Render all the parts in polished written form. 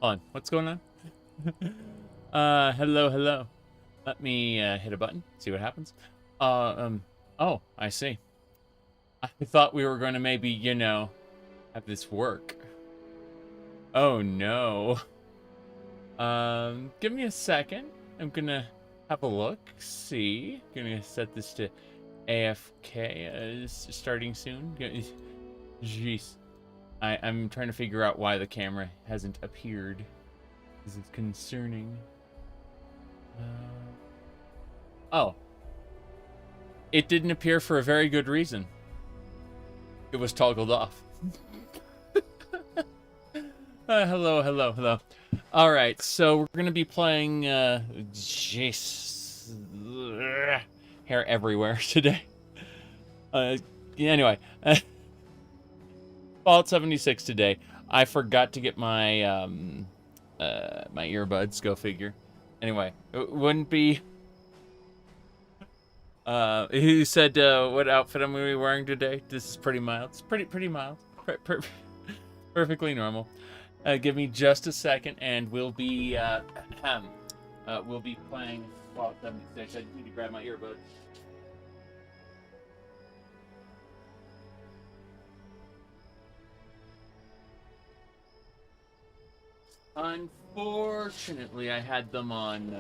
on. What's going on? Hello, hello. Let me hit a button, see what happens. Oh, I see. I thought we were going to maybe, have this work. Oh, no. Give me a second. I'm gonna have a look, see. Gonna set this to AFK, starting soon. Jeez. I'm trying to figure out why the camera hasn't appeared. This is concerning. Oh. It didn't appear for a very good reason. It was toggled off. Hello, hello, hello. Alright, so we're going to be playing, jeez, hair everywhere today. Anyway, Fallout 76 today. I forgot to get my, my earbuds, go figure. Anyway, it wouldn't be... he said, what outfit I'm going to be wearing today? This is pretty mild. It's pretty mild. Perfectly normal. Give me just a second, and we'll be playing Fallout 76. I just need to grab my earbuds. Unfortunately, I had them on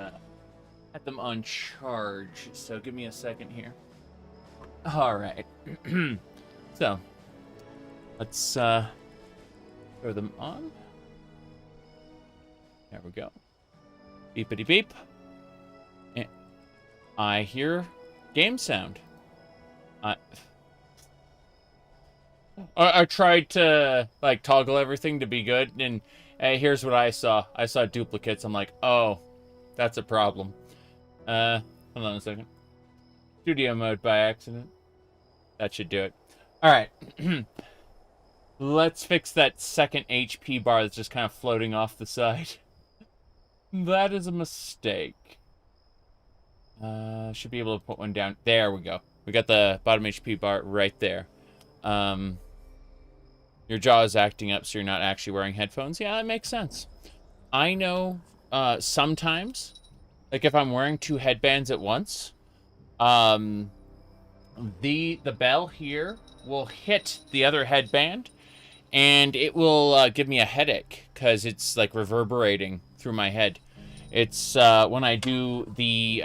charge. So give me a second here. All right. So let's throw them on. There we go. Beepity beep. And I hear game sound. I tried to like toggle everything to be good, and here's what I saw. I saw duplicates. I'm like, oh, that's a problem. Hold on a second. Studio mode by accident. That should do it. All right. Let's fix that second HP bar that's just kind of floating off the side. That is a mistake. Should be able to put one down. There we go. We got the bottom HP bar right there. Your jaw is acting up, so you're not actually wearing headphones. Yeah, that makes sense. I know sometimes, like if I'm wearing two headbands at once, the bell here will hit the other headband, and it will give me a headache because it's like reverberating through my head. It's when I do the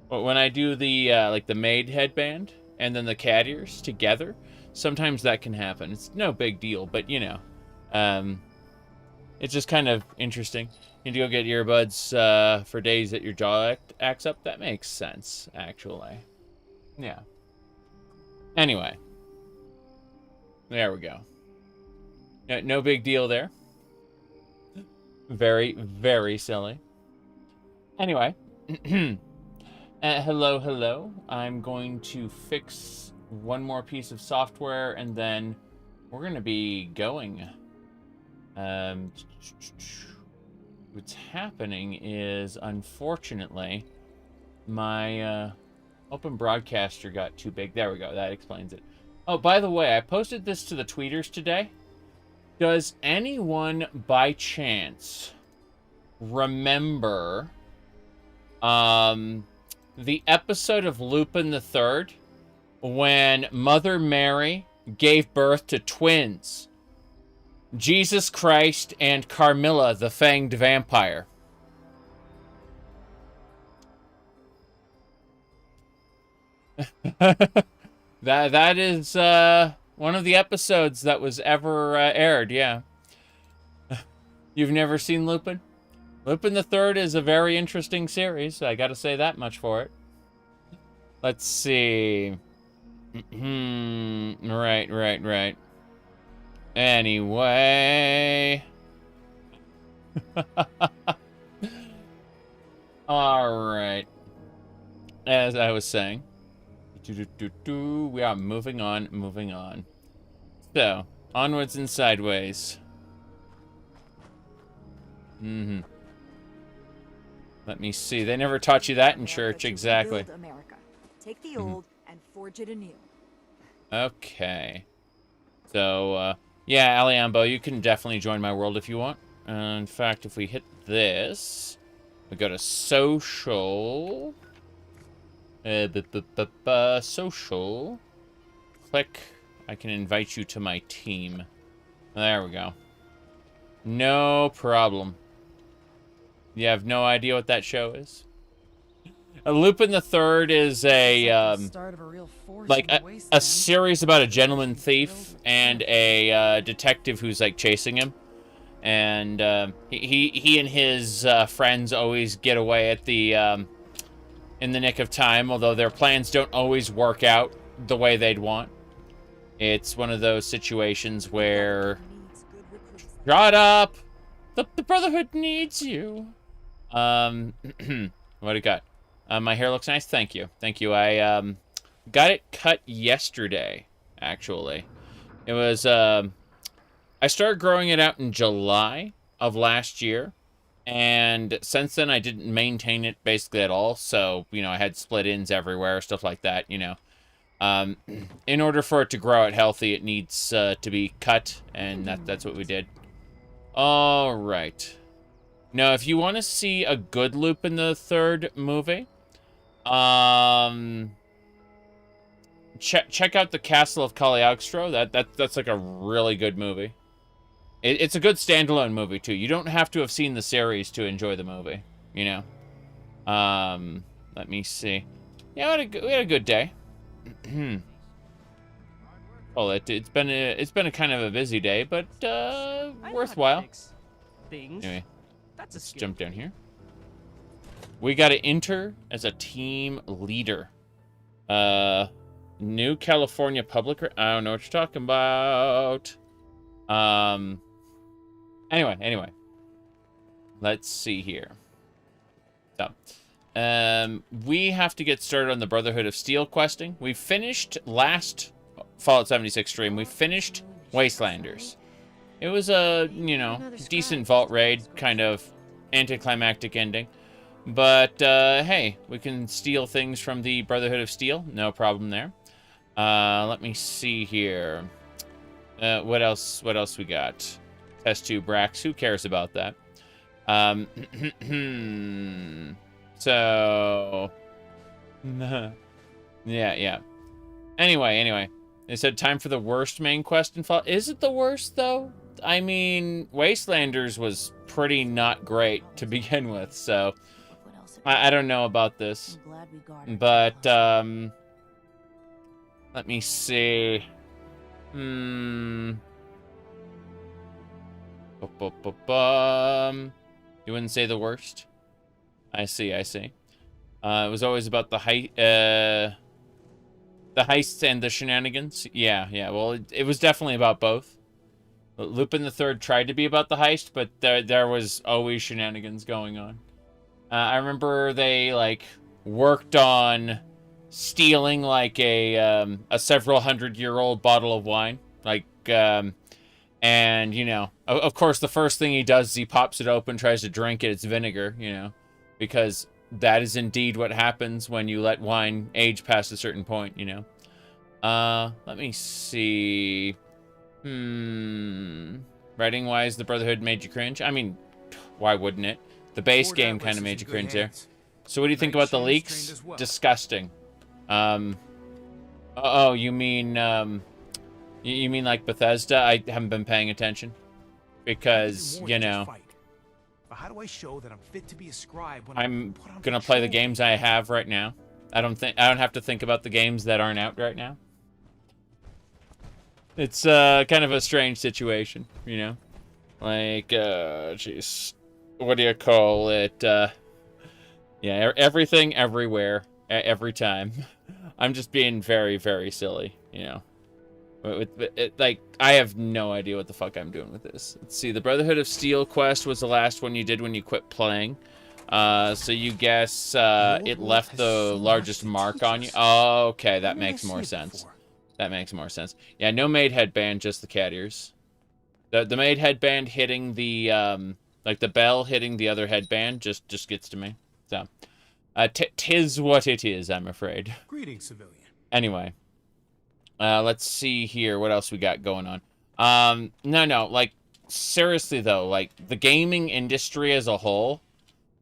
when I do the like the maid headband and then the cat ears together, sometimes that can happen. It's no big deal, but you know, it's just kind of interesting. You need to go get earbuds for days that your jaw acts up. That makes sense, actually. Yeah. Anyway. There we go. No big deal there. Very, very silly. Anyway. Hello, hello. I'm going to fix one more piece of software, and then we're going to be going. What's happening is, unfortunately, my open broadcaster got too big. There we go. That explains it. Oh, by the way, I posted this to the tweeters today. Does anyone, by chance, remember the episode of Lupin III when Mother Mary gave birth to twins? Jesus Christ and Carmilla, the Fanged Vampire. That is one of the episodes that was ever aired, yeah. You've never seen Lupin? Lupin III is a very interesting series. I gotta say that much for it. Let's see. Right. Anyway. Alright. As I was saying. We are moving on. So, onwards and sideways. Let me see. They never taught you that in church, exactly. America. Take the old and forge it anew. Okay. So, Yeah, Aliambo, you can definitely join my world if you want. In fact, if we hit this, we go to social. Social. Click. I can invite you to my team. There we go. No problem. You have no idea what that show is? Lupin III is a series about a gentleman thief and a detective who's like chasing him, and he and his friends always get away at the in the nick of time, although their plans don't always work out the way they'd want. It's one of those situations where, shut up, the Brotherhood needs you. What do you got? My hair looks nice. Thank you. Thank you. I got it cut yesterday, actually. It was, I started growing it out in July of last year. And since then, I didn't maintain it basically at all. So, you know, I had split ends everywhere, stuff like that, you know. In order for it to grow out healthy, it needs to be cut. And that's what we did. All right. Now, if you want to see a good Lupin III movie, check out the Castle of Cagliostro. That's like a really good movie. It's a good standalone movie too. You don't have to have seen the series to enjoy the movie, you know. Let me see. Yeah, we had a good day. Well, it's been a kind of a busy day, but worthwhile. Anyway, let's jump down here. We got to enter as a team leader. New California Public. I don't know what you're talking about. Anyway. Let's see here. So, we have to get started on the Brotherhood of Steel questing. We finished last Fallout 76 stream. We finished Wastelanders. It was a, you know, decent vault raid, kind of anticlimactic ending. But, hey, we can steal things from the Brotherhood of Steel. No problem there. Let me see here. What else we got? Test tube Brax. Who cares about that? So... yeah. Anyway. They said time for the worst main quest in Fallout. Is it the worst, though? I mean, Wastelanders was pretty not great to begin with, so... I don't know about this. But, let me see. You wouldn't say the worst? I see. It was always about the heists and the shenanigans. Yeah. Well, it was definitely about both. Lupin III tried to be about the heist, but there was always shenanigans going on. I remember they, like, worked on stealing, like, a several hundred-year-old bottle of wine. Like, and, you know, of course, the first thing he does is he pops it open, tries to drink it. It's vinegar, you know, because that is indeed what happens when you let wine age past a certain point, you know. Let me see. Writing-wise, the Brotherhood made you cringe? I mean, why wouldn't it? The base game kind of made you cringe there. So what do you think about the leaks? Disgusting. Oh, you mean, you mean like Bethesda? I haven't been paying attention. Because, you know... How do I show that I'm fit to be a scribe when I'm gonna play the games I have right now. I don't have to think about the games that aren't out right now. It's kind of a strange situation, you know? Like, jeez. What do you call it? Yeah, everything, everywhere, every time. I'm just being very, very silly, you know. Like, I have no idea what the fuck I'm doing with this. Let's see, the Brotherhood of Steel quest was the last one you did when you quit playing. So you guess it left the largest mark on you. Oh, okay, that makes more sense. That makes more sense. Yeah, no maid headband, just the cat ears. The maid headband hitting the, like the bell hitting the other headband just gets to me. So, tis what it is, I'm afraid. Greetings, civilian. Anyway, let's see here. What else we got going on? No, like, seriously, though, like, the gaming industry as a whole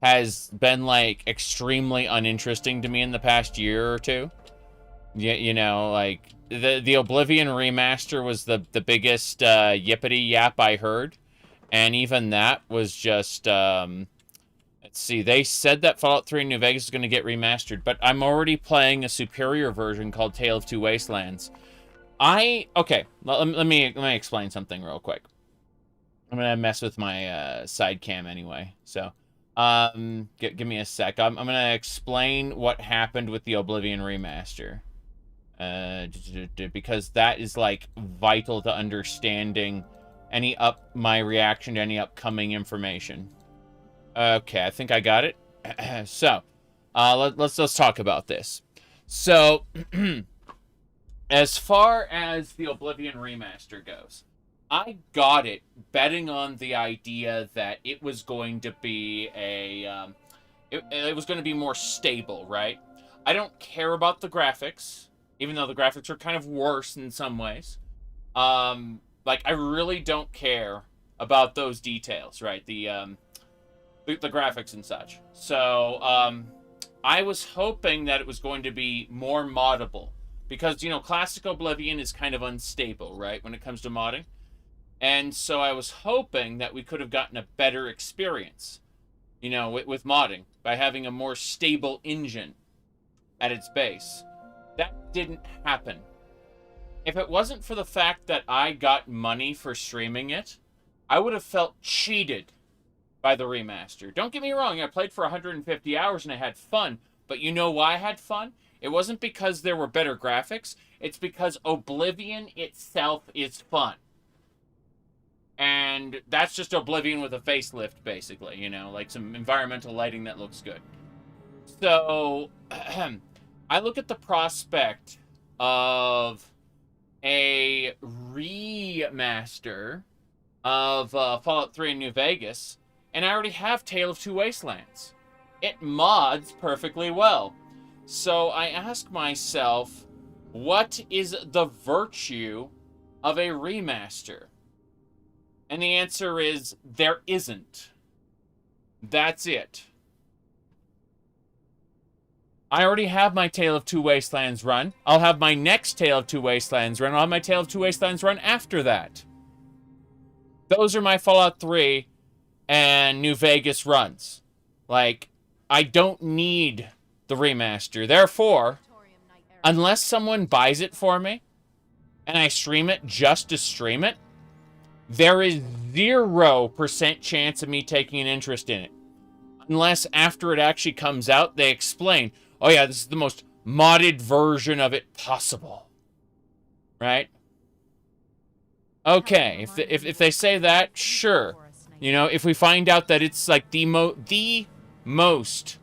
has been, like, extremely uninteresting to me in the past year or two. Yeah, you know, like, the Oblivion remaster was the biggest, yippity yap I heard. And even that was just, let's see, they said that Fallout 3 New Vegas is going to get remastered, but I'm already playing a superior version called Tale of Two Wastelands. Okay, let me explain something real quick. I'm gonna mess with my side cam anyway. So, give me a sec. I'm gonna explain what happened with the Oblivion remaster, because that is like vital to understanding my reaction to any upcoming information. Okay, I think I got it. So, let's talk about this. So, as far as the Oblivion remaster goes, I got it betting on the idea that it was going to be it was going to be more stable, right? I don't care about the graphics, even though the graphics are kind of worse in some ways. Like, I really don't care about those details, right? The graphics and such. So, I was hoping that it was going to be more moddable. Because, you know, classic Oblivion is kind of unstable, right, when it comes to modding. And so I was hoping that we could have gotten a better experience, you know, with modding, by having a more stable engine at its base. That didn't happen. If it wasn't for the fact that I got money for streaming it, I would have felt cheated by the remaster. Don't get me wrong, I played for 150 hours and I had fun, but you know why I had fun? It wasn't because there were better graphics, it's because Oblivion itself is fun. And that's just Oblivion with a facelift, basically, you know, like some environmental lighting that looks good. So, I look at the prospect of a remaster of Fallout 3 in New Vegas, and I already have Tale of Two Wastelands. It mods perfectly well. So I ask myself, what is the virtue of a remaster? And the answer is, there isn't. That's it. I already have my Tale of Two Wastelands run. I'll have my next Tale of Two Wastelands run. I'll have my Tale of Two Wastelands run after that. Those are my Fallout 3 and New Vegas runs. Like, I don't need the remaster. Therefore, unless someone buys it for me and I stream it just to stream it, there is 0% chance of me taking an interest in it. Unless after it actually comes out, they explain, oh yeah, this is the most modded version of it possible. Right? Okay, if they say that, sure. You know, if we find out that it's like the most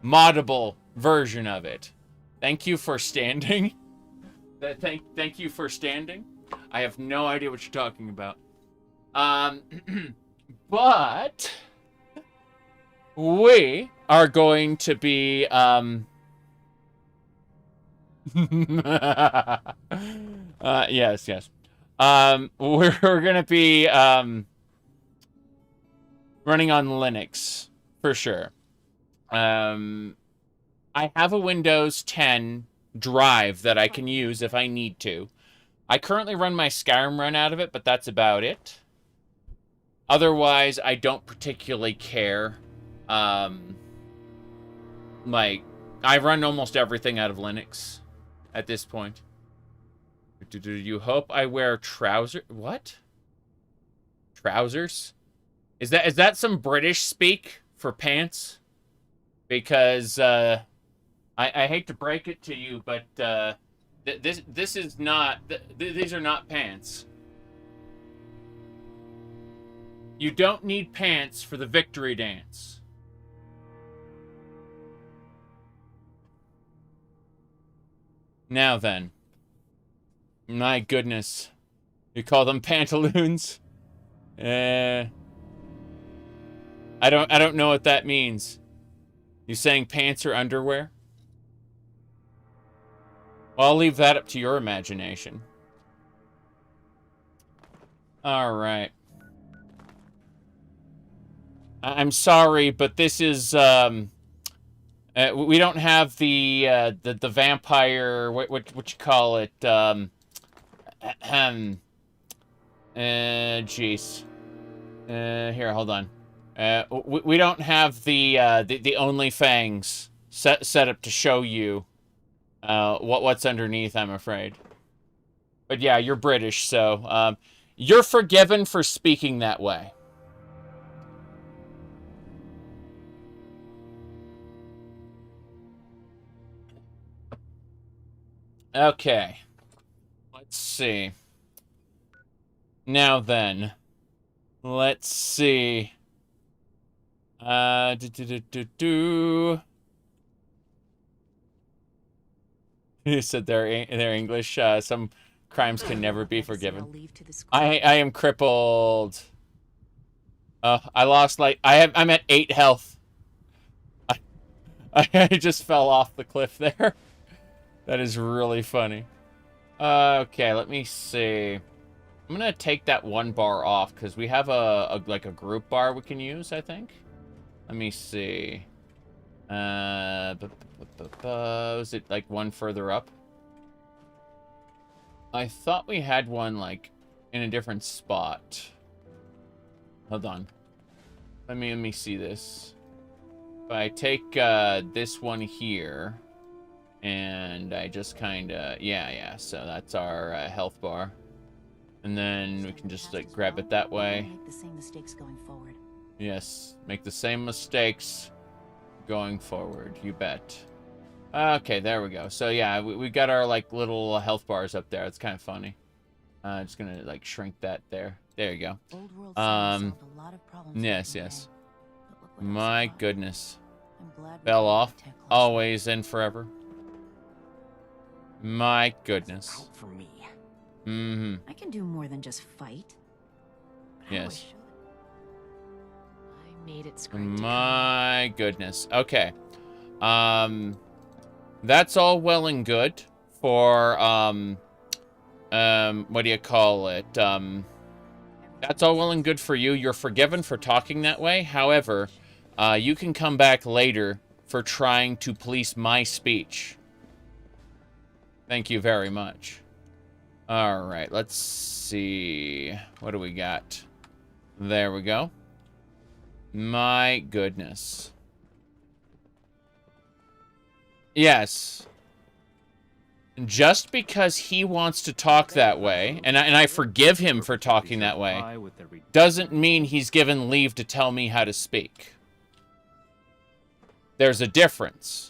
moddable version of it. Thank you for standing. Thank you for standing. I have no idea what you're talking about. But we are going to be yes. We're gonna be running on Linux for sure. I have a Windows 10 drive that I can use if I need to. I currently run my Skyrim run out of it, but that's about it. Otherwise, I don't particularly care. Like, I run almost everything out of Linux at this point. Do you hope I wear trousers? What? Trousers? Is that some British speak for pants? Because I hate to break it to you, but this is not. These are not pants. You don't need pants for the victory dance. Now then. My goodness. You call them pantaloons? I don't know what that means. You saying pants or underwear? Well, I'll leave that up to your imagination. All right. I'm sorry, but this is we don't have the vampire, what you call it, jeez. Here, hold on. We don't have the only fangs set up to show you what's underneath, I'm afraid. But yeah, you're British, so you're forgiven for speaking that way. Okay. Let's see. Now then. Let's see. You said they're English. Some crimes can never be forgiven. I am crippled. I lost like I'm at 8 health. I just fell off the cliff there. That is really funny. Okay, let me see. I'm gonna take that 1 bar off because we have like a group bar we can use, I think. Let me see. Is it like one further up? I thought we had one like in a different spot. Hold on. Let me see this. If I take this one here, and I just kind of yeah. So that's our health bar, and then we can just like grab it that way. Make the same mistakes going forward. Yes, make the same mistakes going forward. You bet. Okay, there we go. So yeah, we got our like little health bars up there. It's kind of funny. Just gonna like shrink that there. There you go. Old world solved a lot of problems Yes. My goodness. I'm glad Fell off. Always and forever. My goodness. Out for me. Mm-hmm. I can do more than just fight. Yes. I made it scream. My goodness. Okay. That's all well and good for what do you call it? That's all well and good for you. You're forgiven for talking that way. However, you can come back later for trying to police my speech. Thank you very much. All right, let's see. What do we got? There we go. My goodness. Yes. Just because he wants to talk that way, and I forgive him for talking that way, doesn't mean he's given leave to tell me how to speak. There's a difference.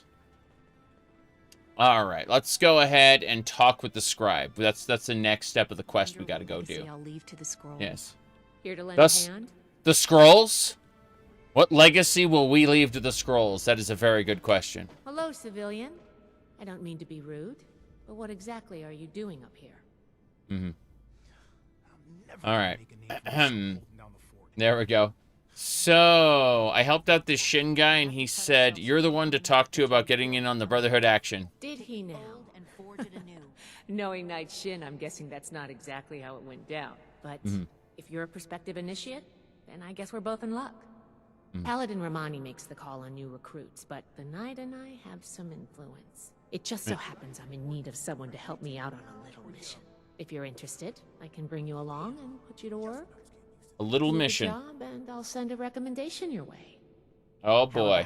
All right, let's go ahead and talk with the scribe. That's the next step of the quest we got to go do. I'll leave to the scrolls. Yes. Here to lend a hand? The scrolls? What legacy will we leave to the scrolls? That is a very good question. Hello, civilian. I don't mean to be rude, but what exactly are you doing up here? Mm-hmm. All right. There we go. So, I helped out this Shin guy, and he said, you're the one to talk to about getting in on the Brotherhood action. Did he now? And forge it anew. Knowing Knight Shin, I'm guessing that's not exactly how it went down. But if you're a prospective initiate, then I guess we're both in luck. Paladin Romani makes the call on new recruits, but the Knight and I have some influence. It just so happens I'm in need of someone to help me out on a little mission. If you're interested, I can bring you along and put you to work. A little Do the mission. job, and I'll send a recommendation your way. Oh How boy. about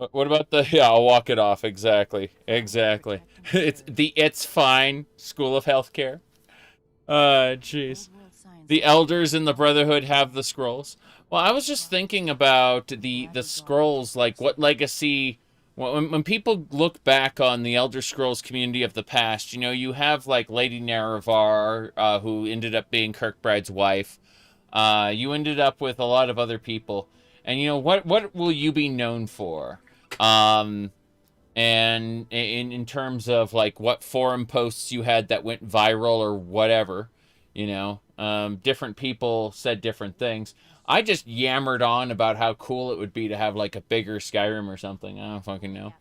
it? What about the... Yeah, I'll walk it off. Exactly. Exactly. It's fine School of Healthcare. Jeez. The elders in the Brotherhood have the scrolls. Well, I was just thinking about the scrolls, like what legacy... When people look back on the Elder Scrolls community of the past, you know, you have, like, Lady Nerevar, who ended up being Kirkbride's wife. You ended up with a lot of other people. And, you know, what will you be known for? And in terms of, like, what forum posts you had that went viral or whatever, you know, different people said different things. I just yammered on about how cool it would be to have, like, a bigger Skyrim or something. I don't fucking know.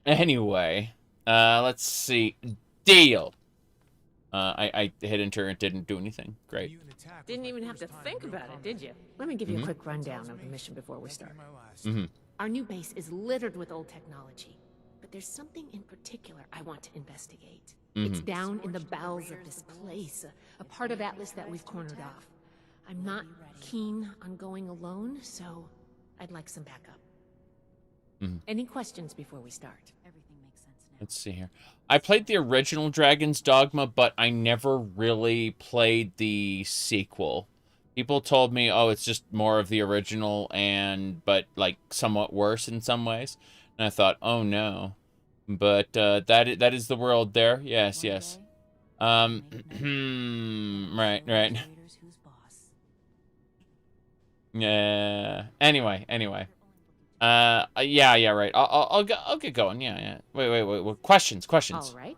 Anyway, let's see. Deal. I hit enter, it didn't do anything. Great. Didn't even have to think about it, did you? Let me give you a quick rundown of the mission before we start. Our new base is littered with old technology, but there's something in particular I want to investigate. It's down in the bowels of this place, a part of Atlas that we've cornered off. I'm not keen on going alone, so I'd like some backup. Any questions before we start? Everything makes sense now. Let's see here. I played the original Dragon's Dogma, but I never really played the sequel. People told me, oh, it's just more of the original, but like somewhat worse in some ways. And I thought, oh no. But that is the world there. Yes, yes. Right. Yeah. Anyway. Yeah, right. I'll get going. Yeah. Wait. Questions. All right.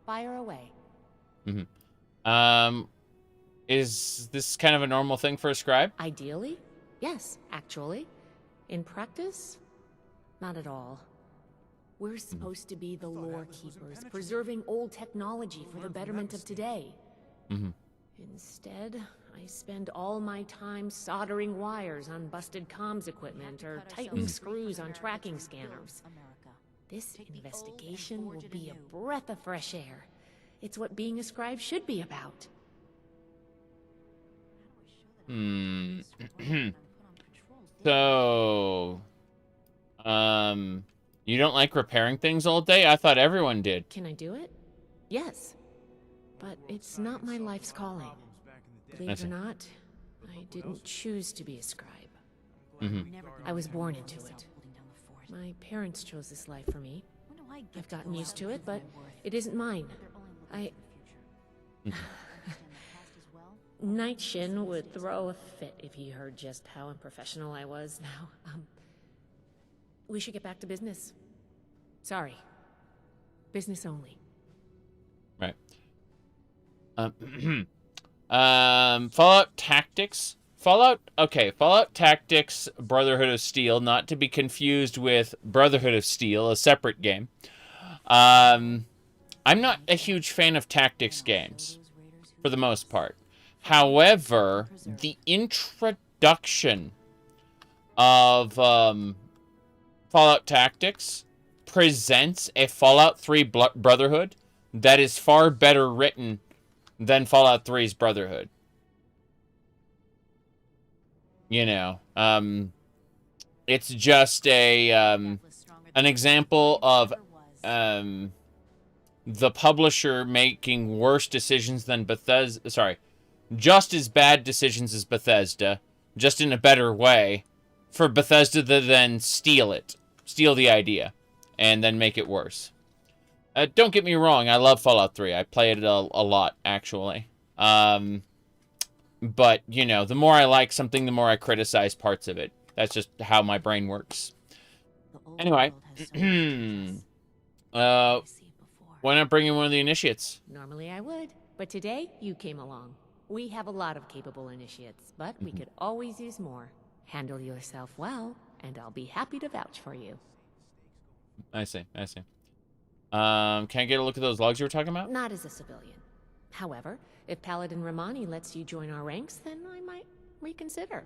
Fire away. Is this kind of a normal thing for a scribe? Ideally, yes, actually. In practice, not at all. We're supposed to be the lore keepers, preserving old technology for the betterment of today. Instead, I spend all my time soldering wires on busted comms equipment or tightening screws on tracking scanners. This investigation will be a breath of fresh air. It's what being a scribe should be about. So, you don't like repairing things all day? I thought everyone did. Can I do it? Yes. But it's not my life's calling. Believe it or not, I didn't choose to be a scribe. I was born into it. My parents chose this life for me. I've gotten used to it, but it isn't mine. Night Shin would throw a fit if he heard just how unprofessional I was now. We should get back to business. Sorry. Business only. Right. Fallout Tactics. Fallout Tactics Brotherhood of Steel, not to be confused with Brotherhood of Steel, a separate game. I'm not a huge fan of tactics games, for the most part. However, the introduction of Fallout Tactics presents a Fallout 3 Brotherhood that is far better written than Fallout 3's Brotherhood. You know, it's just an example of the publisher making worse decisions than Bethesda. Sorry, just as bad decisions as Bethesda, just in a better way, for Bethesda to then steal the idea, and then make it worse. Don't get me wrong, I love Fallout 3. I play it a lot, actually. But, you know, the more I like something, the more I criticize parts of it. That's just how my brain works. Anyway. Why not bring in one of the initiates? Normally I would, but today you came along. We have a lot of capable initiates, but we could always use more. Handle yourself well, and I'll be happy to vouch for you. I see. Can I get a look at those logs you were talking about? Not as a civilian. However, if Paladin Romani lets you join our ranks, then I might reconsider.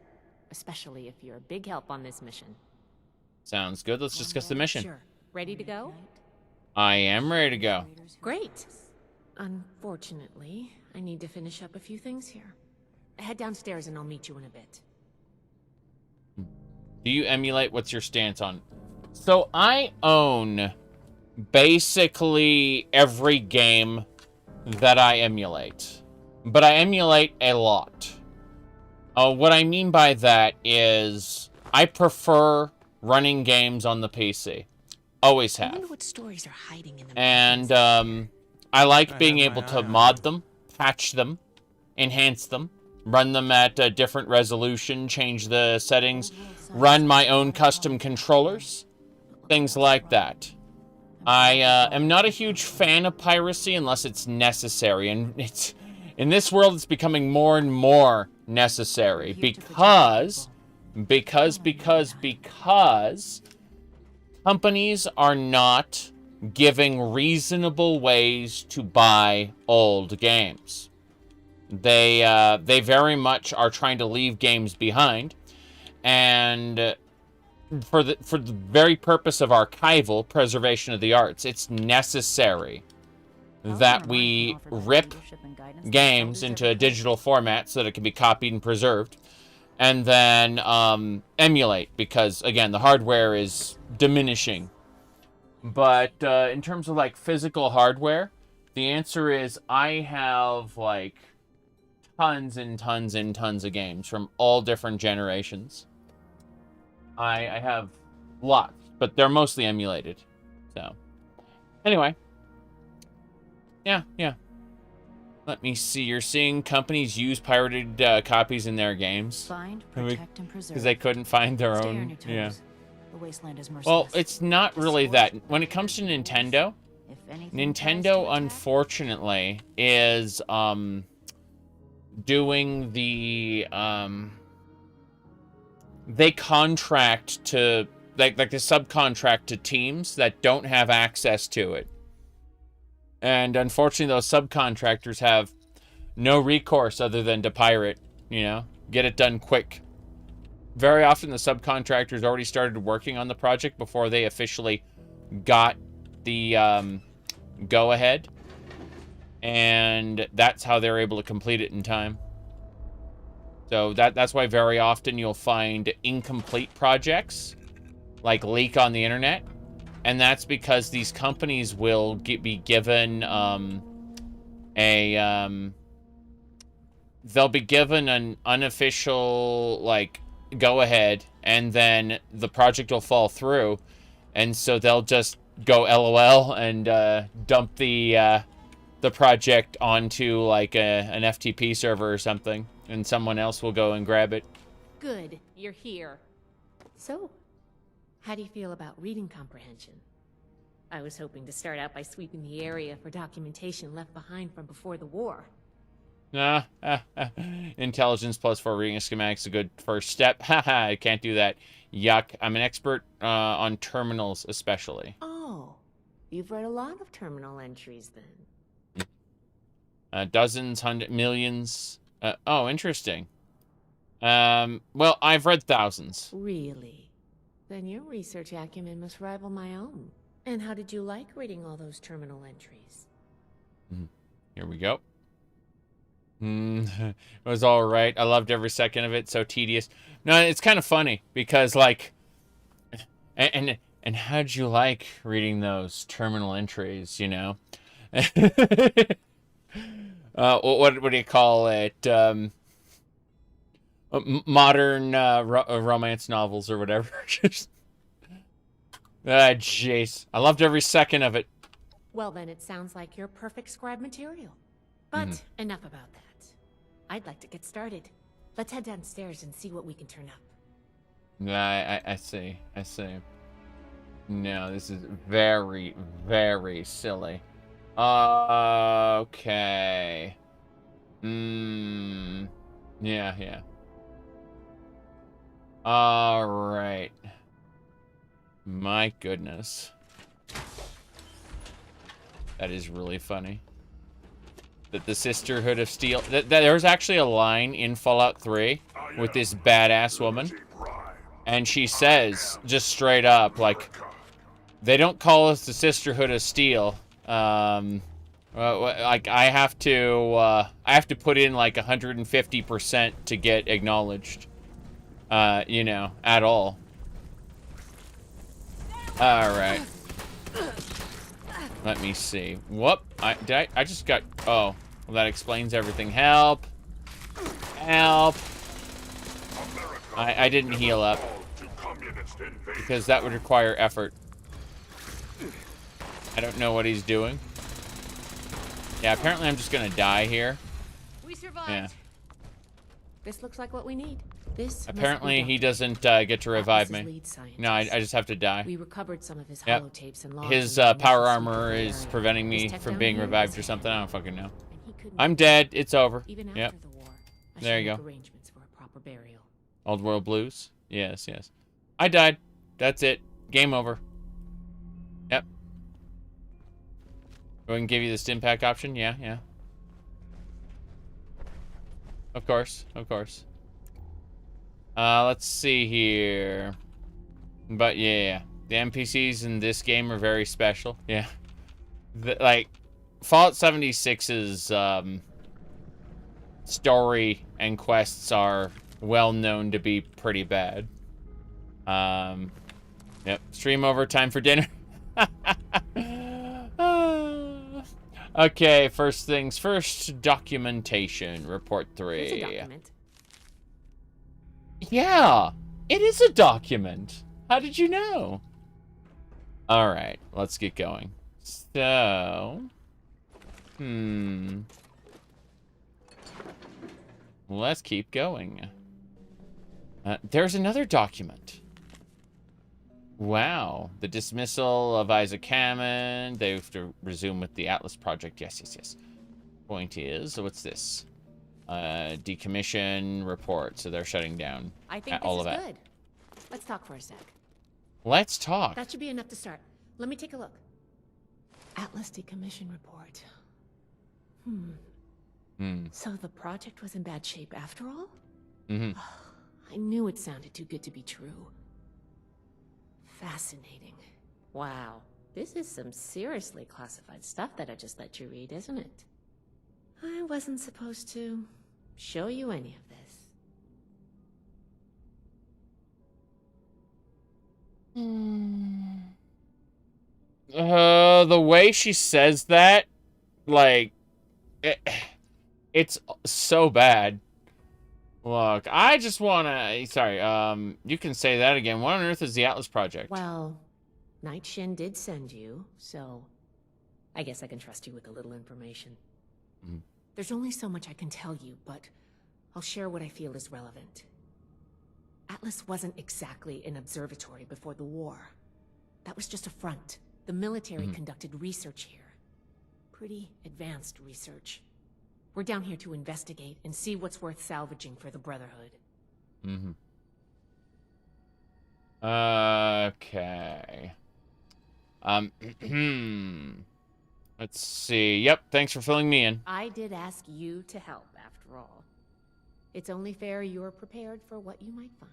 Especially if you're a big help on this mission. Sounds good. Let's discuss the mission. Sure. Ready to go? I am ready to go. Great. Unfortunately, I need to finish up a few things here. Head downstairs and I'll meet you in a bit. Do you emulate? What's your stance on? So I own basically every game that I emulate. But I emulate a lot. What I mean by that is I prefer running games on the PC. Always have. I wonder what stories are hiding in the and I like being able to mod them, patch them, enhance them, run them at a different resolution, change the settings, run my own custom controllers, things like that. I am not a huge fan of piracy unless it's necessary, and it's in this world it's becoming more and more necessary because companies are not giving reasonable ways to buy old games. They very much are trying to leave games behind, and for the very purpose of archival preservation of the arts, it's necessary that we rip games into a digital format so that it can be copied and preserved, and then emulate, because again, the hardware is diminishing. But in terms of like physical hardware, the answer is I have like tons and tons and tons of games from all different generations. I have lots, but they're mostly emulated. So anyway, yeah. Let me see. You're seeing companies use pirated copies in their games. Find, protect, and preserve. Because they couldn't find their Stay own. on your toes. Yeah. The Wasteland is merciless. Well, it's not really that. When it comes to Nintendo, If anything tries to Nintendo, attack, unfortunately, is doing the they contract to like they subcontract to teams that don't have access to it. And unfortunately, those subcontractors have no recourse other than to pirate, you know, get it done quick. Very often, the subcontractors already started working on the project before they officially got the go-ahead. And that's how they're able to complete it in time. So that's why very often you'll find incomplete projects, like leak on the internet. And that's because these companies will be given they'll be given an unofficial, like, go-ahead, and then the project will fall through. And so they'll just go LOL and dump the project onto, like, an FTP server or something. And someone else will go and grab it. Good, you're here. So, how do you feel about reading comprehension? I was hoping to start out by sweeping the area for documentation left behind from before the war. Intelligence plus 4 reading a schematic is a good first step. Haha, I can't do that. Yuck. I'm an expert on terminals, especially. Oh, you've read a lot of terminal entries then. Dozens, hundreds, millions. Oh, interesting. Well, I've read thousands. Really? Then your research acumen must rival my own. And how did you like reading all those terminal entries? Here we go. It was all right. I loved every second of it. So tedious. No, it's kind of funny because, like, and how'd you like reading those terminal entries? You know, what do you call it? Modern romance novels or whatever. Jeez, I loved every second of it. Well, then it sounds like you're perfect scribe material. But enough about that. I'd like to get started. Let's head downstairs and see what we can turn up. I see. No, this is very, very silly. Okay. Yeah. All right. My goodness. That is really funny. That the Sisterhood of Steel... There's actually a line in Fallout 3 with this badass woman. And she says, just straight up, like, they don't call us the Sisterhood of Steel. Like, I have to put in, like, 150% to get acknowledged. You know, at all. Alright. Let me see. Whoop. I just got... Oh. Well, that explains everything. Help. Help. I didn't heal up. Because that would require effort. I don't know what he's doing. Yeah, apparently I'm just gonna die here. We survived. Yeah. This looks like what we need. This apparently he doesn't get to revive me. No, I just have to die. We recovered some of his holotapes and logs. His power armor is preventing me from being revived or something. I don't fucking know. I'm dead. It's over. Even after yep. the war, there you go. Arrangements for a proper burial. Old World Blues. Yes. I died. That's it. Game over. Yep. We can give you the stim pack option. Yeah, yeah. Of course, of course. Let's see here. But yeah, the NPCs in this game are very special. Yeah. Like, Fallout 76's story and quests are well known to be pretty bad. Yep. Stream over, time for dinner. Okay, first things first. Documentation. Report 3. Here's a document. Yeah, it is a document. How did you know? All right, let's get going. So, let's keep going. There's another document. Wow, the dismissal of Isaac Hammond. They have to resume with the Atlas project. Yes, yes, yes. Point is, what's this? Decommission report. So they're shutting down. I think all this of is that. good. Let's talk for a sec. Let's talk. That should be enough to start. Let me take a look. Atlas decommission report. So the project was in bad shape after all? I knew it sounded too good to be true. Fascinating. Wow. This is some seriously classified stuff that I just let you read, isn't it? I wasn't supposed to show you any of this. The way she says that, like, it's so bad. Look, I just wanna, sorry, you can say that again. What on earth is the Atlas Project? Well, Night Shin did send you, so I guess I can trust you with a little information. There's only so much I can tell you, but I'll share what I feel is relevant. Atlas wasn't exactly an observatory before the war. That was just a front. The military conducted research here. Pretty advanced research. We're down here to investigate and see what's worth salvaging for the Brotherhood. Okay. Let's see. Yep, thanks for filling me in. I did ask you to help, after all. It's only fair you're prepared for what you might find.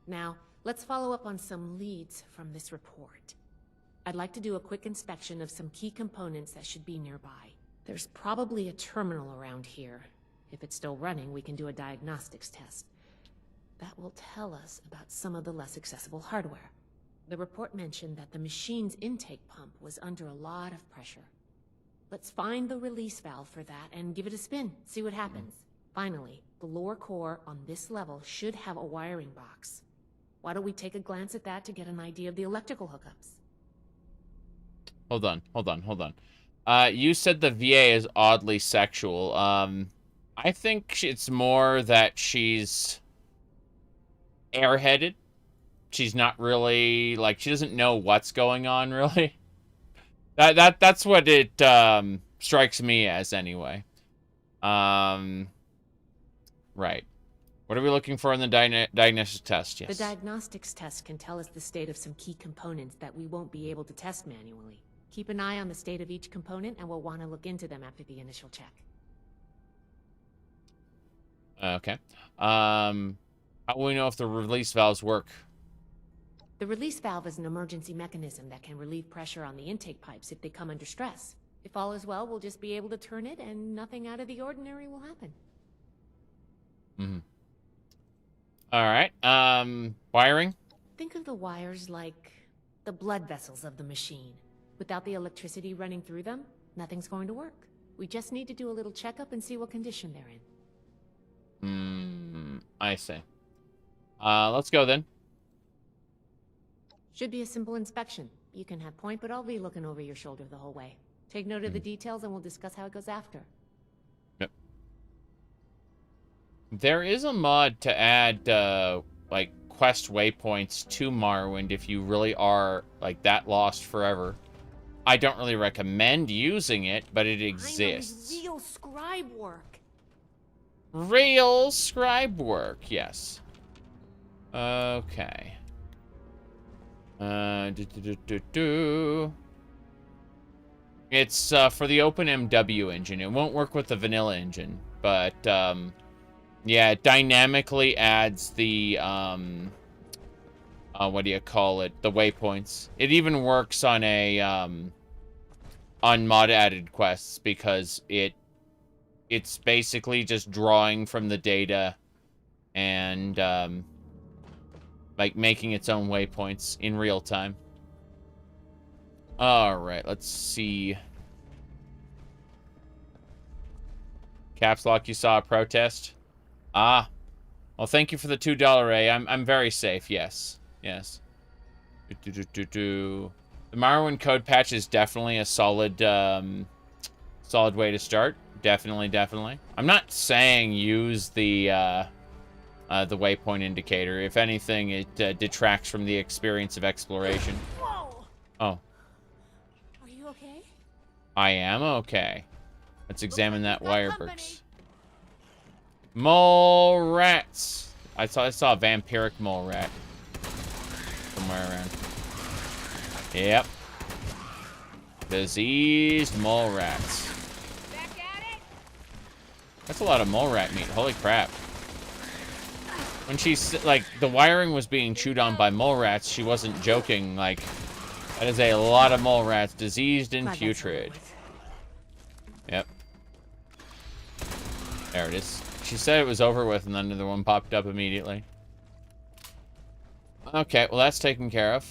Now, let's follow up on some leads from this report. I'd like to do a quick inspection of some key components that should be nearby. There's probably a terminal around here. If it's still running, we can do a diagnostics test. That will tell us about some of the less accessible hardware. The report mentioned that the machine's intake pump was under a lot of pressure. Let's find the release valve for that and give it a spin, see what happens. Finally, the lower core on this level should have a wiring box. Why don't we take a glance at that to get an idea of the electrical hookups? Hold on. You said the VA is oddly sexual. I think it's more that she's airheaded. She's not really, like, she doesn't know what's going on, really. That's what it strikes me as, anyway. Right. What are we looking for in the diagnostic test? Yes. The diagnostics test can tell us the state of some key components that we won't be able to test manually. Keep an eye on the state of each component, and we'll want to look into them after the initial check. Okay. How will we know if the release valves work? The release valve is an emergency mechanism that can relieve pressure on the intake pipes if they come under stress. If all is well, we'll just be able to turn it, and nothing out of the ordinary will happen. All right. Wiring? Think of the wires like the blood vessels of the machine. Without the electricity running through them, nothing's going to work. We just need to do a little checkup and see what condition they're in. I see. Let's go then. Should be a simple inspection. You can have point, but I'll be looking over your shoulder the whole way. Take note of the details and we'll discuss how it goes after. Yep. There is a mod to add, like, quest waypoints to Morrowind if you really are, like, that lost forever. I don't really recommend using it, but it exists. Real scribe work. Real scribe work, yes. Okay. It's for the OpenMW engine. It won't work with the vanilla engine, but yeah, it dynamically adds the what do you call it? The waypoints. It even works on a on mod added quests because it's basically just drawing from the data and like making its own waypoints in real time. All right, let's see. Caps Lock, you saw a protest? Ah. Well, thank you for the $2 A. I'm very safe. Yes. Yes. The Morrowind code patch is definitely a solid solid way to start. Definitely. I'm not saying use the waypoint indicator. If anything, it detracts from the experience of exploration. Whoa! Oh. Are you okay? I am okay. Let's examine that Wirebricks. Mole rats. I saw a vampiric mole rat somewhere around. Yep. Diseased mole rats. Back at it. That's a lot of mole rat meat. Holy crap. When she's like the wiring was being chewed on by mole rats, she wasn't joking. Like that is a lot of mole rats, diseased and putrid. Yep. There it is. She said it was over with, and then another one popped up immediately. Okay, well that's taken care of.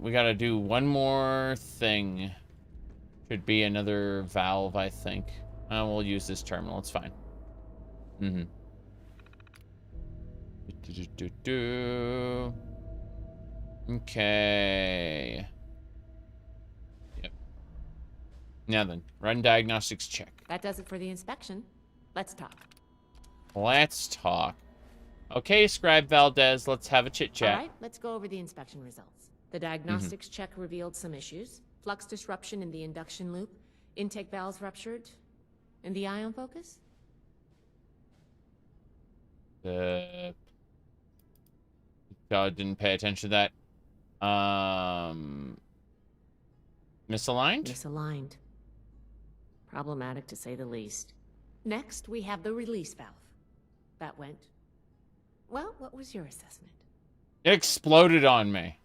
We gotta do one more thing. Should be another valve, I think. We'll use this terminal. It's fine. Okay. Yep. Now then, run diagnostics check. That does it for the inspection. Let's talk. Let's talk. Okay, Scribe Valdez, let's have a chit-chat. All right, let's go over the inspection results. The diagnostics check revealed some issues. Flux disruption in the induction loop, intake valves ruptured, and the ion focus? God, didn't pay attention to that. Misaligned? Misaligned. Problematic to say the least. Next, we have the release valve. That went... Well, what was your assessment? It exploded on me.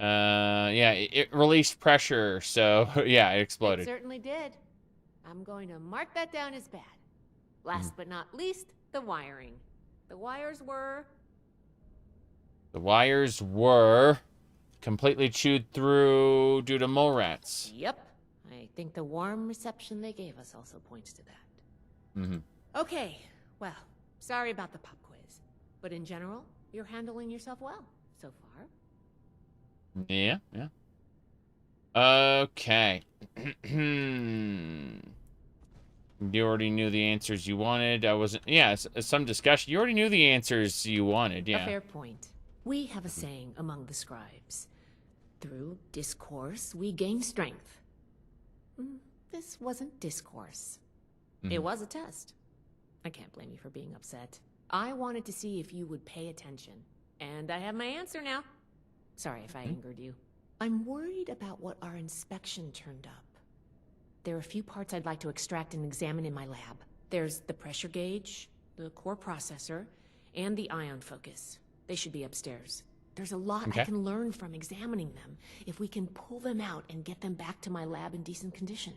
Yeah, it released pressure, so yeah, it exploded. It certainly did. I'm going to mark that down as bad. Last but not least, the wiring. The wires were... The wires were completely chewed through due to mole rats. Yep. I think the warm reception they gave us also points to that. Okay, well, sorry about the pop quiz. But in general, you're handling yourself well so far. Yeah. Okay. You already knew the answers you wanted. I wasn't... Yeah, some discussion. You already knew the answers you wanted, yeah. A fair point. We have a saying among the scribes. Through discourse, we gain strength. This wasn't discourse. It was a test. I can't blame you for being upset. I wanted to see if you would pay attention. And I have my answer now. Sorry if I angered you. I'm worried about what our inspection turned up. There are a few parts I'd like to extract and examine in my lab. There's the pressure gauge, the core processor, and the ion focus. They should be upstairs. There's a lot I can learn from examining them if we can pull them out and get them back to my lab in decent condition.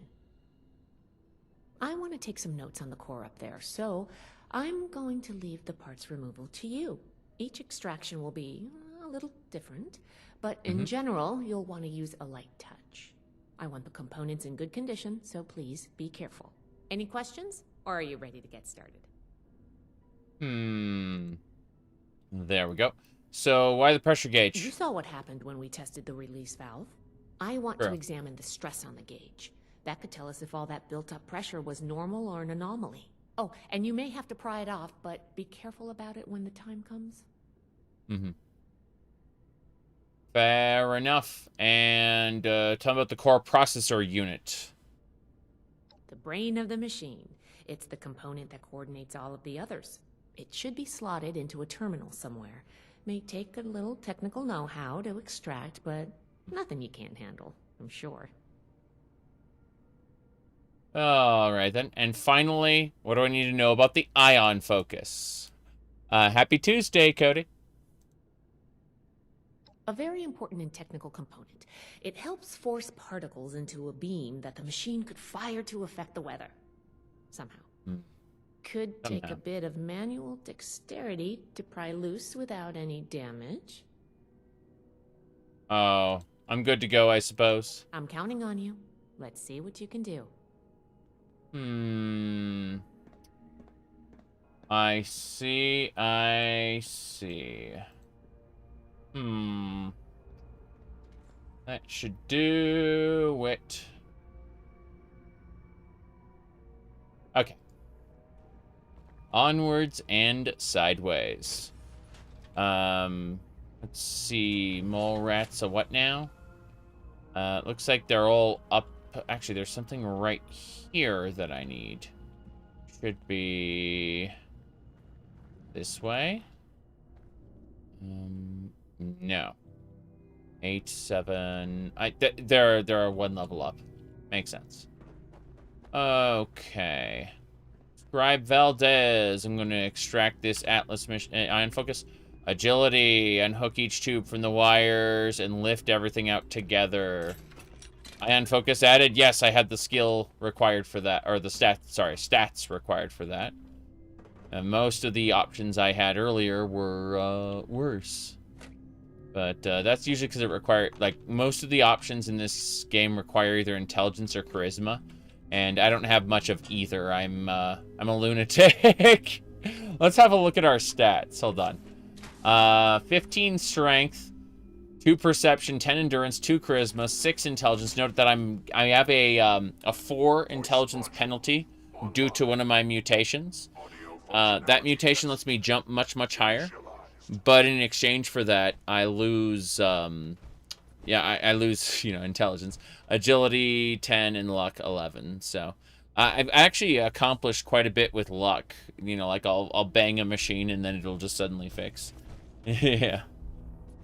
I want to take some notes on the core up there, so I'm going to leave the parts removal to you. Each extraction will be a little different, but in general, you'll want to use a light touch. I want the components in good condition, so please be careful. Any questions, or are you ready to get started? There we go. So, why the pressure gauge? You saw what happened when we tested the release valve. I want to examine the stress on the gauge. That could tell us if all that built-up pressure was normal or an anomaly. Oh, and you may have to pry it off, but be careful about it when the time comes. Fair enough. And tell me about the core processor unit. The brain of the machine. It's the component that coordinates all of the others. It should be slotted into a terminal somewhere. May take a little technical know-how to extract, but nothing you can't handle, I'm sure. All right, then. And finally, what do I need to know about the ion focus? Happy Tuesday, Cody. A very important and technical component. It helps force particles into a beam that the machine could fire to affect the weather. Somehow. Could take a bit of manual dexterity to pry loose without any damage. Oh, I'm good to go, I suppose. I'm counting on you. Let's see what you can do. I see. That should do it. Okay. Onwards and sideways. Let's see. Mole rats, a what now? Looks like they're all up. Actually, there's something right here that I need. Should be this way. No. 8, 7. They're one level up. Makes sense. Okay. Scribe Valdez. I'm going to extract this Atlas ion focus. Agility. Unhook each tube from the wires and lift everything out together. Ion focus added. Yes, I had the skill required for that, or the stats required for that. And most of the options I had earlier were worse. But that's usually because it required, like, most of the options in this game require either intelligence or charisma, and I don't have much of either. I'm a lunatic. Let's have a look at our stats. Hold on. 15 strength, 2 perception, 10 endurance, 2 charisma, 6 intelligence. Note that I have a 4 intelligence penalty due to one of my mutations. That mutation lets me jump much, much higher. But in exchange for that, I lose, I lose, intelligence. Agility, 10, and luck, 11. So, I've actually accomplished quite a bit with luck. Like I'll bang a machine and then it'll just suddenly fix. Yeah.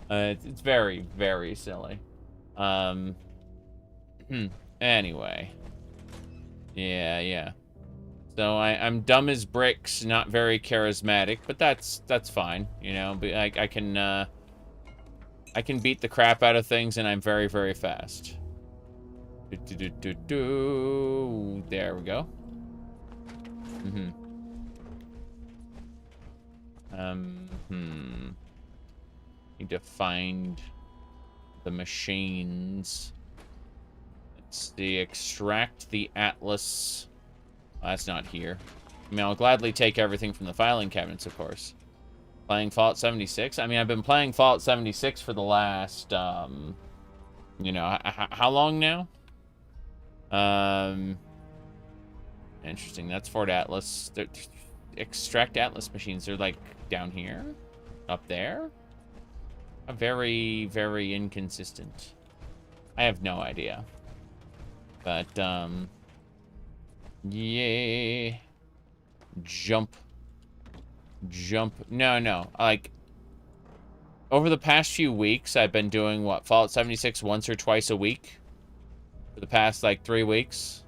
It's very, very silly. Anyway. Yeah. So I'm dumb as bricks, not very charismatic, but that's fine, But I can beat the crap out of things, and I'm very, very fast. There we go. Need to find the machines. Let's see. Extract the Atlas. That's not here. I mean, I'll gladly take everything from the filing cabinets, of course. Playing Fallout 76? I mean, I've been playing Fallout 76 for the last, how long now? Interesting. That's Fort Atlas. Extract Atlas machines. They're, like, down here? Up there? Very, very inconsistent. I have no idea. But, yeah. Jump. No. Like, over the past few weeks, I've been doing, Fallout 76 once or twice a week? For the past, 3 weeks?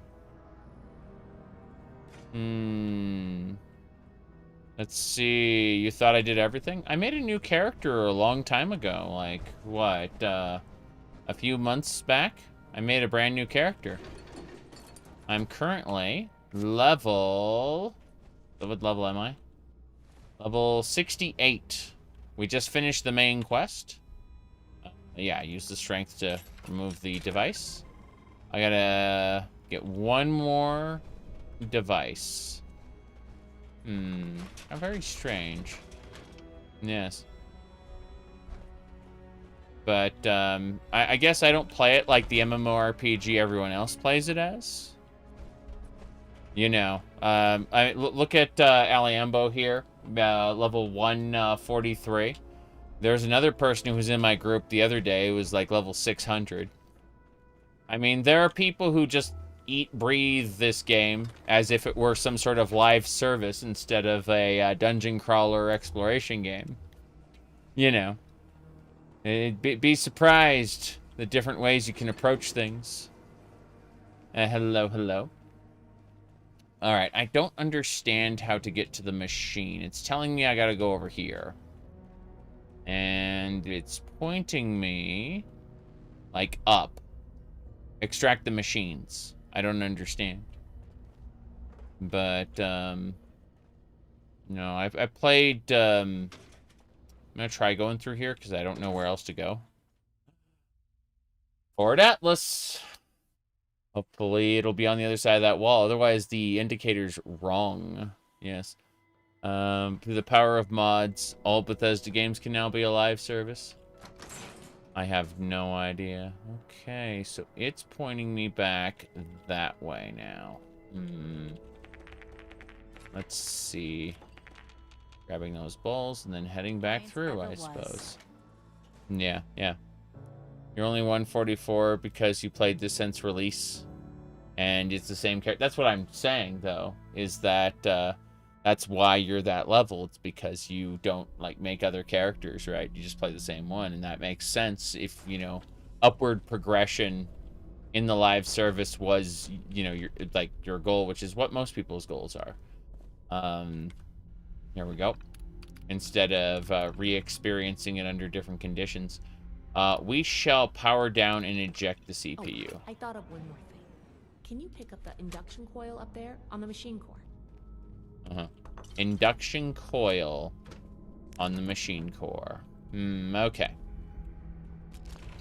Let's see. You thought I did everything? I made a new character a long time ago. A few months back? I made a brand new character. I'm currently level... What level am I? Level 68. We just finished the main quest. Yeah, use the strength to remove the device. I gotta get one more device. How very strange. Yes. But, I guess I don't play it like the MMORPG everyone else plays it as. Look at Aliambo here, level 143. There's another person who was in my group the other day who was like level 600. I mean, there are people who just eat, breathe this game as if it were some sort of live service instead of a dungeon crawler exploration game. Be surprised the different ways you can approach things. Hello. Alright, I don't understand how to get to the machine. It's telling me I gotta go over here. And it's pointing me, like, up. Extract the machines. I don't understand. But, no, I played, I'm gonna try going through here, because I don't know where else to go. Fort Atlas! Hopefully it'll be on the other side of that wall. Otherwise, the indicator's wrong. Yes. Through the power of mods, all Bethesda games can now be a live service. I have no idea. Okay, so it's pointing me back that way now. Let's see. Grabbing those balls and then heading back through, I suppose. Yeah. You're only 144 because you played this since release. And it's the same character. That's what I'm saying, though, is that that's why you're that level. It's because you don't, like, make other characters, right? You just play the same one, and that makes sense if, you know, upward progression in the live service was, you know, your goal, which is what most people's goals are. Here we go. Instead of re-experiencing it under different conditions. We shall power down and eject the CPU. Oh, I thought of one more thing. Can you pick up the induction coil up there on the machine core? Induction coil on the machine core. Okay.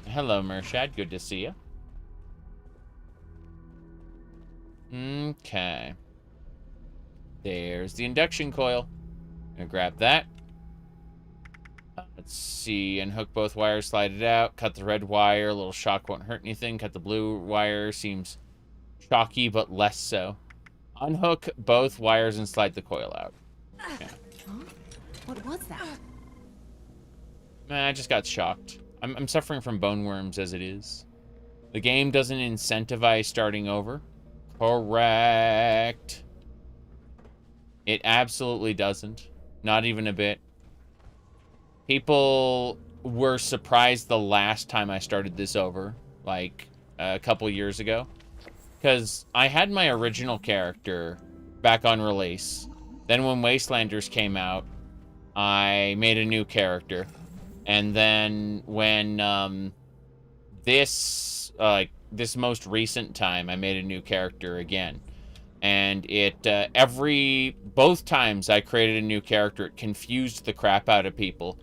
Hello, Mershad. Good to see you. Okay. There's the induction coil. Gonna grab that. Let's see. Unhook both wires, slide it out. Cut the red wire. A little shock won't hurt anything. Cut the blue wire. Seems shocky, but less so. Unhook both wires and slide the coil out. Okay. Huh? What was that? I just got shocked. I'm suffering from bone worms as it is. The game doesn't incentivize starting over. Correct. It absolutely doesn't. Not even a bit. People were surprised the last time I started this over, like a couple years ago. Because I had my original character back on release. Then when Wastelanders came out, I made a new character. And then when this most recent time, I made a new character again. And both times I created a new character, it confused the crap out of people.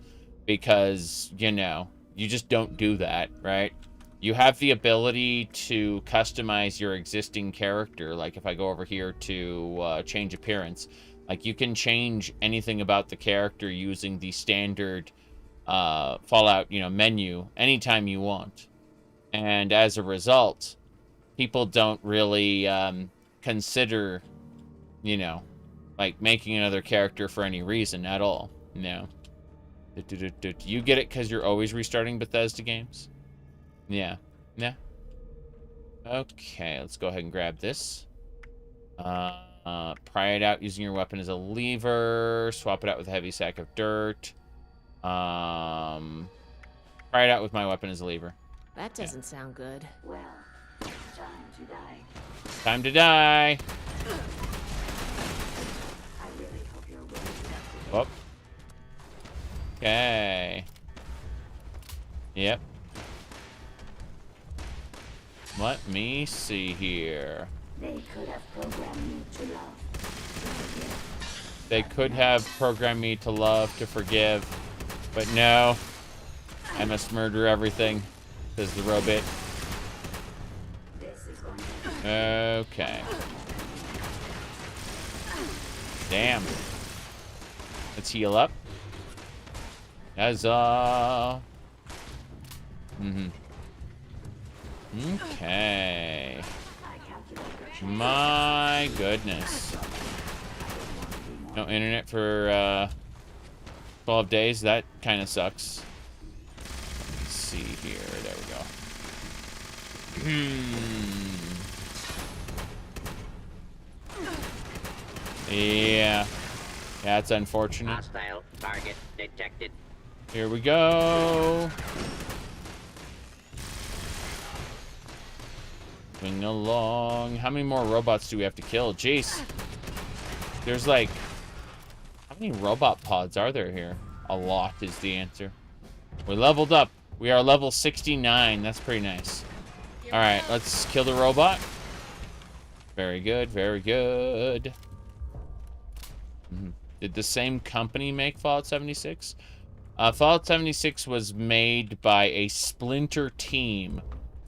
Because, you know, you just don't do that, right? You have the ability to customize your existing character. Like if I go over here to change appearance, like you can change anything about the character using the standard Fallout, you know, menu anytime you want. And as a result, people don't really consider, you know, like making another character for any reason at all. No. Do you get it because you're always restarting Bethesda games? Yeah. Okay, let's go ahead and grab this. Pry it out using your weapon as a lever. Swap it out with a heavy sack of dirt. Pry it out with my weapon as a lever. That doesn't sound good. Well, time to die. Time to die. I really hope you're willing to. Oh. Okay. Yep. Let me see here. They could have programmed me to love. They could have programmed me to love, to forgive. But no. I must murder everything. Says the robot. This is going to Okay. Damn. Let's heal up. Huzzah. Okay. My goodness. No internet for 12 days. That kind of sucks. Let's see here. There we go. Yeah. That's unfortunate. Hostile target detected. Here we go. Moving along. How many more robots do we have to kill? Jeez. There's like... How many robot pods are there here? A lot is the answer. We leveled up. We are level 69. That's pretty nice. Alright, let's kill the robot. Very good, very good. Did the same company make Fallout 76? Fallout 76 was made by a splinter team.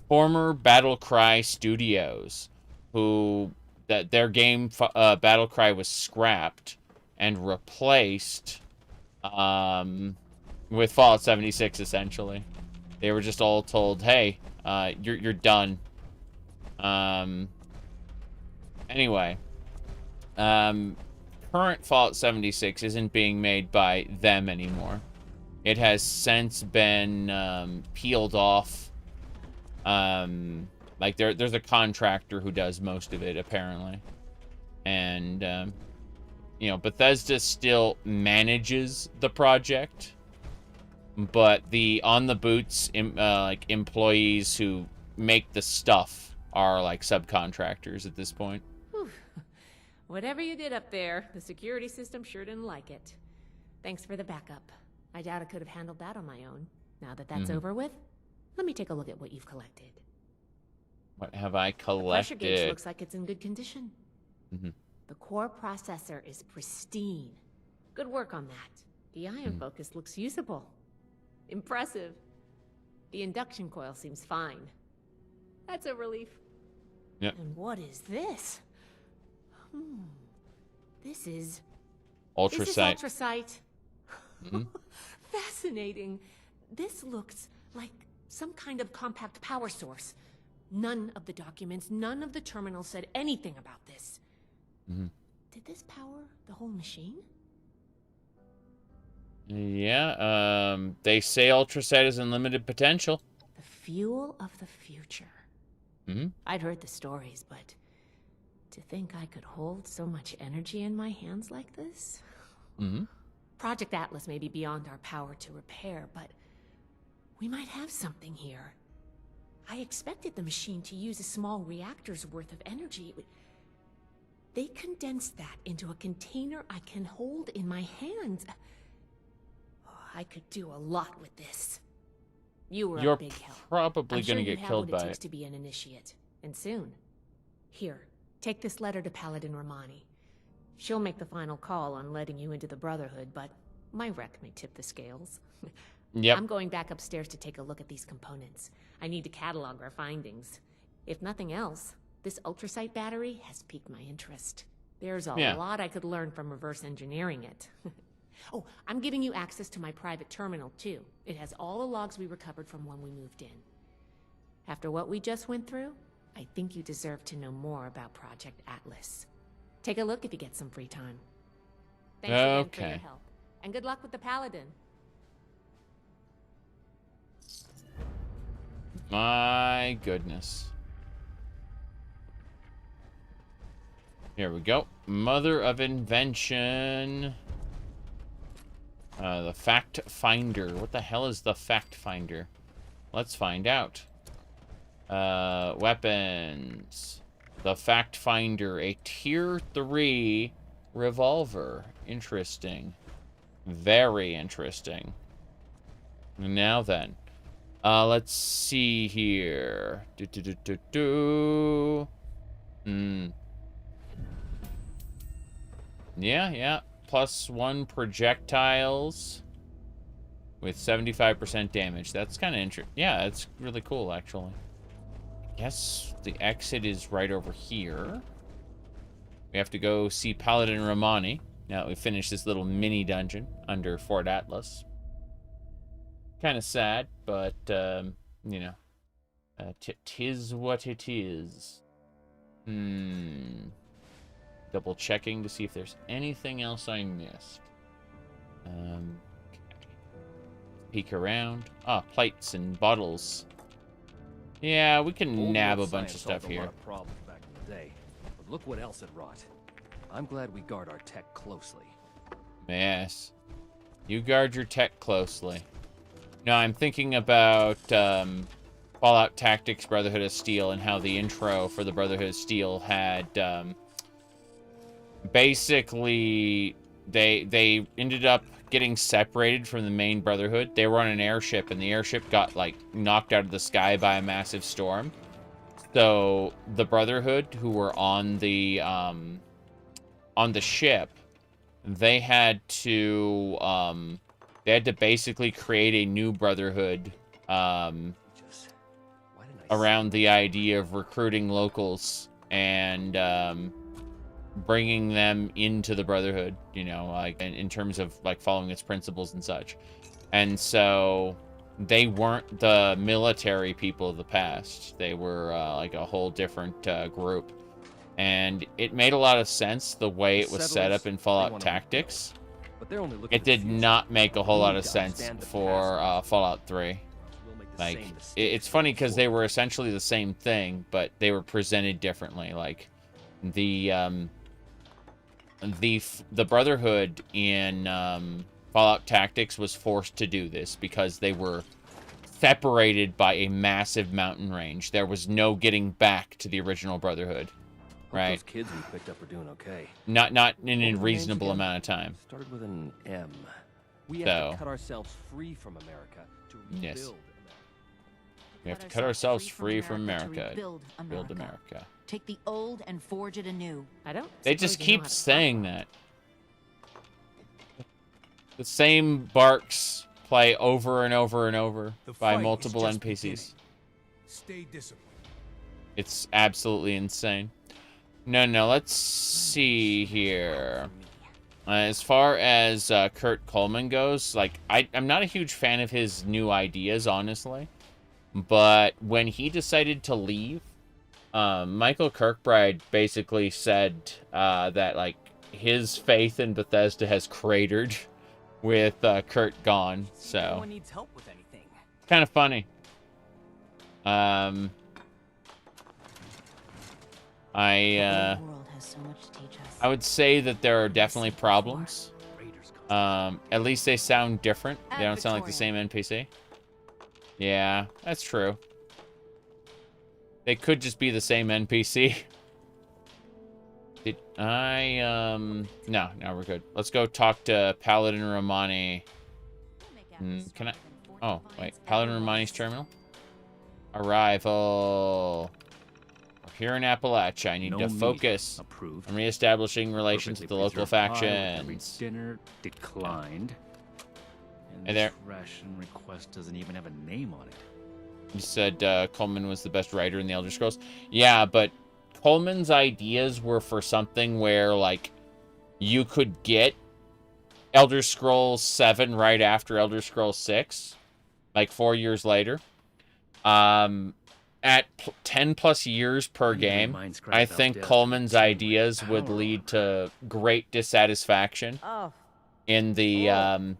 Former Battlecry Studios. Their game, Battlecry, was scrapped and replaced with Fallout 76, essentially. They were just all told, hey, you're done. Anyway, current Fallout 76 isn't being made by them anymore. It has since been peeled off. Like there's a contractor who does most of it, apparently. And you know, Bethesda still manages the project, but the on the boots like employees who make the stuff are like subcontractors at this point. Whew. Whatever you did up there, the security system sure didn't like it. Thanks for the backup. I doubt I could have handled that on my own. Now that that's over with, let me take a look at what you've collected. What have I collected? The pressure gauge looks like it's in good condition. The core processor is pristine. Good work on that. The ion focus looks usable. Impressive. The induction coil seems fine. That's a relief. Yep. And what is this? This is... Ultrasight. Is this ultrasight? Fascinating. This looks like some kind of compact power source. None of the documents, none of the terminals said anything about this. Did this power the whole machine? Yeah, they say ultrasight has unlimited potential. The fuel of the future. I'd heard the stories, but to think I could hold so much energy in my hands like this? Project Atlas may be beyond our power to repair, but we might have something here. I expected the machine to use a small reactor's worth of energy. They condensed that into a container I can hold in my hands. I could do a lot with this. You were a big help. You're probably I'm sure going to you get have killed what by it takes it. to be an initiate, and soon. Here, take this letter to Paladin Romani. She'll make the final call on letting you into the Brotherhood, but my wreck may tip the scales. Yep. I'm going back upstairs to take a look at these components. I need to catalog our findings. If nothing else, this ultrasight battery has piqued my interest. There's a lot I could learn from reverse engineering it. Oh, I'm giving you access to my private terminal, too. It has all the logs we recovered from when we moved in. After what we just went through, I think you deserve to know more about Project Atlas. Take a look if you get some free time. Thanks again for your help. And good luck with the Paladin. My goodness. Here we go. Mother of Invention. The Fact Finder. What the hell is the Fact Finder? Let's find out. Weapons. The Fact Finder. A Tier 3 revolver. Interesting. Very interesting. Now then. Let's see here. Yeah. +1 projectiles with 75% damage. That's kind of interesting. Yeah, that's really cool, actually. I guess the exit is right over here. We have to go see Paladin Romani. Now that we finished this little mini dungeon under Fort Atlas. Kind of sad, but, you know, tis what it is. Double checking to see if there's anything else I missed. Okay. Peek around. Plates and bottles. Yeah, we can nab a bunch of stuff here. A lot of problems back in the day, but look what else it wrought. I'm glad we guard our tech closely. Yes. You guard your tech closely. No, I'm thinking about Fallout Tactics Brotherhood of Steel and how the intro for the Brotherhood of Steel had basically they ended up getting separated from the main Brotherhood. They were on an airship, and the airship got like knocked out of the sky by a massive storm. So the Brotherhood, who were on the ship, they had to basically create a new Brotherhood around the idea of recruiting locals and bringing them into the Brotherhood, you know, like in terms of like following its principles and such. And so they weren't the military people of the past. They were like a whole different group. And it made a lot of sense the way it was set up in Fallout Tactics. It did not make a whole lot of sense for Fallout 3. Like, it's funny because they were essentially the same thing, but they were presented differently. Like, the Brotherhood in Fallout Tactics was forced to do this because they were separated by a massive mountain range. There was no getting back to the original Brotherhood, right? Those kids we picked up are doing okay. Not in a reasonable amount of time. Started with an M. We have to cut ourselves free from America to rebuild America. We have to cut ourselves free from America. Build America. Take the old and forge it anew. They just keep saying that. The same barks play over and over and over by multiple NPCs. Stay disciplined. It's absolutely insane. No, let's see here. As far as Kurt Coleman goes, like, I'm not a huge fan of his new ideas, honestly. But when he decided to leave, Michael Kirkbride basically said that, like, his faith in Bethesda has cratered with Kurt gone. So, no one needs help with anything. Kind of funny. I would say that there are definitely problems. At least they sound different. They don't sound like the same NPC. Yeah, that's true. They could just be the same NPC. Did I, no, we're good. Let's go talk to Paladin Romani. Can I? Oh, wait. Paladin Romani's terminal? Arrival. We're here in Appalachia. I need to focus on reestablishing relations with the local factions. Dinner declined. And Hey there. this ration request doesn't even have a name on it. You said Coleman was the best writer in the Elder Scrolls. Yeah, but Coleman's ideas were for something where, like, you could get Elder Scrolls 7 right after Elder Scrolls 6, like 4 years later. At 10 plus years per game, I think Coleman's ideas would lead to great dissatisfaction in the,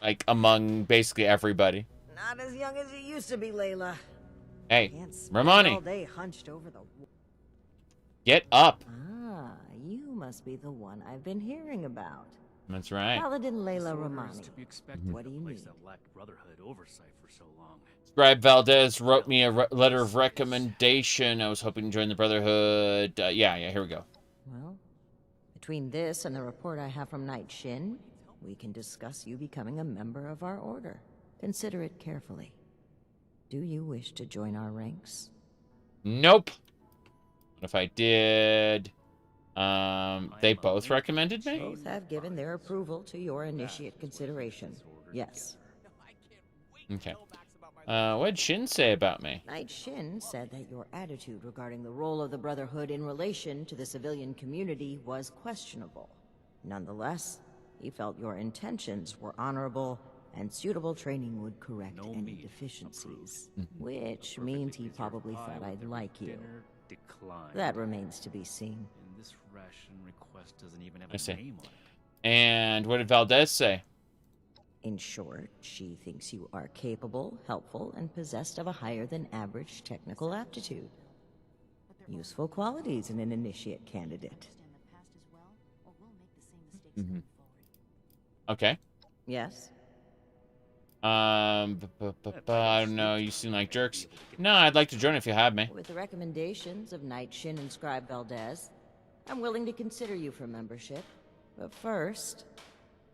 like, among basically everybody. Not as young as you used to be, Layla. Hey, Romani, All day hunched over the... get up. Ah, you must be the one I've been hearing about. That's right. Paladin Layla Romani. What do you need? Brotherhood oversight for so long. Scribe Valdez wrote me a letter of recommendation. I was hoping to join the Brotherhood. Yeah, here we go. Well, between this and the report I have from Knight Shin, we can discuss you becoming a member of our order. Consider it carefully. Do you wish to join our ranks? Nope. What if I did? They both recommended me? Both have given their approval to your initiate consideration. Yes. Okay. What did Shin say about me? Knight Shin said that your attitude regarding the role of the Brotherhood in relation to the civilian community was questionable. Nonetheless, he felt your intentions were honorable and suitable training would correct any deficiencies. Which means he probably thought I'd like you. That remains to be seen. And this ration request doesn't even have I see. a name on it. And what did Valdez say? In short, she thinks you are capable, helpful, and possessed of a higher-than-average technical aptitude. Useful qualities in an initiate candidate. Okay. Yes? I don't know. You seem like jerks. No, I'd like to join if you have me. With the recommendations of Knight Shin and Scribe Valdez, I'm willing to consider you for membership. But first,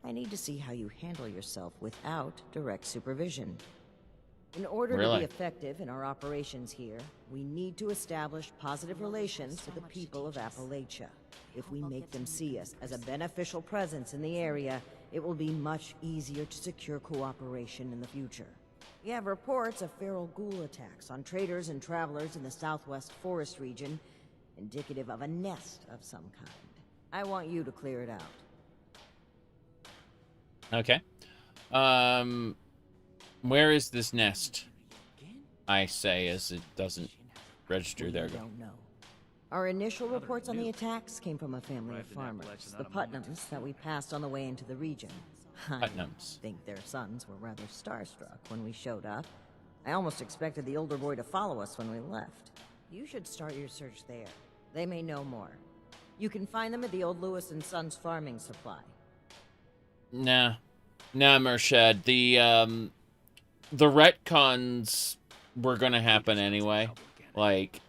I need to see how you handle yourself without direct supervision. In order to Really? be effective in our operations here, we need to establish positive relations with the people of Appalachia. If we make them see us as a beneficial presence in the area, it will be much easier to secure cooperation in the future. We have reports of feral ghoul attacks on traders and travelers in the southwest forest region, indicative of a nest of some kind. I want you to clear it out. Okay. Where is this nest? I say as it doesn't register. There we go. Don't know. Our initial reports on the attacks came from a family of farmers, the Putnams, that we passed on the way into the region. Putnams. I think their sons were rather starstruck when we showed up. I almost expected the older boy to follow us when we left. You should start your search there. They may know more. You can find them at the old Lewis and Sons farming supply. Nah, Mershad. The retcons were gonna happen anyway. Like,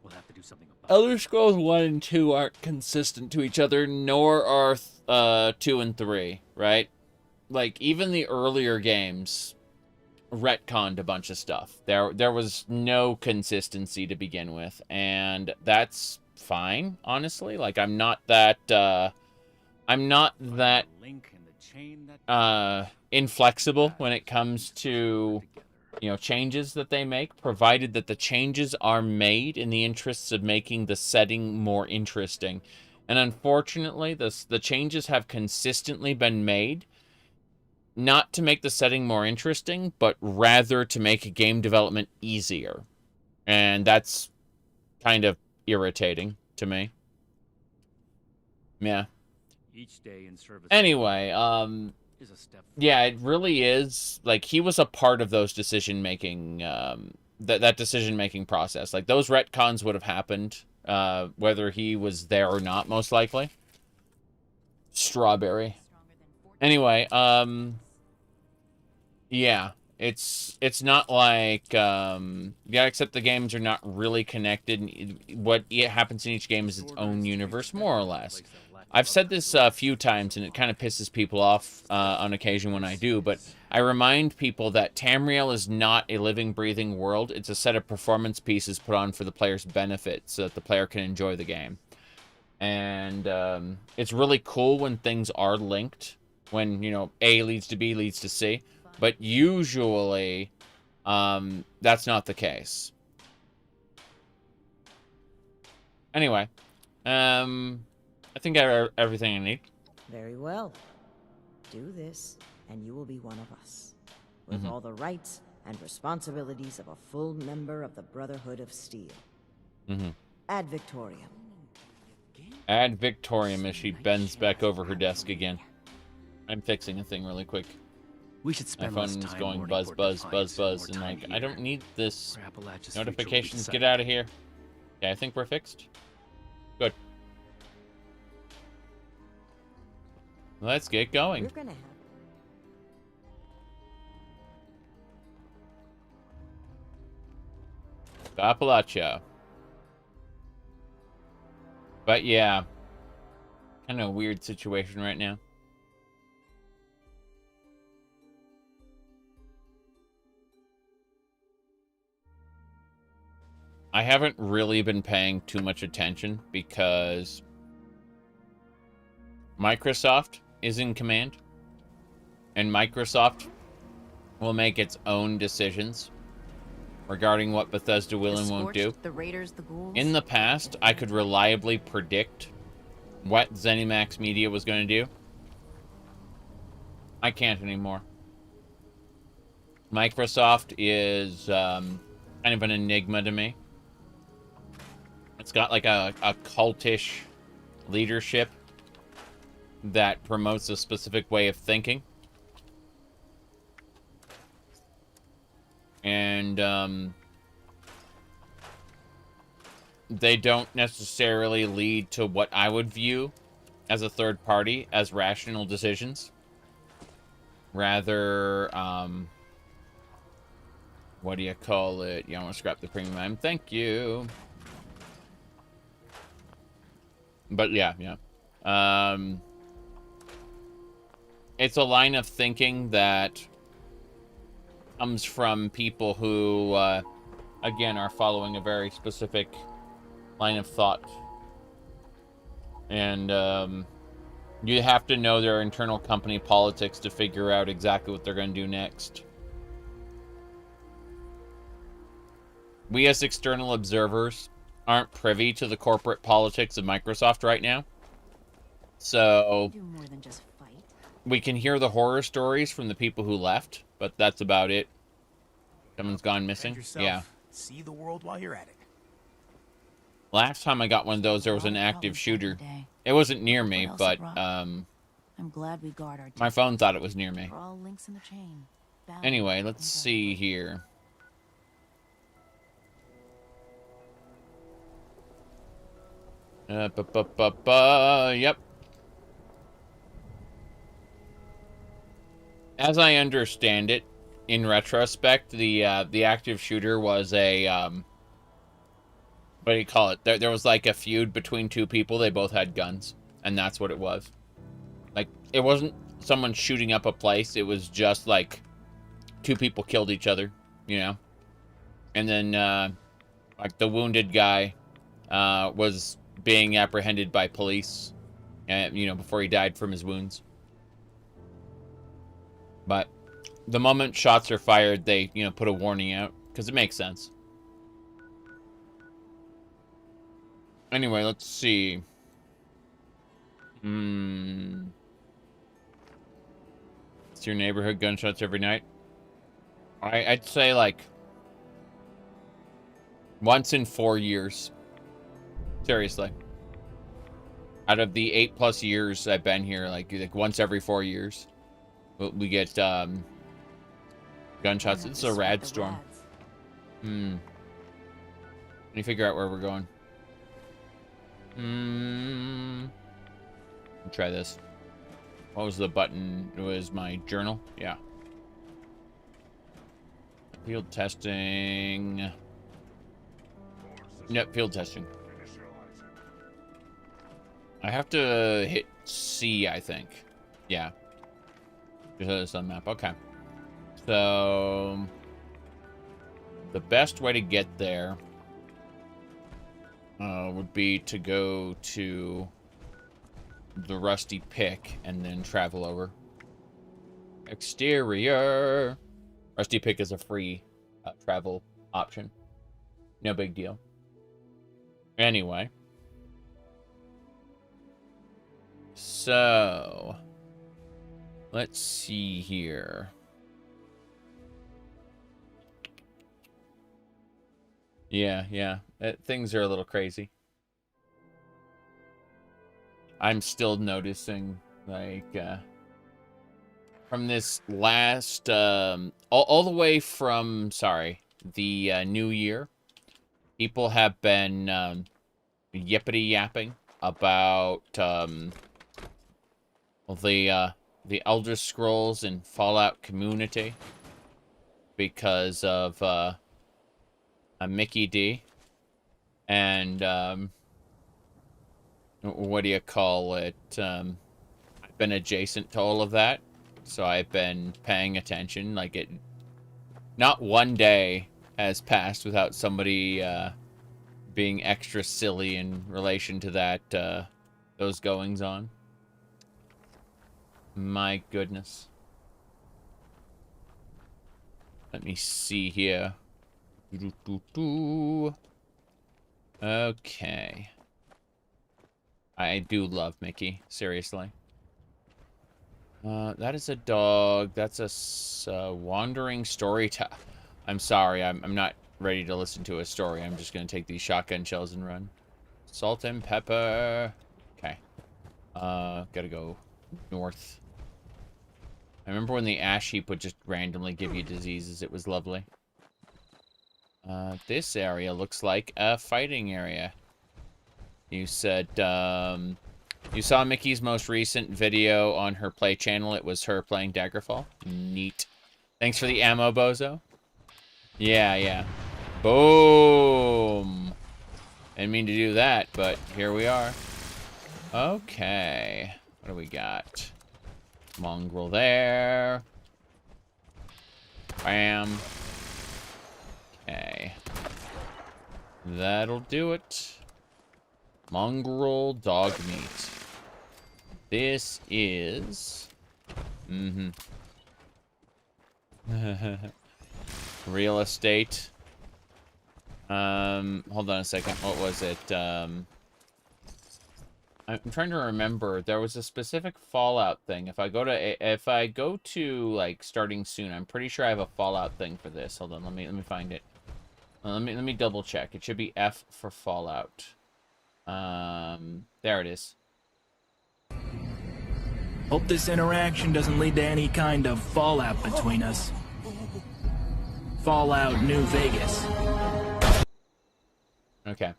We'll have to do something about it. Elder Scrolls 1 and 2 aren't consistent to each other, nor are 2 and 3, right? Like, even the earlier games retconned a bunch of stuff. There was no consistency to begin with, and that's fine, honestly. Like, I'm not that Link in the chain that inflexible when it comes to, you know, changes that they make, provided that the changes are made in the interests of making the setting more interesting. And unfortunately, the changes have consistently been made not to make the setting more interesting, but rather to make game development easier. And that's kind of irritating to me. Yeah. each day in service Anyway, is a step. yeah, it really is. Like, he was a part of those decision-making, that decision-making process. Like, those retcons would have happened, whether he was there or not, most likely. Strawberry. Anyway, yeah, it's not like, yeah, except the games are not really connected. What happens in each game is its own universe, more or less. I've said this a few times, and it kind of pisses people off on occasion when I do, but I remind people that Tamriel is not a living, breathing world. It's a set of performance pieces put on for the player's benefit so that the player can enjoy the game. And it's really cool when things are linked, when, you know, A leads to B leads to C, but usually that's not the case. Anyway, I think I have everything I need. Very well. Do this, and you will be one of us. With all the rights and responsibilities of a full member of the Brotherhood of Steel. Ad Victoriam. Ad Victoriam as she bends back over her desk again. I'm fixing a thing really quick. We should My spend phone less is time going mourning buzz, for buzz, Defiance buzz, buzz, and and more like, time I don't here. need this. For Appalachia's future will be Notifications, decided. get out of here. Okay, I think we're fixed. Good. Let's get going. We're gonna have Appalachia. But yeah, kind of a weird situation right now. I haven't really been paying too much attention because Microsoft is in command, and Microsoft will make its own decisions regarding what Bethesda will and won't do. The raiders, the ghouls. In the past, I could reliably predict what ZeniMax Media was going to do. I can't anymore. Microsoft is kind of an enigma to me. It's got like a cultish leadership that promotes a specific way of thinking. And they don't necessarily lead to what I would view as a third party as rational decisions. Rather, what do you call it? You want to scrap the premium item? Thank you. But yeah. It's a line of thinking that comes from people who, again, are following a very specific line of thought. And you have to know their internal company politics to figure out exactly what they're going to do next. We as external observers aren't privy to the corporate politics of Microsoft right now. So Do more than just fight. we can hear the horror stories from the people who left, but that's about it. Someone's gone missing. Yeah. See the world while you're at it. Last time I got one of those, there was an active shooter. It wasn't near me, but I'm glad we guard our my phone thought it was near me. We're all links in the chain. Anyway, let's see here. Yep. As I understand it, in retrospect, the active shooter was a what do you call it? There was like a feud between two people. They both had guns, and that's what it was. Like, it wasn't someone shooting up a place. It was just like two people killed each other, you know. And then like the wounded guy was being apprehended by police, you know, before he died from his wounds. But the moment shots are fired, they, you know, put a warning out, because it makes sense. Anyway, let's see. It's your neighborhood gunshots every night? I'd say like once in 4 years. Seriously. Out of the 8+ years I've been here, like once every 4 years, we get gunshots. It's a rad storm. Let me figure out where we're going. Try this. What was the button? It was my journal. Yeah. Field testing. Yep, field testing. I have to hit C, I think. Yeah. Just it's on the map. Okay. So the best way to get there would be to go to the Rusty Pick and then travel over. Exterior. Rusty Pick is a free travel option. No big deal. Anyway. So let's see here. Yeah. Things are a little crazy. I'm still noticing, like, from this last, all the way from, the new year, people have been yippity-yapping about the Elder Scrolls and Fallout community because of a Mickey D and what do you call it? I've been adjacent to all of that, so I've been paying attention. Like, it, not one day has passed without somebody being extra silly in relation to that, those goings on. My goodness. Let me see here. Okay. I do love Mickey, seriously. That is a dog. That's a wandering storyteller. I'm sorry, I'm not ready to listen to a story. I'm just gonna take these shotgun shells and run. Salt and pepper. Okay. Gotta go north. I remember when the ash heap would just randomly give you diseases. It was lovely. This area looks like a fighting area. You said, you saw Mickey's most recent video on her play channel. It was her playing Daggerfall. Neat. Thanks for the ammo, Bozo. Yeah. Boom. Didn't mean to do that, but here we are. Okay. What do we got? Mongrel there. Bam. Okay. That'll do it. Mongrel dog meat. This is... real estate. Hold on a second. What was it? I'm trying to remember. There was a specific Fallout thing. If I go to like starting soon, I'm pretty sure I have a Fallout thing for this. Hold on. Let me find it. Let me double check. It should be F for Fallout. There it is. Hope this interaction doesn't lead to any kind of fallout between us. Fallout New Vegas. Okay.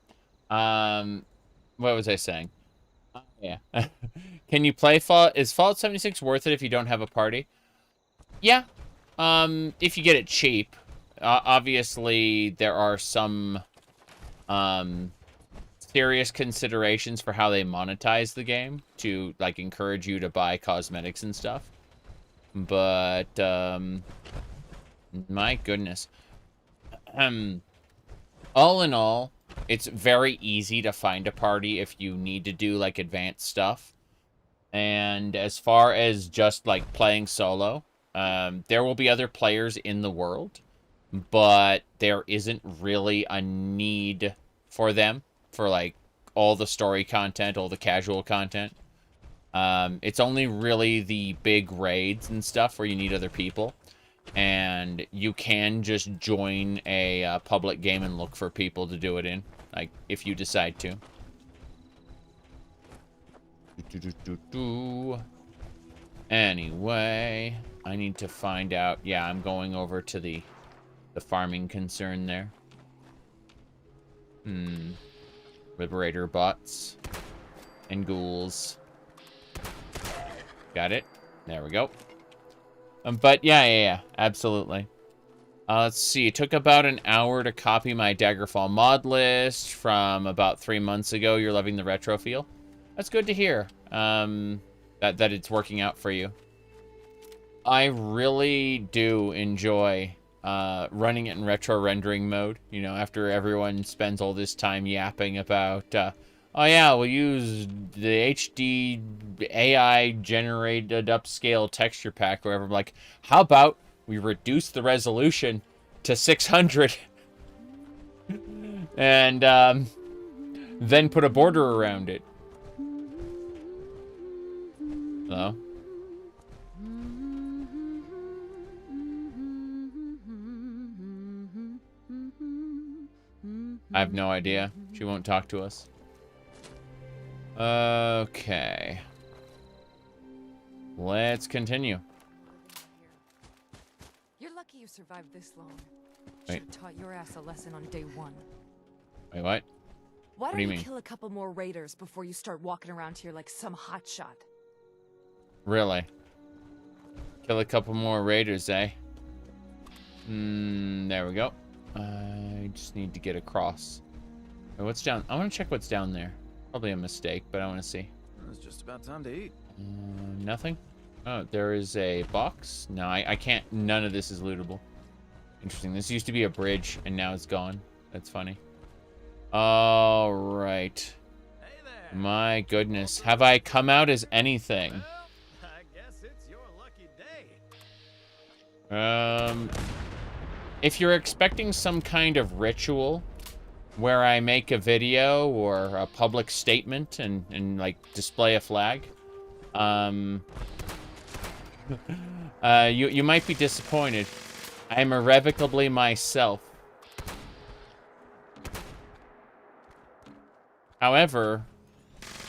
What was I saying? Yeah. Can you play Fallout? Is Fallout 76 worth it if you don't have a party? Yeah. If you get it cheap. Obviously, there are some serious considerations for how they monetize the game to like encourage you to buy cosmetics and stuff. But my goodness. All in all, it's very easy to find a party if you need to do like advanced stuff. And as far as just like playing solo, there will be other players in the world, but there isn't really a need for them for like all the story content, all the casual content. It's only really the big raids and stuff where you need other people. And you can just join a public game and look for people to do it in, like, if you decide to. Anyway, I need to find out. Yeah, I'm going over to the farming concern there. Liberator bots and ghouls. Got it. There we go. But yeah, absolutely. Let's see. It took about an hour to copy my Daggerfall mod list from about 3 months ago. You're loving the retro feel. That's good to hear. That it's working out for you. I really do enjoy running it in retro rendering mode. You know, after everyone spends all this time yapping about, oh yeah, we'll use the HD AI generated upscale texture pack or whatever. I'm like, how about we reduce the resolution to 600 and then put a border around it. Hello? I have no idea. She won't talk to us. Okay. Let's continue. You're lucky you survived this long. Wait. Should've taught your ass a lesson on day one. Wait, what? Why What don't do you you mean? kill a couple more raiders before you start walking around here like some hotshot? Really? Kill a couple more raiders, eh? There we go. I just need to get across. Wait, what's down? I want to check what's down there. Probably a mistake, but I want to see. It's just about time to eat. Nothing? Oh, there is a box? No, I can't. None of this is lootable. Interesting. This used to be a bridge, and now it's gone. That's funny. All right. Hey there. My goodness. Have I come out as anything? Well, I guess it's your lucky day. If you're expecting some kind of ritual where I make a video or a public statement and like display a flag, you might be disappointed. I am irrevocably myself. However,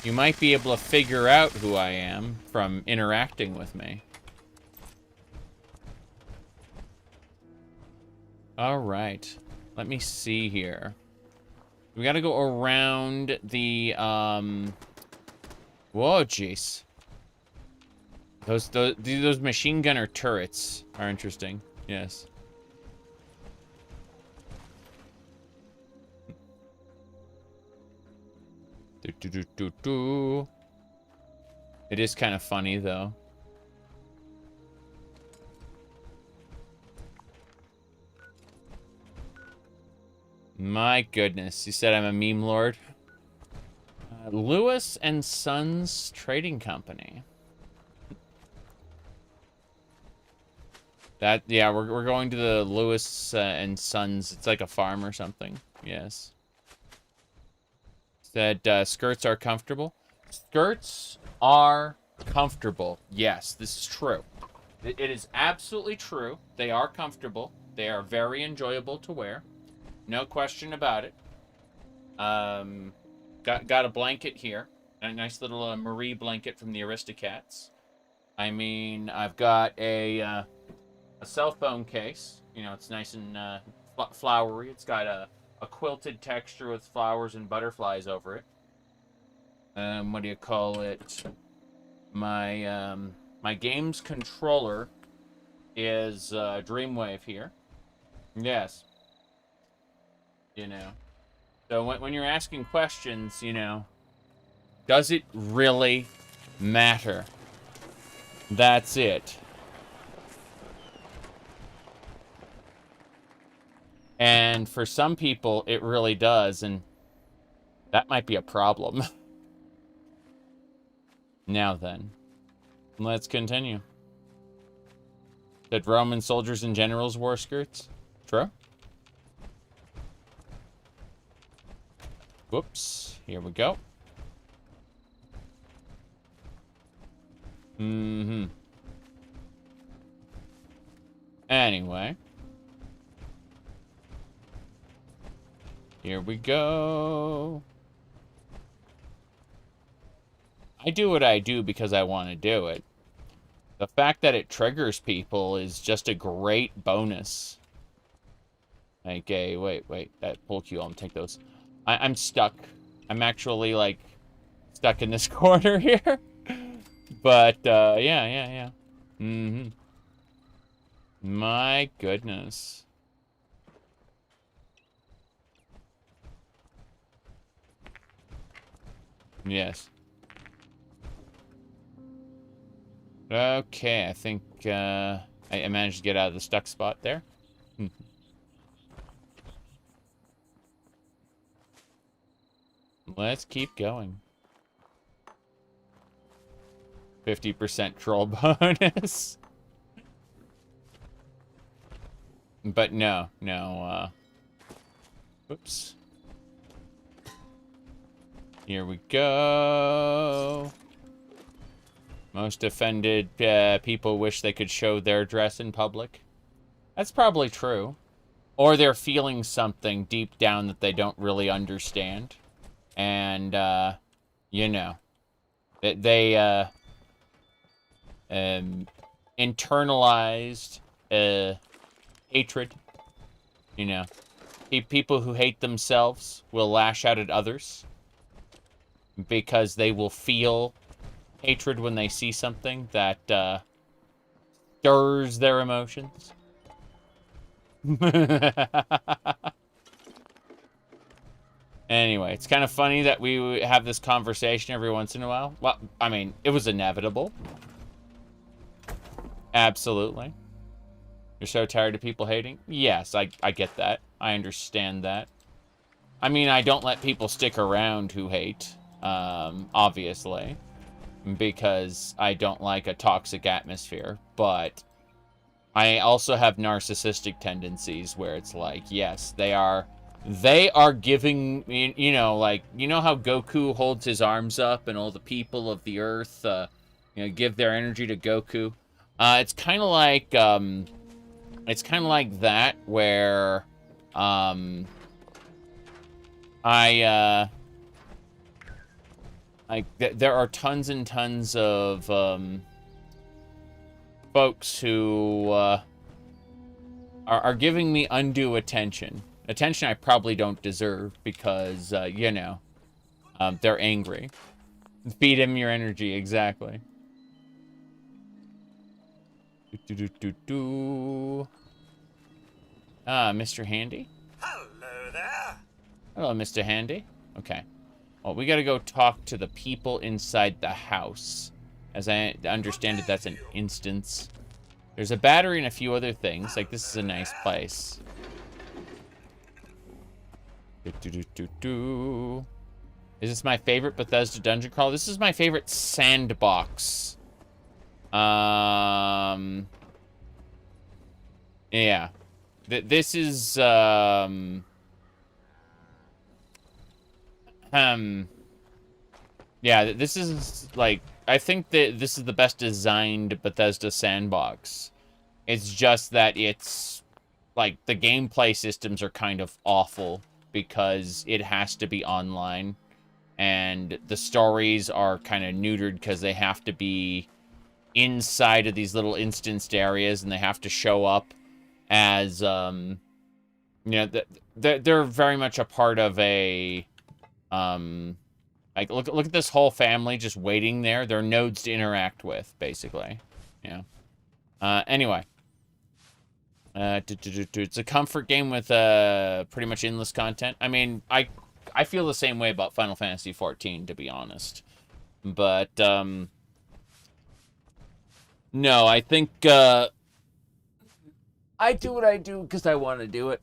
you might be able to figure out who I am from interacting with me. All right. Let me see here. We gotta go around the, whoa, jeez. Those machine gunner turrets are interesting. Yes. It is kind of funny, though. My goodness, you said I'm a meme lord? Lewis and Sons Trading Company. That, yeah, we're going to the Lewis and Sons. It's like a farm or something. Yes. Said skirts are comfortable. Skirts are comfortable. Yes, this is true. It is absolutely true. They are comfortable. They are very enjoyable to wear. No question about it. Got a blanket here. A nice little Marie blanket from the Aristocats. I mean, I've got a cell phone case. You know, it's nice and flowery. It's got a quilted texture with flowers and butterflies over it. What do you call it? My my game's controller is Dreamwave here. Yes. You know. So when you're asking questions, you know, does it really matter? That's it. And for some people, it really does, and that might be a problem. Now then, let's continue. That Roman soldiers and generals wore skirts? True. Whoops. Here we go. Anyway. Here we go. I do what I do because I want to do it. The fact that it triggers people is just a great bonus. Like, hey, wait, that pull cue, I'll take those. I'm stuck. I'm actually, like, stuck in this corner here. But, yeah. My goodness. Yes. Okay, I think I managed to get out of the stuck spot there. Let's keep going. 50% troll bonus. But no. Whoops. Here we go. Most offended people wish they could show their dress in public. That's probably true. Or they're feeling something deep down that they don't really understand. And, you know, they internalized hatred. You know, people who hate themselves will lash out at others because they will feel hatred when they see something that stirs their emotions. Anyway, it's kind of funny that we have this conversation every once in a while. Well, I mean, it was inevitable. Absolutely. You're so tired of people hating? Yes, I get that. I understand that. I mean, I don't let people stick around who hate, obviously, because I don't like a toxic atmosphere, but I also have narcissistic tendencies where it's like, yes, they are giving, you know, like, you know how Goku holds his arms up and all the people of the earth, you know, give their energy to Goku? It's kind of like that, where, there are tons and tons of, folks who, are giving me undue attention. Attention I probably don't deserve because, you know, they're angry. Feed him your energy, exactly. Mr. Handy? Hello there. Hello, Mr. Handy. Okay. Well, we gotta go talk to the people inside the house. As I understand it, that's an instance. There's a battery and a few other things. Like, this is a nice place. Is this my favorite Bethesda dungeon crawl? This is my favorite sandbox. Yeah. This is, yeah, this is, like, I think that this is the best designed Bethesda sandbox. It's just that it's, like, the gameplay systems are kind of awful because it has to be online. And the stories are kind of neutered because they have to be inside of these little instanced areas, and they have to show up as, you know, they're very much a part of a, like, look at this whole family just waiting there. They're nodes to interact with, basically. Yeah. Anyway. It's a comfort game with pretty much endless content. I mean, I feel the same way about Final Fantasy XIV, to be honest. But, no, I think, I do what I do because I want to do it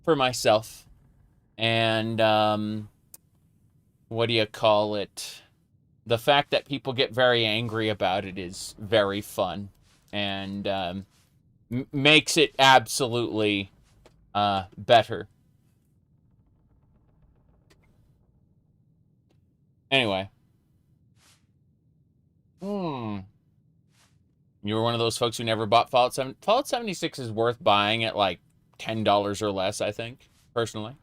for myself. And, what do you call it? The fact that people get very angry about it is very fun. And, makes it absolutely, better. Anyway. You were one of those folks who never bought Fallout 7. Fallout 76 is worth buying at like $10 or less, I think, personally.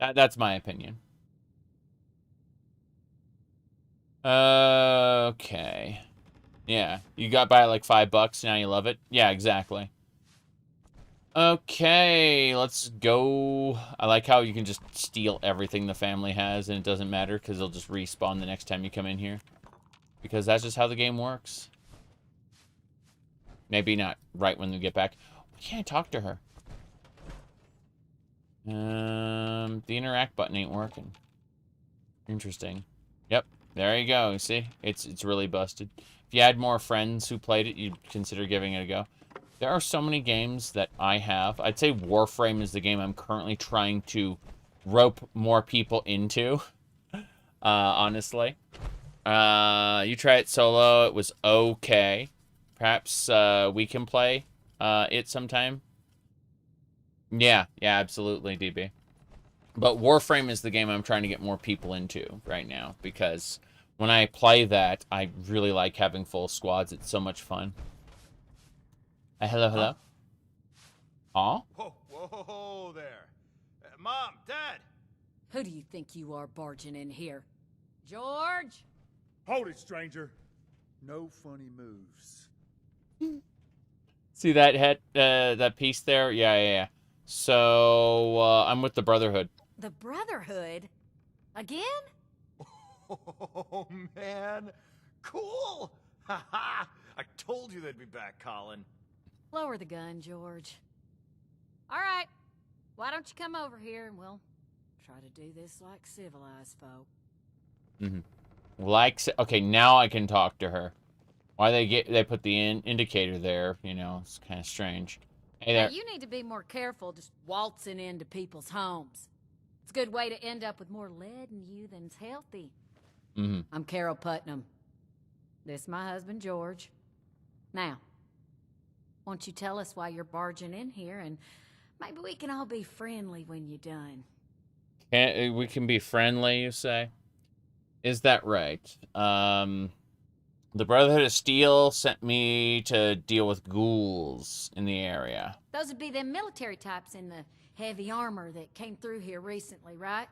That's my opinion. Okay. Yeah, you got by like $5, now you love it. Yeah, exactly. Okay, let's go. I like how you can just steal everything the family has and it doesn't matter because they'll just respawn the next time you come in here. Because that's just how the game works. Maybe not right when we get back. We can't talk to her. The interact button ain't working. Interesting. Yep, there you go. See, it's really busted. If you had more friends who played it, you'd consider giving it a go. There are so many games that I have. I'd say Warframe is the game I'm currently trying to rope more people into. Honestly. You try it solo. It was okay. Perhaps we can play it sometime. Yeah, absolutely, DB. But Warframe is the game I'm trying to get more people into right now. Because when I play that, I really like having full squads. It's so much fun. Hello? Huh? Whoa there. Mom, Dad. Who do you think you are barging in here? George? Hold it, stranger. No funny moves. See that head, that piece there? Yeah. So, I'm with the Brotherhood. The Brotherhood? Again? Oh, man. Cool. Haha. I told you they'd be back, Colin. Lower the gun, George. All right. Why don't you come over here and we'll try to do this like civilized folk. Okay, now I can talk to her. Why they put the indicator there, you know, it's kind of strange. Hey there. Now, you need to be more careful just waltzing into people's homes. It's a good way to end up with more lead in you than's healthy. I'm Carol Putnam. This is my husband, George. Now, won't you tell us why you're barging in here, and maybe we can all be friendly when you're done. We can be friendly, you say? Is that right? The Brotherhood of Steel sent me to deal with ghouls in the area. Those would be them military types in the heavy armor that came through here recently, right?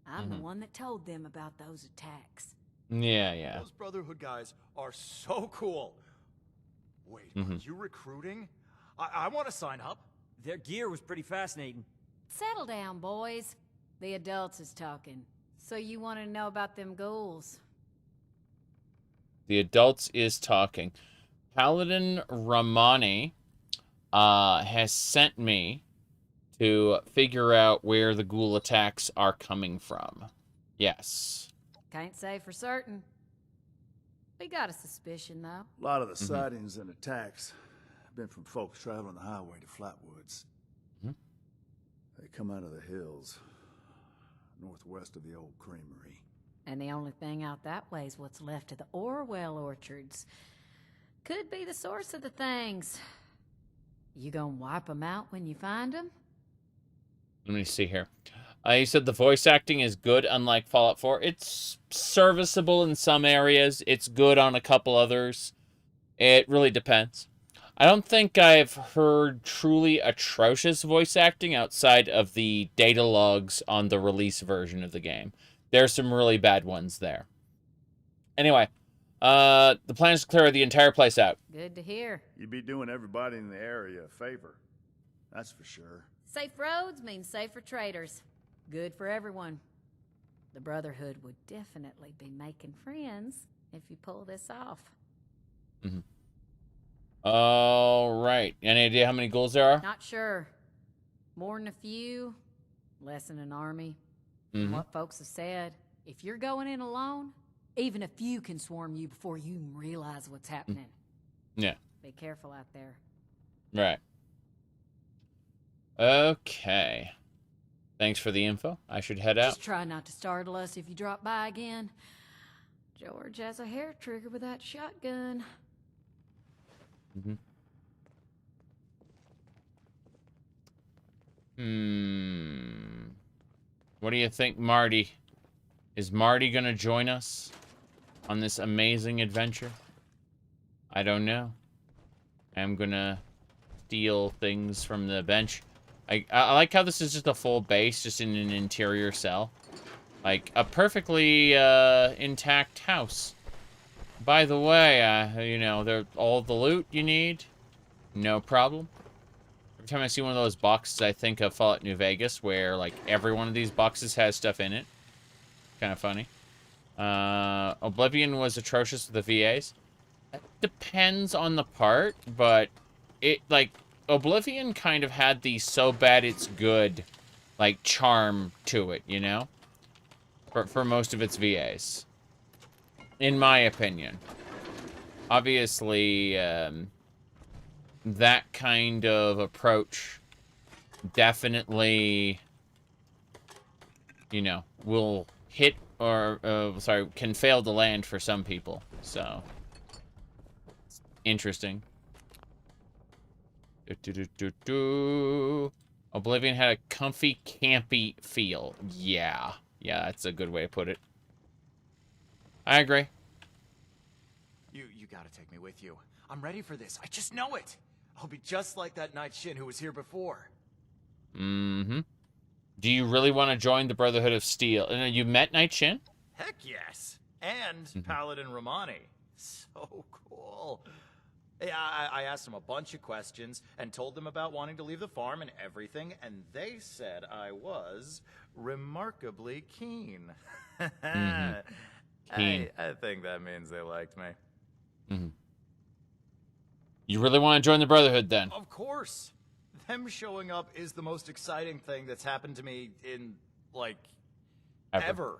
I'm the one that told them about those attacks. Yeah. Those Brotherhood guys are so cool. Wait, are you recruiting? I want to sign up. Their gear was pretty fascinating. Settle down, boys. The adults is talking. So you want to know about them ghouls? The adults is talking. Paladin Ramani has sent me to figure out where the ghoul attacks are coming from. Yes. Can't say for certain. We got a suspicion, though. A lot of the sightings and attacks have been from folks traveling the highway to Flatwoods. They come out of the hills, northwest of the old creamery. And the only thing out that way is what's left of the Orwell orchards. Could be the source of the things. You gonna wipe them out when you find them? Let me see here. You said the voice acting is good, unlike Fallout 4. It's serviceable in some areas. It's good on a couple others. It really depends. I don't think I've heard truly atrocious voice acting outside of the data logs on the release version of the game. There's some really bad ones there. Anyway, the plan is to clear the entire place out. Good to hear. You'd be doing everybody in the area a favor. That's for sure. Safe roads mean safer traders. Good for everyone. The Brotherhood would definitely be making friends if you pull this off. All right. Any idea how many ghouls there are? Not sure. More than a few, less than an army. From what folks have said, if you're going in alone, even a few can swarm you before you even realize what's happening. Yeah. Be careful out there. Right. Okay. Thanks for the info. I should head out. Just try not to startle us if you drop by again. George has a hair trigger with that shotgun. What do you think, Marty? Is Marty gonna join us on this amazing adventure? I don't know. I'm gonna steal things from the bench. I like how this is just a full base, just in an interior cell. Like, a perfectly intact house. By the way, you know, all the loot you need, no problem. Every time I see one of those boxes, I think of Fallout New Vegas, where, like, every one of these boxes has stuff in it. Kind of funny. Oblivion was atrocious with the VAs. It depends on the part, but it, like, Oblivion kind of had the so bad it's good, like, charm to it, you know? For most of its VAs. In my opinion. Obviously, that kind of approach definitely, you know, will hit or, can fail to land for some people. So, interesting. Oblivion had a comfy, campy feel. Yeah. Yeah, that's a good way to put it. I agree. You gotta take me with you. I'm ready for this. I just know it. I'll be just like that Night Shin who was here before. Do you really want to join the Brotherhood of Steel? You met Night Shin? Heck yes. And Paladin Romani. So cool. I asked them a bunch of questions and told them about wanting to leave the farm and everything, and they said I was remarkably keen. Keen. I think that means they liked me. You really want to join the Brotherhood, then? Of course. Them showing up is the most exciting thing that's happened to me in, like, ever.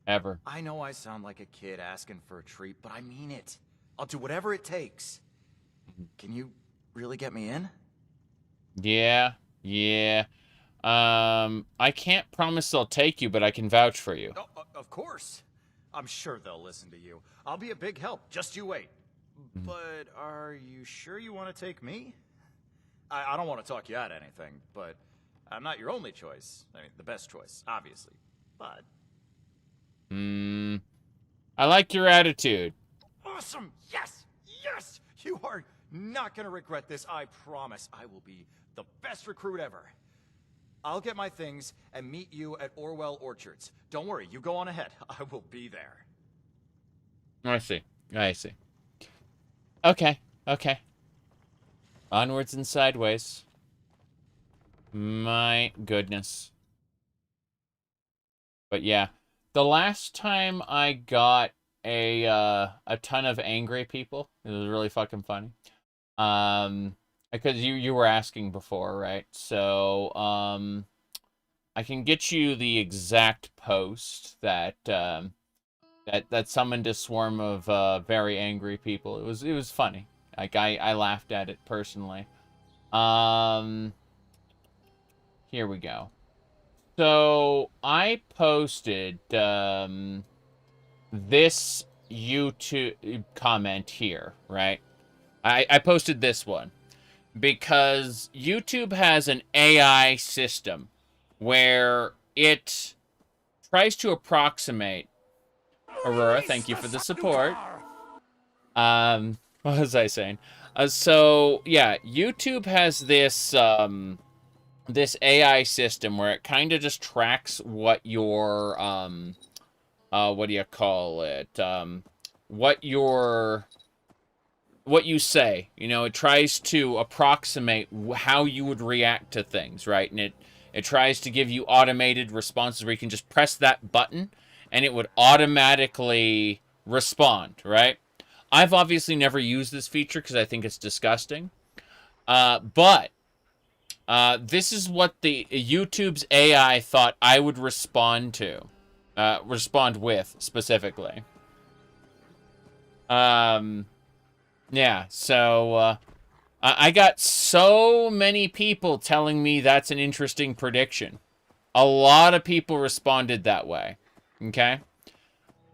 Ever. I know I sound like a kid asking for a treat, but I mean it. I'll do whatever it takes. Can you really get me in? Yeah. I can't promise they'll take you, but I can vouch for you. Oh, of course. I'm sure they'll listen to you. I'll be a big help. Just you wait. But are you sure you want to take me? I don't want to talk you out of anything, but I'm not your only choice. I mean, the best choice, obviously. But... I like your attitude. Awesome! Yes! Yes! You are not going to regret this, I promise. I will be the best recruit ever. I'll get my things and meet you at Orwell Orchards. Don't worry, you go on ahead. I will be there. I see. Okay. Onwards and sideways. My goodness. But yeah, the last time I got a ton of angry people, it was really fucking funny. Because you were asking before, right? So, I can get you the exact post that that summoned a swarm of very angry people. It was funny. Like I laughed at it personally. Here we go. So I posted this YouTube comment here, right? I posted this one because YouTube has an AI system where it tries to approximate. Aurora, thank you for the support. What was I saying? So yeah, YouTube has this this AI system where it kind of just tracks what your what do you call it? What you say. You know, it tries to approximate how you would react to things, right? And it tries to give you automated responses where you can just press that button and it would automatically respond, right? I've obviously never used this feature because I think it's disgusting. But this is what the YouTube's AI thought I would respond with specifically. Yeah, so I got so many people telling me that's an interesting prediction. A lot of people responded that way. Okay?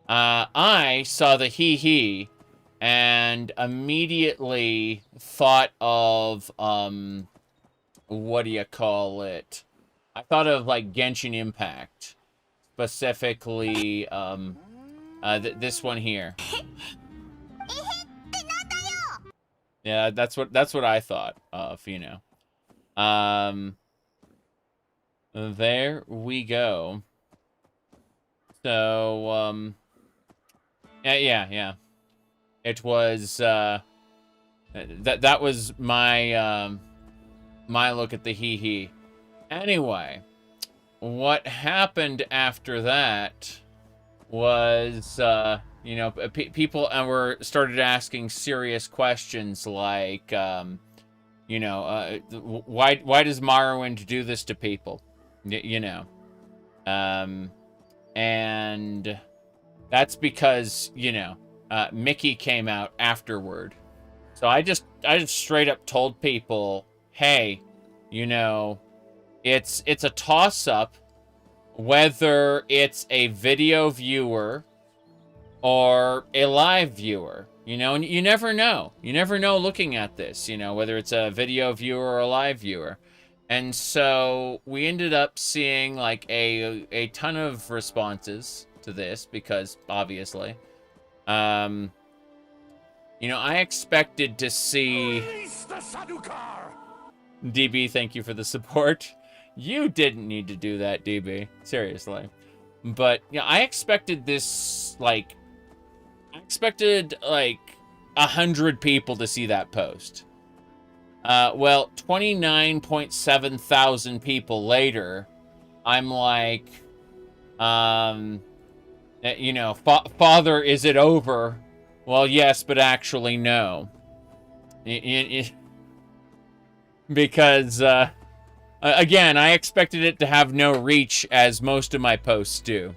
I saw the hee and immediately thought of what do you call it? I thought of like Genshin Impact, specifically this one here. Yeah, that's what I thought of, you know. There we go. So yeah. It was that was my my look at the hee. Anyway, what happened after that was you know, people started asking serious questions like you know, why does Morrowind do this to people? You know. And that's because, you know, Mickey came out afterward. So I just straight up told people, hey, you know, it's a toss-up whether it's a video viewer or a live viewer, you know, and you never know. You never know looking at this, you know, whether it's a video viewer or a live viewer. And so we ended up seeing like a ton of responses to this because obviously, you know, I expected to see DB, thank you for the support. You didn't need to do that, DB. Seriously. But, yeah, I expected this, like... I expected, like, 100 people to see that post. Well, 29.7 thousand people later, I'm like... you know, Father, is it over? Well, yes, but actually, no. Because, again, I expected it to have no reach, as most of my posts do.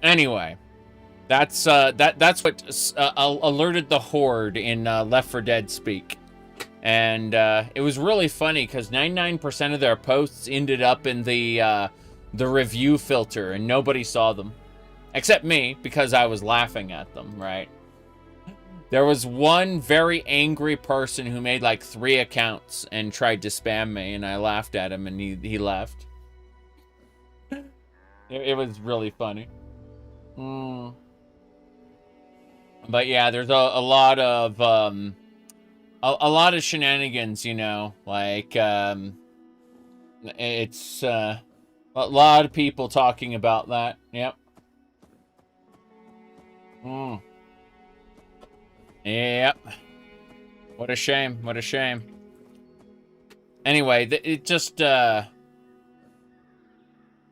Anyway, that's what alerted the Horde in Left 4 Dead speak. And it was really funny, because 99% of their posts ended up in the review filter, and nobody saw them. Except me, because I was laughing at them, right? There was one very angry person who made like 3 accounts and tried to spam me, and I laughed at him, and he left. It was really funny. But yeah, there's a lot of a lot of shenanigans, you know, like it's a lot of people talking about that. Yep. Yep. What a shame. What a shame. Anyway, it just, it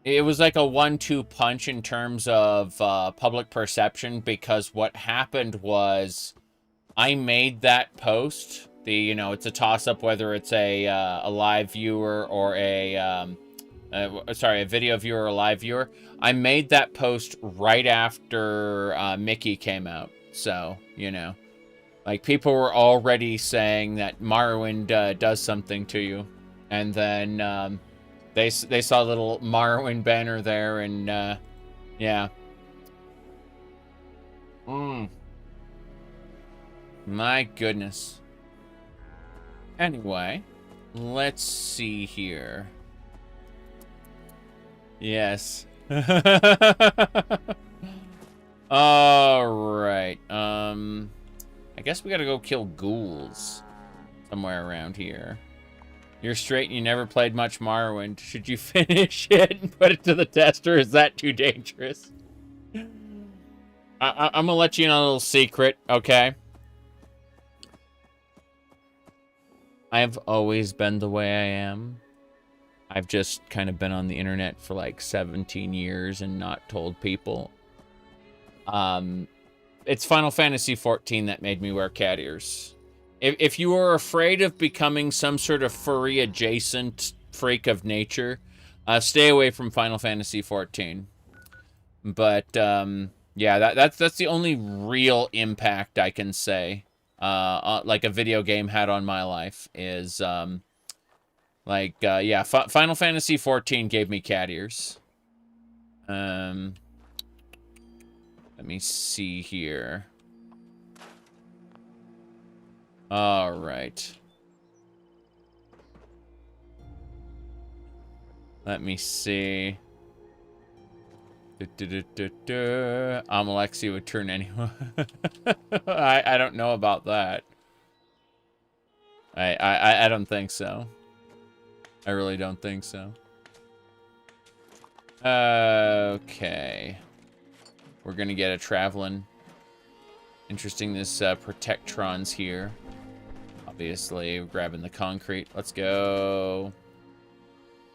was like a 1-2 punch in terms of public perception, because what happened was I made that post. You know, it's a toss-up whether it's a live viewer or a sorry, a video viewer or a live viewer. I made that post right after Mickey came out. So, you know, like people were already saying that Morrowind does something to you. And then they saw a little Morrowind banner there and yeah. My goodness. Anyway, let's see here. Yes. Alright. I guess we gotta go kill ghouls somewhere around here. You're straight and you never played much Morrowind. Should you finish it and put it to the test, or is that too dangerous? I'm gonna let you in on a little secret, okay? I've always been the way I am. I've just kind of been on the internet for like 17 years and not told people. It's Final Fantasy XIV that made me wear cat ears. If you are afraid of becoming some sort of furry adjacent freak of nature, stay away from Final Fantasy XIV. But yeah, that's the only real impact I can say like a video game had on my life is yeah, Final Fantasy XIV gave me cat ears. Let me see here. All right. Let me see. Alexi would turn anyone. I don't know about that. I don't think so. I really don't think so. Okay. We're gonna get a traveling. Interesting, this Protectron's here. Obviously, grabbing the concrete. Let's go.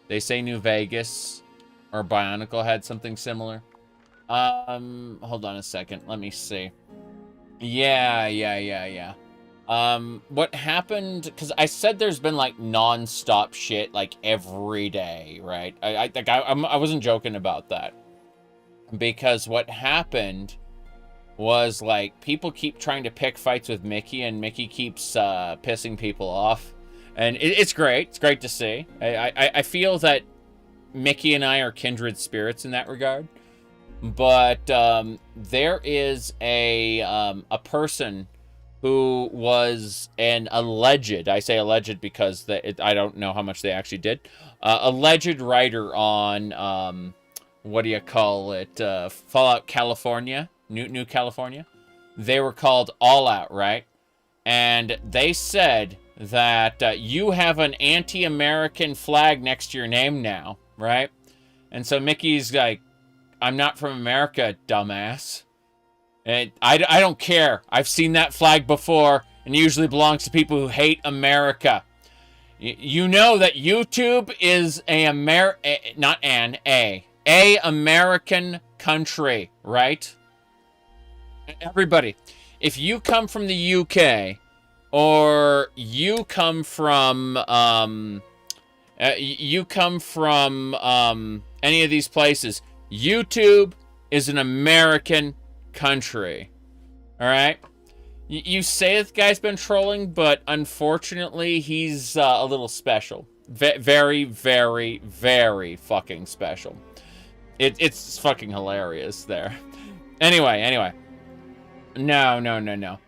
They say New Vegas or Bionicle had something similar. Hold on a second. Let me see. Yeah. What happened? Because I said there's been like non-stop shit like every day, right? I wasn't joking about that. Because what happened was like people keep trying to pick fights with Mickey, and Mickey keeps pissing people off, and it's great. It's great to see. I feel that Mickey and I are kindred spirits in that regard. But there is a person who was an alleged, I say alleged because I don't know how much they actually did, alleged writer on what do you call it, Fallout California, New California. They were called All Out, right? And they said that you have an anti-American flag next to your name now, right? And so Mickey's like, I'm not from America, dumbass. And I don't care. I've seen that flag before, and it usually belongs to people who hate America. You know that YouTube is a American country, right? Everybody, if you come from the UK, or you come from any of these places, YouTube is an American country. All right? You say this guy's been trolling, but unfortunately, he's a little special. Very, very, very fucking special. It's fucking hilarious there. Anyway. No.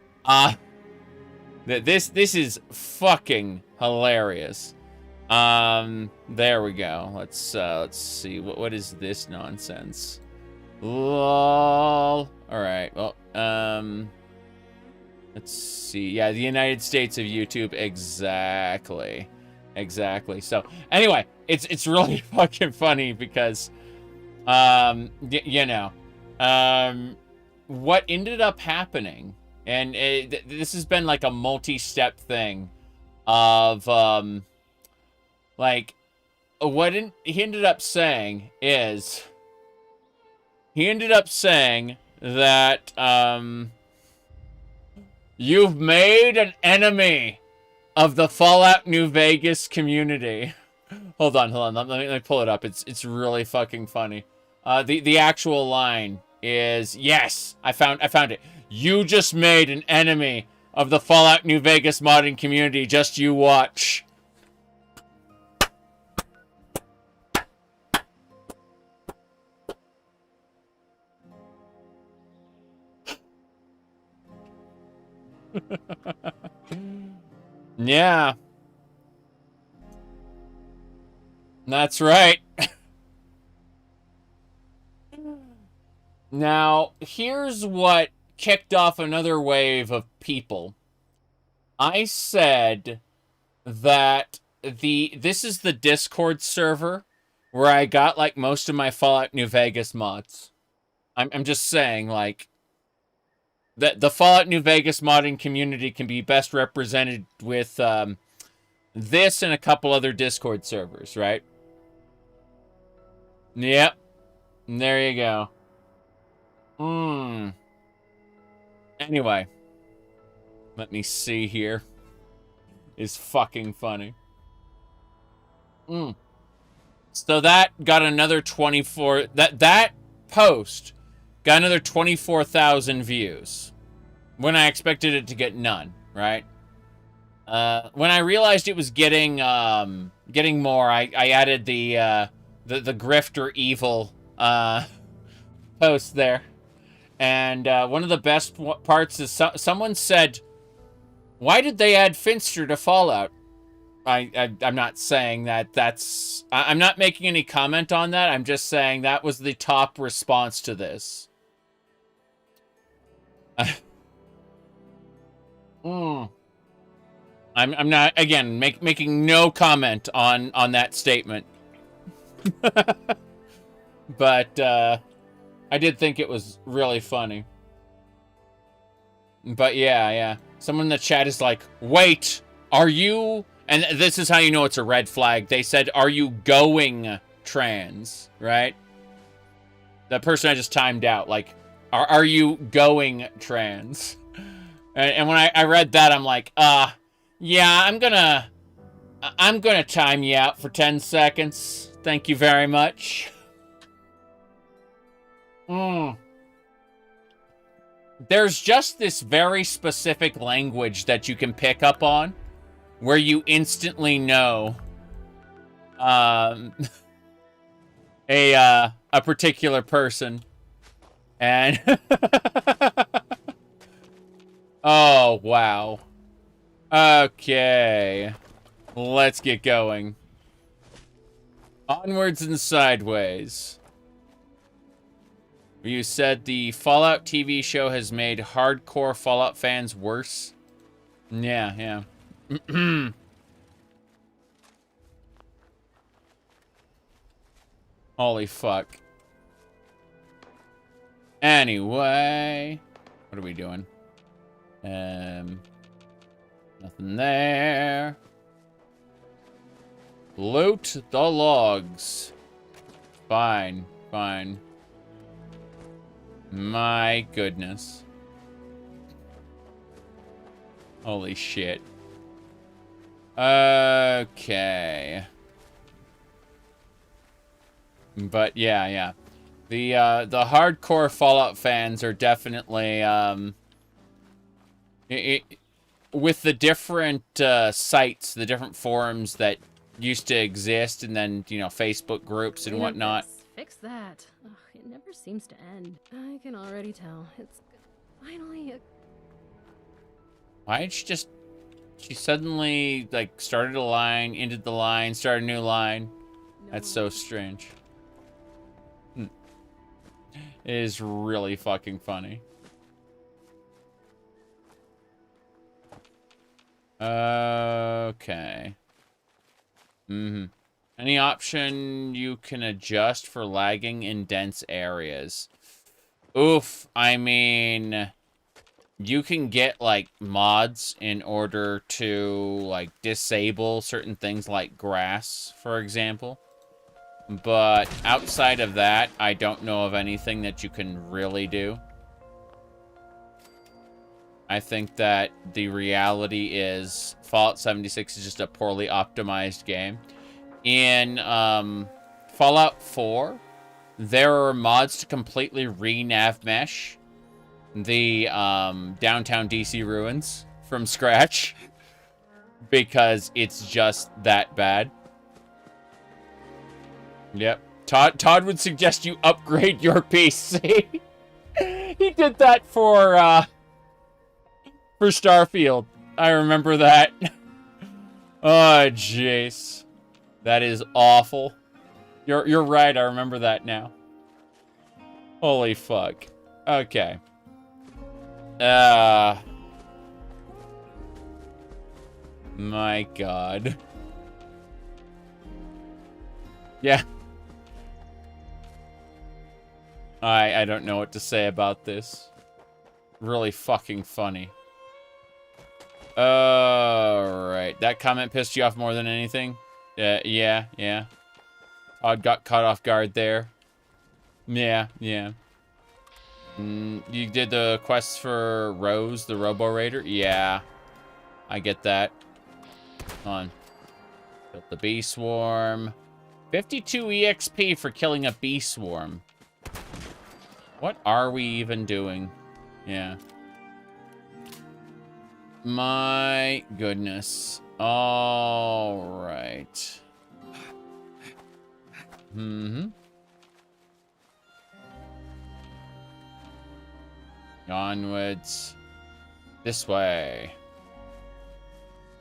This is fucking hilarious. There we go. Let's see. What is this nonsense? Lol. Alright, well, let's see. Yeah, the United States of YouTube. Exactly. So, anyway, it's really fucking funny because, you know, what ended up happening, and this has been like a multi-step thing of, like, what he ended up saying is, he ended up saying that, you've made an enemy of the Fallout New Vegas community. Hold on. Let me pull it up. It's really fucking funny. The actual line is, yes, I found it. You just made an enemy of the Fallout New Vegas modding community. Just you watch. Yeah. That's right. Now, here's what kicked off another wave of people. I said that this is the Discord server where I got like most of my Fallout New Vegas mods. I'm just saying, like, that the Fallout New Vegas modding community can be best represented with this and a couple other Discord servers, right? Yep. There you go. Anyway. Let me see here. It's fucking funny. So that got another 24... That post got another 24,000 views. When I expected it to get none, right? When I realized it was getting more, I added the grifter evil post there. And one of the best parts is someone said, why did they add Finster to Fallout? I'm not saying that that's... I'm not making any comment on that. I'm just saying that was the top response to this. I'm not, again, making no comment on that statement. But I did think it was really funny. But yeah. Someone in the chat is like, wait, are you... And this is how you know it's a red flag. They said, are you going trans, right? The person I just timed out, like, are you going trans? And when I read that, I'm like, yeah, I'm gonna time you out for 10 seconds. Thank you very much. There's just this very specific language that you can pick up on where you instantly know a particular person. And oh, wow. Okay. Let's get going. Onwards and sideways. You said the Fallout TV show has made hardcore Fallout fans worse? Yeah. Holy fuck. Anyway. What are we doing? Nothing there. Loot the logs. Fine. My goodness. Holy shit. Okay. But yeah. The hardcore Fallout fans are definitely with the different sites, the different forums that used to exist, and then, you know, Facebook groups and whatnot. Fix that. Ugh, it never seems to end. I can already tell. It's finally a... Why did she suddenly, like, started a line, ended the line, started a new line? That's so strange. It is really fucking funny. Okay. Any option you can adjust for lagging in dense areas? Oof, I mean, you can get, like, mods in order to, like, disable certain things like grass, for example. But outside of that, I don't know of anything that you can really do. I think that the reality is Fallout 76 is just a poorly optimized game. in Fallout 4, there are mods to completely re-nav mesh the downtown DC ruins from scratch because it's just that bad. Yep. Todd would suggest you upgrade your PC. He did that for Starfield. I remember that. Oh, jeez. That is awful. You're right, I remember that now. Holy fuck. Okay. My god. Yeah. I don't know what to say about this. Really fucking funny. Alright. That comment pissed you off more than anything? Yeah. Todd got caught off guard there. Yeah. You did the quests for Rose, the Robo Raider? Yeah. I get that. Come on. Built the bee swarm. 52 EXP for killing a bee swarm. What are we even doing? Yeah. My goodness. All right. Onwards. This way.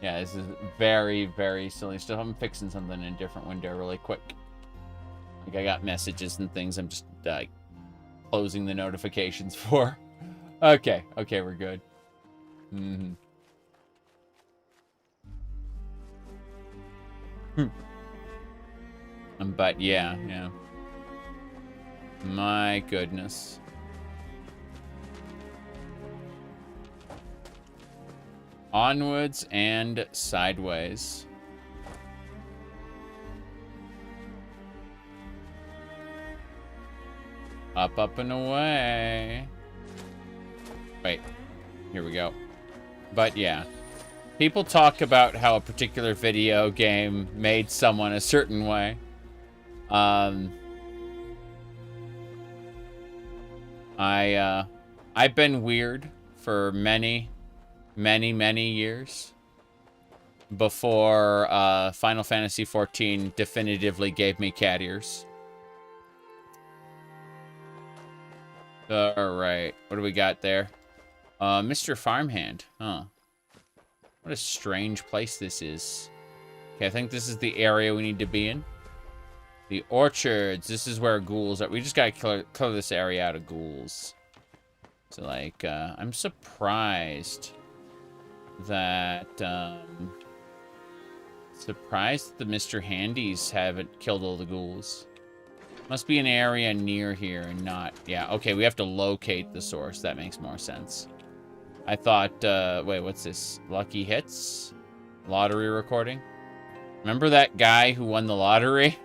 Yeah, this is very, very silly stuff. I'm fixing something in a different window really quick. Like, I got messages and things I'm just, closing the notifications for. Okay, we're good. But, yeah. My goodness. Onwards and sideways. Up and away. Wait, here we go. But yeah, people talk about how a particular video game made someone a certain way. I've been weird for many years before Final Fantasy XIV definitively gave me cat ears. Alright, what do we got there? Mr. Farmhand. Huh. What a strange place this is. Okay, I think this is the area we need to be in. The orchards. This is where ghouls are. We just gotta clear this area out of ghouls. So, like, I'm surprised that, the Mr. Handies haven't killed all the ghouls. Must be an area near here and not... Yeah, okay, we have to locate the source. That makes more sense. I thought, wait, what's this? Lucky Hits? Lottery recording? Remember that guy who won the lottery?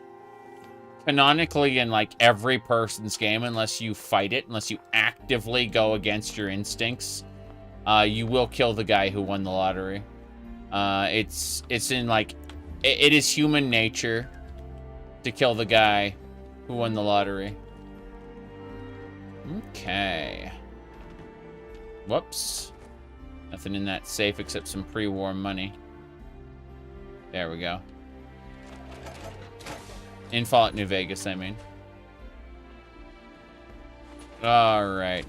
Canonically, in, like, every person's game, unless you fight it, unless you actively go against your instincts, you will kill the guy who won the lottery. It's in, like... It is human nature to kill the guy who won the lottery. Okay. Whoops. Nothing in that safe except some pre-war money. There we go. In Fallout New Vegas, I mean. Alright.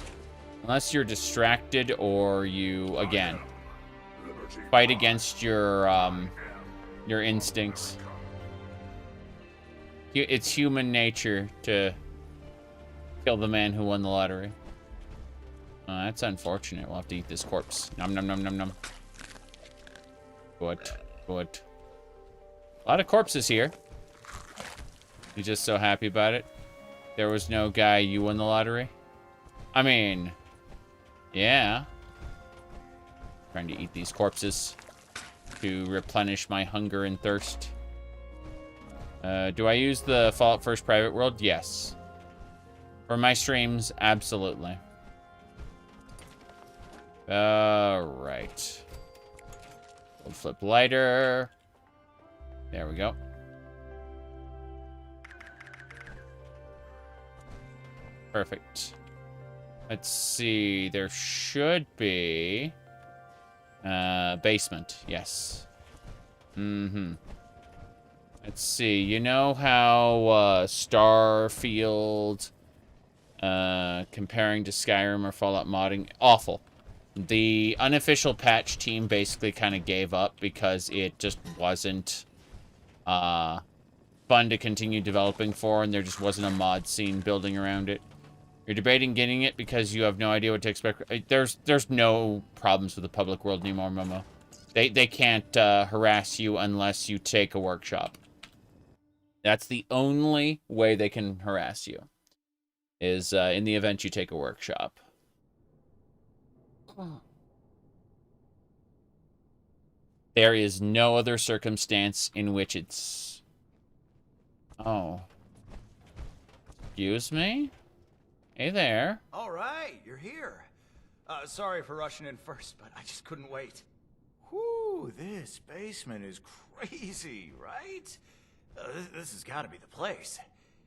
Unless you're distracted or you, again, fight against your instincts. It's human nature to kill the man who won the lottery. That's unfortunate. We'll have to eat this corpse. Nom nom nom nom nom. Good. A lot of corpses here. You just so happy about it? There was no guy you won the lottery? I mean, yeah. Trying to eat these corpses to replenish my hunger and thirst. Do I use the Fallout First Private World? Yes. For my streams, absolutely. Alright. Flip lighter. There we go. Perfect. Let's see. There should be... basement. Yes. Mm-hmm. Let's see. You know how Starfield comparing to Skyrim or Fallout modding? Awful. The unofficial patch team basically kind of gave up because it just wasn't fun to continue developing for, and there just wasn't a mod scene building around it. You're debating getting it because you have no idea what to expect. There's no problems with the public world anymore, Momo. They can't harass you unless you take a workshop. That's the only way they can harass you, is in the event you take a workshop. There is no other circumstance in which it's... Oh. Excuse me? Hey there. All right, you're here. Sorry for rushing in first, but I just couldn't wait. Whew, this basement is crazy, right? This has got to be the place.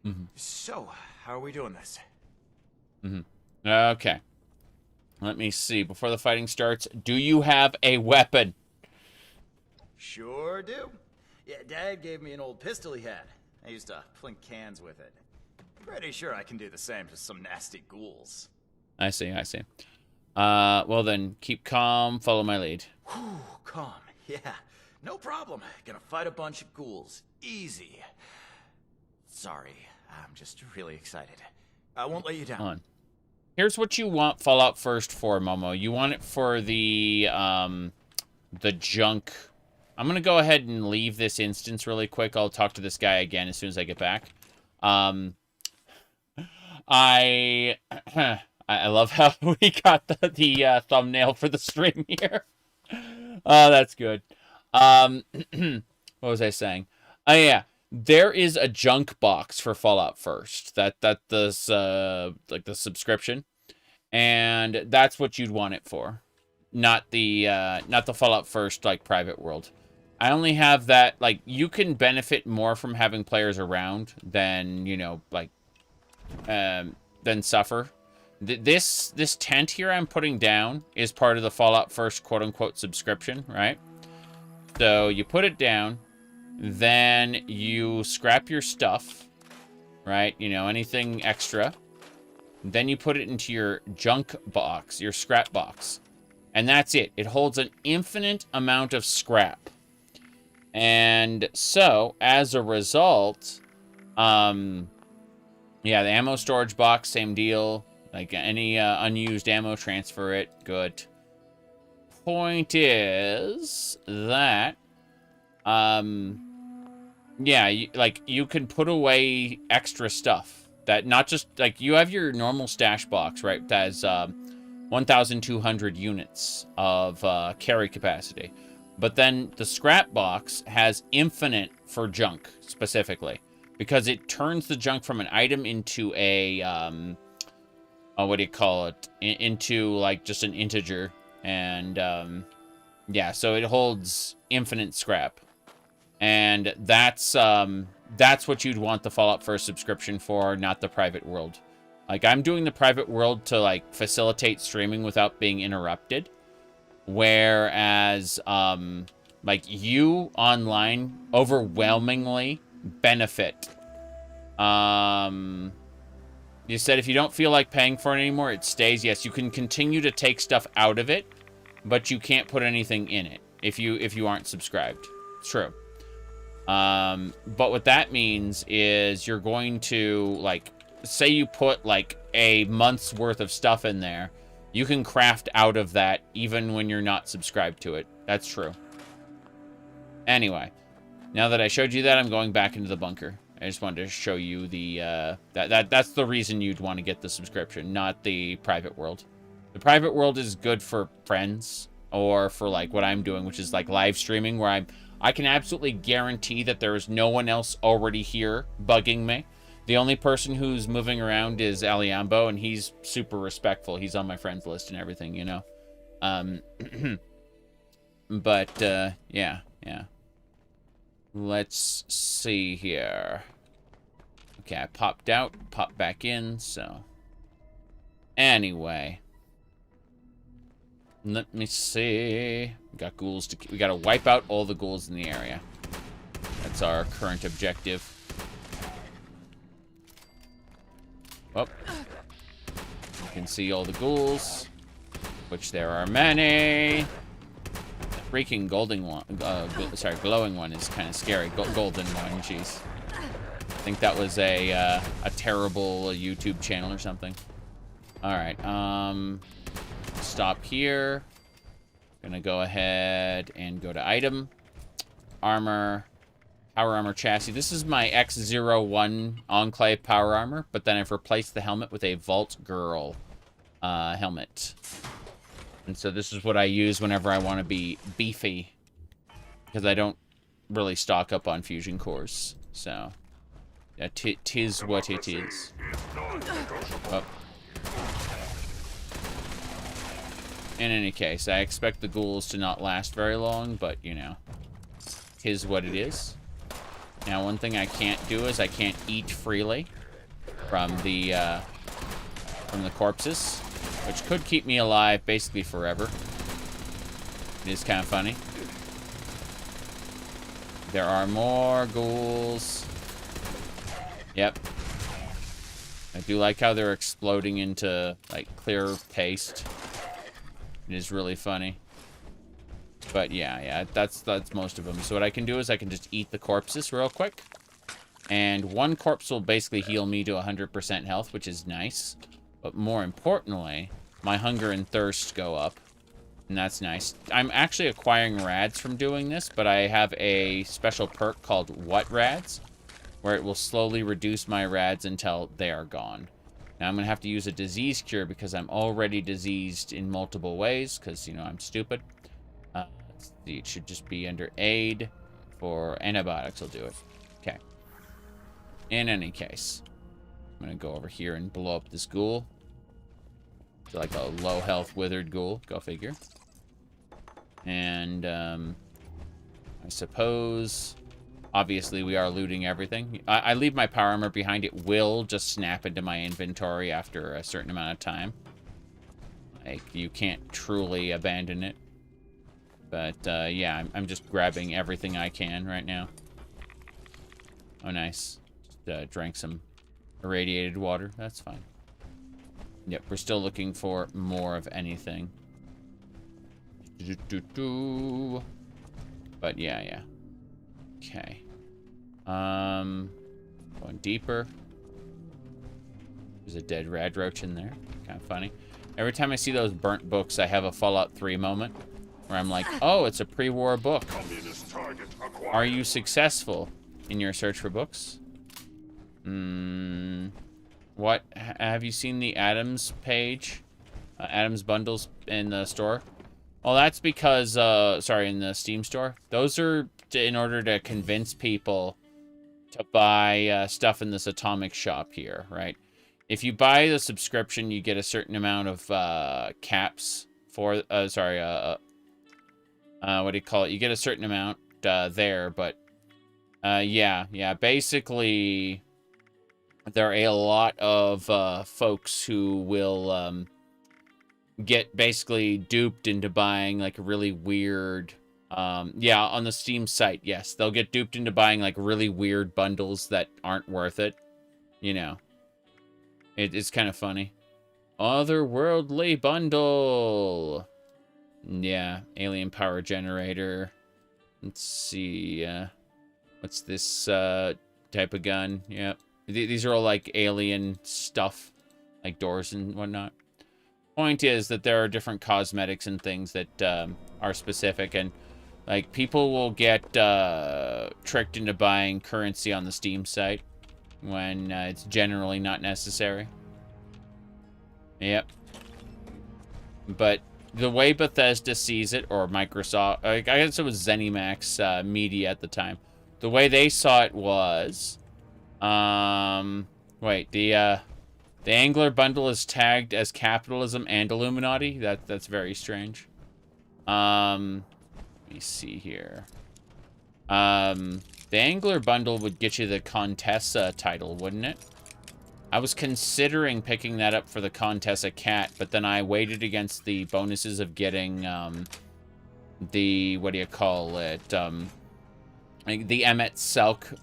Mm-hmm. So, how are we doing this? Mm-hmm. Okay. Let me see. Before the fighting starts, do you have a weapon? Sure do. Yeah, Dad gave me an old pistol he had. I used to plink cans with it. Pretty sure I can do the same to some nasty ghouls. I see, I see. Well then, keep calm, follow my lead. Whew, calm. Yeah, no problem. Gonna fight a bunch of ghouls. Easy. Sorry, I'm just really excited. I won't let you down. On. Here's what you want Fallout First for, Momo. You want it for the junk. I'm gonna go ahead and leave this instance really quick. I'll talk to this guy again as soon as I get back. I love how we got the thumbnail for the stream here. Oh, that's good. What was I saying? Oh yeah, there is a junk box for Fallout First. That's like the subscription, and that's what you'd want it for, not the Fallout First like private world. I only have that, like, you can benefit more from having players around than, you know, like, than suffer. This tent here I'm putting down is part of the Fallout First quote-unquote subscription, right? So you put it down, then you scrap your stuff, right? You know, anything extra. Then you put it into your junk box, your scrap box. And that's it. It holds an infinite amount of scrap. And so, as a result, yeah, the ammo storage box, same deal. Like, any unused ammo, transfer it. Good. Point is that, yeah, you can put away extra stuff. That not just, like, you have your normal stash box, right? That has 1,200 units of carry capacity. But then the scrap box has infinite for junk, specifically. Because it turns the junk from an item into a, what do you call it? Into, like, just an integer. And, yeah, so it holds infinite scrap. And that's what you'd want the Fallout First subscription for, not the private world. Like, I'm doing the private world to, like, facilitate streaming without being interrupted. Whereas, like, you online overwhelmingly benefit. You said if you don't feel like paying for it anymore, it stays. Yes, you can continue to take stuff out of it, but you can't put anything in it if you aren't subscribed. It's true. But what that means is you're going to, like, say you put, like, a month's worth of stuff in there. You can craft out of that even when you're not subscribed to it. That's true. Anyway, now that I showed you that, I'm going back into the bunker. I just wanted to show you the, that's the reason you'd want to get the subscription, not the private world. The private world is good for friends, or for, like, what I'm doing, which is, like, live streaming, where I can absolutely guarantee that there is no one else already here bugging me. The only person who's moving around is Aliambo, and he's super respectful. He's on my friends list and everything, you know. But, yeah. Let's see here. Okay, I popped out, popped back in, so Anyway. Let me see. We got ghouls we gotta wipe out all the ghouls in the area. That's our current objective. Oh. You can see all the ghouls, which there are many. The freaking golden one, glowing one is kind of scary. Golden one, jeez. I think that was a terrible YouTube channel or something. All right, stop here. Gonna go ahead and go to item, armor, power armor chassis. This is my X01 Enclave power armor, but then I've replaced the helmet with a Vault Girl helmet. And so this is what I use whenever I want to be beefy, because I don't really stock up on fusion cores. So, yeah, tis what it is. Oh. In any case, I expect the ghouls to not last very long, but, you know, tis what it is. Now, one thing I can't do is I can't eat freely from the corpses, which could keep me alive basically forever. It is kind of funny. There are more ghouls. Yep. I do like how they're exploding into, like, clear paste. It is really funny. But yeah, that's most of them. So what I can do is I can just eat the corpses real quick. And one corpse will basically heal me to 100% health, which is nice. But more importantly, my hunger and thirst go up. And that's nice. I'm actually acquiring rads from doing this, but I have a special perk called What Rads, where it will slowly reduce my rads until they are gone. Now I'm going to have to use a disease cure because I'm already diseased in multiple ways because, you know, I'm stupid. Let's see, it should just be under aid for antibiotics. I'll do it. Okay. In any case, I'm going to go over here and blow up this ghoul. It's like a low health withered ghoul. Go figure. And I suppose... Obviously, we are looting everything. I leave my power armor behind. It will just snap into my inventory after a certain amount of time. Like, you can't truly abandon it. But, yeah, I'm just grabbing everything I can right now. Oh, nice. Just drank some irradiated water. That's fine. Yep, we're still looking for more of anything. But, yeah. Okay. Going deeper. There's a dead rad roach in there. Kind of funny. Every time I see those burnt books, I have a Fallout 3 moment where I'm like, oh, it's a pre-war book. Are you successful in your search for books? What? Have you seen the Adams page? Adams bundles in the store? Well, that's because, sorry, in the Steam store. Those are in order to convince people to buy stuff in this atomic shop here, right? If you buy the subscription, you get a certain amount of caps for, what do you call it? You get a certain amount there, but yeah, basically there are a lot of folks who will get basically duped into buying like a really weird, yeah, on the Steam site, yes, they'll get duped into buying like really weird bundles that aren't worth it, you know. It's kind of funny. Otherworldly bundle. Yeah, alien power generator. Let's see, what's this type of gun? Yep. These are all like alien stuff, like doors and whatnot. Point is that there are different cosmetics and things that are specific, and like people will get tricked into buying currency on the Steam site when it's generally not necessary. Yep. But the way Bethesda sees it, or Microsoft, I guess it was ZeniMax Media at the time, the way they saw it was, wait, the Angler bundle is tagged as capitalism and Illuminati. That's very strange. Let me see here. The Angler bundle would get you the Contessa title, wouldn't it? I was considering picking that up for the Contessa cat, but then I weighed it against the bonuses of getting the, what do you call it, like the Emmet Selk,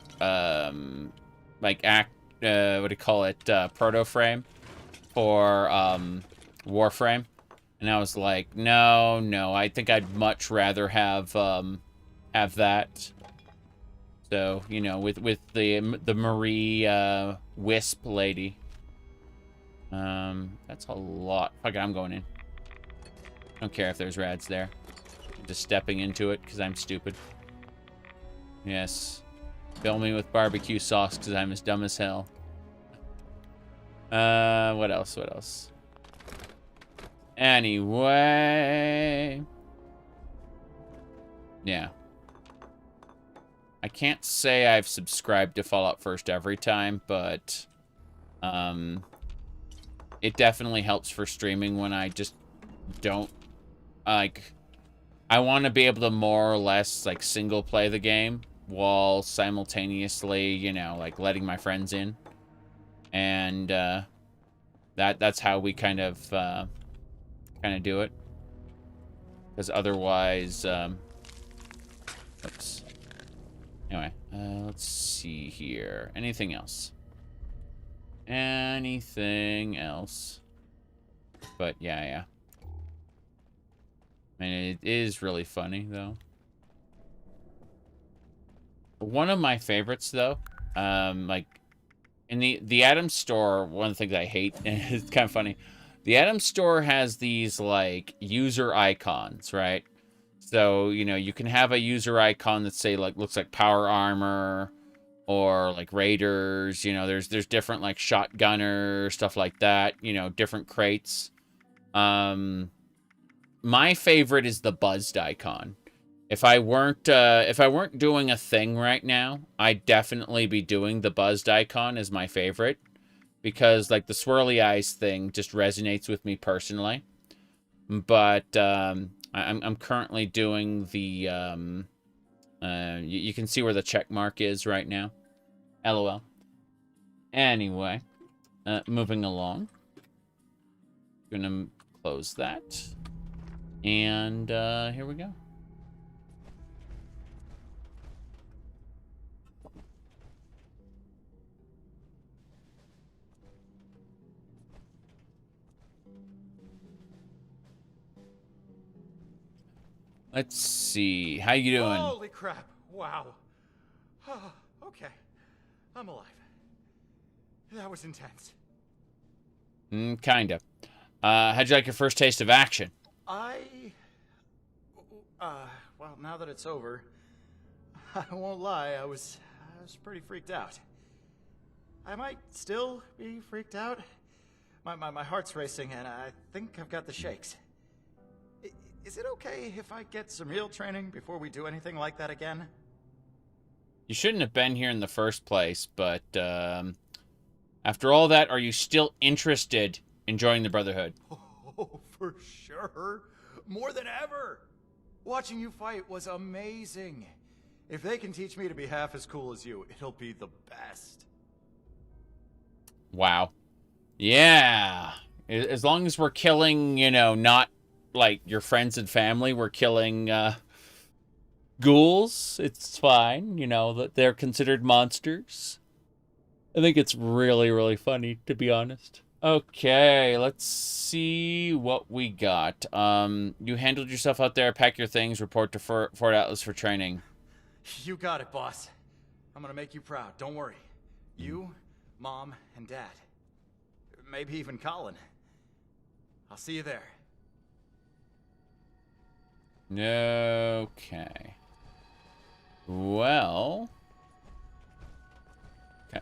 like what do you call it, proto frame for Warframe, and I was like, no, I think I'd much rather have that. So, you know, with the Marie Wisp lady. That's a lot. Fuck it, I'm going in. Don't care if there's rads there. I'm just stepping into it because I'm stupid. Yes. Fill me with barbecue sauce because I'm as dumb as hell. What else? What else? Anyway. Yeah. I can't say I've subscribed to Fallout First every time, but it definitely helps for streaming when I just don't, like, I want to be able to more or less, like, single play the game while simultaneously, you know, like, letting my friends in. And that's how we kind of do it. Because otherwise, oops. Anyway, let's see here. Anything else? Anything else? But yeah. I mean, it is really funny, though. One of my favorites, though, like, in the Atom Store, one of the things I hate, and it's kind of funny, the Atom Store has these, like, user icons, right? So, you know, you can have a user icon that, say, like, looks like Power Armor, or, like, Raiders, you know, there's different, like, Shotgunner, stuff like that, you know, different crates. My favorite is the buzzed icon. If I weren't doing a thing right now, I'd definitely be doing the buzzed icon as my favorite, because, like, the swirly eyes thing just resonates with me personally. But I'm currently doing the you can see where the check mark is right now. LOL. Anyway, moving along. Gonna close that. And here we go. Let's see. How you doing? Holy crap. Wow. Okay. I'm alive. That was intense. Kinda. How'd you like your first taste of action? Well, now that it's over, I won't lie, I was pretty freaked out. I might still be freaked out. My heart's racing, and I think I've got the shakes. Is it okay if I get some real training before we do anything like that again? You shouldn't have been here in the first place, but after all that, are you still interested in joining the Brotherhood? Oh, for sure. More than ever. Watching you fight was amazing. If they can teach me to be half as cool as you, it'll be the best. Wow. Yeah. As long as we're killing, you know, not like your friends and family, we're killing ghouls, it's fine. You know, that they're considered monsters. I think it's really, really funny, to be honest. Okay, let's see what we got. You handled yourself out there, pack your things, report to Fort Atlas for training. You got it, boss. I'm gonna make you proud, don't worry. You, Mom, and Dad. Maybe even Colin. I'll see you there. Okay. Well...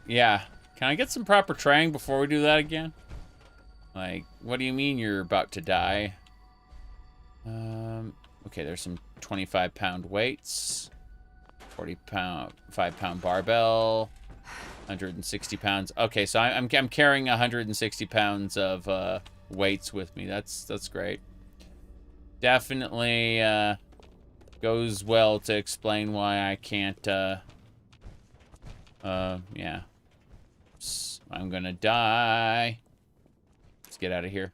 yeah. Can I get some proper training before we do that again? Like, what do you mean you're about to die? Okay, there's some 25-pound weights. 5-pound barbell. 160 pounds. Okay, so I'm carrying 160 pounds of weights with me. That's great. Definitely goes well to explain why I can't yeah. I'm gonna die. Let's get out of here.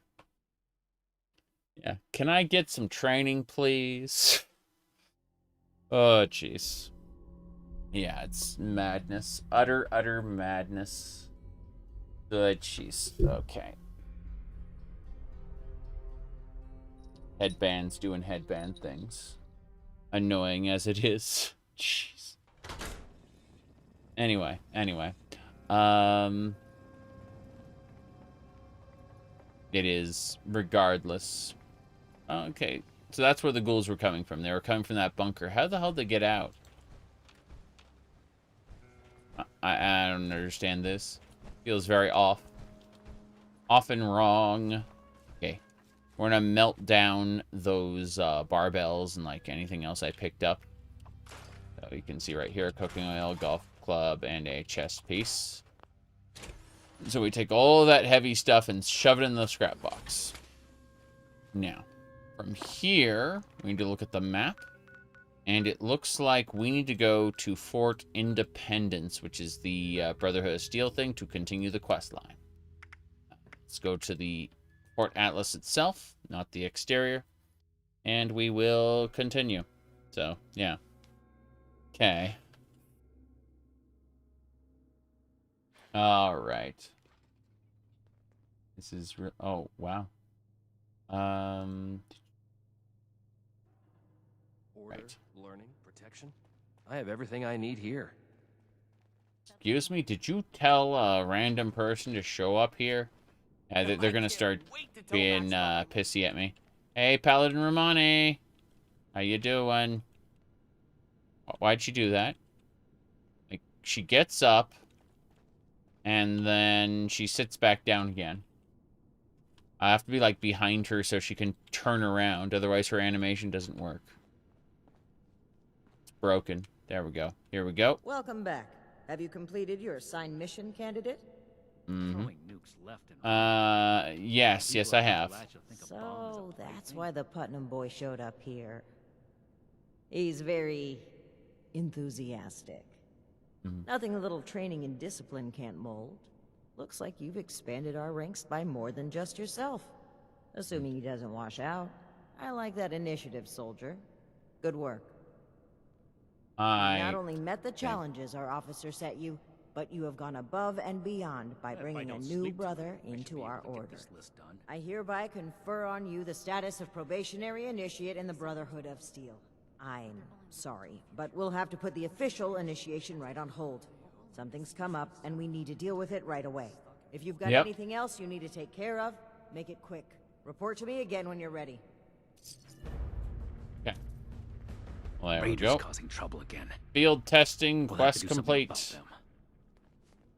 Yeah. Can I get some training, please? Oh, jeez. Yeah, it's madness. Utter, utter madness. Good, jeez. Okay. Headbands doing headband things. Annoying as it is. Jeez. Anyway. It is regardless. Okay. So that's where the ghouls were coming from. They were coming from that bunker. How the hell did they get out? I don't understand this. Feels very off. Often wrong. Okay. We're gonna melt down those barbells and like anything else I picked up. So you can see right here, cooking oil, golf club, and a chest piece. So we take all that heavy stuff and shove it in the scrap box. Now, from here, we need to look at the map. And it looks like we need to go to Fort Independence, which is the Brotherhood of Steel thing, to continue the quest line. Let's go to the Fort Atlas itself, not the exterior. And we will continue. So, yeah. Okay. All right. This is oh, wow. Order, learning, protection. I have everything I need here. Excuse me, did you tell a random person to show up here? Yeah, they're gonna start being pissy at me. Hey, Paladin Romani. How you doing? Why'd she do that? Like, she gets up, and then she sits back down again. I have to be, like, behind her so she can turn around. Otherwise, her animation doesn't work. It's broken. There we go. Here we go. Welcome back. Have you completed your assigned mission, candidate? Mm-hmm. Yes, I have. So that's why the Putnam boy showed up here. He's very enthusiastic. Nothing a little training and discipline can't mold. Looks like you've expanded our ranks by more than just yourself. Assuming he doesn't wash out. I like that initiative, soldier. Good work. You not only met the challenges our officer set you, but you have gone above and beyond by bringing a new brother into our order. I hereby confer on you the status of probationary initiate in the Brotherhood of Steel. I'm sorry, but we'll have to put the official initiation right on hold. Something's come up, and we need to deal with it right away. If you've got anything else you need to take care of, make it quick. Report to me again when you're ready. Okay. Well, there we go. Causing trouble again. Field testing, quest complete.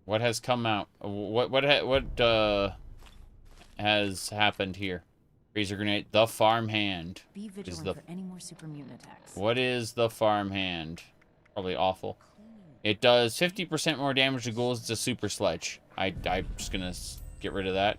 What has come out? What has happened here? Freezer grenade. The farmhand. Be vigilant for any more super mutant attacks. What is the farmhand? Probably awful. It does 50% more damage to ghouls. It's a super sledge. I'm just gonna get rid of that.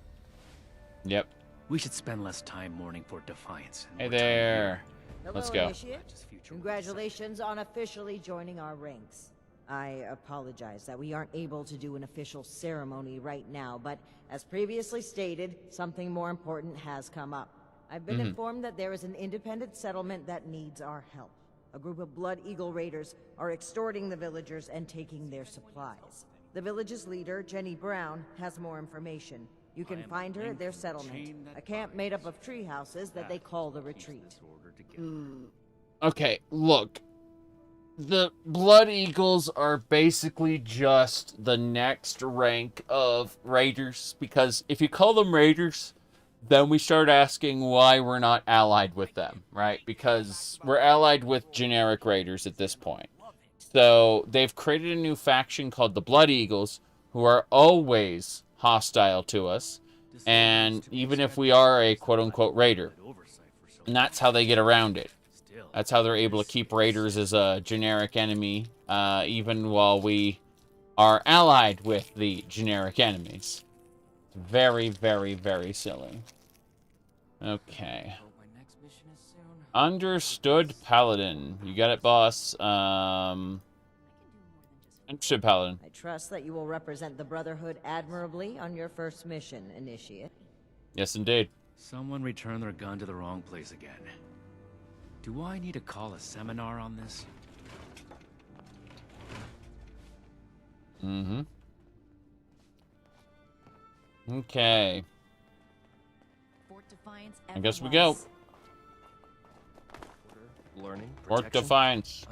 Yep. We should spend less time mourning for Defiance. Hey there. Hello, Let's go. Initiate. Congratulations on officially joining our ranks. I apologize that we aren't able to do an official ceremony right now, but as previously stated, something more important has come up. I've been informed that there is an independent settlement that needs our help. A group of Blood Eagle raiders are extorting the villagers and taking their supplies. The village's leader, Jenny Brown, has more information. You can find her at their settlement, a camp made up of tree houses that they call the Retreat. Okay, look. The Blood Eagles are basically just the next rank of raiders, because if you call them raiders, then we start asking why we're not allied with them, right? Because we're allied with generic raiders at this point. So they've created a new faction called the Blood Eagles, who are always hostile to us, and even if we are a quote-unquote raider. And that's how they get around it. That's how they're able to keep raiders as a generic enemy, even while we are allied with the generic enemies. Very, very, very silly. Okay. Understood, Paladin. You got it, boss. Understood, Paladin. I trust that you will represent the Brotherhood admirably on your first mission, Initiate. Yes, indeed. Someone returned their gun to the wrong place again. Do I need to call a seminar on this? Mm-hmm. Okay. Fort Defiance I guess we go. Learning. Fort Protection. Defiance.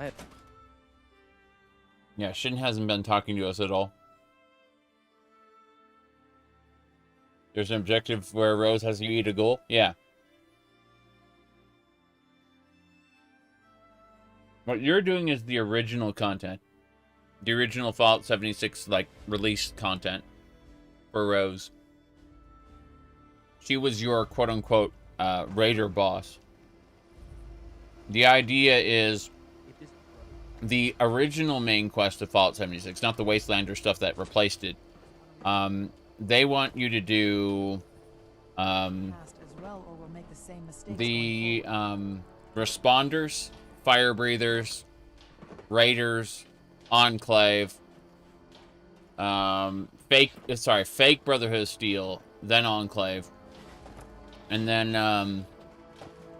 Yeah, Shin hasn't been talking to us at all. There's an objective where Rose has you eat a goal. Yeah. What you're doing is the original content. The original Fallout 76, like, released content for Rose. She was your quote-unquote raider boss. The idea is the original main quest of Fallout 76, not the Wastelander stuff that replaced it. They want you to do the responders, fire breathers, raiders, enclave, fake Brotherhood of Steel, then enclave, and then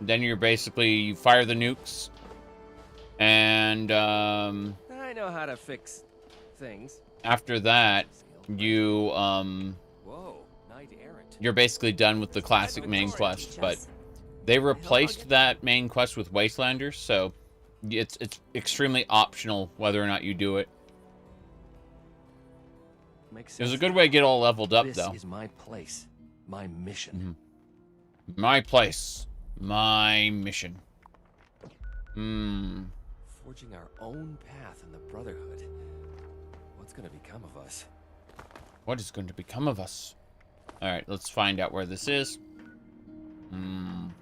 you're basically, you fire the nukes, and I know how to fix things. after that, you Whoa, knight errant. you're basically done with the classic main quest. But they replaced that main quest with Wastelanders, so it's extremely optional whether or not you do it. Makes It was a sense. good way to get all leveled up, though. This is my place, my mission. My place, my mission. Forging our own path in the Brotherhood. What's gonna become of us? What is going to become of us? Alright, let's find out where this is. Down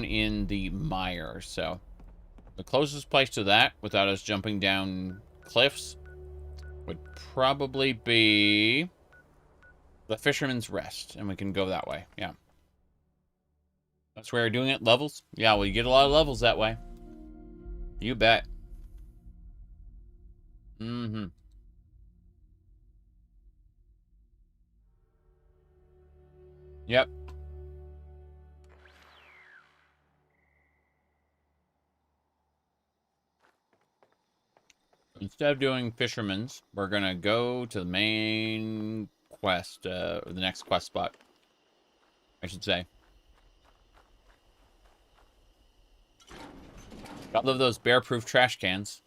in the mire, so the closest place to that, without us jumping down cliffs, would probably be the Fisherman's Rest, and we can go that way. Yeah. That's where you're doing it. Levels? Yeah, well, you get a lot of levels that way. You bet. Yep. Instead of doing Fisherman's, we're gonna go to the main quest, or the next quest spot, I should say. Gotta love those bear-proof trash cans.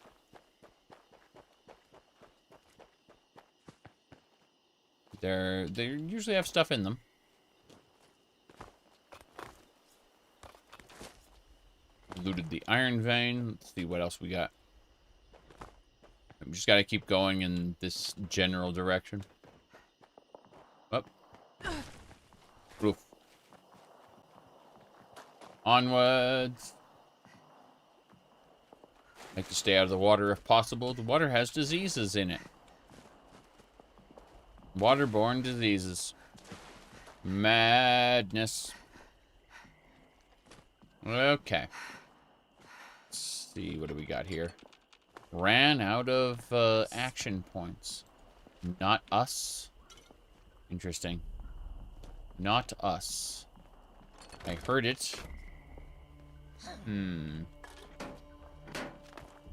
They usually have stuff in them. Looted the iron vein. Let's see what else we got. We just gotta keep going in this general direction. Up. Oof. Onwards. Like to stay out of the water if possible. The water has diseases in it. Waterborne diseases. Madness. Okay. Let's see, what do we got here? Ran out of action points. Not us. Interesting. Not us. I heard it.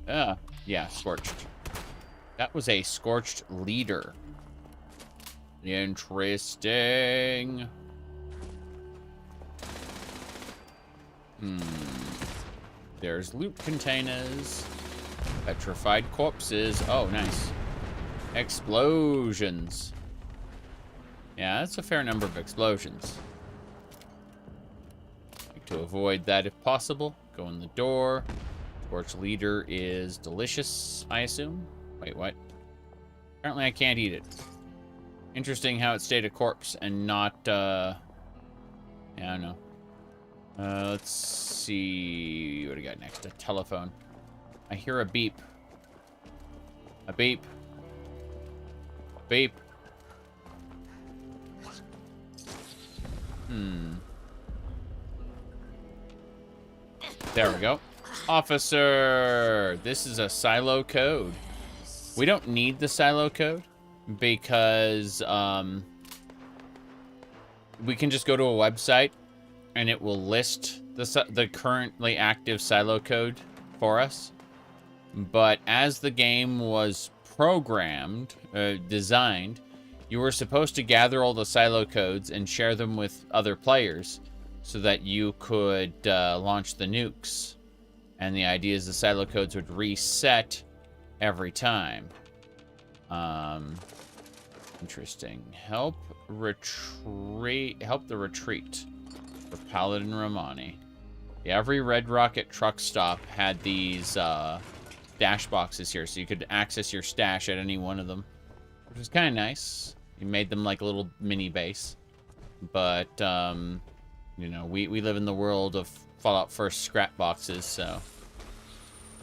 Yeah, scorched. That was a scorched leader. Interesting. There's loot containers. Petrified corpses. Oh, nice. Explosions. Yeah, that's a fair number of explosions. Like to avoid that if possible. Go in the door. Scorched leader is delicious, I assume. Wait, what? Apparently I can't eat it. Interesting how it stayed a corpse and not, yeah, I don't know. Let's see. What do we got next? A telephone. I hear a beep. A beep. Beep. There we go. Officer! This is a silo code. We don't need the silo code because we can just go to a website and it will list the currently active silo code for us. But as the game was programmed, designed, you were supposed to gather all the silo codes and share them with other players so that you could launch the nukes. And the idea is the silo codes would reset every time. Interesting. Help the retreat for Paladin Romani. Yeah, every Red Rocket truck stop had these stash boxes here, so you could access your stash at any one of them, which was kind of nice. You made them like a little mini base. But, you know, we live in the world of Fallout 1st scrap boxes, so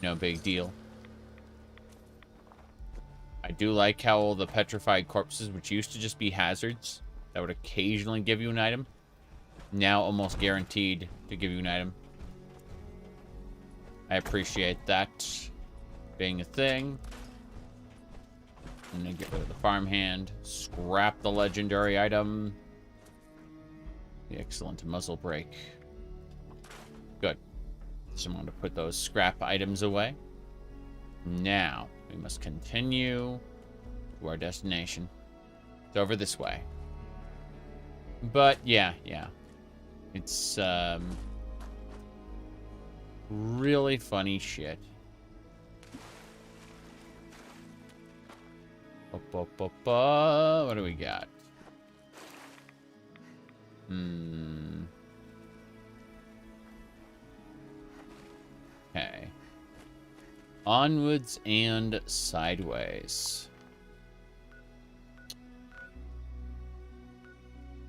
no big deal. I do like how all the petrified corpses, which used to just be hazards that would occasionally give you an item, now almost guaranteed to give you an item. I appreciate that being a thing. I'm gonna get rid of the farmhand, scrap the legendary item. The excellent muzzle brake. Good. So I'm going to put those scrap items away. Now, we must continue to our destination. It's over this way. But, yeah. It's, really funny shit. What do we got? Okay. Onwards and sideways.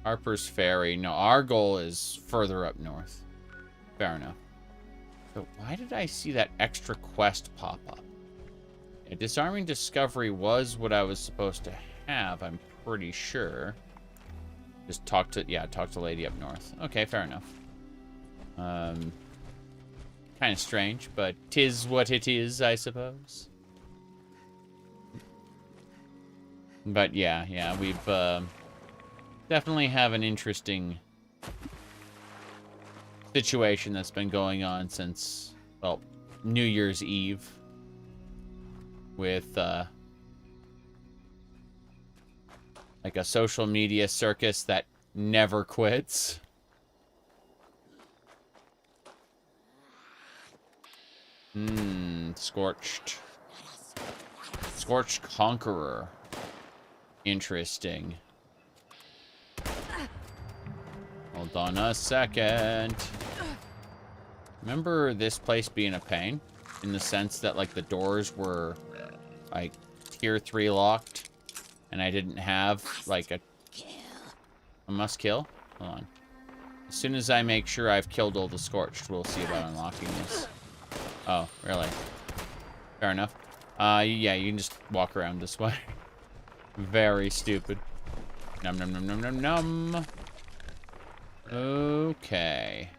Harper's Ferry. No, our goal is further up north. Fair enough. But why did I see that extra quest pop up? Yeah, disarming discovery was what I was supposed to have, I'm pretty sure. Just talk to lady up north. Okay, fair enough. Kind of strange, but 'tis what it is, I suppose. But yeah, we've definitely have an interesting situation that's been going on since, well, New Year's Eve with like a social media circus that never quits. Scorched. Scorched Conqueror. Interesting. Hold on a second. Remember this place being a pain? In the sense that, like, the doors were, like, tier 3 locked. And I didn't have, like, a must kill? Hold on. As soon as I make sure I've killed all the Scorched, we'll see about unlocking this. Oh, really? Fair enough. Yeah, you can just walk around this way. Very stupid. Num num num num num num. Okay.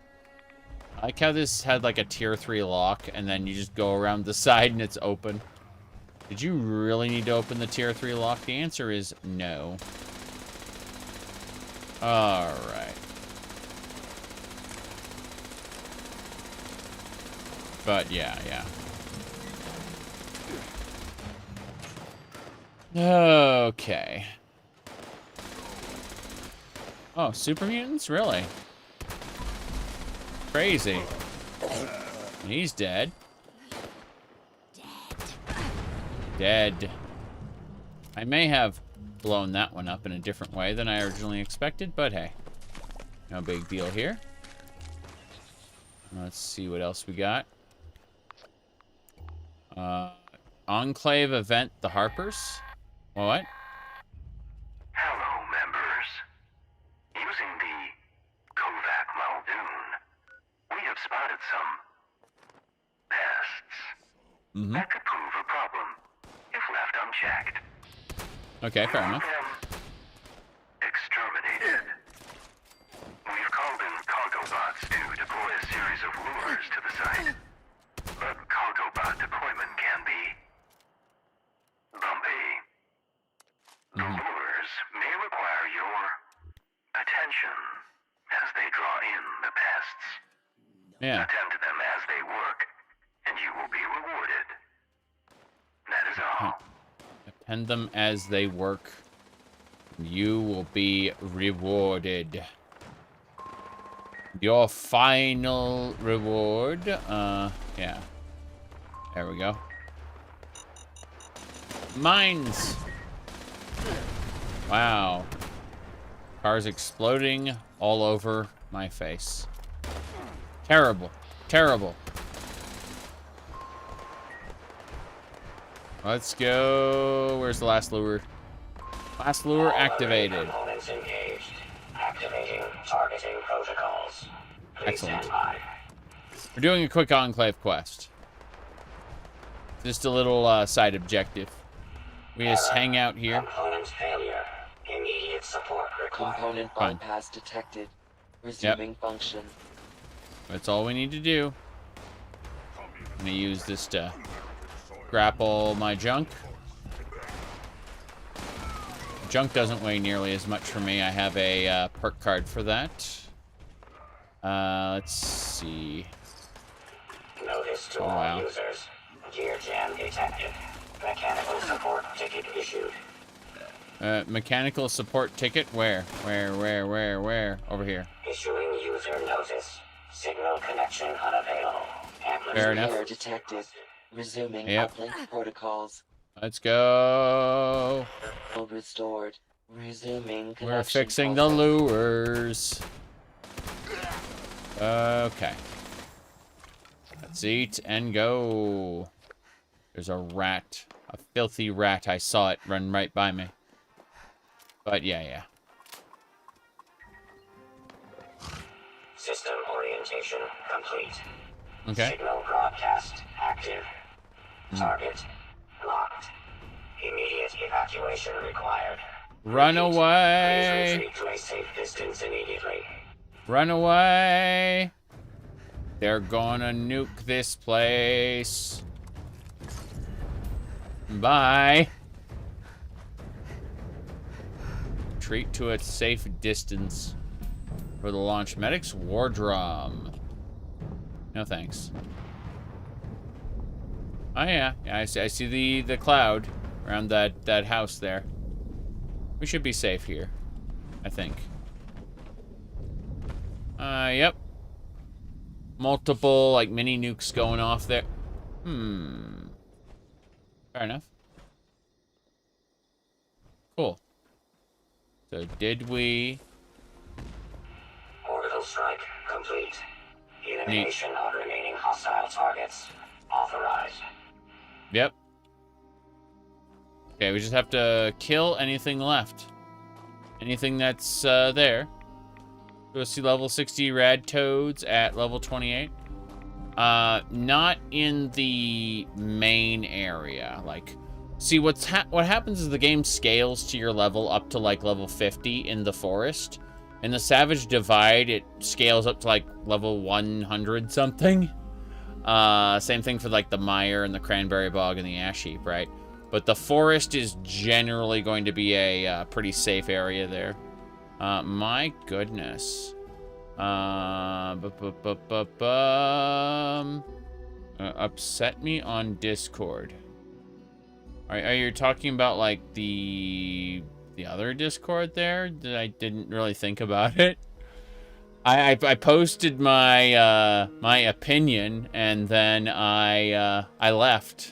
I like how this had like a tier 3 lock, and then you just go around the side and it's open. Did you really need to open the tier 3 lock? The answer is no. Alright. But yeah. Okay. Oh, super mutants? Really? Crazy. He's dead. Dead. I may have blown that one up in a different way than I originally expected, but hey. No big deal here. Let's see what else we got. Enclave event, the Harpers. What? Hello, members. Using the Kovac Muldoon, we have spotted some pests. That could prove a problem if left unchecked. Okay, fair enough. Exterminated. We've called in cargo bots to deploy a series of lures to the site. But cargo bot deployment can be require your attention as they draw in the pests. Yeah. Attend to them as they work, and you will be rewarded. That is all. Attend them as they work. You will be rewarded. Your final reward, yeah. There we go. Mines! Wow. Cars exploding all over my face. Terrible. Terrible. Let's go. Where's the last lure? Last lure activated. Components engaged. Activating targeting protocols. Please Excellent. stand by. We're doing a quick enclave quest. Just a little side objective. We just hang out here. Component failure. Immediate support required. Component Fine. bypass detected. Resuming function. That's all we need to do. I'm gonna use this to grapple my junk. Junk doesn't weigh nearly as much for me. I have a perk card for that. Let's see. Notice to Oh, all wow. users. Gear jam detected. Mechanical support ticket issued. Mechanical support ticket? Where? Where? Over here. Issuing user notice. Signal connection unavailable. Fair enough. Error detected. Resuming Yep. uplink protocols. Let's go. Restored. Resuming connection. We're fixing the lures. Okay. Let's eat and go. There's a rat. A filthy rat. I saw it run right by me. But yeah. System orientation complete. Okay. Signal broadcast active. Target locked. Immediate evacuation required. Run Please away. retreat to a safe distance immediately. Run away. They're gonna nuke this place. Bye. Retreat to a safe distance for the launch medic's war drum. No thanks. Oh yeah, I see the cloud around that house there. We should be safe here, I think. Yep. Multiple like mini nukes going off there. Fair enough. Cool. So did we? Orbital strike complete. Elimination of remaining hostile targets authorized. Yep. Okay, we just have to kill anything left. Anything that's there. Go see level 60 rad toads at level 28. Not in the main area. Like, see what happens is the game scales to your level up to like level 50 in the forest. In the Savage Divide, it scales up to like level 100 something. Same thing for like the mire and the cranberry bog and the ash heap, right? But the forest is generally going to be a pretty safe area there. My goodness. Upset me on Discord. Are you talking about like the other Discord there? That I didn't really think about it. I posted my my opinion and then I left.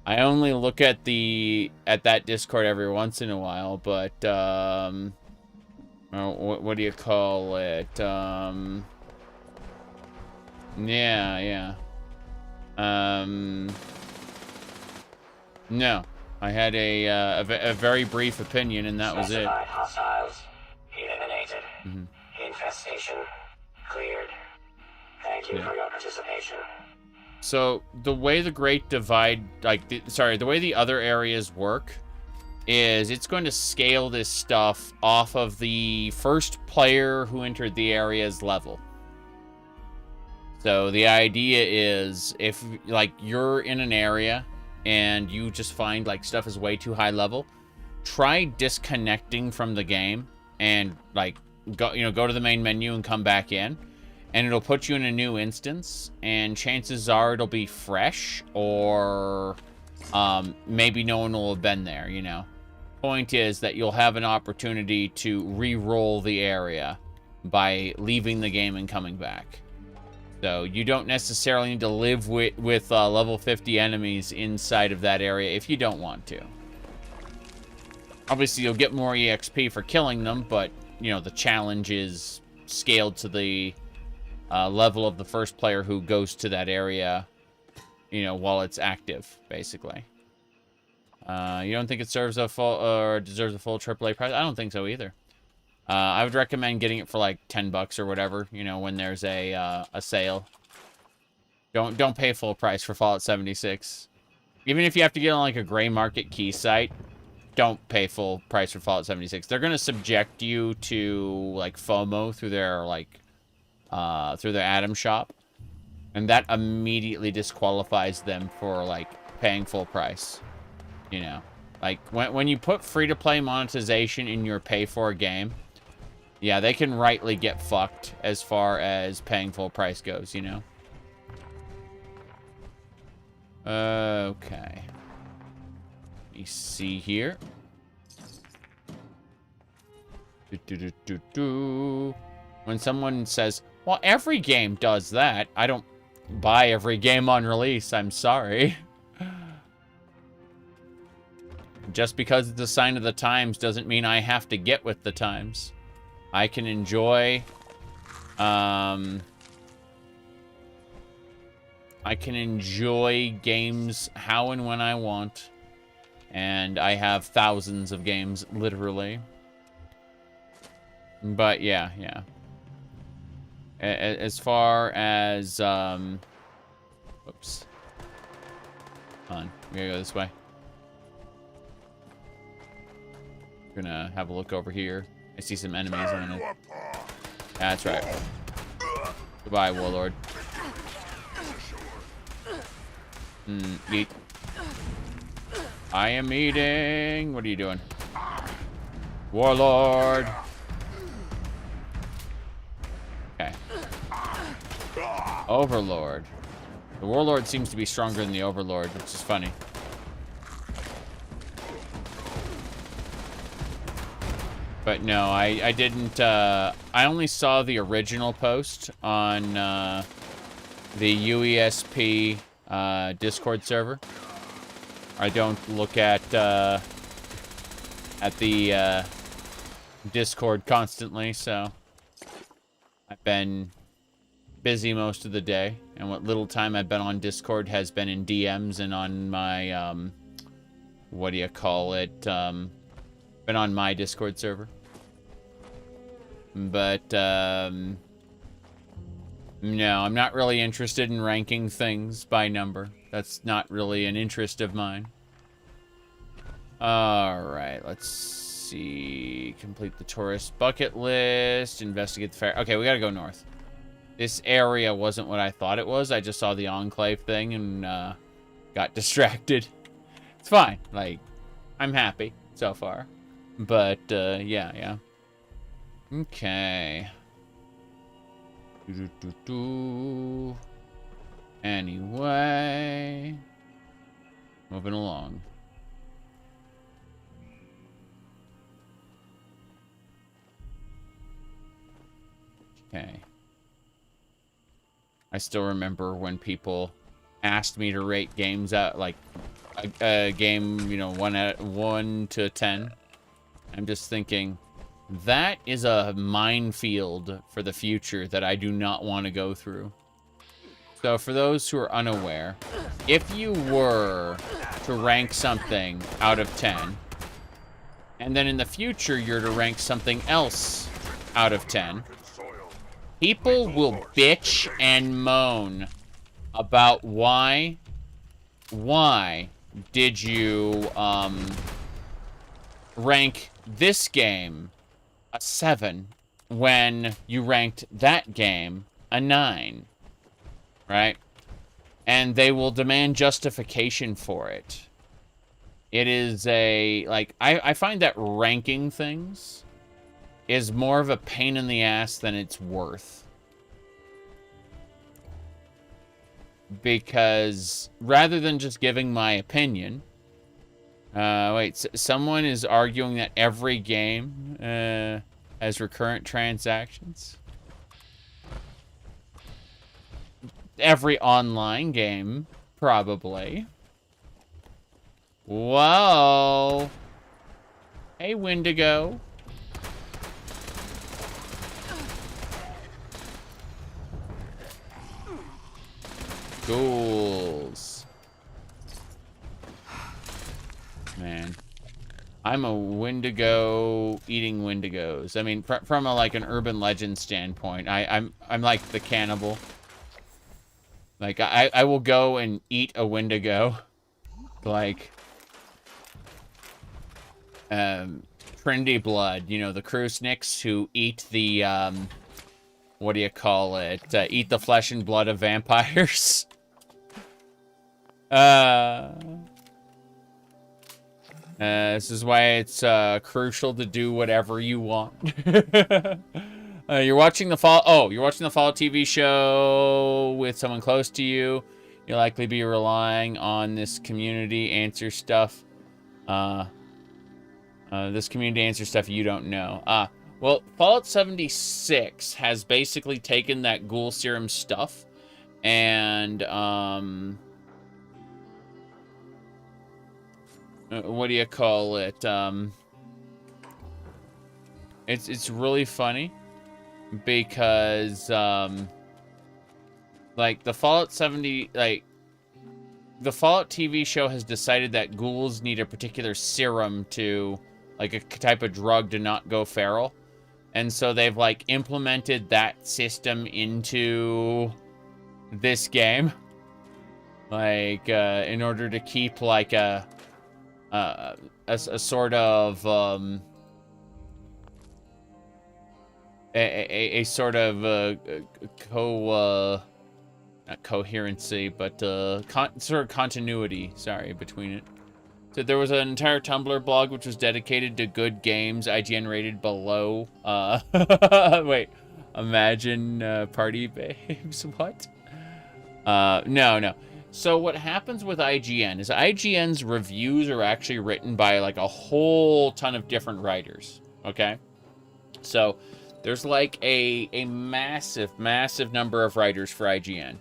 I only look at that Discord every once in a while, but what do you call it? Yeah. No, I had a very brief opinion, and that was it. Specified hostiles eliminated. Infestation cleared. Thank you for your participation. So the way the Great Divide, the way the other areas work, is it's going to scale this stuff off of the first player who entered the area's level. So the idea is if like you're in an area and you just find like stuff is way too high level, try disconnecting from the game and like go to the main menu and come back in, and it'll put you in a new instance, and chances are it'll be fresh, or maybe no one will have been there, you know. Point is that you'll have an opportunity to re-roll the area by leaving the game and coming back. So you don't necessarily need to live with level 50 enemies inside of that area if you don't want to. Obviously, you'll get more EXP for killing them, but, you know, the challenge is scaled to the level of the first player who goes to that area, you know, while it's active, basically. You don't think it serves a full, or deserves a full AAA price? I don't think so either. I would recommend getting it for like 10 bucks or whatever, you know, when there's a sale. Don't pay full price for Fallout 76. Even if you have to get on like a gray market key site, don't pay full price for Fallout 76. They're gonna subject you to like FOMO through their like through their Atom shop, and that immediately disqualifies them for like paying full price. You know, like when you put free-to-play monetization in your pay-for game, yeah, they can rightly get fucked as far as paying full price goes, you know? Okay. Let me see here. When someone says, well, every game does that, I don't buy every game on release, I'm sorry. Just because it's a sign of the times doesn't mean I have to get with the times. I can enjoy, games how and when I want. And I have thousands of games, literally. But yeah. As far as, whoops. Hold on, we gotta go this way. Gonna have a look over here. I see some enemies on it. That's right. Goodbye, Warlord. Eat. I am eating. What are you doing? Warlord. Okay. Overlord. The Warlord seems to be stronger than the Overlord, which is funny. But no, I didn't, I only saw the original post on the UESP Discord server. I don't look at the Discord constantly, so I've been busy most of the day, and what little time I've been on Discord has been in DMs and on my, what do you call it, been on my Discord server. But, no, I'm not really interested in ranking things by number. That's not really an interest of mine. Alright, let's see. Complete the tourist bucket list. Investigate the fair. Okay, we gotta go north. This area wasn't what I thought it was. I just saw the Enclave thing and, got distracted. It's fine. Like, I'm happy so far. But, yeah. Okay. Anyway. Moving along. Okay. I still remember when people asked me to rate games out, like a game, you know, 1 to 10. I'm just thinking, that is a minefield for the future that I do not want to go through. So for those who are unaware, if you were to rank something out of 10, and then in the future you're to rank something else out of 10, people will bitch and moan about why did you rank this game a 7 when you ranked that game a 9, right? And they will demand justification for it. It is a, like, I find that ranking things is more of a pain in the ass than it's worth. Because rather than just giving my opinion, someone is arguing that every game has recurrent transactions. Every online game, probably. Whoa. Hey, Wendigo. Ghouls. Man. I'm a Wendigo eating Wendigos. I mean, from a, like, an urban legend standpoint, I'm like the cannibal. Like, I will go and eat a Wendigo. Like, Trinity Blood, you know, the Krusniks who eat the, what do you call it? Eat the flesh and blood of vampires. This is why it's crucial to do whatever you want. You're watching the Fallout TV show with someone close to you. You'll likely be relying on this community answer stuff. This community answers stuff you don't know. Well, Fallout 76 has basically taken that ghoul serum stuff and, what do you call it? It's really funny because, like, the Fallout TV show has decided that ghouls need a particular serum to, like, a type of drug to not go feral. And so they've, like, implemented that system into this game. Like, in order to keep, like, a sort of, a sort of, not coherency, but, sort of continuity, sorry, between it. So there was an entire Tumblr blog which was dedicated to good games, IGN rated below. Wait, imagine Party Babes, what? No. So what happens with IGN is IGN's reviews are actually written by, like, a whole ton of different writers, okay? So there's, like, a massive number of writers for IGN.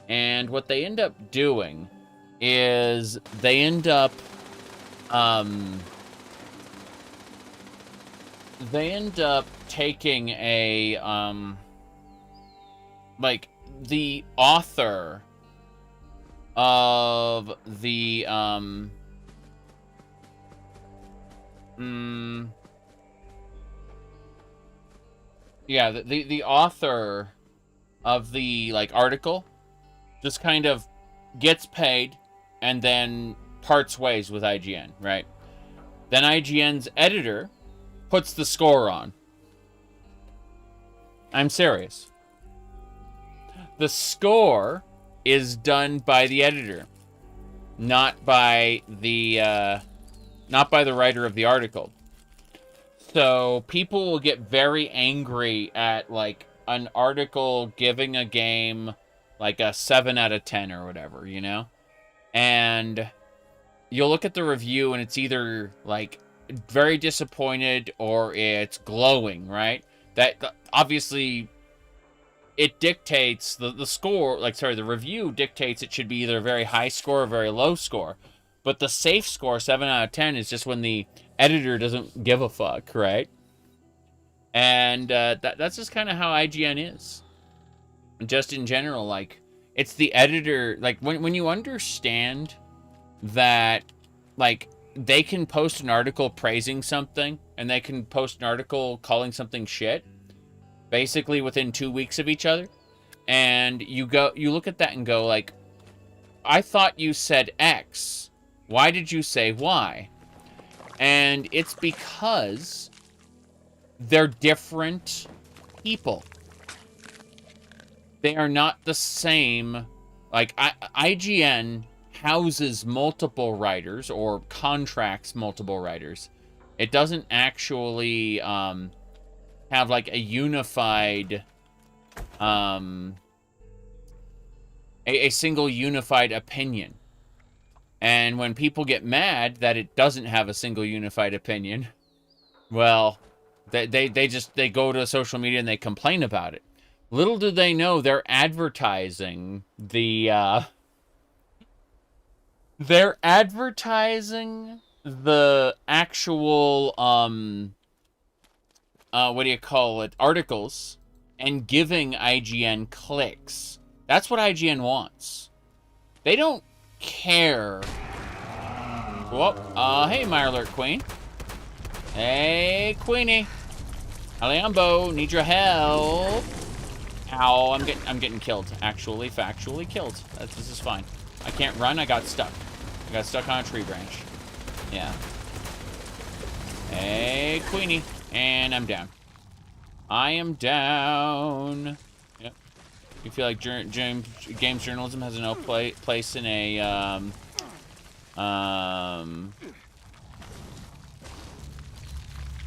And what they end up doing is they end up taking a, like, the author of the, yeah, the author of the, like, article just kind of gets paid and then parts ways with IGN, right? Then IGN's editor puts the score on. I'm serious. The score is done by the editor, not by the writer of the article. So people will get very angry at, like, an article giving a game like a 7 out of 10 or whatever, you know? And you'll look at the review and it's either, like, very disappointed or it's glowing, right? That obviously it dictates the score, like, sorry, the review dictates it should be either a very high score or a very low score. But the safe score, 7 out of 10, is just when the editor doesn't give a fuck, right? And that's just kind of how IGN is. Just in general, like, it's the editor, like, when you understand that, like, they can post an article praising something, and they can post an article calling something shit, basically within 2 weeks of each other, and you look at that and go, like, I thought you said X. Why did you say Y? And it's because they're different people. They are not the same. Like, IGN houses multiple writers or contracts multiple writers. It doesn't actually have like a unified, a single unified opinion. And when people get mad that it doesn't have a single unified opinion, well, they go to social media and they complain about it. Little do they know they're advertising the actual what do you call it, articles, and giving IGN clicks. That's what IGN wants. They don't care. Whoa, hey, my alert queen. Hey, Queenie. Aliambo, need your help. Ow, I'm getting killed. Actually, factually killed. This is fine. I can't run, I got stuck. I got stuck on a tree branch. Yeah. Hey, Queenie. And I'm down. I am down. Yep. You feel like games journalism has no place in a,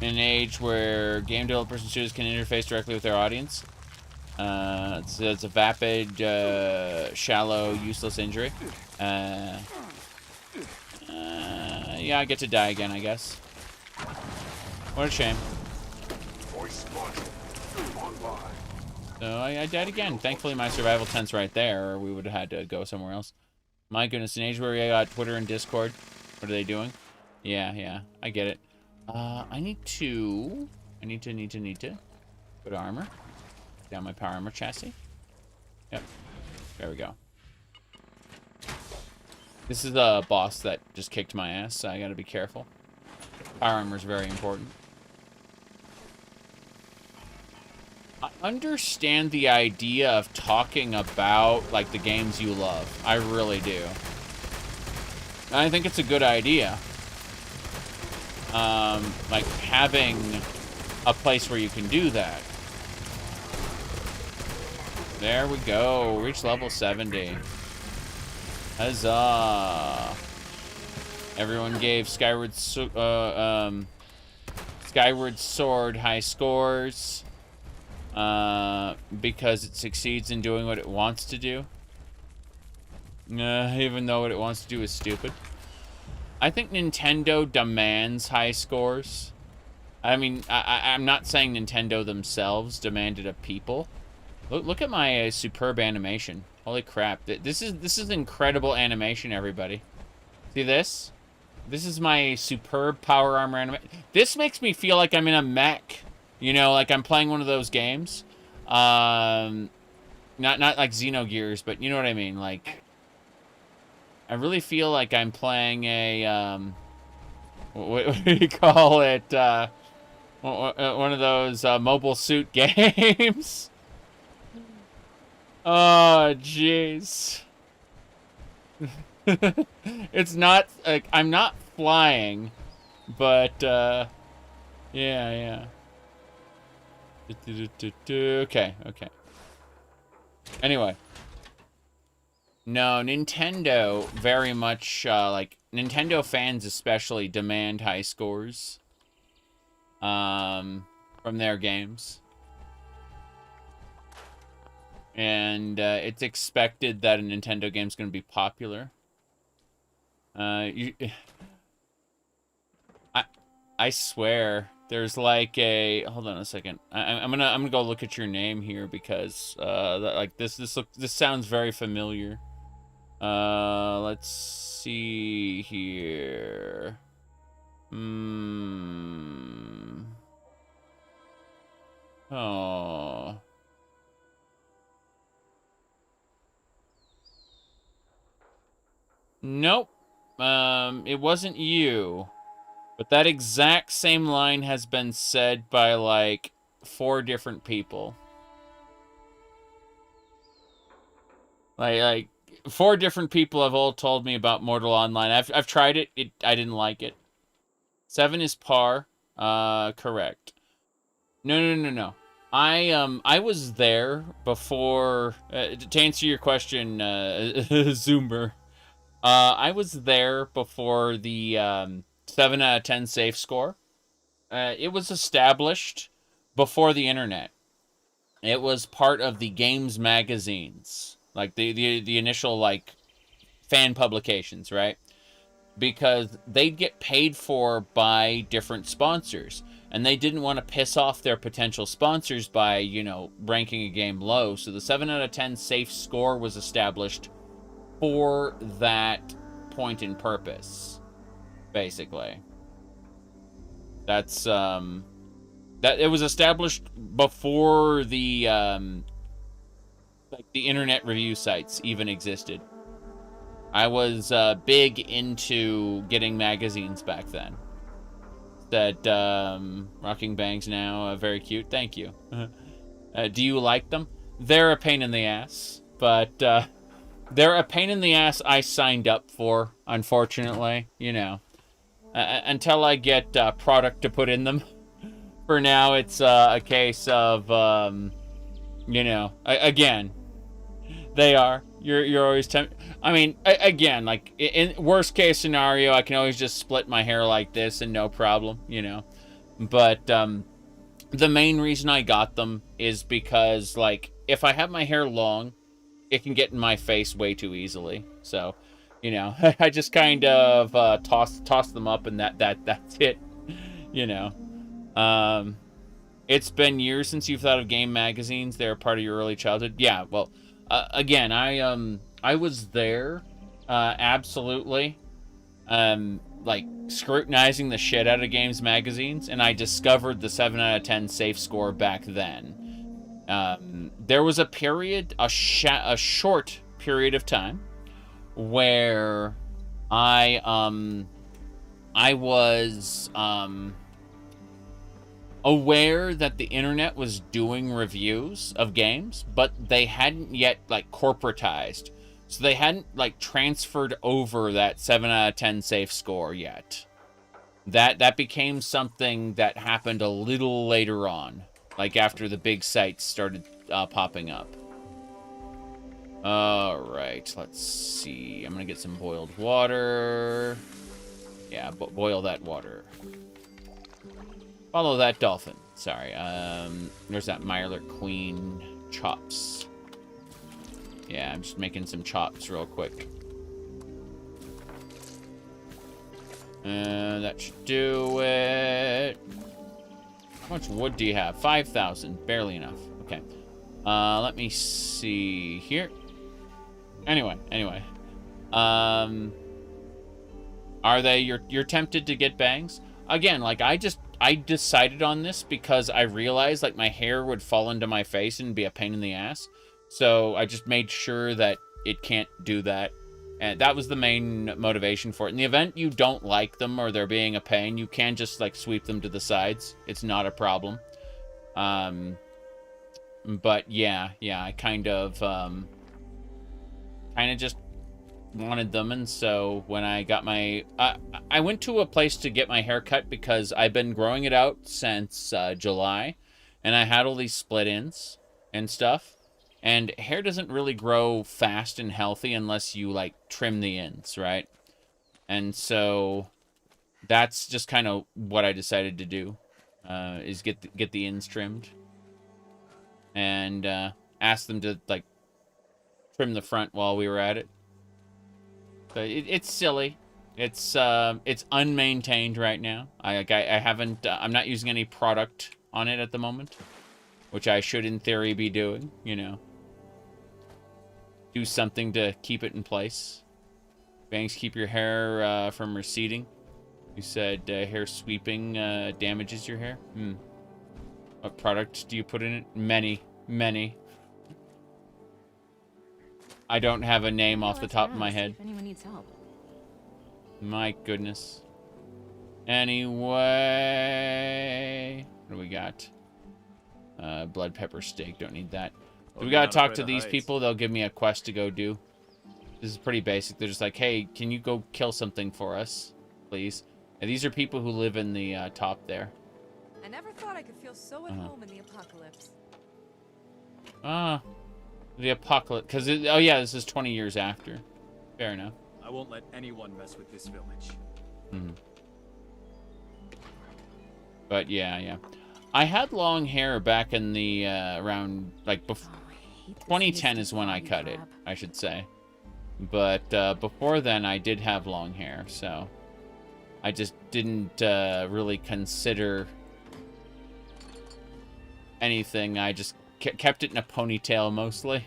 in an age where game developers and studios can interface directly with their audience? It's a vapid, shallow, useless injury. Yeah, I get to die again, I guess. What a shame. So I died again. Thankfully, my survival tent's right there, or we would have had to go somewhere else. My goodness, an age where we got Twitter and Discord. What are they doing? Yeah, I get it. I need to put armor down my power armor chassis. Yep, there we go. This is a boss that just kicked my ass, so I gotta be careful. Power armor is very important. I understand the idea of talking about, like, the games you love. I really do. And I think it's a good idea. Like, having a place where you can do that. There we go. Reach level 70. Huzzah. Everyone gave Skyward Sword high scores. Because it succeeds in doing what it wants to do. Even though what it wants to do is stupid. I think Nintendo demands high scores. I mean, I'm not saying Nintendo themselves demanded of people. Look at my superb animation. Holy crap. This is incredible animation, everybody. See this? This is my superb power armor animation. This makes me feel like I'm in a mech. You know, like I'm playing one of those games. Not like Xenogears, but you know what I mean. Like, I really feel like I'm playing a, what do you call it? One of those mobile suit games. Oh, jeez. It's not, like, I'm not flying, but, yeah. Okay. Anyway. No, Nintendo very much, like, Nintendo fans especially demand high scores, from their games. And, it's expected that a Nintendo game's gonna be popular. I swear, there's like a, hold on a second. I'm gonna go look at your name here because, like, this sounds very familiar. Let's see here. Oh. Nope. It wasn't you. But that exact same line has been said by, like, 4 different people. Like 4 different people have all told me about Mortal Online. I've tried it. I didn't like it. 7 is par. Correct. No. I was there before, to answer your question, Zoomer. I was there before the 7 out of 10 safe score. It was established before the internet. It was part of the games magazines, like the initial like fan publications, right? Because they'd get paid for by different sponsors, and they didn't want to piss off their potential sponsors by, you know, ranking a game low. So the 7 out of 10 safe score was established for that point and purpose, basically. That's that it was established before the like the internet review sites even existed. I was big into getting magazines back then. That Rocking Bangs now very cute. Thank you. Do you like them? They're a pain in the ass, but they're a pain in the ass I signed up for, unfortunately, you know. Until I get product to put in them. For now, it's a case of, you know, again, they are. You're always tempted. I mean, again, like, in worst case scenario, I can always just split my hair like this and no problem, you know. But the main reason I got them is because, like, if I have my hair long, it can get in my face way too easily. So, you know, I just kind of toss them up, and that's it. You know, it's been years since you've thought of game magazines. They're part of your early childhood. Yeah, well, again, I was there, absolutely, like scrutinizing the shit out of games magazines, and I discovered the 7 out of 10 safe score back then. There was a period, a short period of time, where I was aware that the internet was doing reviews of games, but they hadn't yet like corporatized. So they hadn't like transferred over that 7 out of 10 safe score yet. That became something that happened a little later on, like after the big sites started popping up. All right, let's see. I'm gonna get some boiled water. Yeah, boil that water. Follow that dolphin. Sorry. There's that Myler Queen chops. Yeah, I'm just making some chops real quick. That should do it. How much wood do you have? 5,000. Barely enough. Okay. Let me see here. Anyway. Are they you're tempted to get bangs? Again, like I decided on this because I realized like my hair would fall into my face and be a pain in the ass. So I just made sure that it can't do that. And that was the main motivation for it. In the event you don't like them or they're being a pain, you can just like sweep them to the sides. It's not a problem. But yeah, I kind of just wanted them, and so when I got my I went to a place to get my hair cut because I've been growing it out since July, and I had all these split ends and stuff, and hair doesn't really grow fast and healthy unless you like trim the ends, right? And so that's just kind of what I decided to do, is get the ends trimmed, and ask them to like trim the front while we were at it. But it's silly. It's unmaintained right now. I haven't. I'm not using any product on it at the moment, which I should, in theory, be doing. You know, do something to keep it in place. Bangs keep your hair from receding. You said hair sweeping damages your hair. What product do you put in it? Many. I don't have a name off the top of my head. If anyone needs help. My goodness. Anyway, what do we got? Blood pepper steak. Don't need that. So we gotta talk to these people. They'll give me a quest to go do. This is pretty basic. They're just like, hey, can you go kill something for us, please? And these are people who live in the top there. I never thought I could feel so at home in the apocalypse. The apocalypse, because oh yeah, this is 20 years after. Fair enough. I won't let anyone mess with this village. Mm-hmm. But yeah. I had long hair back in the around like 2010 is when I cut it, I should say. But before then, I did have long hair, so I just didn't really consider anything. I just kept it in a ponytail mostly.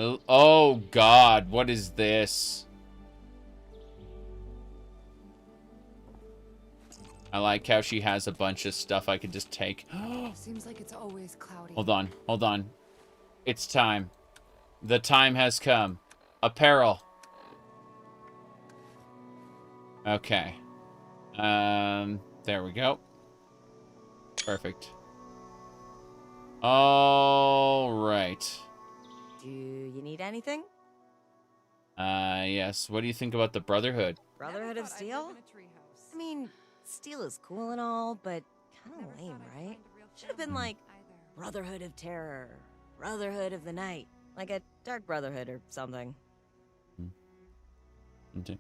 Oh God, what is this? I like how she has a bunch of stuff I could just take. Seems like it's always cloudy. Hold on. It's time. The time has come. Apparel. Okay. There we go. Perfect. All right. Do you need anything? Yes. What do you think about the Brotherhood? Brotherhood of Steel? I mean, steel is cool and all, but kind of lame, right? Should have been like Brotherhood of Terror, Brotherhood of the Night, like a Dark Brotherhood or something. Okay.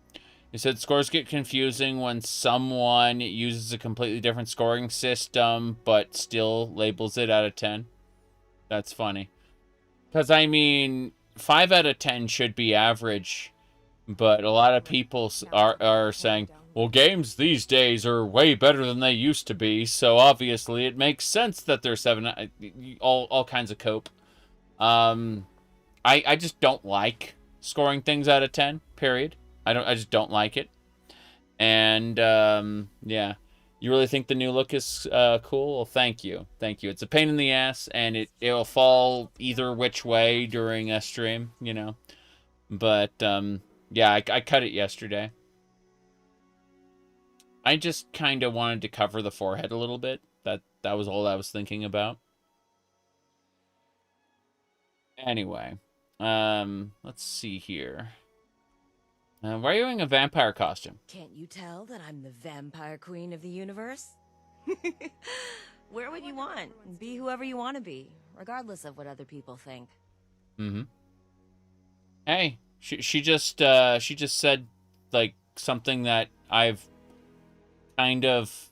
You said scores get confusing when someone uses a completely different scoring system, but still labels it out of 10. That's funny. Because, I mean, 5 out of 10 should be average, but a lot of people are saying, well, games these days are way better than they used to be, so obviously it makes sense that they're 7, all kinds of cope. I just don't like scoring things out of 10, period. I just don't like it. And, yeah. You really think the new look is cool? Well, thank you. It's a pain in the ass, and it'll fall either which way during a stream, you know. But, yeah, I cut it yesterday. I just kind of wanted to cover the forehead a little bit. That was all I was thinking about. Anyway, let's see here. Why are you wearing a vampire costume? Can't you tell that I'm the vampire queen of the universe? Wear what you want. Be whoever you want to be, regardless of what other people think. Mm-hmm. Hey, she just said, like, something that I've kind of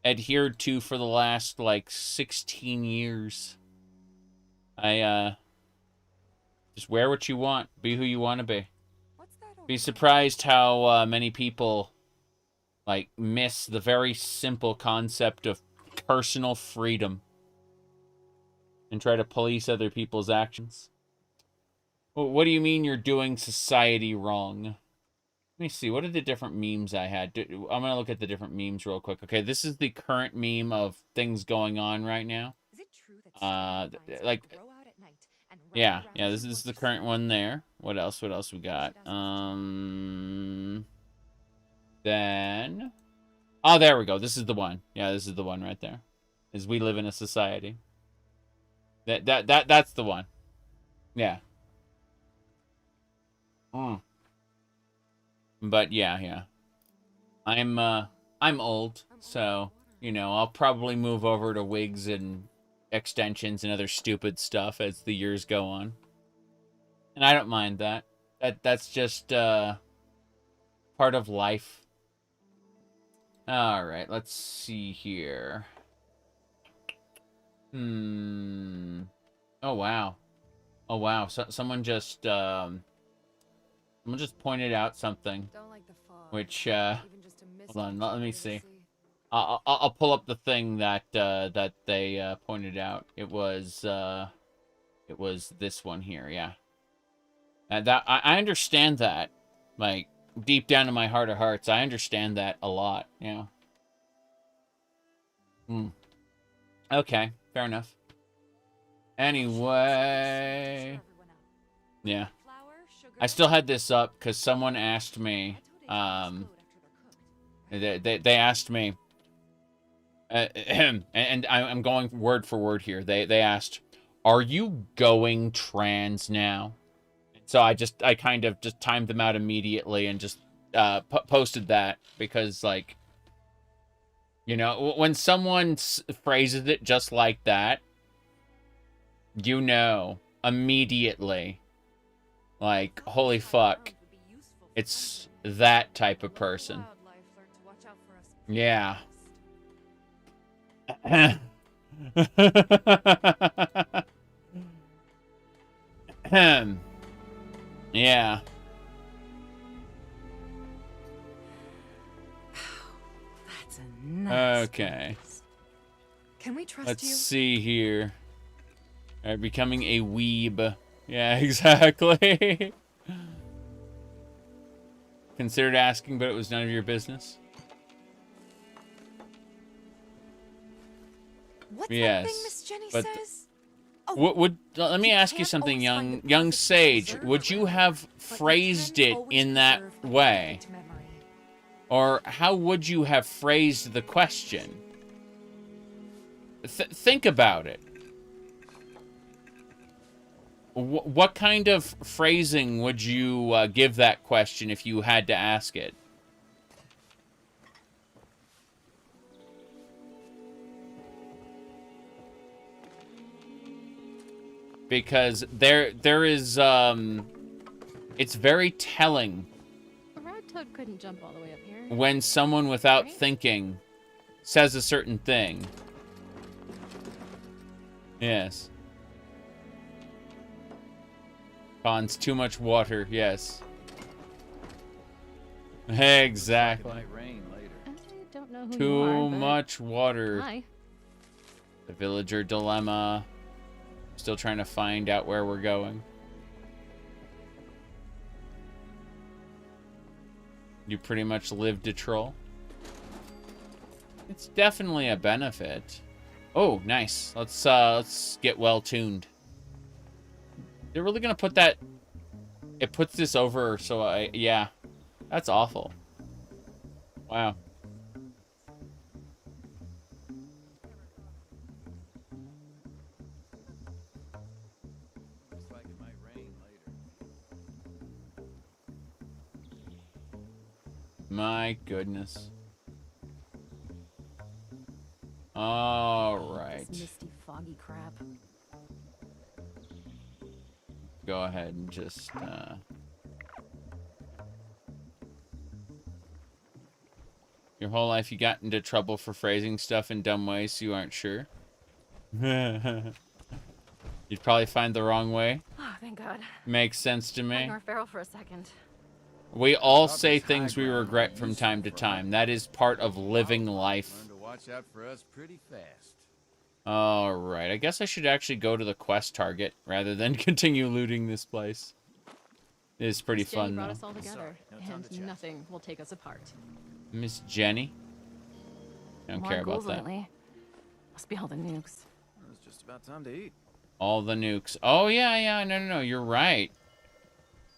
adhered to for the last, like, 16 years. Just wear what you want. Be who you want to be. Be surprised how many people, like, miss the very simple concept of personal freedom and try to police other people's actions. Well, what do you mean you're doing society wrong? Let me see. What are the different memes I had? I'm going to look at the different memes real quick. Okay, this is the current meme of things going on right now. Is it true that like, yeah, this is the current one there. What else we got? Then, oh, there we go. This is the one. Yeah, this is the one right there. Is we live in a society. That's the one. Yeah. But yeah. I'm old, so, you know, I'll probably move over to wigs and extensions and other stupid stuff as the years go on. And I don't mind that. That's just part of life. All right, let's see here. Oh wow. So, someone just pointed out something. Which hold on, let me see. I'll pull up the thing that they pointed out. It was this one here, yeah. And that I understand that, like, deep down in my heart of hearts, I understand that a lot, yeah. Okay, fair enough. Anyway, yeah. I still had this up because someone asked me, they asked me, and I'm going word for word here. They asked, "Are you going trans now?" So I kind of just timed them out immediately and just posted that because, like, you know, when someone phrases it just like that, you know immediately. Like, holy fuck. It's that type of person. Yeah. Yeah. That's a nice Okay. Can we trust Let's you? see here. Alright, becoming a weeb. Yeah, exactly. Considered asking, but it was none of your business. What's Yes, that thing Miss Jenny but says? let me ask you something, young sage. Would you have phrased it in that way? Or how would you have phrased the question? Think about it. What kind of phrasing would you give that question if you had to ask it? Because there is it's very telling A rat toad couldn't jump all the way up here. when someone without thinking says a certain thing. Yes. Cons too much water, yes. Exactly. I don't know who you Too are, but... much water. Hi. The villager dilemma. Still trying to find out where we're going. You pretty much live to troll. It's definitely a benefit. Oh, nice. Let's get well tuned. They're really gonna put that. It puts this over, so yeah, that's awful. Wow. Looks like it might rain later. My goodness. All right. This misty, foggy crap. Go ahead and just your whole life you got into trouble for phrasing stuff in dumb ways so you aren't sure. You'd probably find the wrong way. Oh, thank God. Makes sense to me. Ignore Farrell for a second. We all say things we regret from time to time. That is part of living life. Learn to watch out for us pretty fast. Alright, I guess I should actually go to the quest target rather than continue looting this place. It is pretty Miss Jenny fun, brought though. us all together, and nothing will take us apart. Miss Jenny? I don't More care about ghouls that. lately. Must be all the nukes. It's just about time to eat. All the nukes. Oh, yeah, no, you're right.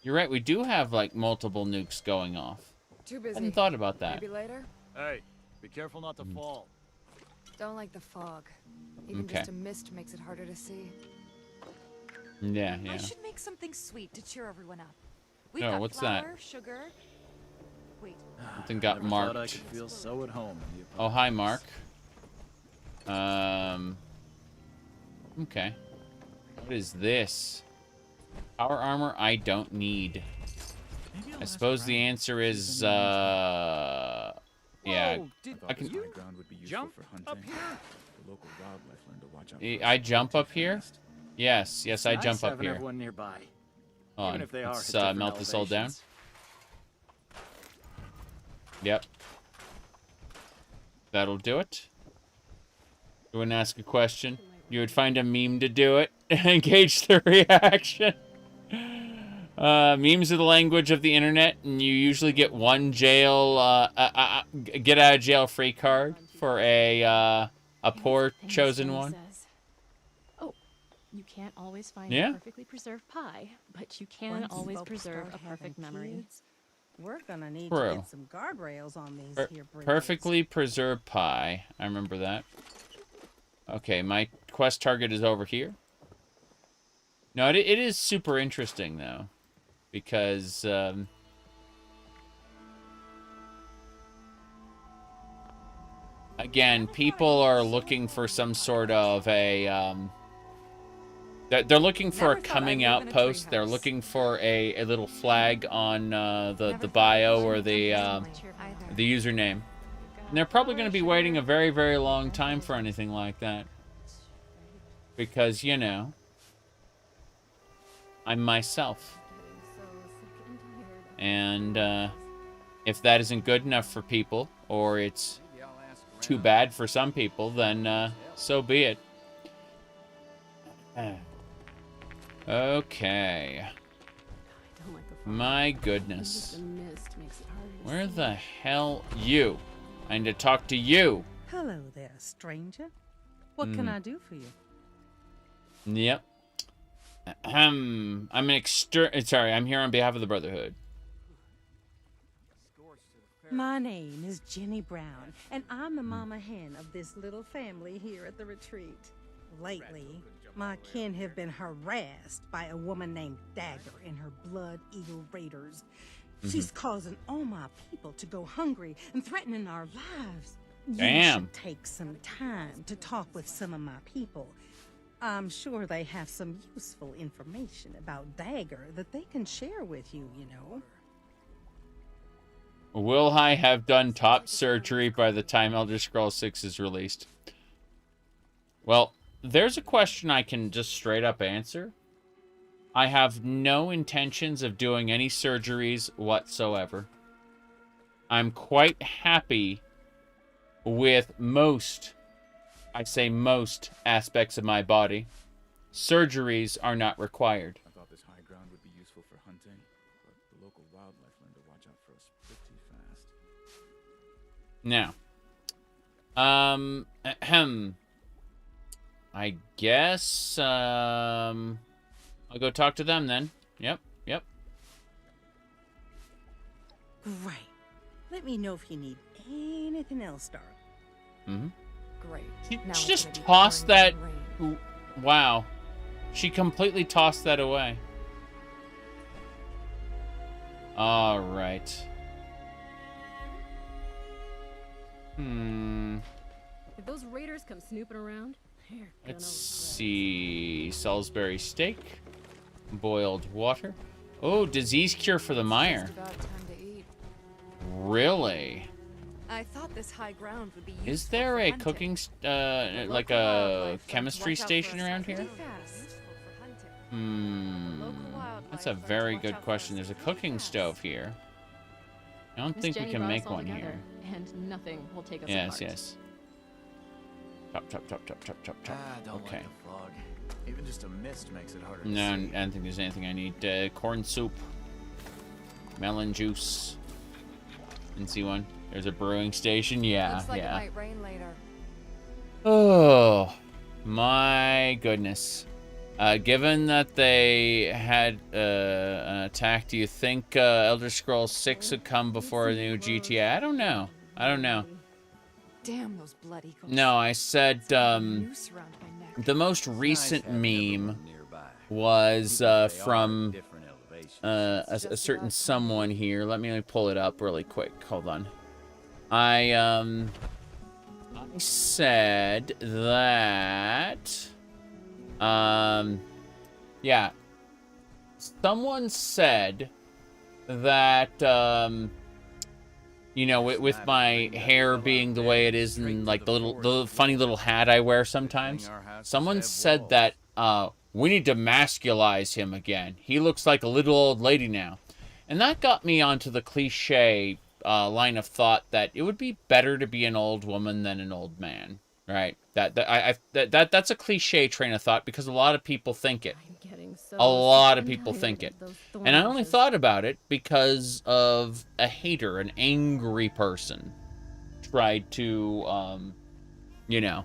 You're right, we do have, like, multiple nukes going off. Too busy. I hadn't thought about that. Maybe later? Hey, be careful not to fall. Don't like the fog. Even Okay. just a mist makes it harder to see. Yeah. I should make something sweet to cheer everyone up. We've No, got what's flour, that? sugar. Wait. Something got Never marked. thought I could feel so at home in the Oh, hi, Mark. Okay. What is this? Power armor I don't need. I suppose the answer is, yeah. Whoa, I can... ground would be useful Jump for hunting. up here? The local wildlife learn to watch out for I jump up here? Yes, I Nice jump up having here. everyone nearby. Hold Even on. if they are Let's at different melt this all down. elevations. Yep. That'll do it. You wouldn't ask a question. You would find a meme to do it. Engage the reaction. Memes are the language of the internet, and you usually get one get out of jail free card for a poor chosen one. Oh, you can't always find Yeah. a perfectly preserved pie, but you can Once always folks preserve start a perfect having memory. kids, we're gonna need True. to get some guardrails on these here bridges. Perfectly preserved pie. I remember that. Okay, my quest target is over here. No, it is super interesting, though. Because, again, people are looking for some sort of a, They're looking for a coming out post. They're looking for a little flag on the bio or the username. And they're probably going to be waiting a very, very long time for anything like that. Because, you know, I'm myself. And if that isn't good enough for people, or it's too bad for some people, then so be it. Okay. My goodness. Where the hell you? I need to talk to you. Hello there, stranger. What can I do for you? Yep. I'm I'm here on behalf of the Brotherhood. My name is Jenny Brown, and I'm the mama hen of this little family here at the retreat. Lately, my kin have been harassed by a woman named Dagger and her Blood Eagle Raiders. She's causing all my people to go hungry and threatening our lives. Damn. You should take some time to talk with some of my people. I'm sure they have some useful information about Dagger that they can share with you, you know. Will I have done top surgery by the time Elder Scrolls 6 is released? Well, there's a question I can just straight up answer. I have no intentions of doing any surgeries whatsoever. I'm quite happy with most, I say most, aspects of my body. Surgeries are not required. I thought this high ground would be useful for hunting, but the local wildlife learned to watch out for us pretty fast. Now, I guess, I'll go talk to them then. Yep. Great. Let me know if you need anything else, darling. Great. She just tossed that. Wow. She completely tossed that away. All right. If those raiders come snooping around, Let's see. Salisbury steak. Boiled water. Oh, disease cure for the mire. Really? I thought this high ground would be Is there a cooking, like a chemistry station around here? That's a very good question. There's a cooking stove here. I don't think we can make one here. And nothing will take us Yes, apart. yes. Chop. Don't Okay. like a frog. Even just a mist makes it harder No, I to see. don't think there's anything I need. Corn soup. Melon juice. Didn't see one. There's a brewing station. Yeah, Looks like yeah. it might rain later. Oh, my goodness. Given that they had an attack, do you think Elder Scrolls 6 would come before the new GTA? I don't know. Damn those blood eagles. No, I said Noose around my neck. the most recent meme was from a certain someone here. Let me pull it up really quick. Hold on. I said that yeah, someone said that you know, with my hair being the way it is and like the funny little hat I wear sometimes, someone said that we need to masculize him again. He looks like a little old lady now. And that got me onto the cliche line of thought that it would be better to be an old woman than an old man, right? That's a cliche train of thought because a lot of people think it. A lot of people think it. And I only thought about it because of a hater, an angry person tried to, you know,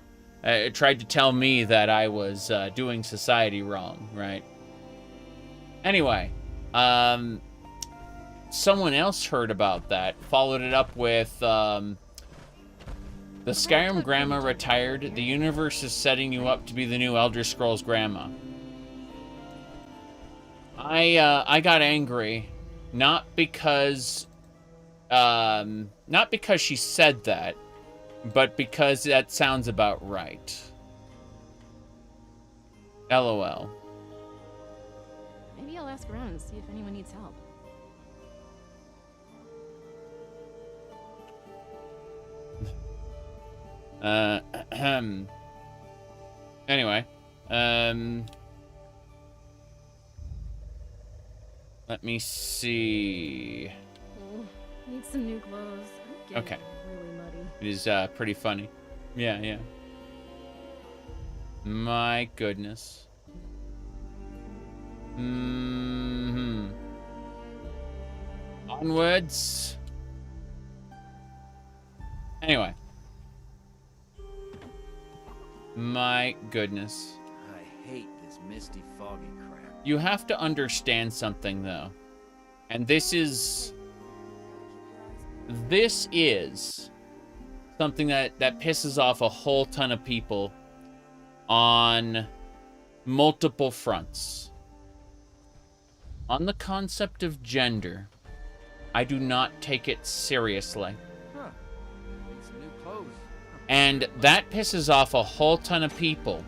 tried to tell me that I was doing society wrong, right? Anyway, someone else heard about that, followed it up with, the Skyrim grandma retired. The universe is setting you up to be the new Elder Scrolls grandma. I got angry, not because she said that, but because that sounds about right. LOL. Maybe I'll ask around and see if anyone needs help. Anyway, let me see. Oh, need some new clothes. I'm getting Okay. really muddy. It is pretty funny. Yeah, yeah. My goodness. Onwards. Anyway. My goodness. I hate this misty, foggy crap. You have to understand something, though. And this is something that pisses off a whole ton of people on multiple fronts. On the concept of gender, I do not take it seriously. Huh. Need some new clothes. And that pisses off a whole ton of people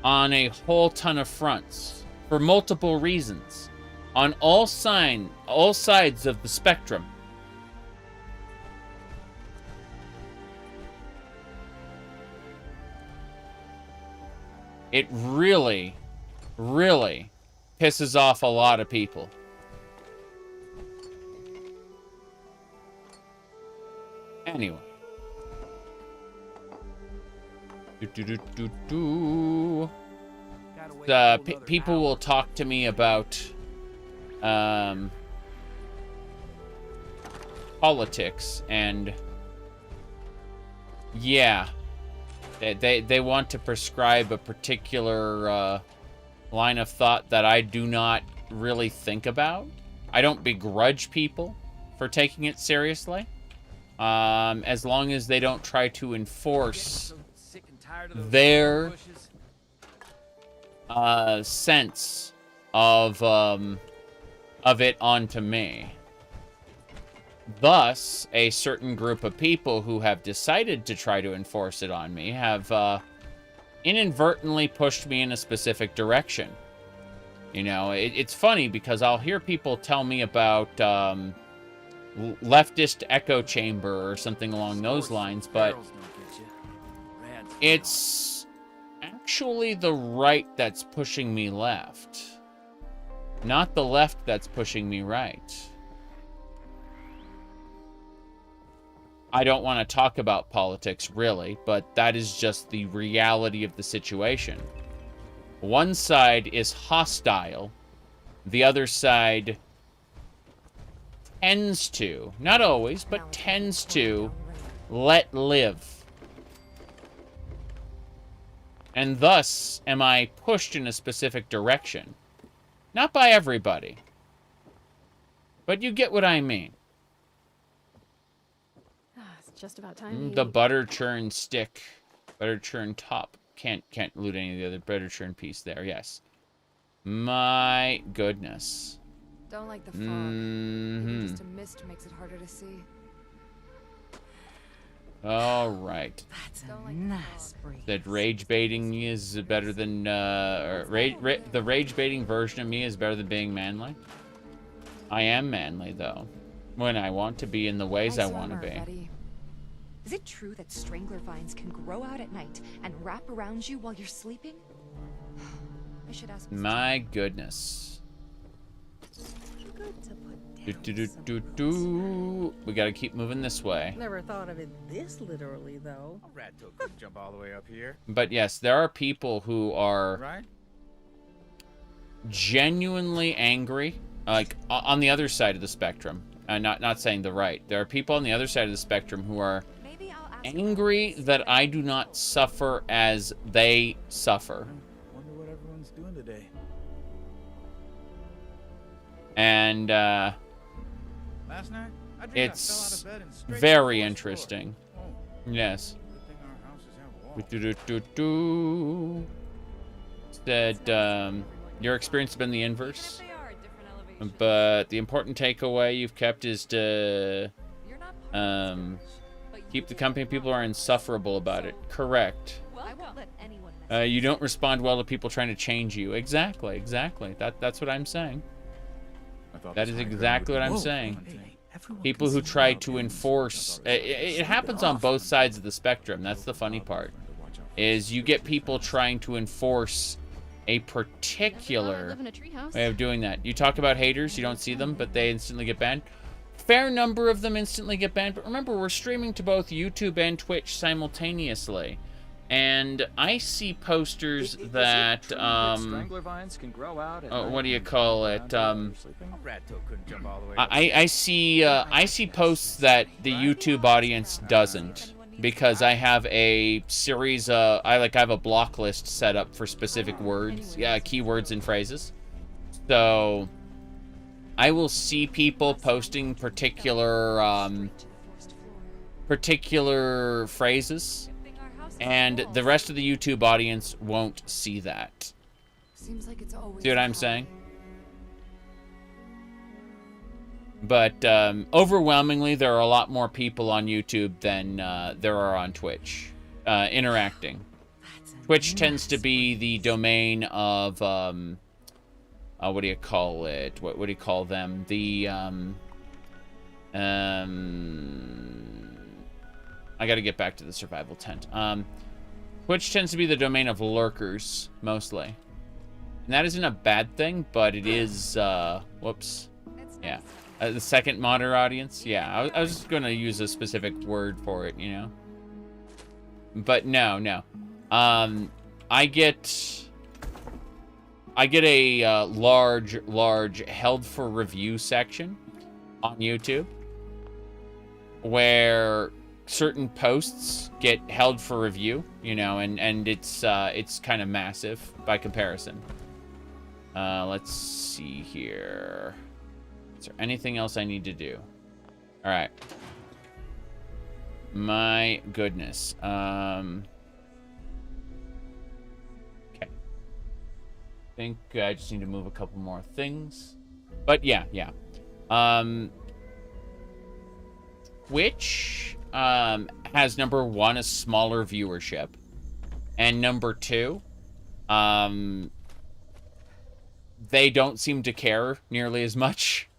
on a whole ton of fronts for multiple reasons on all sides of the spectrum. It really, really pisses off a lot of people. Anyway. People will talk to me about politics, and yeah, they want to prescribe a particular line of thought that I do not really think about. I don't begrudge people for taking it seriously, as long as they don't try to enforce their sense of it onto me. Thus, a certain group of people who have decided to try to enforce it on me have inadvertently pushed me in a specific direction. You know, it's funny because I'll hear people tell me about leftist echo chamber or something along those lines, but it's actually the right that's pushing me left, not the left that's pushing me right. I don't want to talk about politics, really, but that is just the reality of the situation. One side is hostile. The other side tends to, not always, but tends to let live. And thus am I pushed in a specific direction. Not by everybody. But you get what I mean. It's just about time. The butter churn stick. Butter churn top. Can't loot any of the other butter churn piece there, yes. My goodness. Don't like the fog. Maybe just a mist makes it harder to see. All right. That's a nice breeze. That rage baiting is better than the rage baiting version of me is better than being manly. I am manly though, when I want to be in the ways I want to be. Buddy. Is it true that strangler vines can grow out at night and wrap around you while you're sleeping? I should ask. My goodness. Good to put We gotta keep moving this way. Never thought of it this literally, though. A rat toad couldn't jump all the way up here. But yes, there are people who are genuinely angry, like on the other side of the spectrum. Not saying the right. There are people on the other side of the spectrum who are angry that I do not suffer as they suffer. Wonder what everyone's doing today. And Last night, I dreamed it's I fell out of bed and straight very to the interesting. floor. Oh. Yes. Good thing our houses have walls. Said your experience has been the inverse, but the important takeaway you've kept is to keep the company people who are insufferable about it. Correct. I won't let anyone You don't respond well to people trying to change you. Exactly. That's what I'm saying. That is exactly what I'm saying. People who try to enforce... It happens on both sides of the spectrum. That's the funny part. Is you get people trying to enforce a particular way of doing that. You talk about haters, you don't see them, but they instantly get banned. Fair number of them instantly get banned, but remember, we're streaming to both YouTube and Twitch simultaneously. And I see posters that, strangler vines can grow out at what do you call it? I see posts that the YouTube audience doesn't, because I have a series, I have a block list set up for specific words, keywords and phrases. So I will see people posting particular phrases, and the rest of the YouTube audience won't see that. Seems like it's always See what I'm saying? But overwhelmingly, there are a lot more people on YouTube than there are on Twitch interacting. Twitch tends to be the domain of what do you call it? What do you call them? The I gotta get back to the survival tent. Twitch tends to be the domain of lurkers, mostly. And that isn't a bad thing, but it is, whoops. Yeah. The second modder audience? Yeah, I was just gonna use a specific word for it, you know? But no. I get a large held for review section on YouTube where certain posts get held for review, you know, and it's kind of massive by comparison. Let's see here. Is there anything else I need to do? All right. My goodness. Okay. I think I just need to move a couple more things. But yeah. Which has number one, a smaller viewership, and number two, they don't seem to care nearly as much.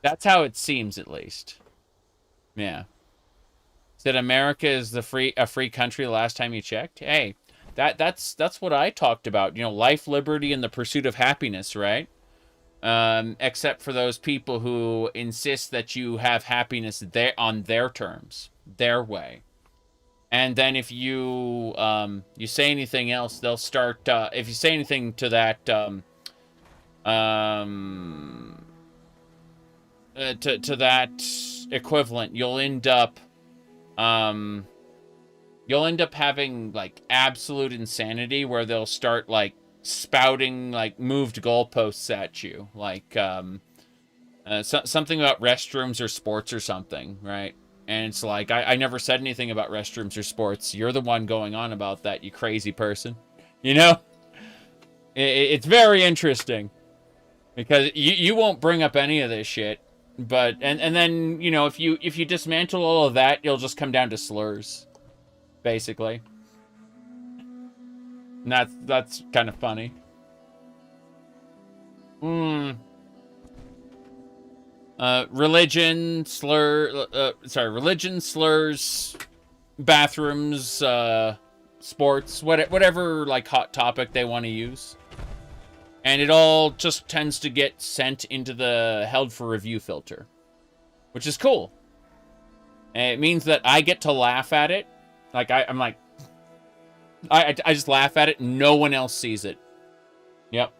That's how it seems, at least. Yeah. Said America is a free country the last time you checked? Hey, that's what I talked about. You know, life, liberty, and the pursuit of happiness, right? Except for those people who insist that you have happiness on their terms, their way. And then if you you say anything else, they'll start. If you say anything to that, to that equivalent, you'll end up having like absolute insanity where they'll start like spouting like moved goalposts at you, like something about restrooms or sports or something, right? And it's like, I never said anything about restrooms or sports. You're the one going on about that, you crazy person. You know? It's very interesting. Because you won't bring up any of this shit. But, and then, you know, if you dismantle all of that, you'll just come down to slurs. Basically. And that's kind of funny. Religion, slurs, bathrooms, sports, whatever like hot topic they want to use. And it all just tends to get sent into the held for review filter, which is cool. And it means that I get to laugh at it. Like I'm like, I just laugh at it. No one else sees it. Yep.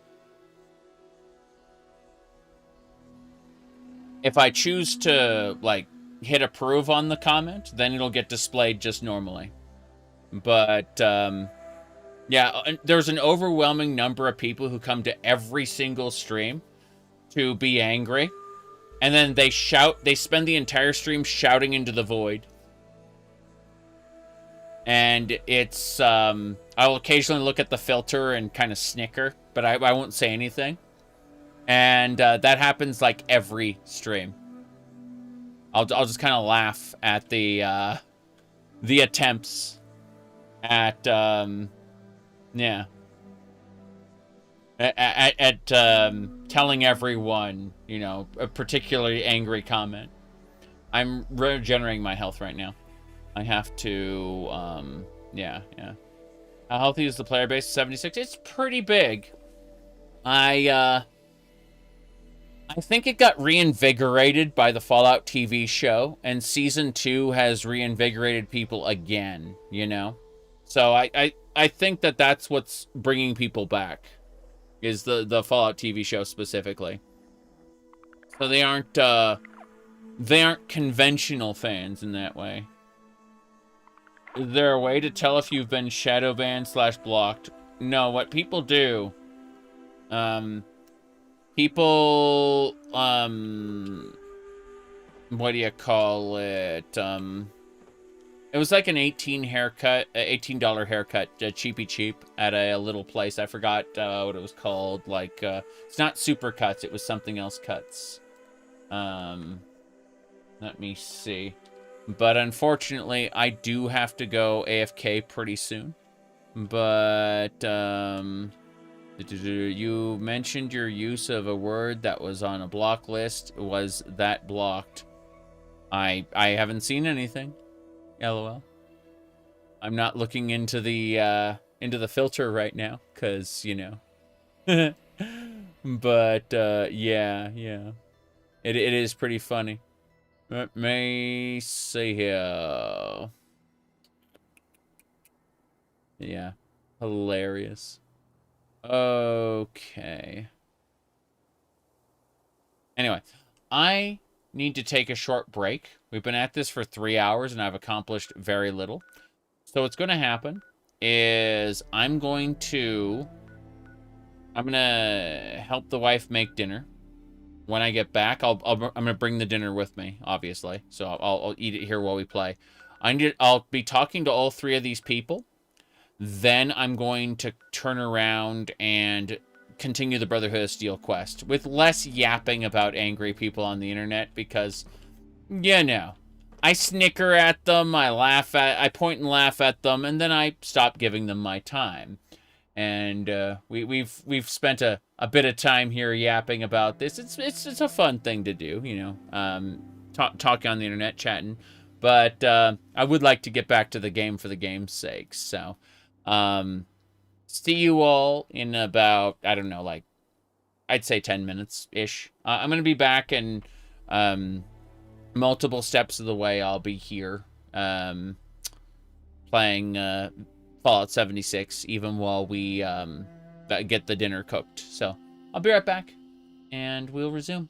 If I choose to, like, hit approve on the comment, then it'll get displayed just normally. But, yeah, there's an overwhelming number of people who come to every single stream to be angry. And then they spend the entire stream shouting into the void. And it's, I'll occasionally look at the filter and kind of snicker, but I won't say anything. And that happens like every stream. I'll just kind of laugh at the attempts at Yeah. At telling everyone, you know, a particularly angry comment. I'm regenerating my health right now. I have to, yeah. How healthy is the player base? 76? It's pretty big. I think it got reinvigorated by the Fallout TV show, and Season 2 has reinvigorated people again, you know? So I think that that's what's bringing people back, is the Fallout TV show specifically. So they aren't conventional fans in that way. Is there a way to tell if you've been shadow banned / blocked? No, what people do, people, what do you call it? It was like an $18 haircut, $18 haircut, cheapy cheap at a little place. I forgot what it was called. Like, it's not Super Cuts. It was something else cuts. Let me see. But unfortunately, I do have to go AFK pretty soon. But, you mentioned your use of a word that was on a block list. Was that blocked? I haven't seen anything. LOL. I'm not looking into the filter right now, cause you know. But yeah. It is pretty funny. Let me see here. Yeah. Hilarious. Okay. Anyway, I need to take a short break. We've been at this for 3 hours and I've accomplished very little. So what's going to happen is I'm going to help the wife make dinner. When I get back, I'm gonna bring the dinner with me, obviously. So I'll eat it here while we play. I'll be talking to all 3 of these people. Then I'm going to turn around and continue the Brotherhood of Steel quest with less yapping about angry people on the internet, because, you know, I snicker at them, I point and laugh at them, and then I stop giving them my time. And we've spent a bit of time here yapping about this. It's a fun thing to do, you know, talking on the internet, chatting. But I would like to get back to the game for the game's sake. So, see you all in about, I don't know, like, I'd say 10 minutes-ish. I'm going to be back, and multiple steps of the way I'll be here playing Fallout 76, even while we get the dinner cooked. So I'll be right back, and we'll resume.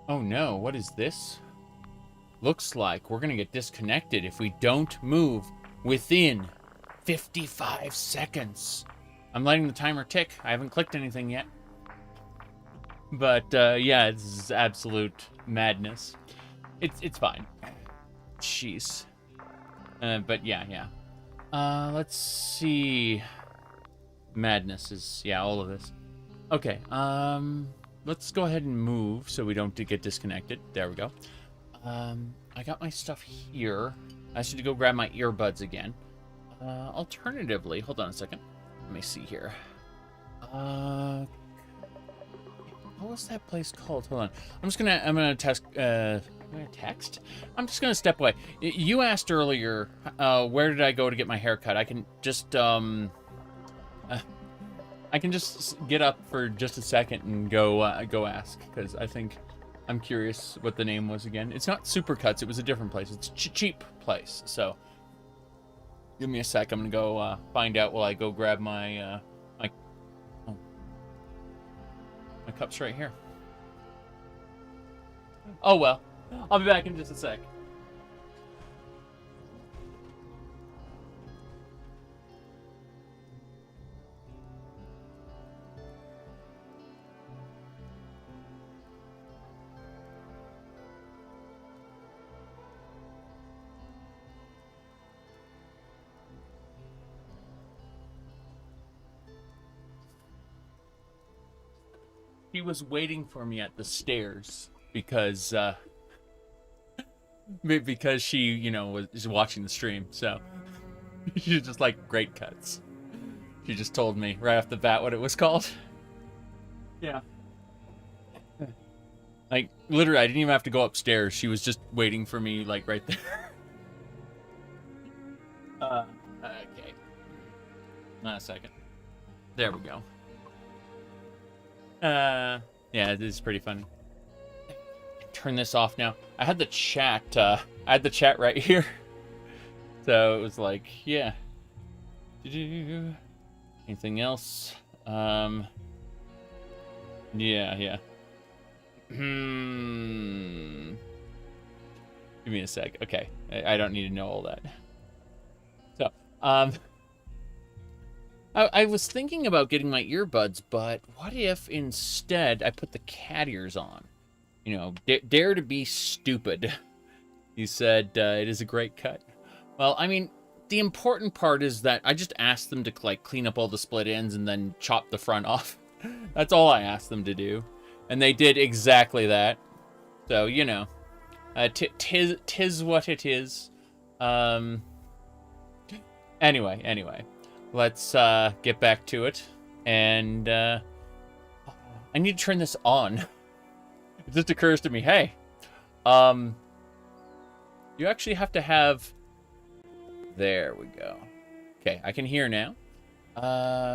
Oh no, what is this? Looks like we're gonna get disconnected if we don't move within 55 seconds. I'm letting the timer tick. I haven't clicked anything yet. But, yeah, it's absolute madness. It's fine. Jeez. But yeah. Let's see. Madness is, yeah, all of this. Okay, let's go ahead and move so we don't get disconnected. There we go. I got my stuff here. I should go grab my earbuds again. Alternatively, hold on a second. Let me see here. What was that place called? Hold on. I'm gonna text, text? I'm just gonna step away. You asked earlier, where did I go to get my haircut? I can just, get up for just a second and go ask, because I think I'm curious what the name was again. It's not Supercuts. It was a different place. It's a cheap place. So give me a sec. I'm gonna go find out while I go grab my my cup's right here. Oh well. I'll be back in just a sec. He was waiting for me at the stairs because she, you know, was watching the stream. So she's just like, great cuts. She just told me right off the bat what it was called. Yeah. Like, literally, I didn't even have to go upstairs. She was just waiting for me, like, right there. Okay. Not a second. There we go. Yeah, it is pretty funny. Turn this off now. I had the chat, right here. So it was like, yeah. Anything else? Yeah. Give me a sec. Okay. I don't need to know all that. So, I was thinking about getting my earbuds, but what if instead I put the cat ears on? You know, dare to be stupid. He said, it is a great cut. Well, I mean, the important part is that I just asked them to, like, clean up all the split ends and then chop the front off. That's all I asked them to do. And they did exactly that. So, you know, tis what it is. Anyway. Let's get back to it. And I need to turn this on. It just occurs to me, hey, you actually have to have... There we go. Okay, I can hear now.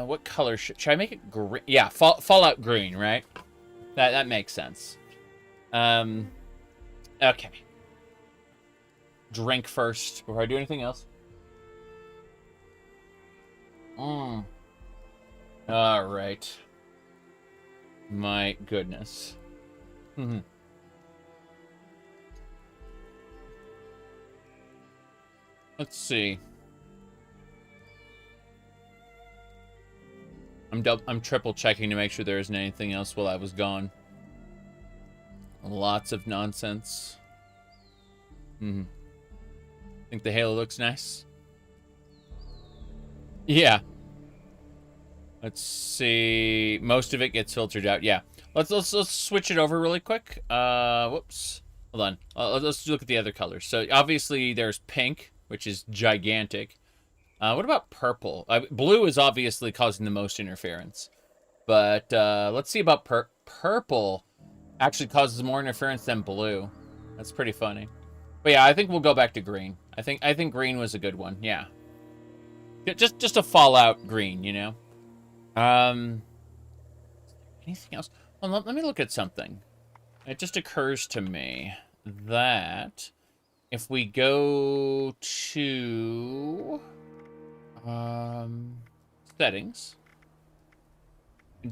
What color should I make it green? Yeah, Fallout green, right? That makes sense. Okay. Drink first before I do anything else. All right. My goodness. Let's see. I'm triple checking to make sure there isn't anything else while I was gone. Lots of nonsense. Think the halo looks nice? Yeah. Let's see. Most of it gets filtered out. Yeah. Let's switch it over really quick. Whoops. Hold on. Let's look at the other colors. So obviously there's pink, which is gigantic. What about purple? Blue is obviously causing the most interference. But let's see about purple. Actually causes more interference than blue. That's pretty funny. But yeah, I think we'll go back to green. I think green was a good one. Yeah. Just a Fallout green, you know. Anything else? Well, let me look at something. It just occurs to me that if we go to settings,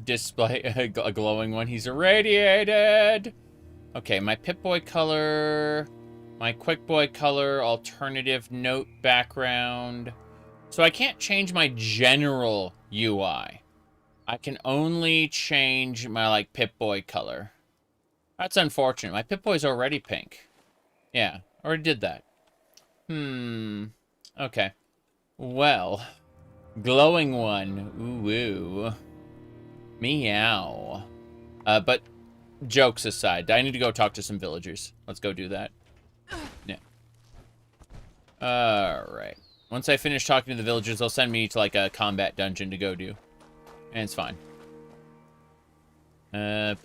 display a glowing one. He's irradiated. Okay, my Pip-Boy color, my Quick-Boy color, alternative note background. So I can't change my general UI. I can only change my, like, Pip-Boy color. That's unfortunate. My Pip-Boy's already pink. Yeah, already did that. Okay. Well, glowing one. Ooh. Meow. But jokes aside, I need to go talk to some villagers. Let's go do that. Yeah. Alright. Once I finish talking to the villagers, they'll send me to, like, a combat dungeon to go do. And it's fine. Hold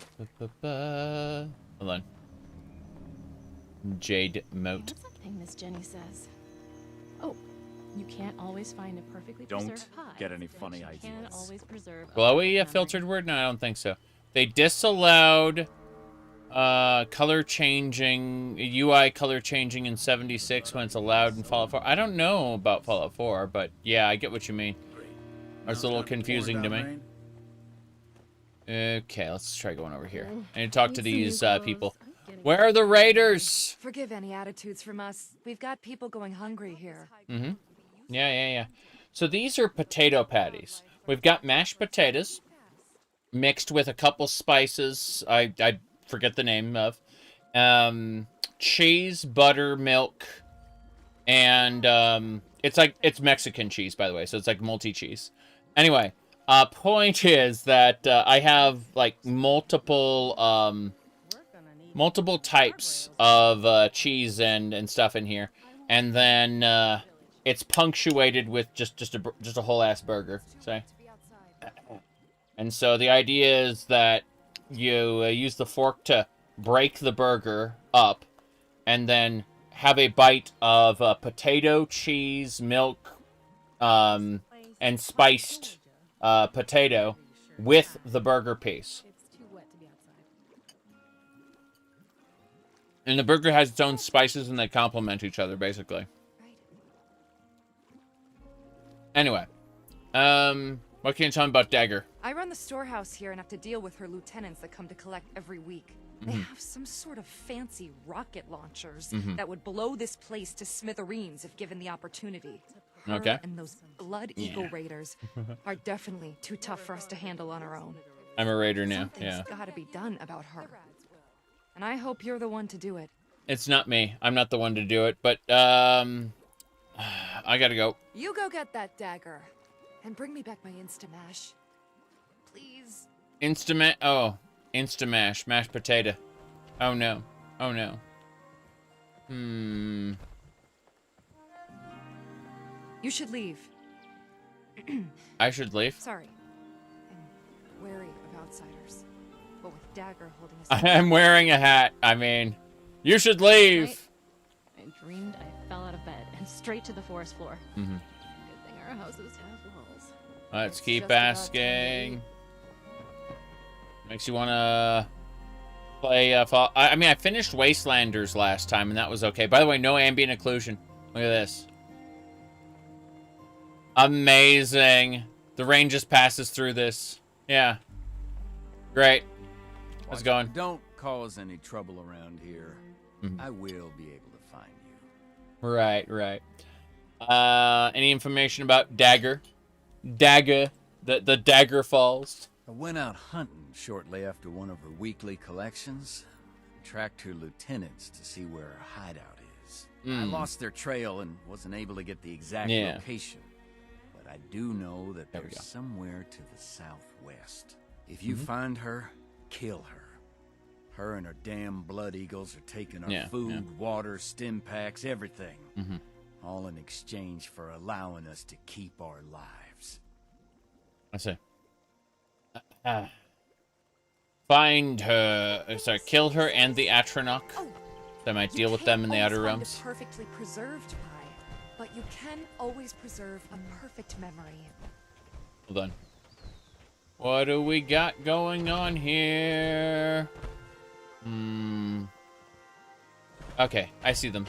on. Jade moat. What's that thing Miss Jenny says? Oh, you can't always find a perfectly Don't preserved pie. get any funny You ideas. can't always preserve Glowy, a filtered word? No, I don't think so. They disallowed color changing, UI color changing in 76 when it's allowed in Fallout 4. I don't know about Fallout 4, but yeah, I get what you mean. It's a little confusing to me. Okay, let's try going over here. I need to talk to these people. Where are the raiders? Forgive any attitudes from us. We've got people going hungry here. Yeah. So these are potato patties. We've got mashed potatoes mixed with a couple spices. I forget the name of. Cheese, butter, milk, and it's Mexican cheese, by the way. So it's like multi-cheese. Anyway, point is that I have like multiple types of cheese and stuff in here, and then it's punctuated with just a whole ass burger. Say, and so the idea is that you use the fork to break the burger up, and then have a bite of potato, cheese, milk, and spiced potato with the burger piece. And the burger has its own spices, and they complement each other, basically. Anyway, what can you tell me about Dagger? I run the storehouse here and have to deal with her lieutenants that come to collect every week. They have some sort of fancy rocket launchers that would blow this place to smithereens if given the opportunity. Her and those Blood Eagle Raiders are definitely too tough for us to handle on our own. I'm a raider now, Something's gotta be done about her. And I hope you're the one to do it. It's not me. I'm not the one to do it, but, I gotta go. You go get that dagger. And bring me back my Instamash. Please. Instamash. Mashed potato. Oh, no. You should leave. I should leave? Sorry. I'm wary of outsiders. But with Dagger holding us... I'm wearing a hat. I mean, you should leave. I dreamed I fell out of bed and straight to the forest floor. Good thing our houses have walls. Let's keep asking. Makes you want to play I mean, I finished Wastelanders last time, and that was okay. By the way, no ambient occlusion. Look at this. Amazing. The rain just passes through this. Yeah. Great. How's it going? Don't cause any trouble around here. I will be able to find you. Right. Any information about Dagger? The Dagger Falls? I went out hunting shortly after one of her weekly collections. Tracked her lieutenants to see where her hideout is. I lost their trail and wasn't able to get the exact location. But I do know that they're somewhere to the southwest. If you find her, kill her. Her and her damn Blood Eagles are taking our food, water, stim packs, everything. All in exchange for allowing us to keep our lives. I see. Find her. Sorry, kill her and the Atronach. I might deal with them in the Outer Realms. Perfectly preserved pie, but you can always preserve a perfect memory. Hold on. What do we got going on here? Okay, I see them.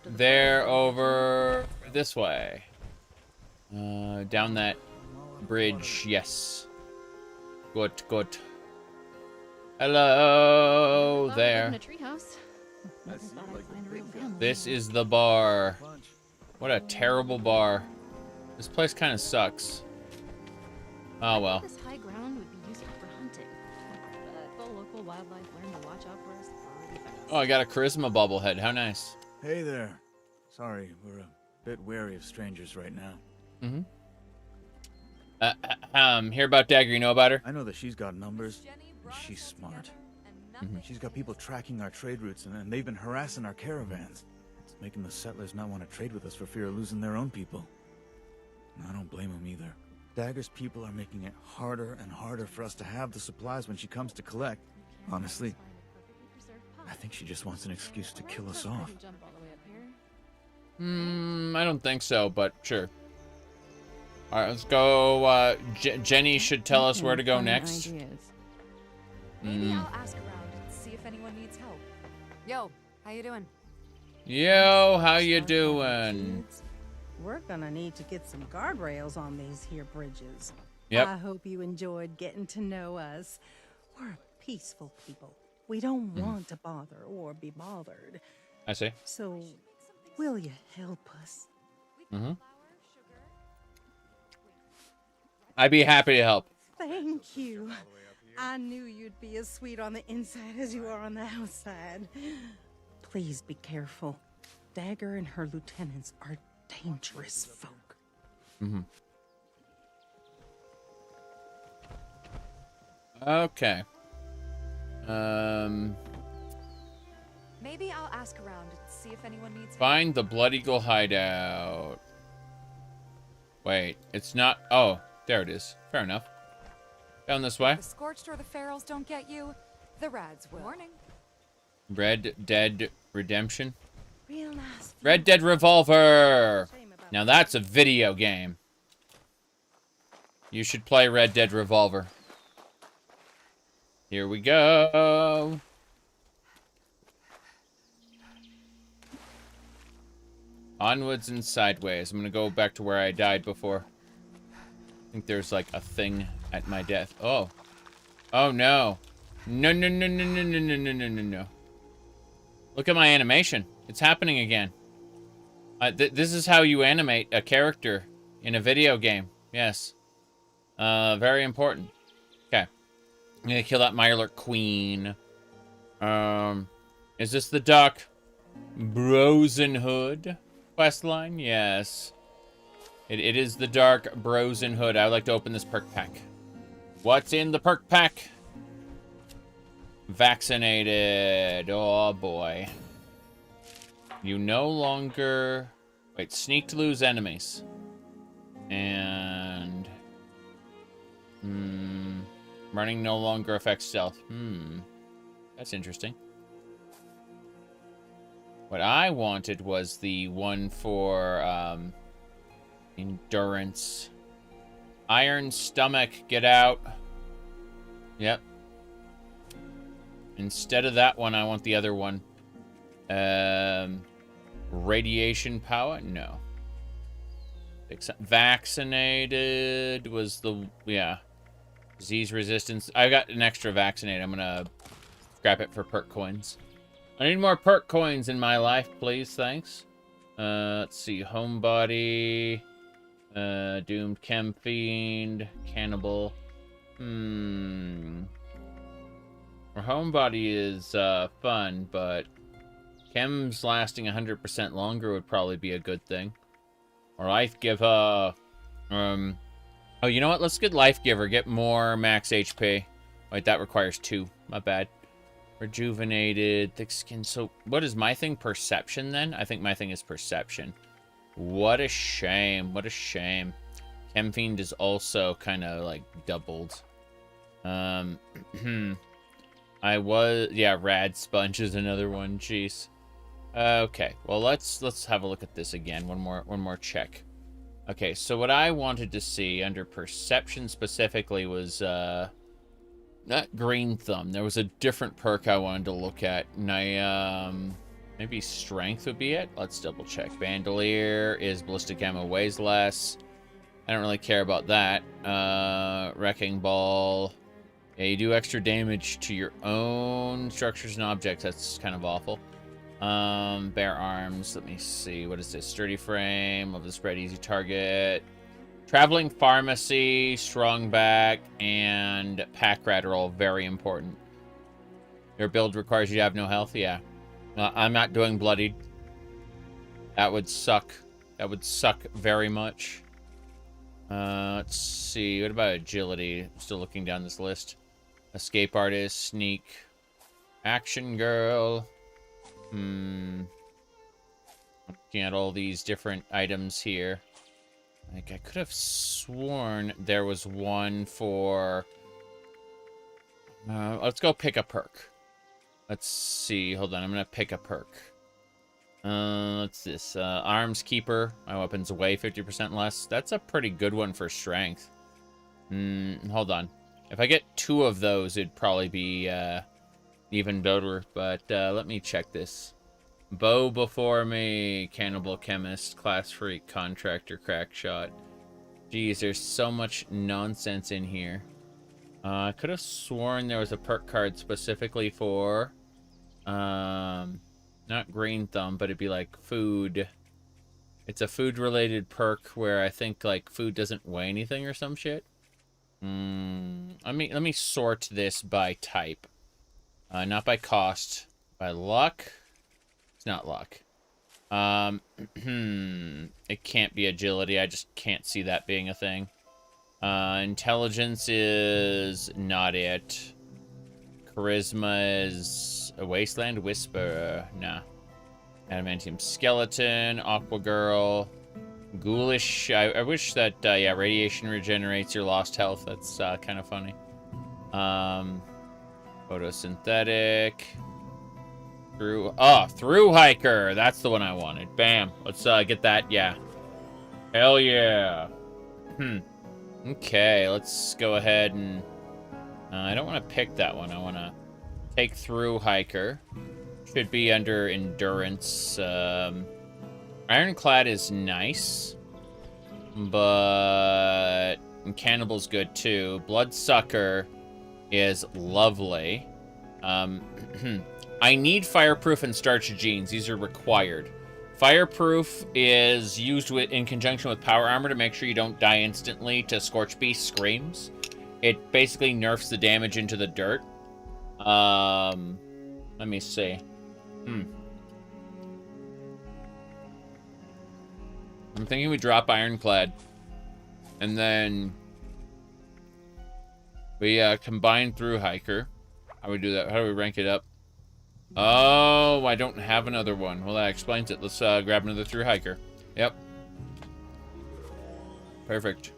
They're over this way. Down that bridge, yes. Good. Hello thought I lived there. in a treehouse. Never thought I'd find a real family. This is the bar. What a terrible bar. This place kind of sucks. Oh well. This high ground would be useful for hunting, but the local wildlife learned to watch out for us pretty fast. Oh, I got a charisma bobblehead. How nice. Hey there. Sorry, we're a bit wary of strangers right now. Hear about Dagger, you know about her? I know that she's got numbers. And she's smart. She's got people tracking our trade routes, and they've been harassing our caravans. It's making the settlers not want to trade with us for fear of losing their own people. And I don't blame them either. Dagger's people are making it harder and harder for us to have the supplies when she comes to collect. Honestly, I think she just wants an excuse to kill us off. I don't think so, but sure. Alright, let's go. Jenny should tell us where to go next. Maybe I'll ask around and see if anyone needs help. Yo, how you doing? Yo, how you doing? We're gonna need to get some guardrails on these here bridges. Yep. I hope you enjoyed getting to know us. We're peaceful people. We don't want to bother or be bothered. I see. So, will you help us? I'd be happy to help. Thank you. I knew you'd be as sweet on the inside as you are on the outside. Please be careful. Dagger and her lieutenants are dangerous folk. Okay. Maybe I'll ask around and see if anyone needs help. Find the Blood Eagle hideout. Wait, it's not. Oh, there it is. Fair enough. Down this way. The Scorched or the Ferals don't get you, the Rads will. Warning. Red Dead Redemption. Real nice. Red Dead Revolver. Now that's a video game. You should play Red Dead Revolver. Here we go. Onwards and sideways. I'm gonna go back to where I died before. I think there's like a thing at my death. Oh. Oh no. No, no, no, no, no, no, no, no, no, no, no. Look at my animation. It's happening again. This is how you animate a character in a video game. Yes. Very important. Okay. I'm gonna kill that Mirelurk Queen. Is this the Doc Brosenhood questline? Yes. It is the Dark Brosenhood. I would like to open this perk pack. What's in the perk pack? Vaccinated. Oh boy. You no longer... Wait, sneak to lose enemies. And... Running no longer affects stealth. That's interesting. What I wanted was the one for, endurance. Iron Stomach, get out. Yep. Instead of that one, I want the other one. Radiation power? No. Vaccinated was the... Yeah. Disease resistance. I got an extra vaccinated. I'm gonna scrap it for perk coins. I need more perk coins in my life, please. Thanks. Let's see. Homebody. Doomed Chem Fiend. Cannibal. Our homebody is fun, but Chem's lasting 100% longer would probably be a good thing. Or Life Giver. Oh, you know what? Let's get Life Giver. Get more max HP. Wait, that requires 2. My bad. Rejuvenated. Thick skin. So, what is my thing? Perception, then? I think my thing is perception. What a shame. What a shame. Chem Fiend is also kind of, like, doubled. I was... Yeah, Rad Sponge is another one. Jeez. Okay. Well, let's have a look at this again. One more check. Okay, so what I wanted to see under perception specifically was not Green Thumb. There was a different perk I wanted to look at, and I maybe strength would be it. Let's double check. Bandolier is ballistic ammo, weighs less. I don't really care about that. Wrecking Ball Yeah, you do extra damage to your own structures and objects. That's kind of awful. Bare arms. Let me see. What is this? Sturdy frame. Love the spread. Easy target. Traveling pharmacy, strong back, and pack rat are all very important. Your build requires you to have no health. Yeah. I'm not doing bloodied. That would suck. That would suck very much. Let's see. What about agility? I'm still looking down this list. Escape artist, sneak, action girl. Looking at all these different items here. Like, I could have sworn there was one for... let's go pick a perk. Let's see. Hold on. I'm going to pick a perk. What's this? Arms Keeper. My weapon's weigh 50% less. That's a pretty good one for strength. Hold on. If I get 2 of those, it'd probably be even better. But let me check this. Bow before me. Cannibal Chemist. Class Freak. Contractor. Crack Shot. Jeez, there's so much nonsense in here. I could have sworn there was a perk card specifically for... not Green Thumb, but it'd be like food. It's a food-related perk where I think like food doesn't weigh anything or some shit. Let me sort this by type. Not by cost. By luck. It's not luck. It can't be agility. I just can't see that being a thing. Intelligence is not it. Charisma is a Wasteland Whisperer. Nah. Adamantium Skeleton, Aqua Girl, Ghoulish. I wish that, yeah, radiation regenerates your lost health. That's kind of funny. Photosynthetic. Through Hiker. That's the one I wanted. Bam. Let's get that. Yeah. Hell yeah. Okay, let's go ahead and... I don't want to pick that one. I want to take Through Hiker. Should be under Endurance. Ironclad is nice. But... Cannibal's good too. Bloodsucker is lovely. I need Fireproof and Starch Jeans. These are required. Fireproof is used in conjunction with Power Armor to make sure you don't die instantly to Scorch Beast Screams. It basically nerfs the damage into the dirt. Let me see. I'm thinking we drop Ironclad. And then we combine Through Hiker. How do we do that? How do we rank it up? Oh, I don't have another one. Well, that explains it. Let's grab another Through Hiker. Yep. Perfect.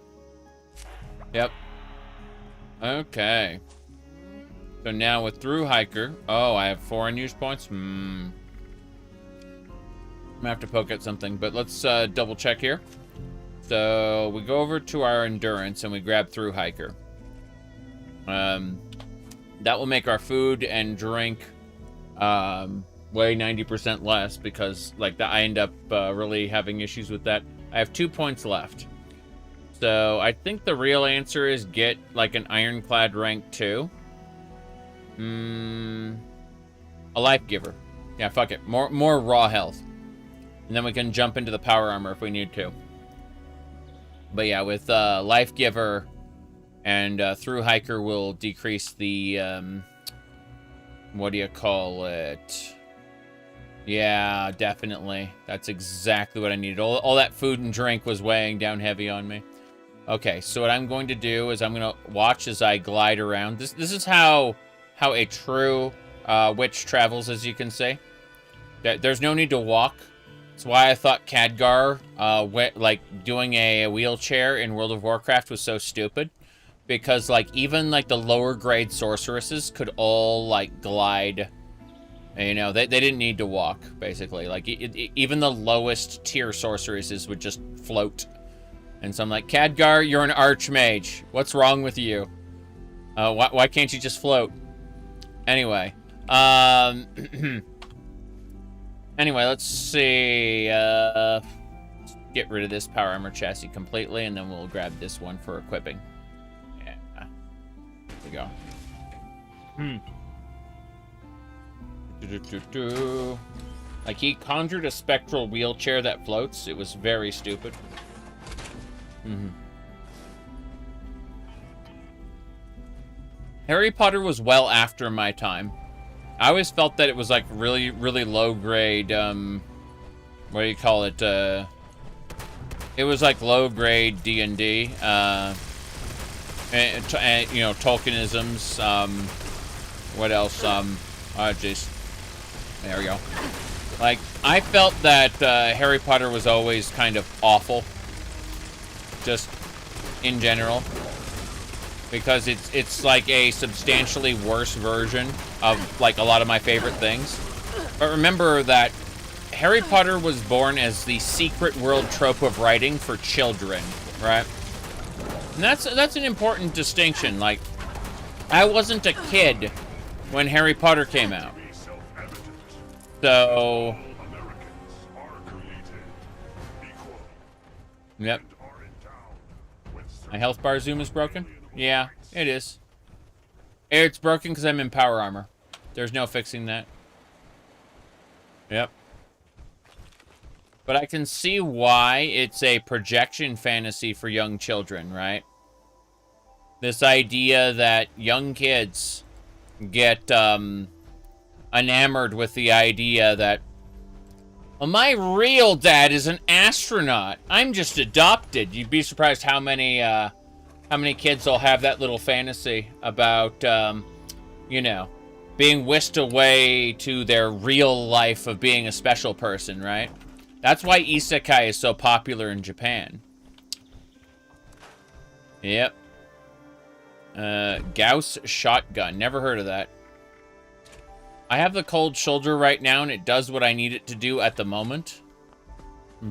Yep. Okay. So now with Through Hiker... Oh, I have 4 unused points? I'm gonna have to poke at something, but let's double check here. So we go over to our Endurance and we grab Through Hiker. That will make our food and drink weigh 90% less because like I end up really having issues with that. I have 2 points left. So I think the real answer is get like an Ironclad rank 2. A Life Giver. Yeah, fuck it. More raw health. And then we can jump into the Power Armor if we need to. But yeah, with Life Giver and Through Hiker will decrease the what do you call it? Yeah, definitely. That's exactly what I needed. All that food and drink was weighing down heavy on me. Okay, so what I'm going to do is I'm going to watch as I glide around. This is how a true witch travels, as you can see. There's no need to walk. That's why I thought Khadgar, like, doing a wheelchair in World of Warcraft was so stupid. Because, like, even, like, the lower grade sorceresses could all, like, glide. You know, they didn't need to walk, basically. Like, even the lowest tier sorceresses would just float. And so I'm like, Khadgar, you're an archmage. What's wrong with you? Why can't you just float? Anyway. Anyway, let's see. Get rid of this Power Armor chassis completely, and then we'll grab this one for equiping. Yeah. There we go. Like, he conjured a spectral wheelchair that floats. It was very stupid. Harry Potter was well after my time. I always felt that it was, like, really, really low grade, what do you call it? It was, like, low grade D&D, and, you know, Tolkienisms, what else? Oh, jeez. There we go. Like, I felt that Harry Potter was always kind of awful. Just in general. Because it's like a substantially worse version of, like, a lot of my favorite things. But remember that Harry Potter was born as the secret world trope of writing for children, right? And that's an important distinction. Like, I wasn't a kid when Harry Potter came out. So, yep. My health bar zoom is broken? Yeah, it is. It's broken because I'm in power armor. There's no fixing that. Yep. But I can see why it's a projection fantasy for young children, right? This idea that young kids get enamored with the idea that, well, my real dad is an astronaut. I'm just adopted. You'd be surprised how many kids will have that little fantasy about, you know, being whisked away to their real life of being a special person, right? That's why isekai is so popular in Japan. Yep. Gauss shotgun. Never heard of that. I have the cold shoulder right now, and it does what I need it to do at the moment.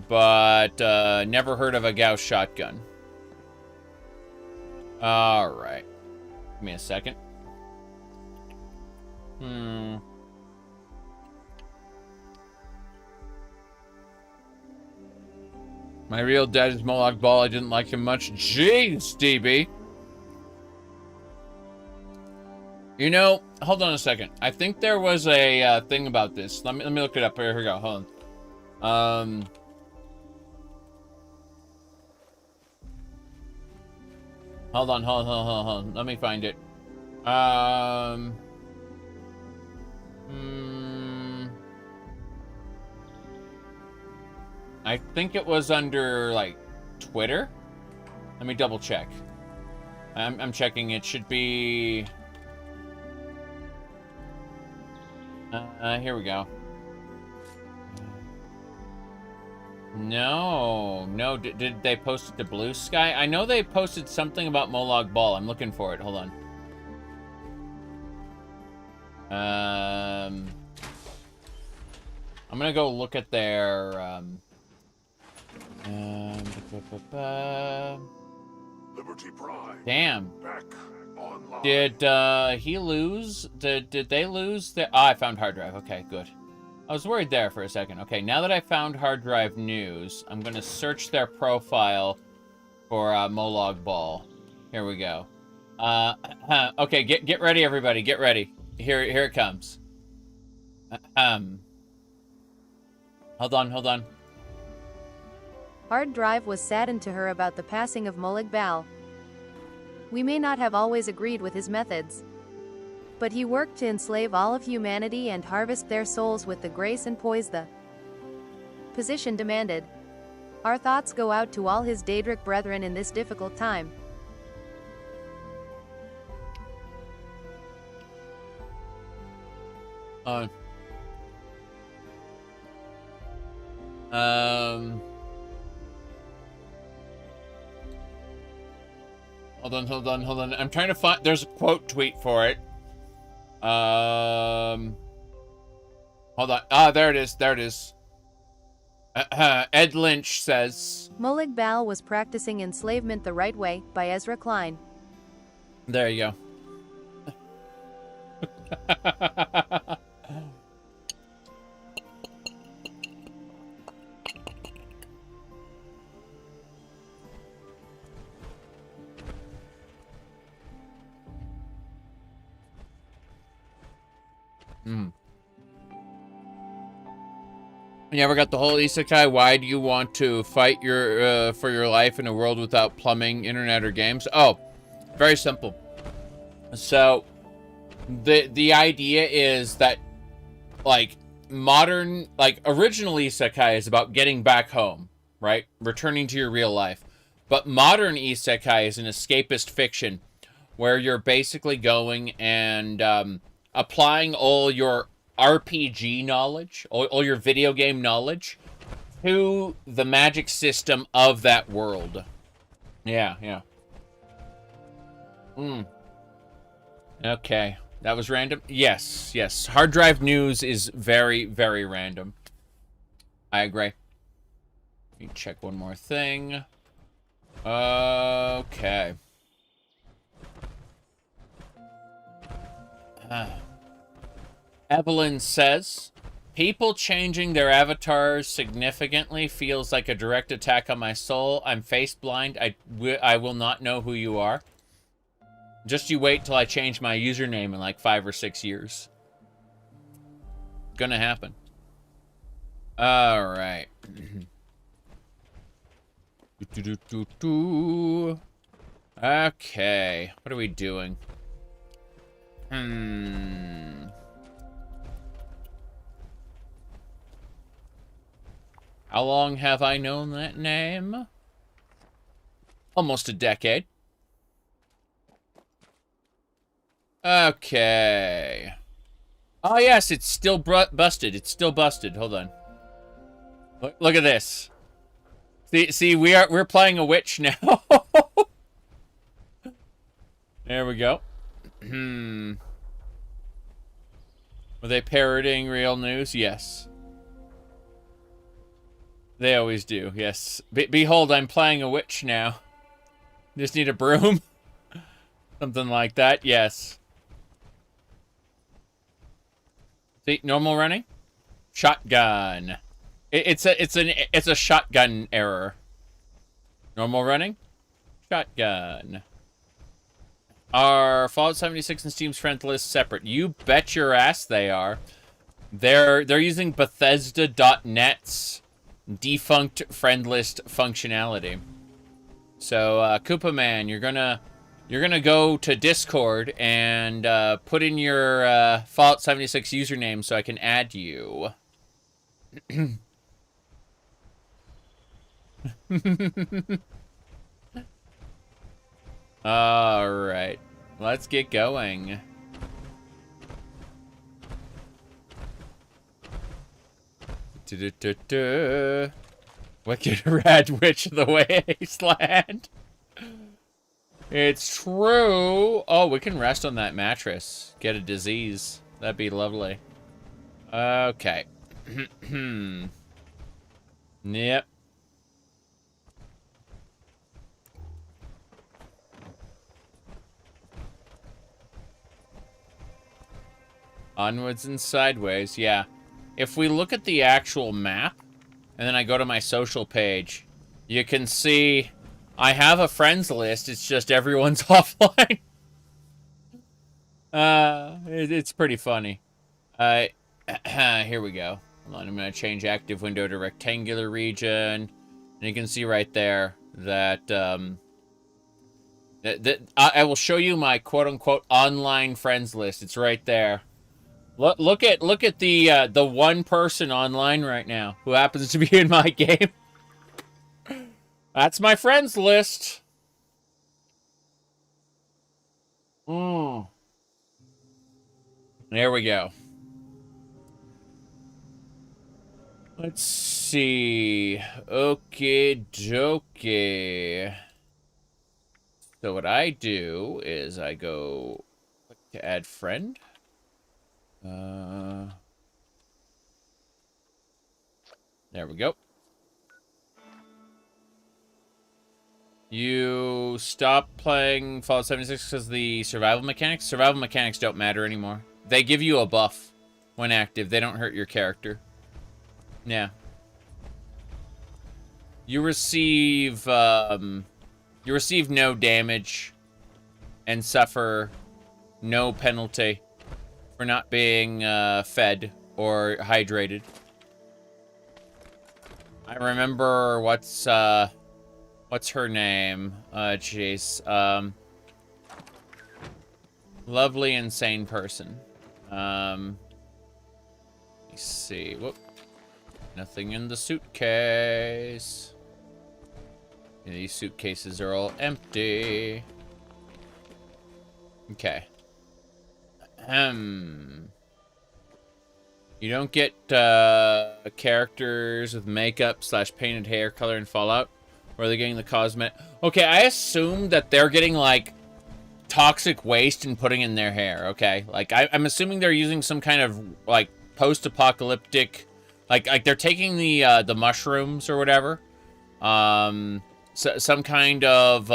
But, never heard of a Gauss shotgun. Alright. Give me a second. My real dad is Molag Bal. I didn't like him much. Jeez, DB. You know, hold on a second. I think there was a thing about this. Let me look it up. Here we go. Hold on. Hold on. Let me find it. I think it was under, like, Twitter. Let me double check. I'm checking. It should be... here we go. No. Did they post it to Blue Sky? I know they posted something about Molag Bal. I'm looking for it. Hold on. I'm gonna go look at their, Liberty Prime. Damn. Back online. Did he lose? Did they lose their... I found hard drive. Okay, good. I was worried there for a second. Okay, now that I found hard drive news, I'm gonna search their profile for Molag Bal. Here we go. Okay, get ready, everybody. Get ready. Here it comes. Hold on. Hard Drive was saddened to her about the passing of Molag Bal. We may not have always agreed with his methods, but he worked to enslave all of humanity and harvest their souls with the grace and poise the position demanded. Our thoughts go out to all his Daedric brethren in this difficult time. Hold on. I'm trying to find... There's a quote tweet for it. Hold on. There it is. Ed Lynch says... Molag Bal was practicing enslavement the right way, by Ezra Klein. There you go. You ever got the whole isekai? Why do you want to fight for your life in a world without plumbing, internet, or games? Oh, very simple. So, the idea is that, like, modern, like, original isekai is about getting back home, right? Returning to your real life. But modern isekai is an escapist fiction where you're basically going and applying all your RPG knowledge, all your video game knowledge, to the magic system of that world. Yeah. Okay. That was random? Yes. Hard drive news is very, very random. I agree. Let me check one more thing. Okay. Evelyn says, people changing their avatars significantly feels like a direct attack on my soul. I'm face blind. I will not know who you are. Just you wait till I change my username in like 5 or 6 years. Gonna happen. All right. Okay. What are we doing? How long have I known that name? Almost a decade. Okay. Oh, yes, it's still busted. It's still busted. Hold on. Look at this. See, we're playing a witch now. There we go. Were they parroting real news? Yes. They always do, yes. Behold, I'm playing a witch now. Just need a broom. Something like that, yes. See, normal running? Shotgun. It's a shotgun error. Normal running? Shotgun. Are Fallout 76 and Steam's friend list separate? You bet your ass they are. They're using Bethesda.net's defunct friend list functionality. So Koopa Man, you're gonna go to Discord and put in your Fallout 76 username so I can add you. All right, let's get going. Wicked Rad Witch of the Wasteland. It's true. Oh, we can rest on that mattress. Get a disease. That'd be lovely. Okay. Yep. Onwards and sideways, yeah. If we look at the actual map, and then I go to my social page, you can see I have a friends list. It's just everyone's offline. It's pretty funny. Here we go. Hold on, I'm going to change active window to rectangular region. And you can see right there that, I will show you my quote-unquote online friends list. It's right there. Look at the one person online right now who happens to be in my game. That's my friends list. There we go. Let's see. Okay, dokie. So what I do is I go click to add friend. There we go. You stop playing Fallout 76 because the survival mechanics don't matter anymore. They give you a buff when active. They don't hurt your character. Yeah. You receive no damage and suffer no penalty for not being fed or hydrated. I remember what's her name? Jeez. Lovely, insane person. Let me see. Whoop. Nothing in the suitcase. Yeah, these suitcases are all empty. Okay. You don't get characters with makeup / painted hair color in Fallout. Or are they getting the cosmetic? Okay, I assume that they're getting, like, toxic waste and putting in their hair, okay? Like, I'm assuming they're using some kind of, like, post-apocalyptic... Like they're taking the mushrooms or whatever. Some kind of,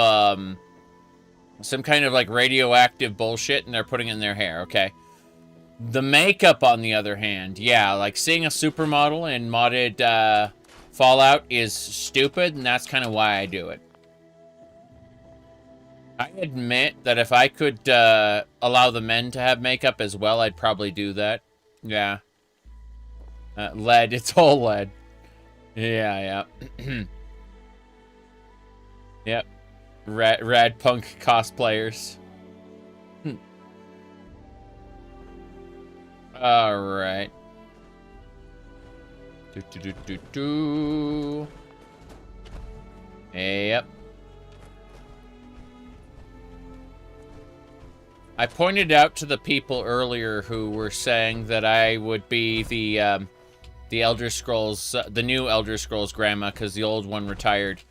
like, radioactive bullshit, and they're putting it in their hair, okay? The makeup, on the other hand, yeah, like, seeing a supermodel in modded Fallout is stupid, and that's kind of why I do it. I admit that if I could allow the men to have makeup as well, I'd probably do that. Yeah. Lead, it's all lead. Yeah. Yep. Rad punk cosplayers. Alright. Yep. I pointed out to the people earlier who were saying that I would be the Elder Scrolls, the new Elder Scrolls grandma, because the old one retired.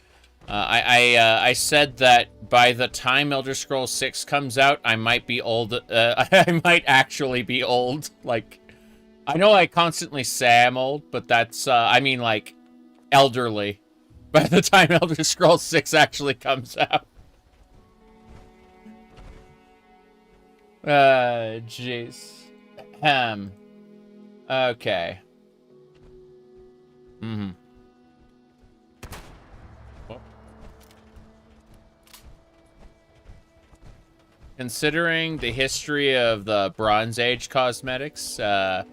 I said that by the time Elder Scrolls 6 comes out, I might be old. I might actually be old. Like, I know I constantly say I'm old, but that's, I mean, like, elderly. By the time Elder Scrolls 6 actually comes out. Jeez. Okay. Considering the history of the Bronze Age cosmetics, may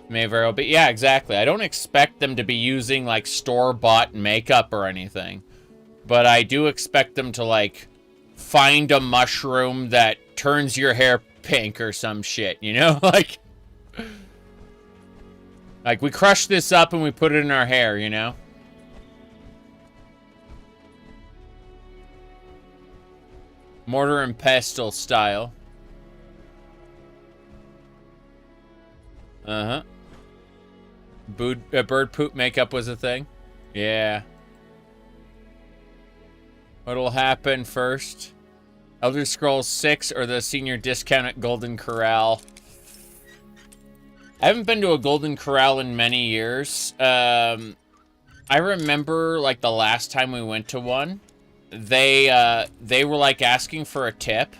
very well be. Yeah, exactly. I don't expect them to be using, like, store-bought makeup or anything. But I do expect them to, like, find a mushroom that turns your hair pink or some shit, you know? Like, we crush this up and we put it in our hair, you know? Mortar and pestle style. Bird poop makeup was a thing? Yeah. What'll happen first? Elder Scrolls 6 or the senior discount at Golden Corral? I haven't been to a Golden Corral in many years. I remember, like, the last time we went to one, they were, like, asking for a tip.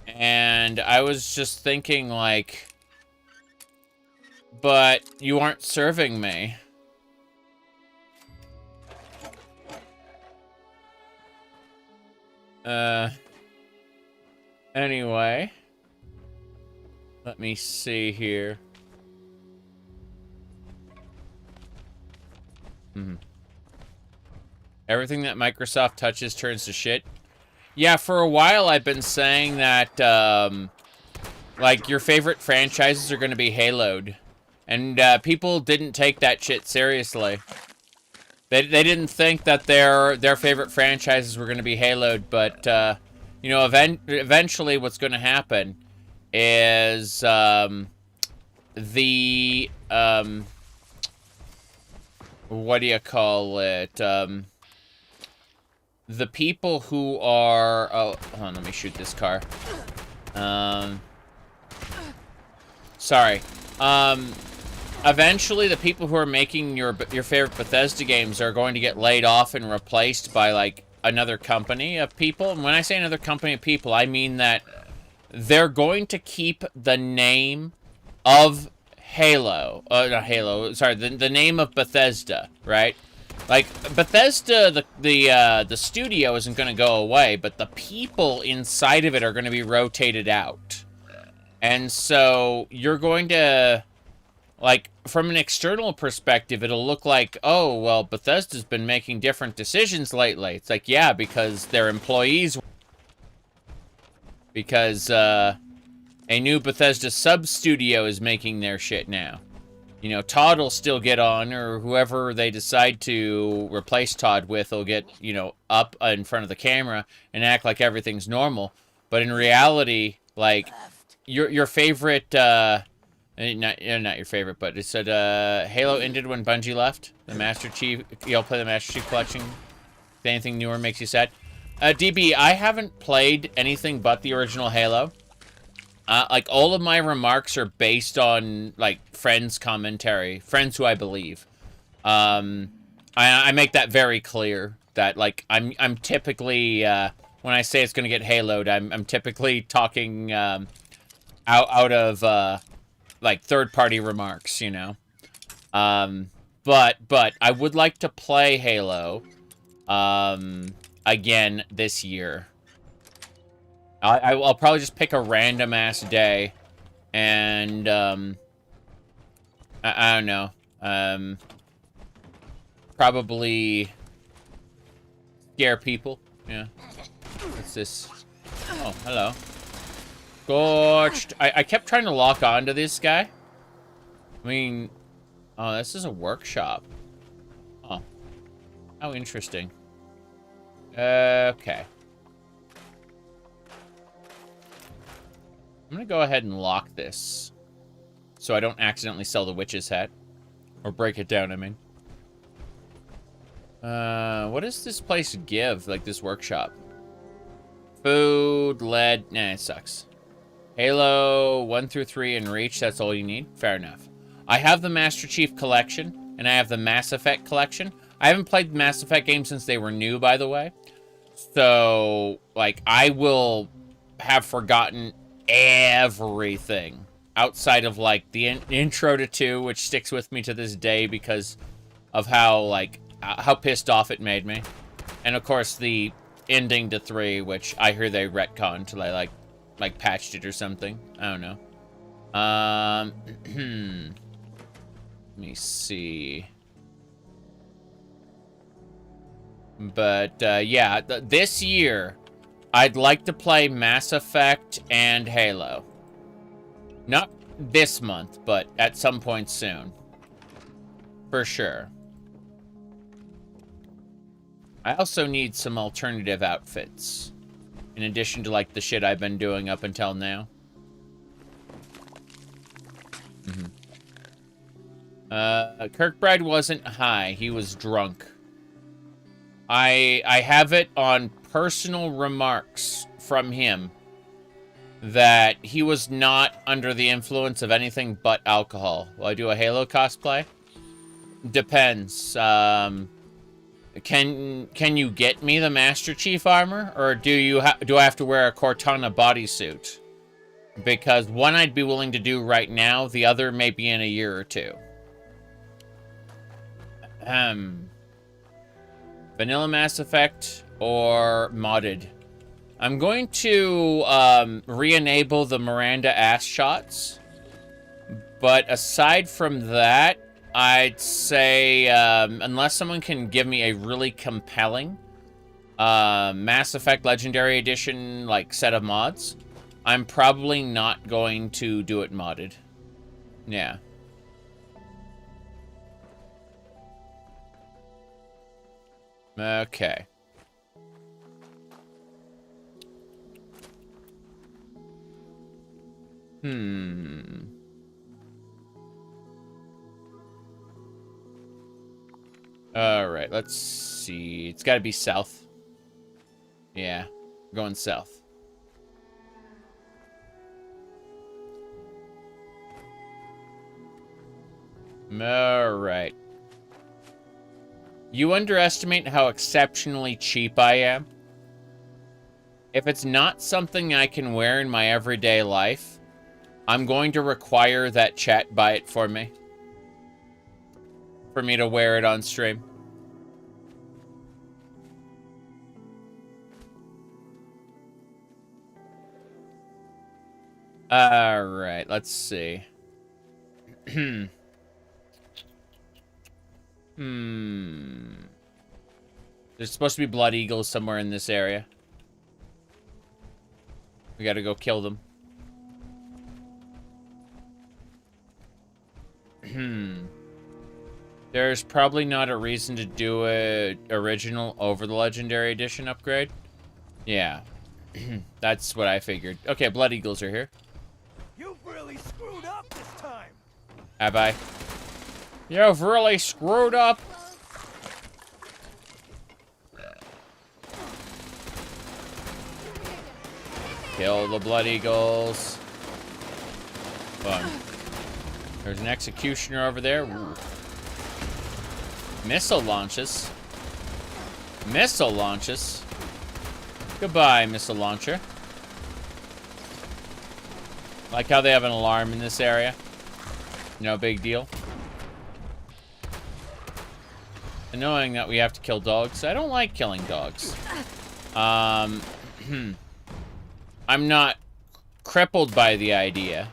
And I was just thinking, like, but you aren't serving me. Anyway. Let me see here. Everything that Microsoft touches turns to shit. Yeah, for a while I've been saying that, like, your favorite franchises are going to be Halo'd. And, people didn't take that shit seriously. They didn't think that their favorite franchises were going to be Halo'd, but, you know, eventually what's going to happen is, what do you call it? The people who are... Oh, hold on, let me shoot this car. Sorry. Eventually, the people who are making your favorite Bethesda games are going to get laid off and replaced by, like, another company of people. And when I say another company of people, I mean that they're going to keep the name of Halo. Not Halo, sorry, the name of Bethesda, right? Like, Bethesda, the studio isn't going to go away, but the people inside of it are going to be rotated out. And so you're going to, like, from an external perspective, it'll look like, oh, well, Bethesda's been making different decisions lately. It's like, yeah, because their employees... Because, a new Bethesda sub-studio is making their shit now. You know, Todd will still get on, or whoever they decide to replace Todd with will get, you know, up in front of the camera and act like everything's normal. But in reality, like, your favorite, not your favorite, but it said, Halo ended when Bungie left. The Master Chief, you'll play the Master Chief Collection. If anything newer makes you sad. DB, I haven't played anything but the original Halo. Like, all of my remarks are based on, like, friends' commentary. Friends who I believe. I make that very clear. That, like, I'm typically, when I say it's gonna get Halo'd, I'm typically talking, out of, like, third-party remarks, you know? But I would like to play Halo, again this year. I'll probably just pick a random-ass day, and, I don't know, probably scare people, yeah. What's this? Oh, hello. Scorched. I kept trying to lock on to this guy. I mean, oh, this is a workshop. Oh, how interesting. Okay. I'm gonna go ahead and lock this, so I don't accidentally sell the witch's hat. Or break it down, I mean. What does this place give, like this workshop? Food, lead, nah, it sucks. Halo 1 through 3 and Reach, that's all you need? Fair enough. I have the Master Chief Collection, and I have the Mass Effect Collection. I haven't played the Mass Effect games since they were new, by the way. So, like, I will have forgotten everything outside of, like, the intro to 2, which sticks with me to this day because of how, like, how pissed off it made me. And, of course, the ending to 3, which I hear they retconned till I, like patched it or something. I don't know. Let me see. But, yeah, this year, I'd like to play Mass Effect and Halo. Not this month, but at some point soon. For sure. I also need some alternative outfits. In addition to, like, the shit I've been doing up until now. Kirkbride wasn't high. He was drunk. I have it on personal remarks from him that he was not under the influence of anything but alcohol. Will I do a Halo cosplay? Depends. Can you get me the Master Chief armor, or do I have to wear a Cortana bodysuit? Because one I'd be willing to do right now, the other may be in a year or two. Vanilla Mass Effect or modded? I'm going to re-enable the Miranda ass shots. But aside from that, I'd say, unless someone can give me a really compelling Mass Effect Legendary Edition, like, set of mods, I'm probably not going to do it modded. Yeah. Okay. Alright, let's see. It's gotta be south. Yeah, we're going south. Alright. You underestimate how exceptionally cheap I am. If it's not something I can wear in my everyday life, I'm going to require that chat buy it for me. For me to wear it on stream. Alright, let's see. There's supposed to be blood eagles somewhere in this area. We gotta go kill them. There's probably not a reason to do a original over the Legendary Edition upgrade. Yeah. That's what I figured. Okay, blood eagles are here. You've really screwed up this time. Have I? You've really screwed up. Kill the blood eagles. Fun. There's an executioner over there. Ooh. Missile launches. Missile launches. Goodbye, missile launcher. Like how they have an alarm in this area. No big deal. Annoying that we have to kill dogs. I don't like killing dogs. I'm not crippled by the idea,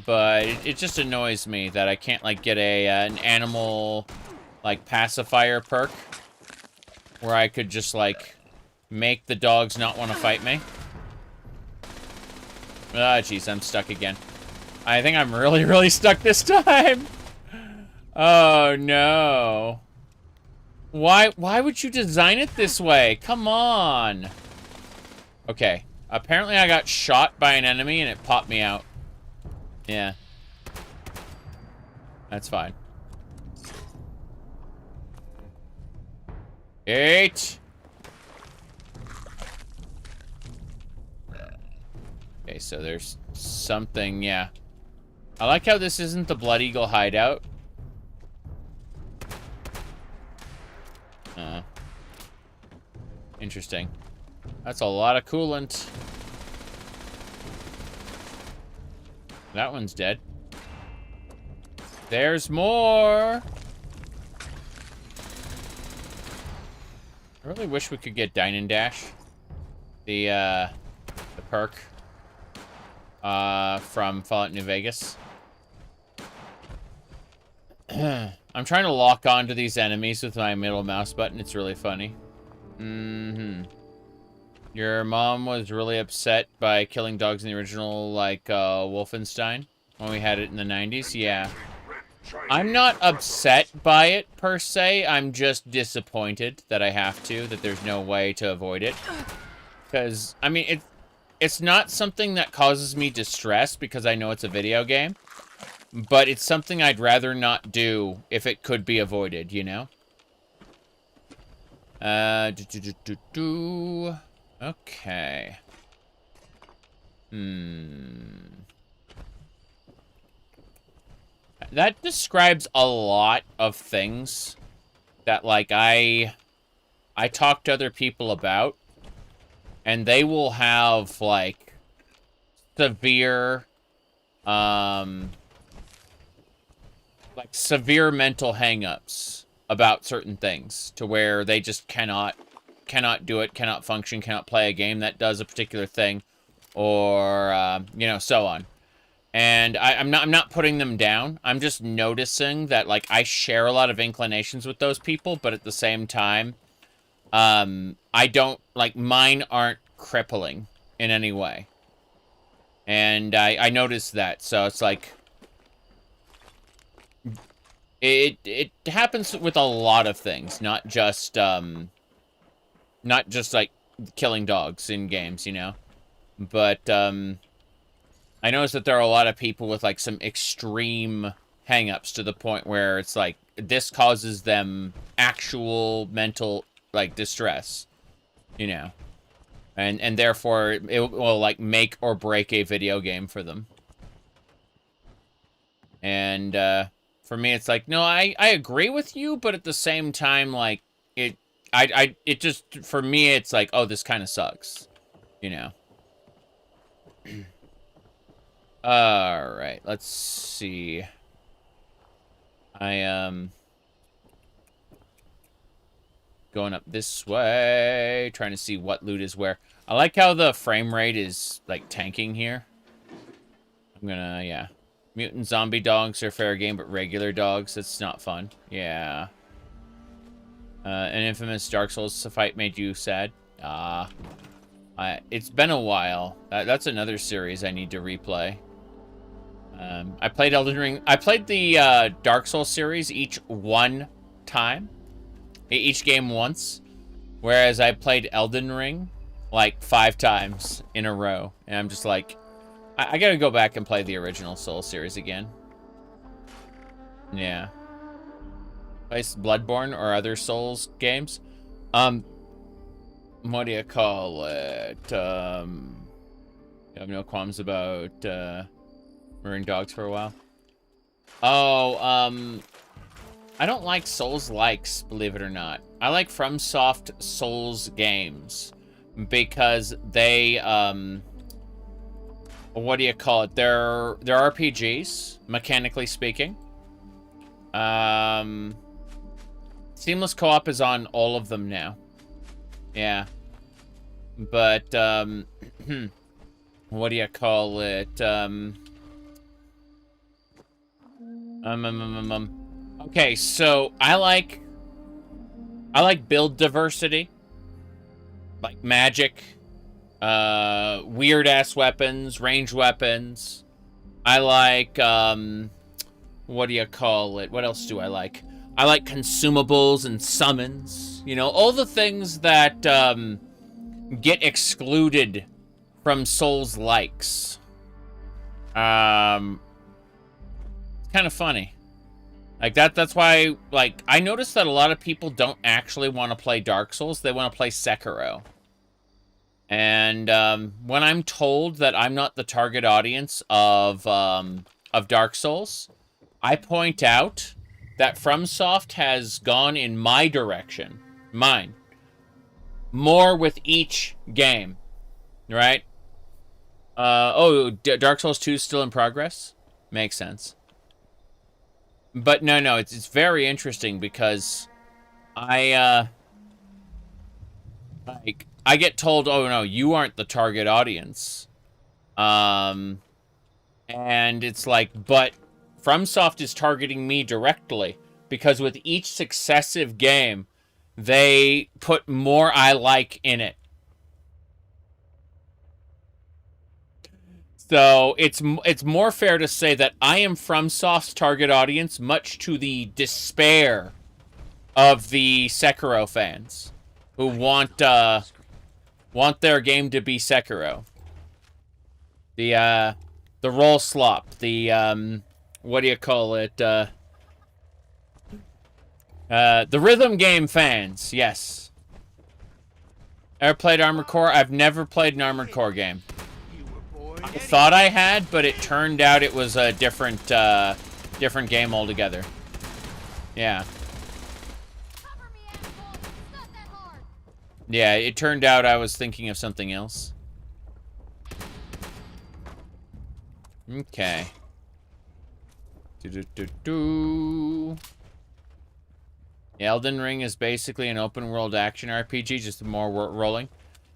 but it just annoys me that I can't, like, get an animal, like, pacifier perk where I could just, like, make the dogs not want to fight me. Ah, jeez, I'm stuck again. I think I'm really, really stuck this time. Oh, no. Why would you design it this way? Come on. Okay. Apparently I got shot by an enemy and it popped me out. Yeah. That's fine. 8. Okay, so there's something, yeah. I like how this isn't the Blood Eagle hideout. Interesting. That's a lot of coolant. That one's dead. There's more. I really wish we could get Dine and Dash. The perk. From Fallout New Vegas. I'm trying to lock onto these enemies with my middle mouse button. It's really funny. Your mom was really upset by killing dogs in the original, like, Wolfenstein when we had it in the 90s. Yeah. I'm not upset by it, per se. I'm just disappointed that I have to, that there's no way to avoid it. Because, I mean, it's not something that causes me distress because I know it's a video game. But it's something I'd rather not do if it could be avoided, you know? Okay. That describes a lot of things that, like, I talk to other people about, and they will have, like, severe, severe mental hang-ups about certain things, to where they just cannot do it, cannot function, cannot play a game that does a particular thing, or, you know, so on. And I'm not putting them down. I'm just noticing that, like, I share a lot of inclinations with those people, but at the same time, I don't, like, mine aren't crippling in any way. And I noticed that, so it's like, it happens with a lot of things, not just like killing dogs in games, you know. But I noticed that there are a lot of people with, like, some extreme hang-ups to the point where it's like this causes them actual mental, like, distress, you know. And therefore it will, like, make or break a video game for them. And for me, it's like, no, I agree with you, but at the same time, like, it just, for me, it's like, oh, this kind of sucks, you know. All right, let's see. I am going up this way, trying to see what loot is where. I like how the frame rate is, like, tanking here. I'm gonna, yeah. Mutant zombie dogs are fair game, but regular dogs, it's not fun. Yeah. An infamous Dark Souls fight made you sad? It's been a while. That's another series I need to replay. I played Elden Ring. I played the Dark Souls series each one time. Each game once. Whereas I played Elden Ring like 5 times in a row. And I'm just like, I gotta go back and play the original Soul series again. Yeah. Play Bloodborne or other Souls games. What do you call it? I have no qualms about murdering dogs for a while. Oh, I don't like Souls-likes, believe it or not. I like FromSoft Souls games because they, what do you call it? They're RPGs, mechanically speaking. Seamless co-op is on all of them now. Yeah. But, what do you call it? Okay, so I like build diversity. Like magic, weird-ass weapons, ranged weapons. I like, what do you call it? What else do I like? I like consumables and summons. You know, all the things that, get excluded from Souls likes. It's kind of funny. Like that's why, like, I noticed that a lot of people don't actually want to play Dark Souls. They want to play Sekiro. And when I'm told that I'm not the target audience of Dark Souls, I point out that FromSoft has gone in my direction. Mine. More with each game. Right? Dark Souls 2 is still in progress? Makes sense. But no, it's very interesting because I get told, oh no, you aren't the target audience. And it's like, but FromSoft is targeting me directly because with each successive game, they put more I like in it. So it's more fair to say that I am FromSoft's target audience, much to the despair of the Sekiro fans who want their game to be Sekiro. The roll slop, the what do you call it? The rhythm game fans, yes. Ever played Armored Core? I've never played an Armored Core game. I thought I had, but it turned out it was a different game altogether. Yeah. Yeah, it turned out I was thinking of something else. Okay. Elden Ring is basically an open-world action RPG, just more rolling.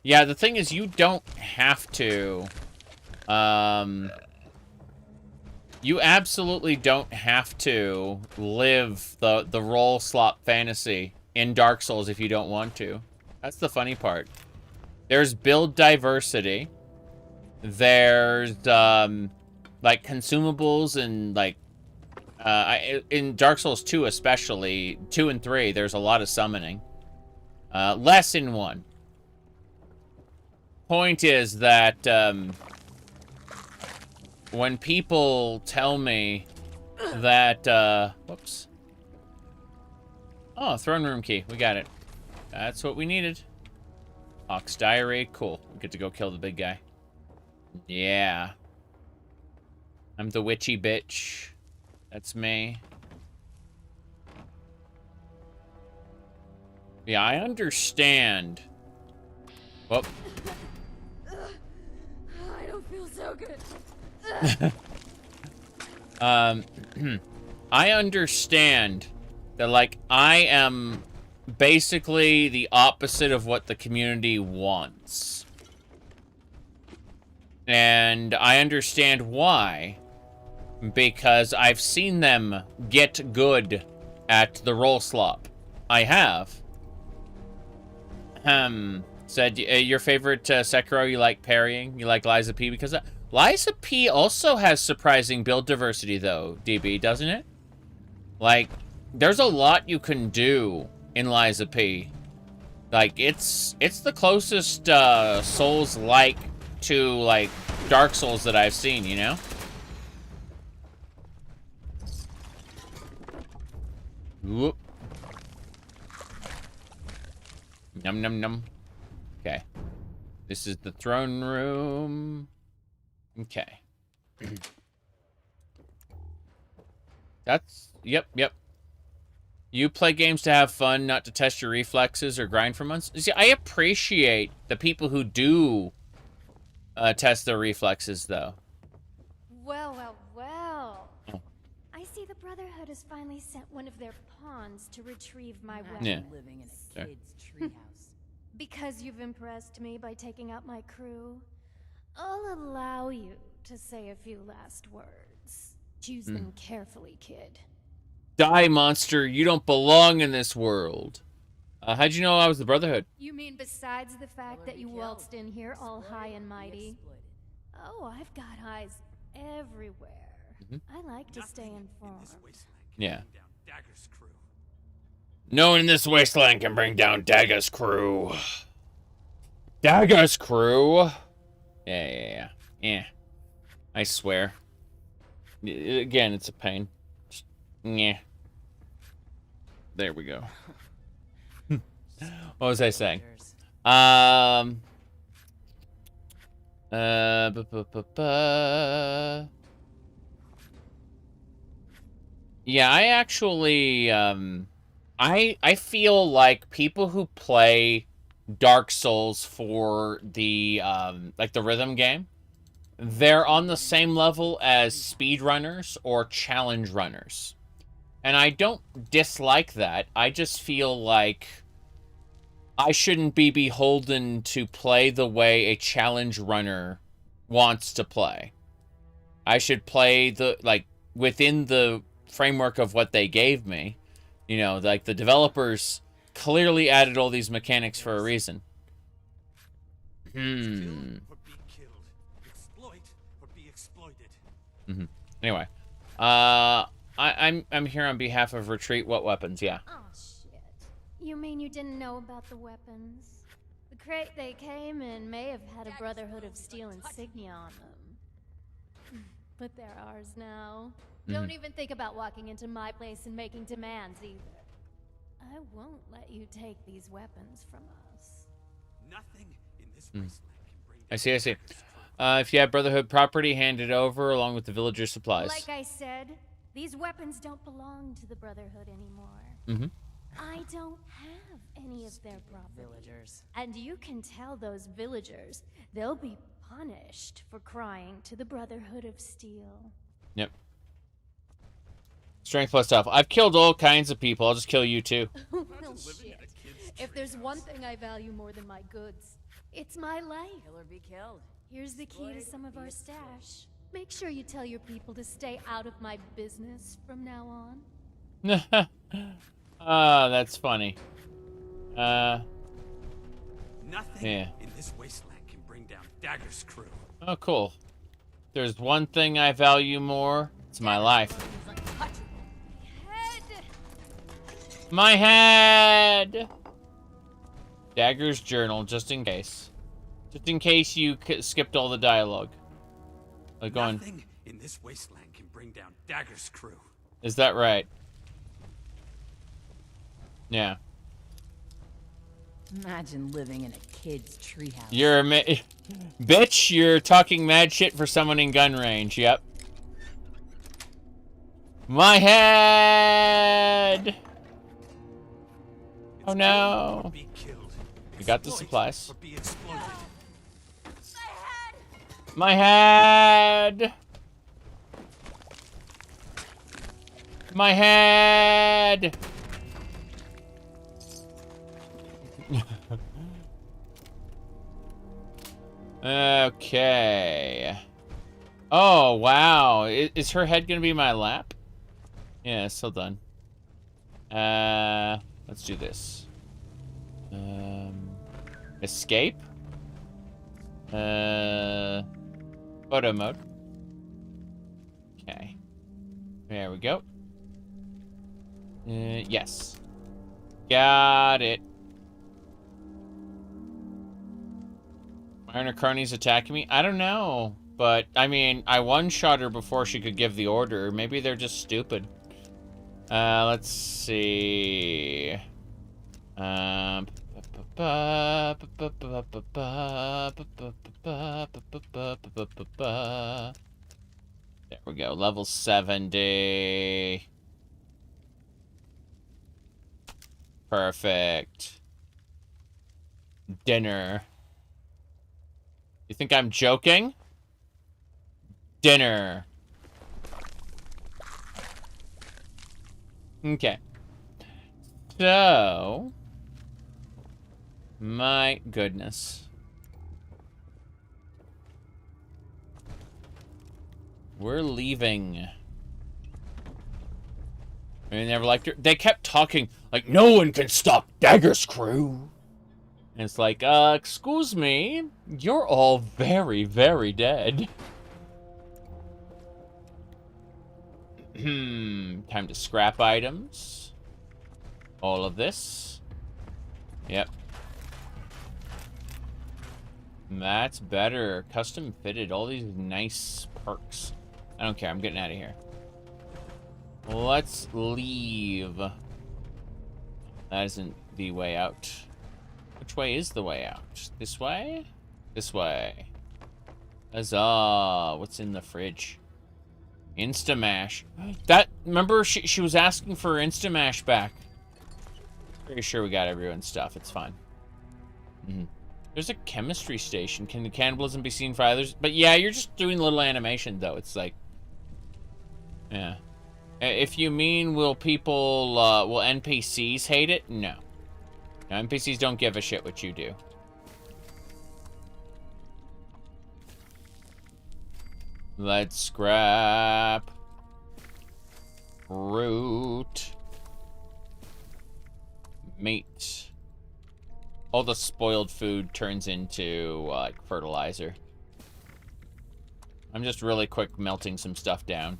Yeah, the thing is, you don't have to... you absolutely don't have to live the roll slop fantasy in Dark Souls if you don't want to. That's the funny part. There's build diversity. There's, like, consumables and, like, in Dark Souls 2 especially, 2 and 3, there's a lot of summoning. Less in 1. Point is that, when people tell me that, whoops. Oh, throne room key. We got it. That's what we needed. Hawk's Diary. Cool. We get to go kill the big guy. Yeah. I'm the witchy bitch. That's me. Yeah, I understand. Whoop. I don't feel so good. I understand that, like, I am basically the opposite of what the community wants. And I understand why. Because I've seen them get good at the roll slop. I have. Said your favorite Sekiro, you like parrying? You like Liza P? Because Liza P also has surprising build diversity, though, DB, doesn't it? Like, there's a lot you can do in Liza P. Like, it's the closest Souls-like to, like, Dark Souls that I've seen, you know? Whoop. Num num num. Okay. This is the throne room. Okay. That's... Yep. You play games to have fun, not to test your reflexes or grind for months. See, I appreciate the people who do test their reflexes, though. Well. I see the Brotherhood has finally sent one of their pawns to retrieve my weapon. Yeah. Living in a kid's treehouse. Because you've impressed me by taking out my crew, I'll allow you to say a few last words. Choose them carefully, kid. Die, monster. You don't belong in this world. How'd you know I was the Brotherhood? You mean besides the fact that you waltzed in here all high and mighty? Oh, I've got eyes everywhere. I like to stay informed. Yeah. No one in this wasteland can bring down Dagger's crew. Dagger's crew? Yeah. I swear. Again, it's a pain. Yeah. There we go. What was I saying? Yeah, I actually, I feel like people who play Dark Souls for the, like the rhythm game, they're on the same level as speedrunners or challenge runners. And I don't dislike that. I just feel like I shouldn't be beholden to play the way a challenge runner wants to play. I should play within the framework of what they gave me. You know, like the developers clearly added all these mechanics for a reason. Anyway, I'm here on behalf of Retreat. What weapons? Yeah. Oh shit. You mean you didn't know about the weapons? The crate they came in may have had a Brotherhood of Steel insignia on them. But they're ours now. Don't even think about walking into my place and making demands either. I won't let you take these weapons from us. Nothing in this wasteland can bring I see. If you have Brotherhood property, hand it over along with the villager supplies. Like I said, these weapons don't belong to the Brotherhood anymore. I don't have any of their property. Villagers. And you can tell those villagers they'll be punished for crying to the Brotherhood of Steel. Yep. Strength plus tough. I've killed all kinds of people. I'll just kill you too. Well, shit. If there's one thing I value more than my goods, it's my life. Kill or be killed. Here's the key to some of our stash. Make sure you tell your people to stay out of my business from now on. That's funny. Nothing in this wasteland can bring down Dagger's crew. Oh, cool. There's one thing I value more. It's my life. My head! Dagger's journal, just in case. Just in case you skipped all the dialogue. Like going. Nothing in this wasteland can bring down Dagger's crew. Is that right? Yeah. Imagine living in a kid's treehouse. You're a bitch. You're talking mad shit for someone in gun range. Yep. My head. Oh no. We got the supplies. My head. My head. Okay. Oh, wow. Is her head gonna be my lap? Yeah, still done. Let's do this. Escape. Photo mode. Okay. There we go. Yes. Got it. Why aren't her cronies attacking me? I don't know. But, I mean, I one-shot her before she could give the order. Maybe they're just stupid. Let's see. There we go. Level 70. Perfect. Dinner. You think I'm joking? Dinner. Okay. So... my goodness. We're leaving. I never liked her. They kept talking like, no one can stop Dagger's crew. And it's like, excuse me, you're all very, very dead. Time to scrap items. All of this. Yep. That's better. Custom fitted. All these nice perks. I don't care. I'm getting out of here. Let's leave. That isn't the way out. Which way is the way out? This way? This way. Huzzah. What's in the fridge? Instamash. That, remember she was asking for Instamash back. Pretty sure we got everyone's stuff. It's fine. There's a chemistry station. Can the cannibalism be seen for others? But yeah, you're just doing a little animation though. It's like, yeah. If you mean will people, will NPCs hate it? No. No, NPCs don't give a shit what you do. Let's scrap. Root. Meat. All the spoiled food turns into, like, fertilizer. I'm just really quick melting some stuff down.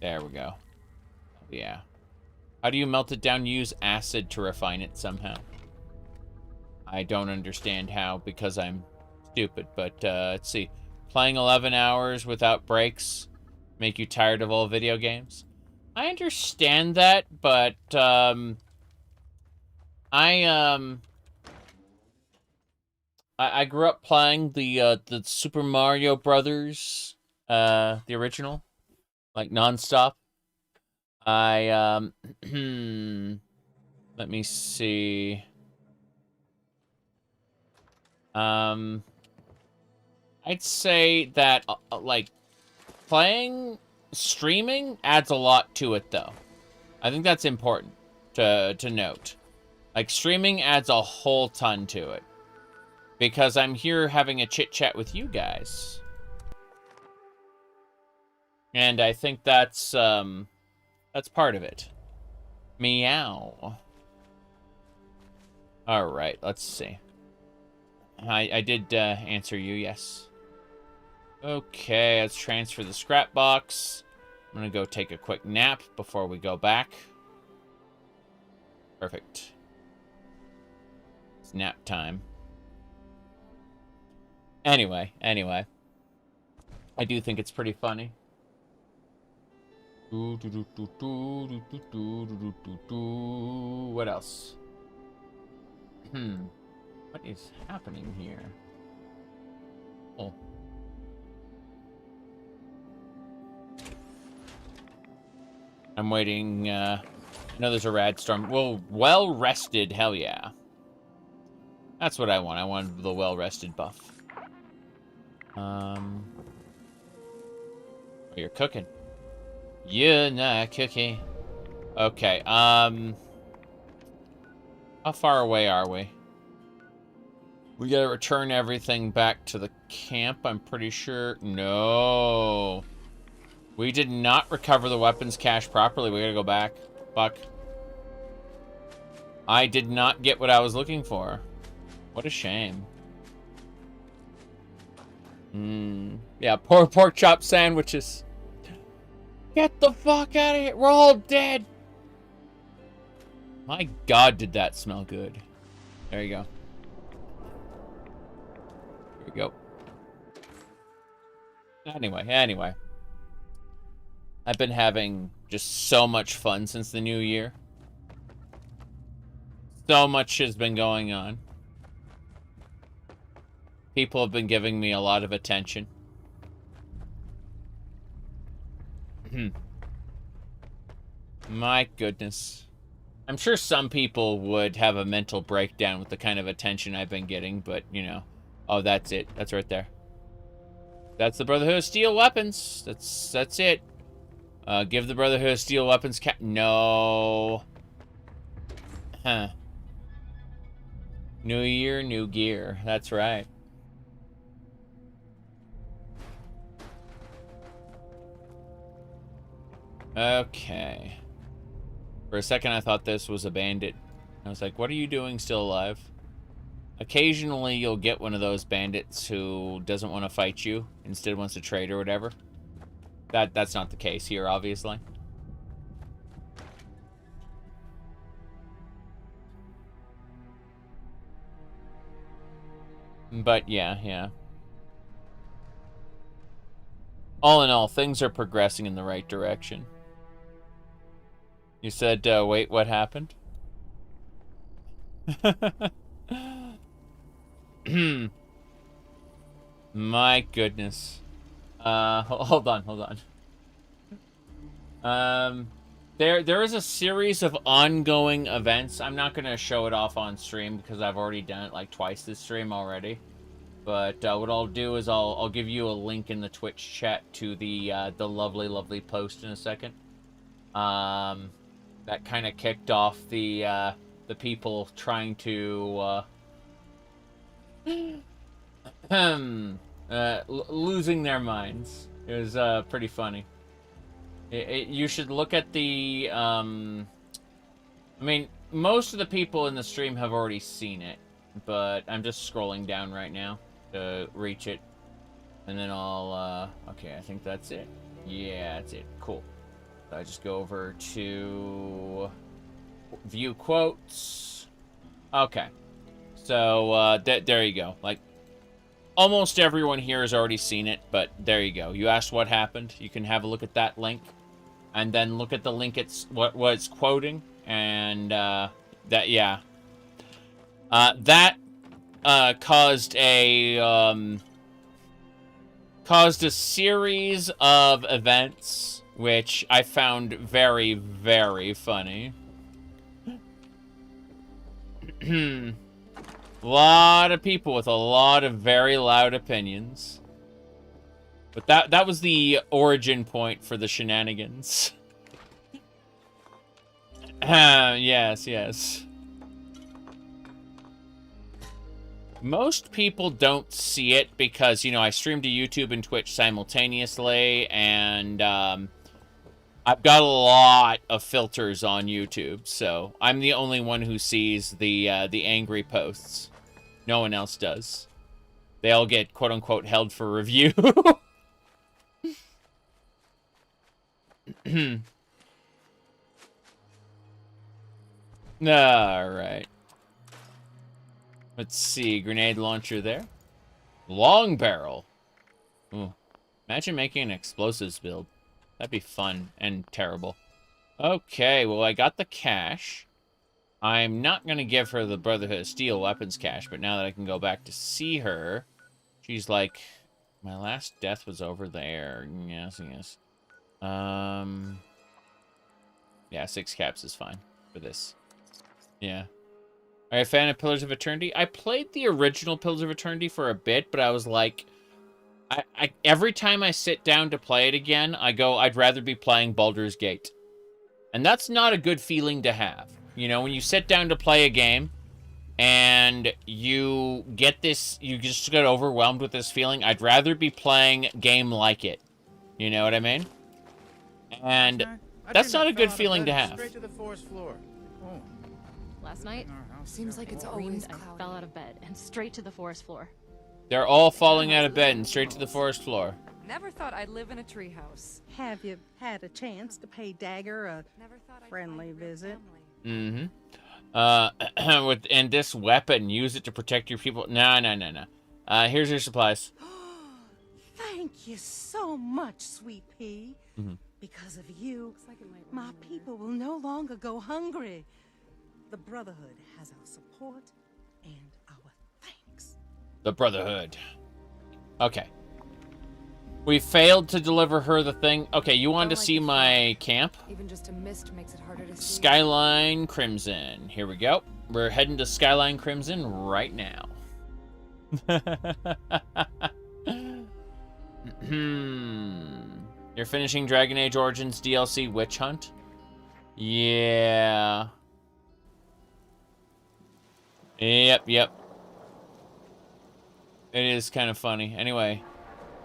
There we go. Yeah. How do you melt it down? Use acid to refine it somehow. I don't understand how, because I'm stupid. But, let's see. Playing 11 hours without breaks make you tired of all video games? I understand that, but, I grew up playing the Super Mario Brothers, the original, like nonstop. Let me see. I'd say that, like, streaming adds a lot to it, though. I think that's important to note. Like, streaming adds a whole ton to it. Because I'm here having a chit-chat with you guys. And I think that's part of it. Meow. Alright, let's see. I did answer you, yes. Okay, let's transfer the scrap box. I'm gonna go take a quick nap before we go back. Perfect. It's nap time. Anyway. I do think it's pretty funny. What else? What is happening here? Oh. I'm waiting, I know there's a rad storm. Well rested, hell yeah. That's what I want. I want the well-rested buff. Oh, you're cooking. You're not cooking. Okay, how far away are we? We gotta return everything back to the camp, I'm pretty sure. No. We did not recover the weapons cache properly. We gotta go back. Fuck. I did not get what I was looking for. What a shame. Yeah, poor pork chop sandwiches. Get the fuck out of here. We're all dead. My God, did that smell good. There you go. Here we go. Anyway. I've been having just so much fun since the new year. So much has been going on. People have been giving me a lot of attention. My goodness. I'm sure some people would have a mental breakdown with the kind of attention I've been getting, but, you know. Oh, that's it. That's right there. That's the Brotherhood of Steel weapons. That's it. Give the Brotherhood of Steel weapons No. Huh. New year, new gear. That's right. Okay. For a second, I thought this was a bandit. I was like, what are you doing still alive? Occasionally, you'll get one of those bandits who doesn't want to fight you, instead wants to trade or whatever. That's not the case here, obviously. But yeah. All in all, things are progressing in the right direction. You said, wait, what happened? My goodness. Hold on. There is a series of ongoing events. I'm not gonna show it off on stream because I've already done it like twice this stream already. But what I'll do is I'll give you a link in the Twitch chat to the lovely post in a second. That kind of kicked off the people trying to losing their minds. It was pretty funny. You should look at the I mean, most of the people in the stream have already seen it, but I'm just scrolling down right now to reach it, and then I'll okay, I think that's it. Yeah, that's it. Cool. I just go over to view quotes. Okay. So, there you go. Like, almost everyone here has already seen it, but there you go. You asked what happened. You can have a look at that link, and then look at the link what it's quoting, and that, yeah. That caused a series of events which I found very, very funny. A lot of people with a lot of very loud opinions. But that was the origin point for the shenanigans. Yes. Most people don't see it because, you know, I stream to YouTube and Twitch simultaneously, and I've got a lot of filters on YouTube, so I'm the only one who sees the angry posts. No one else does. They all get quote-unquote held for review. Alright. Let's see. Grenade launcher there. Long barrel. Ooh. Imagine making an explosives build. That'd be fun and terrible. Okay, well, I got the cache. I'm not going to give her the Brotherhood of Steel weapons cache, but now that I can go back to see her, she's like, my last death was over there. Yes. Yeah, 6 caps is fine for this. Yeah. Are you a fan of Pillars of Eternity? I played the original Pillars of Eternity for a bit, but I was like, every time I sit down to play it again, I go, I'd rather be playing Baldur's Gate. And that's not a good feeling to have. You know, when you sit down to play a game, and you get this, you just get overwhelmed with this feeling. I'd rather be playing a game like it. You know what I mean? And that's not a good feeling to have. Straight to the forest floor. Oh. Last night, Seems like it's always I cloudy. fell out of bed and straight to the forest floor. They're all falling out of bed and straight to the forest floor. Never thought I'd live in a treehouse. Have you had a chance to pay Dagger a friendly visit? Mm-hmm. And this weapon, use it to protect your people. No. Here's your supplies. Thank you so much, Sweet Pea. Mm-hmm. Because of you, my people will no longer go hungry. The Brotherhood has our support and our thanks. The Brotherhood. Okay. We failed to deliver her the thing. Okay, you wanted to see my camp? Even just a mist makes it harder to see. Skyline Crimson. Here we go. We're heading to Skyline Crimson right now. You're finishing Dragon Age Origins DLC Witch Hunt? Yeah. Yep. It is kind of funny. Anyway,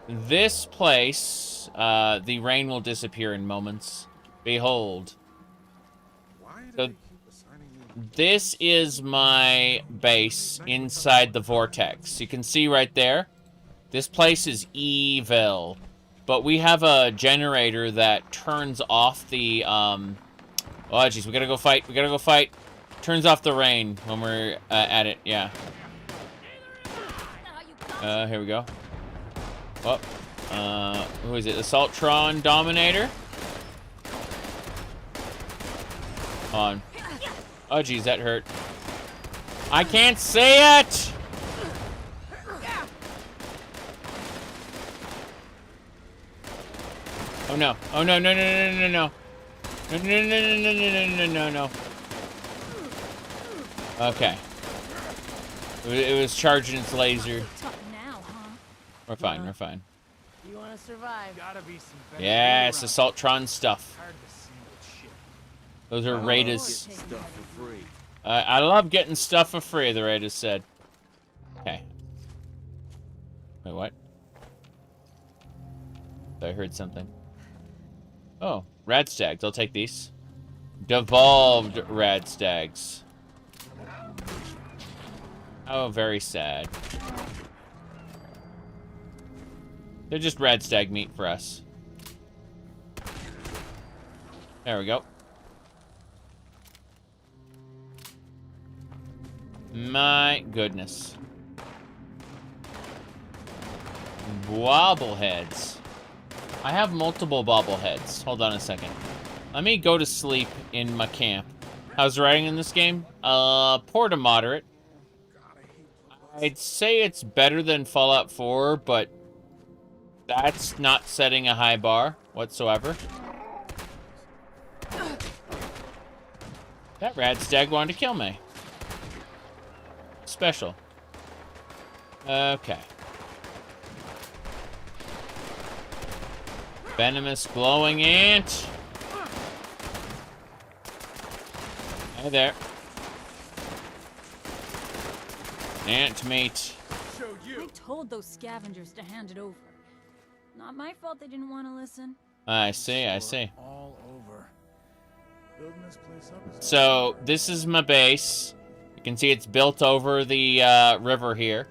this place, the rain will disappear in moments. Behold. So, this is my base inside the vortex. You can see right there. This place is evil. But we have a generator that turns off the, oh, jeez, we gotta go fight. Turns off the rain when we're at it, yeah. Here we go. Oh, who is it? Assaultron Dominator? On. Oh, jeez, that hurt. I can't see it! Oh no. Oh no. No. Okay. It was charging its laser. We're fine. You want to survive? Gotta be some better Yes, around. Assaultron stuff. Tired of this single shit. Those are Raiders. Stuff for free. I love getting stuff for free, the Raiders said. Okay. Wait, what? I heard something. Oh, Radstags. I'll take these. Devolved Radstags. Oh, very sad. They're just Radstag meat for us. There we go. My goodness. Bobbleheads. I have multiple bobbleheads. Hold on a second. Let me go to sleep in my camp. How's riding in this game? Poor to moderate. I'd say it's better than Fallout 4, but that's not setting a high bar whatsoever. That Radstag wanted to kill me. Special. Okay. Venomous glowing ant. Hey there. Ant meat. I told those scavengers to hand it over. Not my fault they didn't want to listen. I see. All over. Building this place up is So, this is my base. You can see it's built over the river here.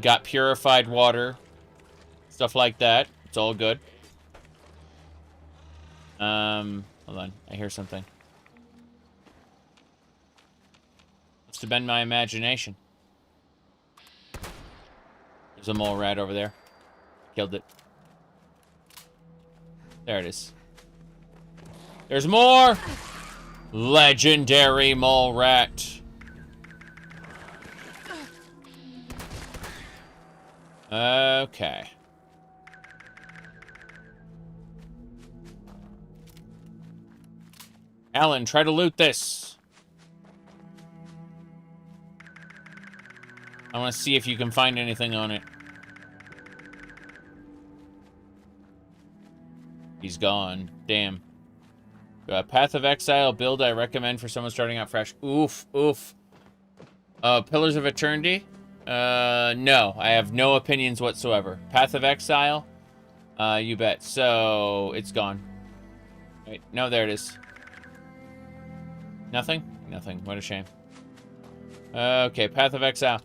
Got purified water. Stuff like that. It's all good. Hold on. I hear something. Must have been my imagination. There's a mole rat over there. Killed it. There it is. There's more! Legendary mole rat. Okay. Alan, try to loot this. I want to see if you can find anything on it. He's gone. Damn. Path of Exile build I recommend for someone starting out fresh. Oof. Pillars of Eternity? No. I have no opinions whatsoever. Path of Exile? You bet. So, it's gone. Wait, no, there it is. Nothing? Nothing. What a shame. Okay, Path of Exile.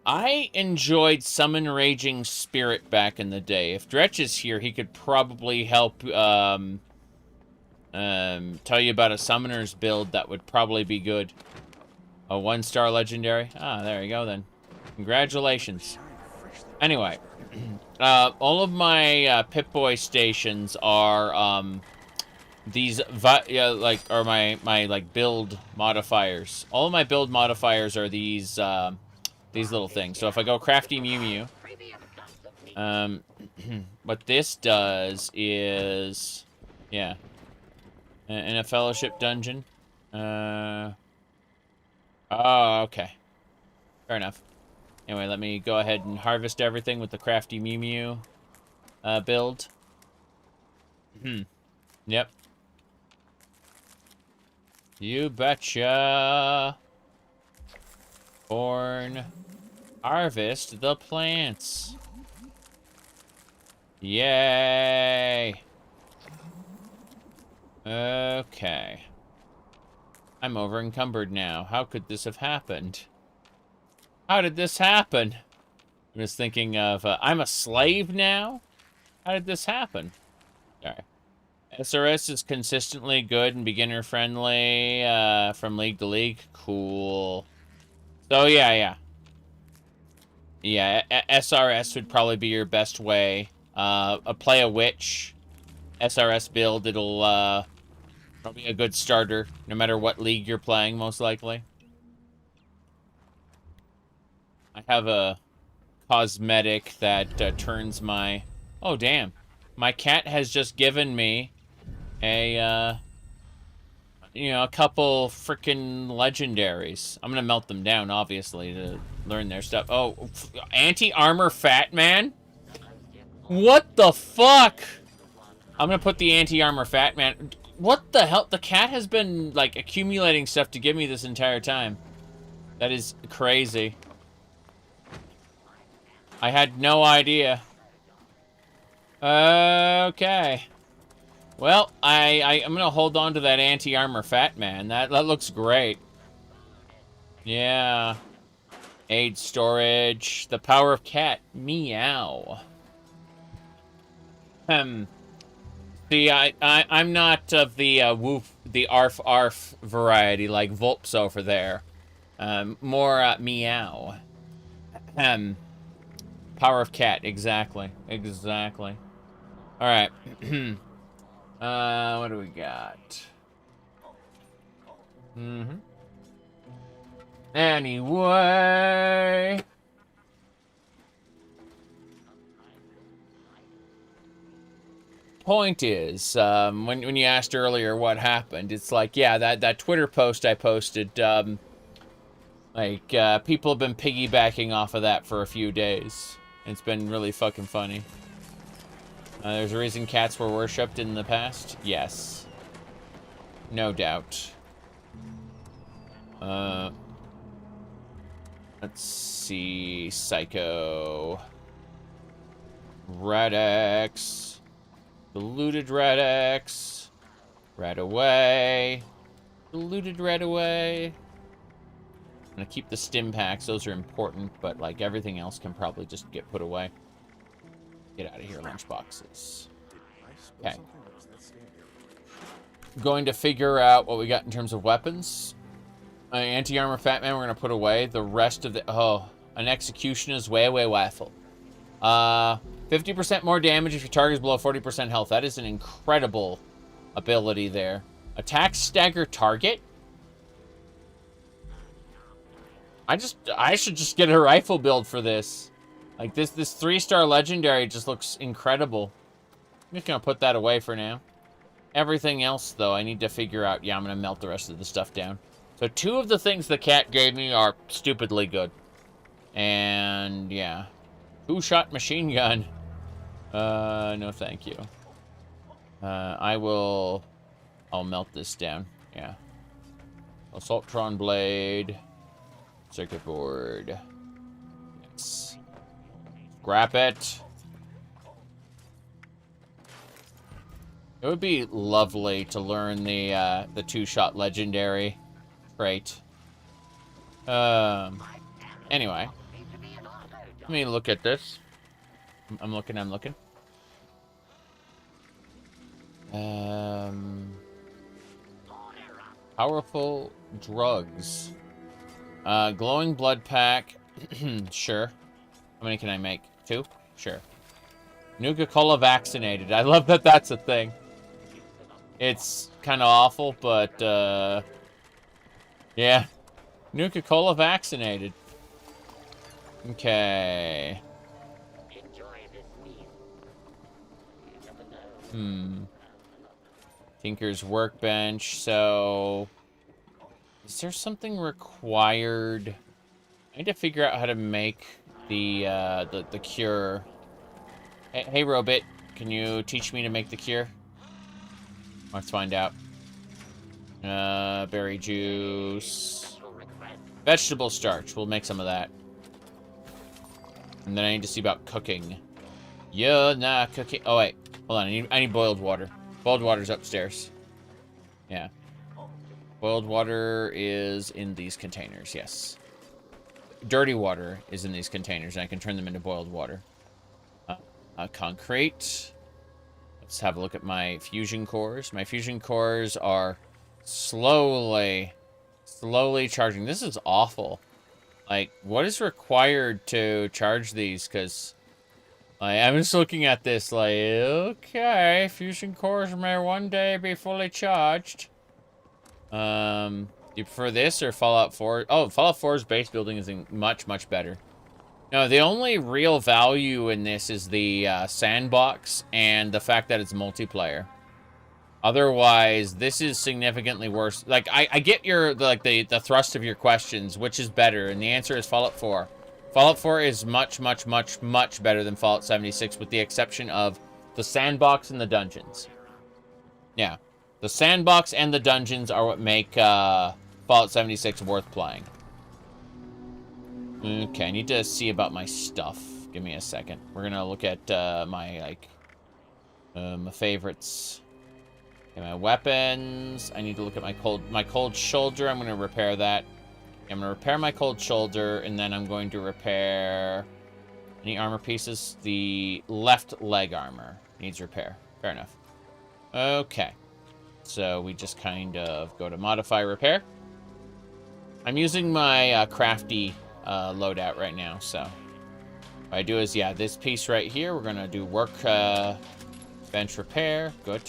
I enjoyed Summon Raging Spirit back in the day. If Dretch is here, he could probably help, tell you about a Summoner's build that would probably be good. A 1-star legendary? Ah, there you go then. Congratulations. Anyway, all of my Pip-Boy stations are these are my like build modifiers. All of my build modifiers are these little things. So if I go Crafty Mew Mew, what this does is, yeah, in a Fellowship dungeon. Oh, okay. Fair enough. Anyway, let me go ahead and harvest everything with the Crafty Mew Mew build. Yep. You betcha. Corn. Harvest the plants. Yay. Okay. I'm over encumbered now. How could this have happened? How did this happen? I'm just thinking of, I'm a slave now? How did this happen? Alright. SRS is consistently good and beginner-friendly from league to league. Cool. So, yeah. Yeah, SRS would probably be your best way. Play a witch. SRS build, it'll probably a good starter, no matter what league you're playing, most likely. I have a cosmetic that turns my... Oh, damn. My cat has just given me a, a couple freaking legendaries. I'm gonna melt them down, obviously, to learn their stuff. Oh, anti-armor Fat Man? What the fuck? I'm gonna put the anti-armor Fat Man... What the hell? The cat has been, like, accumulating stuff to give me this entire time. That is crazy. I had no idea. Okay. Well, I'm gonna hold on to that anti-armor Fat Man. That looks great. Yeah. Aid storage. The power of cat. Meow. See, I'm not of the woof, the arf variety like Volps over there. More meow. Power of cat, exactly. Exactly. Alright. What do we got? Anyway. Point is, when you asked earlier what happened, it's like, yeah, that Twitter post I posted, people have been piggybacking off of that for a few days. It's been really fucking funny. There's a reason cats were worshipped in the past? Yes. No doubt. Let's see. Psycho. Radex. Diluted Radex. Rat away. Diluted rat away. I'm gonna keep the stim packs. Those are important, but like everything else can probably just get put away. Get out of here, lunchboxes. Okay. Going to figure out what we got in terms of weapons. Anti-armor Fat Man we're gonna put away. The rest of the... Oh, an Executioner's way waffle. 50% more damage if your target is below 40% health. That is an incredible ability there. Attack stagger target? I should just get a rifle build for this. Like, this 3-star legendary just looks incredible. I'm just gonna put that away for now. Everything else, though, I need to figure out. Yeah, I'm gonna melt the rest of the stuff down. So 2 of the things the cat gave me are stupidly good. And, yeah. 2-shot machine gun. No thank you. I'll melt this down. Yeah. Assaultron blade. Circuit board. Yes. Scrap it. It would be lovely to learn the two-shot legendary trait. Anyway. Let me look at this. I'm looking. Powerful drugs. Glowing blood pack. Sure. How many can I make? 2? Sure. Nuka-Cola vaccinated. I love that that's a thing. It's kind of awful, but, yeah. Nuka-Cola vaccinated. Okay. Tinker's workbench, so... Is there something required? I need to figure out how to make the cure. Hey, Robit, can you teach me to make the cure? Let's find out. Berry juice. Vegetable starch. We'll make some of that. And then I need to see about cooking. You're not cooking. Oh, wait. Hold on. I need boiled water. Boiled water's upstairs. Yeah. Boiled water is in these containers. Yes. Dirty water is in these containers, and I can turn them into boiled water. Concrete. Let's have a look at my fusion cores. My fusion cores are slowly charging. This is awful. Like, what is required to charge these? Because I'm just looking at this like, okay, fusion cores may one day be fully charged. Do you prefer this or Fallout 4? Oh, Fallout 4's base building is much, much better. No, the only real value in this is the sandbox and the fact that it's multiplayer. Otherwise, this is significantly worse. Like, I get the thrust of your questions, which is better, and the answer is Fallout 4. Fallout 4 is much, much, much, much better than Fallout 76, with the exception of the sandbox and the dungeons. Yeah. The sandbox and the dungeons are what make Fallout 76 worth playing. Okay, I need to see about my stuff. Give me a second. We're gonna look at my favorites. Okay, my weapons. I need to look at my cold shoulder. I'm gonna repair that. I'm gonna repair my cold shoulder, and then I'm going to repair any armor pieces. The left leg armor needs repair. Fair enough. Okay. So we just kind of go to modify repair. I'm using my crafty loadout right now, so what I do is, yeah, this piece right here, we're gonna do work bench repair. Good.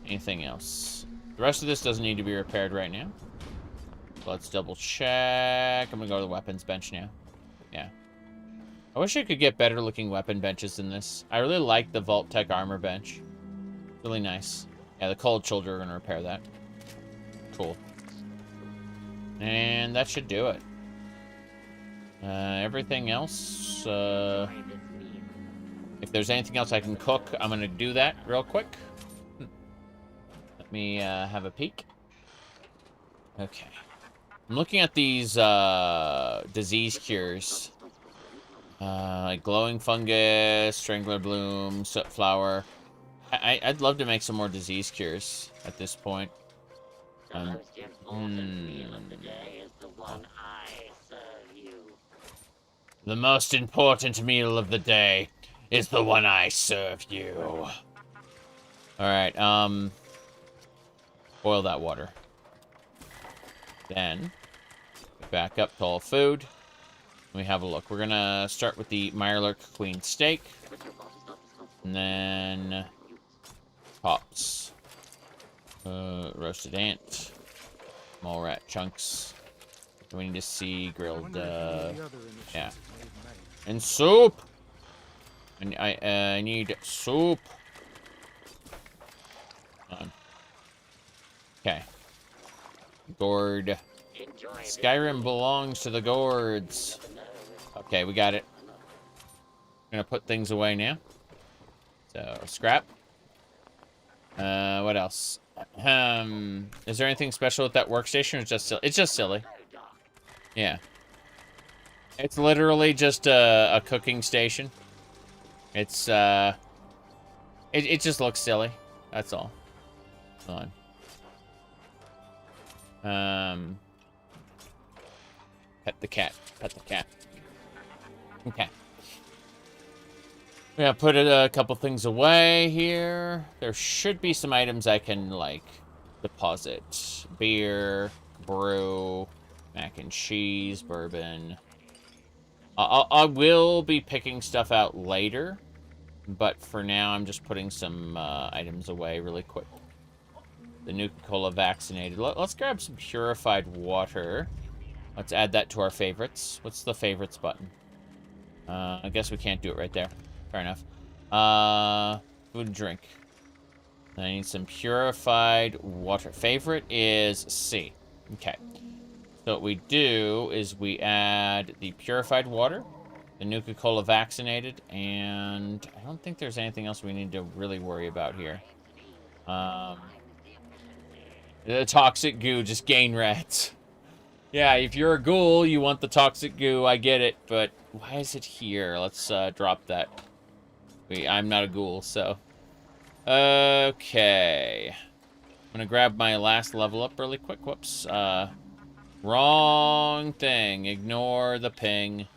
Anything else? The rest of this doesn't need to be repaired right now. Let's double check. I'm gonna go to the weapons bench now. Yeah. I wish I could get better looking weapon benches than this. I really like the Vault Tech armor bench. Really nice. Yeah, the cold shoulder, we're gonna repair that. Cool. And that should do it. Everything else, if there's anything else I can cook, I'm gonna do that real quick. Let me have a peek. Okay. I'm looking at these disease cures. Like glowing fungus, strangler bloom, soot flower. I'd love to make some more disease cures at this point. The most important meal of the day is the one I serve you. Alright, boil that water. Then, back up to all food. Let me have a look. We're gonna start with the Mirelurk Queen Steak. And then, pops. Roasted ant. Mole rat chunks. We need to see grilled, yeah. And soup! And I need soup. Okay. Gourd. Skyrim belongs to the gourds. Okay, we got it. I'm gonna put things away now. So, scrap. What else? Is there anything special with that workstation, or it's just silly? It's just silly. Yeah. It's literally just a cooking station. It's, it just looks silly. That's all. Hold on. Pet the cat. Pet the cat. Okay. Yeah, put a couple things away here. There should be some items I can, like, deposit. Beer, brew, mac and cheese, bourbon. I will be picking stuff out later, but for now I'm just putting some items away really quick. The Nuka-Cola vaccinated. Let's grab some purified water. Let's add that to our favorites. What's the favorites button? I guess we can't do it right there. Fair enough. Food and drink. I need some purified water. Favorite is C. Okay. So what we do is we add the purified water, the Nuka-Cola vaccinated, and I don't think there's anything else we need to really worry about here. The toxic goo, just gain rats. Yeah, if you're a ghoul, you want the toxic goo, I get it, but why is it here? Let's drop that. I'm not a ghoul, so. Okay. I'm gonna grab my last level up really quick. Whoops. Wrong thing. Ignore the ping.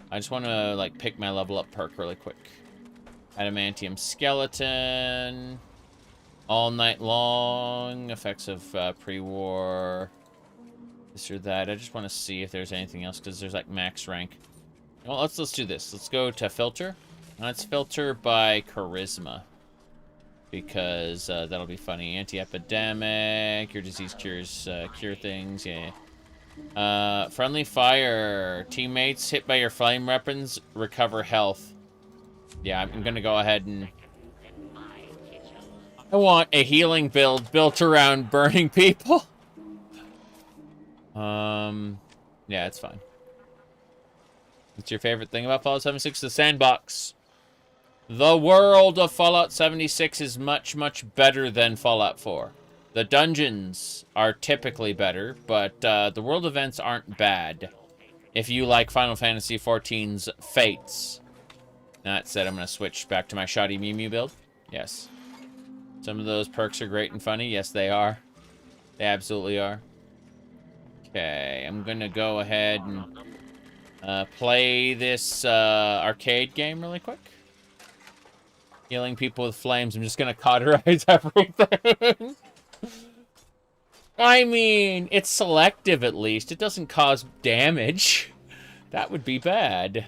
I just want to, like, pick my level up perk really quick. Adamantium skeleton. All night long. Effects of pre-war. This or that. I just want to see if there's anything else, because there's, like, max rank. Well, let's do this. Let's go to filter. Let's filter by charisma. Because that'll be funny. Anti-epidemic. Your disease cures cure things. Yeah. Friendly fire. Teammates hit by your flame weapons recover health. Yeah, I'm gonna go ahead and... I want a healing build built around burning people. Yeah, it's fine. What's your favorite thing about Fallout 76? The sandbox. The world of Fallout 76 is much, much better than Fallout 4. The dungeons are typically better, but the world events aren't bad. If you like Final Fantasy XIV's Fates. That said, I'm going to switch back to my shoddy Mew Mew build. Yes. Some of those perks are great and funny. Yes, they are. They absolutely are. Okay, I'm going to go ahead and play this arcade game really quick. Healing people with flames. I'm just going to cauterize everything. I mean, it's selective at least. It doesn't cause damage. That would be bad.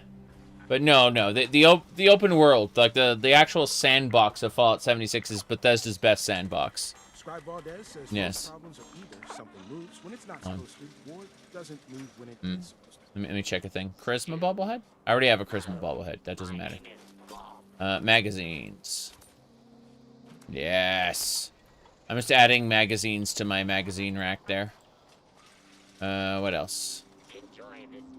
But no. The open world, like the actual sandbox of Fallout 76 is Bethesda's best sandbox. Scribe Valdez says yes. Problems are either something moves when it's not supposed to, or doesn't move when it is supposed to. Let me check a thing. Charisma bobblehead? I already have a charisma bobblehead. That doesn't matter. Magazines. Yes. I'm just adding magazines to my magazine rack there. What else?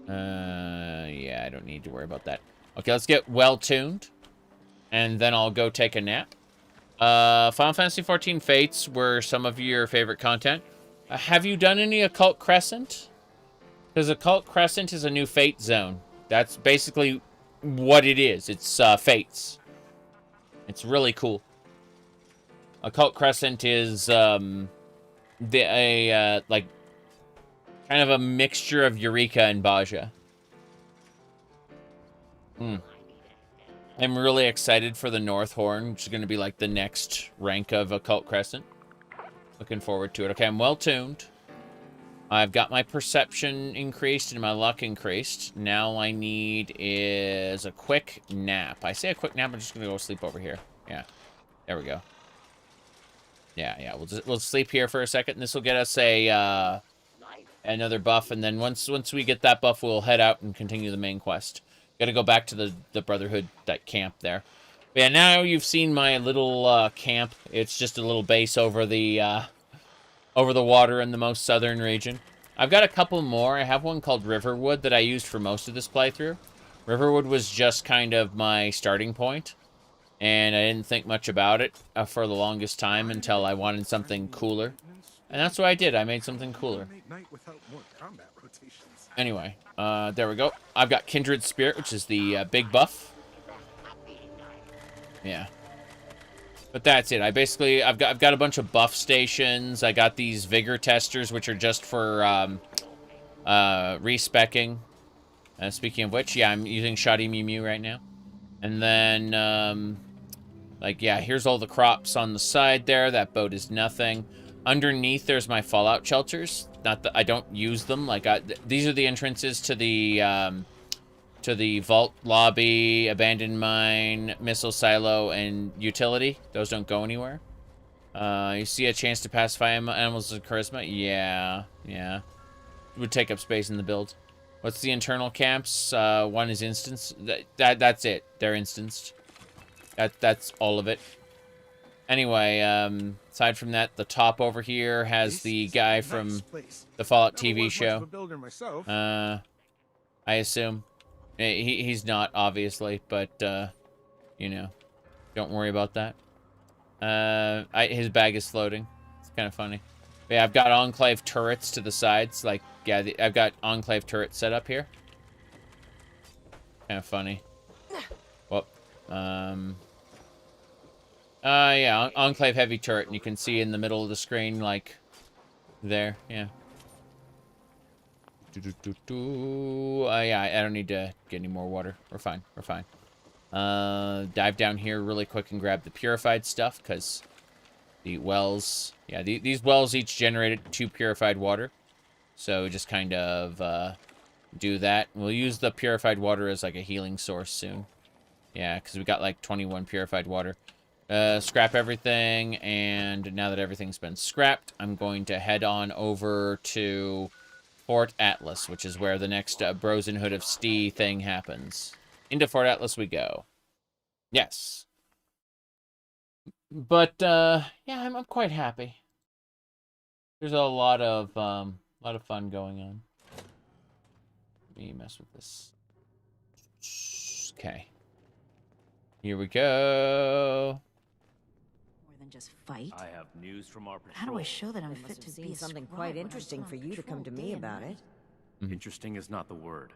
Yeah, I don't need to worry about that. Okay, let's get well-tuned. And then I'll go take a nap. Final Fantasy XIV Fates were some of your favorite content. Have you done any Occult Crescent? Because Occult Crescent is a new Fate zone. That's basically what it is. It's Fates. It's really cool. Occult Crescent is like kind of a mixture of Eureka and Baja. I'm really excited for the North Horn, which is going to be like the next rank of Occult Crescent. Looking forward to it. Okay, I'm well tuned. I've got my perception increased and my luck increased. Now all I need is a quick nap. I say a quick nap, I'm just going to go sleep over here. Yeah, there we go. Yeah, we'll sleep here for a second, and this will get us a another buff, and then once we get that buff, we'll head out and continue the main quest. Gotta go back to the Brotherhood camp there. But yeah, now you've seen my little camp. It's just a little base over the water in the most southern region. I've got a couple more. I have one called Riverwood that I used for most of this playthrough. Riverwood was just kind of my starting point. And I didn't think much about it for the longest time until I wanted something cooler. And that's what I did. I made something cooler. Anyway, there we go. I've got Kindred Spirit, which is the big buff. Yeah. But that's it. I've got a bunch of buff stations. I got these vigor testers, which are just for respecking. Speaking of which, yeah, I'm using Shoddy Mew Mew right now. And then, like, yeah, here's all the crops on the side there. That boat is nothing. Underneath, there's my fallout shelters. Not that I don't use them. Like, these are the entrances to the vault lobby, abandoned mine, missile silo, and utility. Those don't go anywhere. You see a chance to pacify animals with charisma? Yeah. It would take up space in the build. What's the internal camps? One is instance. That's it. They're instanced. That's all of it. Anyway, aside from that, the top over here has the guy from the Fallout TV show. I assume. He's not, obviously, but, you know, don't worry about that. His bag is floating. It's kind of funny. But yeah, I've got Enclave turrets to the sides. Like, yeah, I've got Enclave turrets set up here. Kind of funny. Well, yeah, Enclave heavy turret, and you can see in the middle of the screen, like, there, yeah. Yeah, I don't need to get any more water. We're fine, we're fine. Dive down here really quick and grab the purified stuff, because the wells, yeah, these wells each generated 2 purified water. So just kind of, do that. We'll use the purified water as, like, a healing source soon. Yeah, because we got, like, 21 purified water. Scrap everything, and now that everything's been scrapped, I'm going to head on over to Fort Atlas, which is where the next Brotherhood of Steel thing happens. Into Fort Atlas we go. Yes. But, yeah, I'm quite happy. There's a lot of fun going on. Let me mess with this. Okay. Here we go. Than just fight. I have news from our patrol. How do I show that I'm fit to be something quite interesting for you to come to me about it. Interesting is not the word.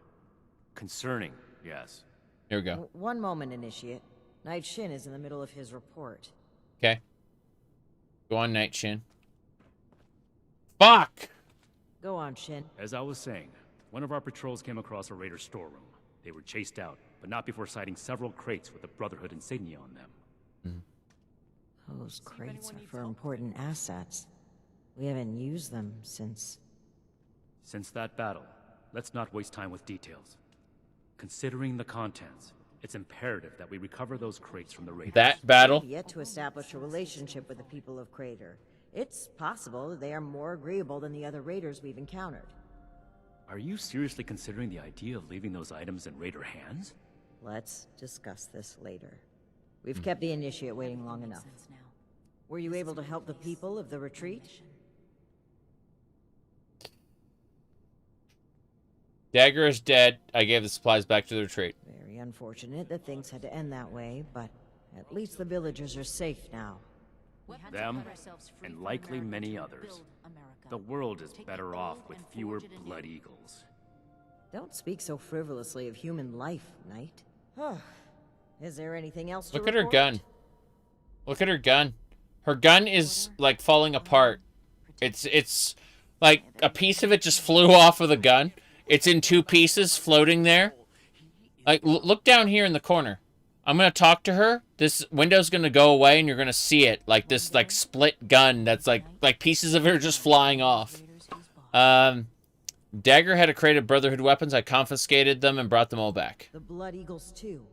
Concerning, yes. Here we go. One moment, Initiate. Night Shin is in the middle of his report. Okay. Go on, Night Shin. Fuck! Go on, Shin. As I was saying, one of our patrols came across a raider storeroom. They were chased out, but not before sighting several crates with the Brotherhood insignia on them. Those crates are for important assets. We haven't used them since... Since that battle, let's not waste time with details. Considering the contents, it's imperative that we recover those crates from the raiders. That battle? We've yet to establish a relationship with the people of Crater. It's possible that they are more agreeable than the other raiders we've encountered. Are you seriously considering the idea of leaving those items in raider hands? Let's discuss this later. We've kept the Initiate waiting long enough. Were you able to help the people of the retreat? Dagger is dead. I gave the supplies back to the retreat. Very unfortunate that things had to end that way, but at least the villagers are safe now. Them, and likely many others. The world is better off with fewer Blood Eagles. Don't speak so frivolously of human life, Knight. Is there anything else to Look at her report? gun. Look at her gun. Her gun is, like, falling apart. It's like, a piece of it just flew off of the gun. It's in 2 pieces, floating there. Like, look down here in the corner. I'm gonna talk to her. This window's gonna go away, and you're gonna see it. Like, this, like, split gun that's, like pieces of it are just flying off. Dagger had a crate of Brotherhood weapons. I confiscated them and brought them all back. The Blood Eagles, too.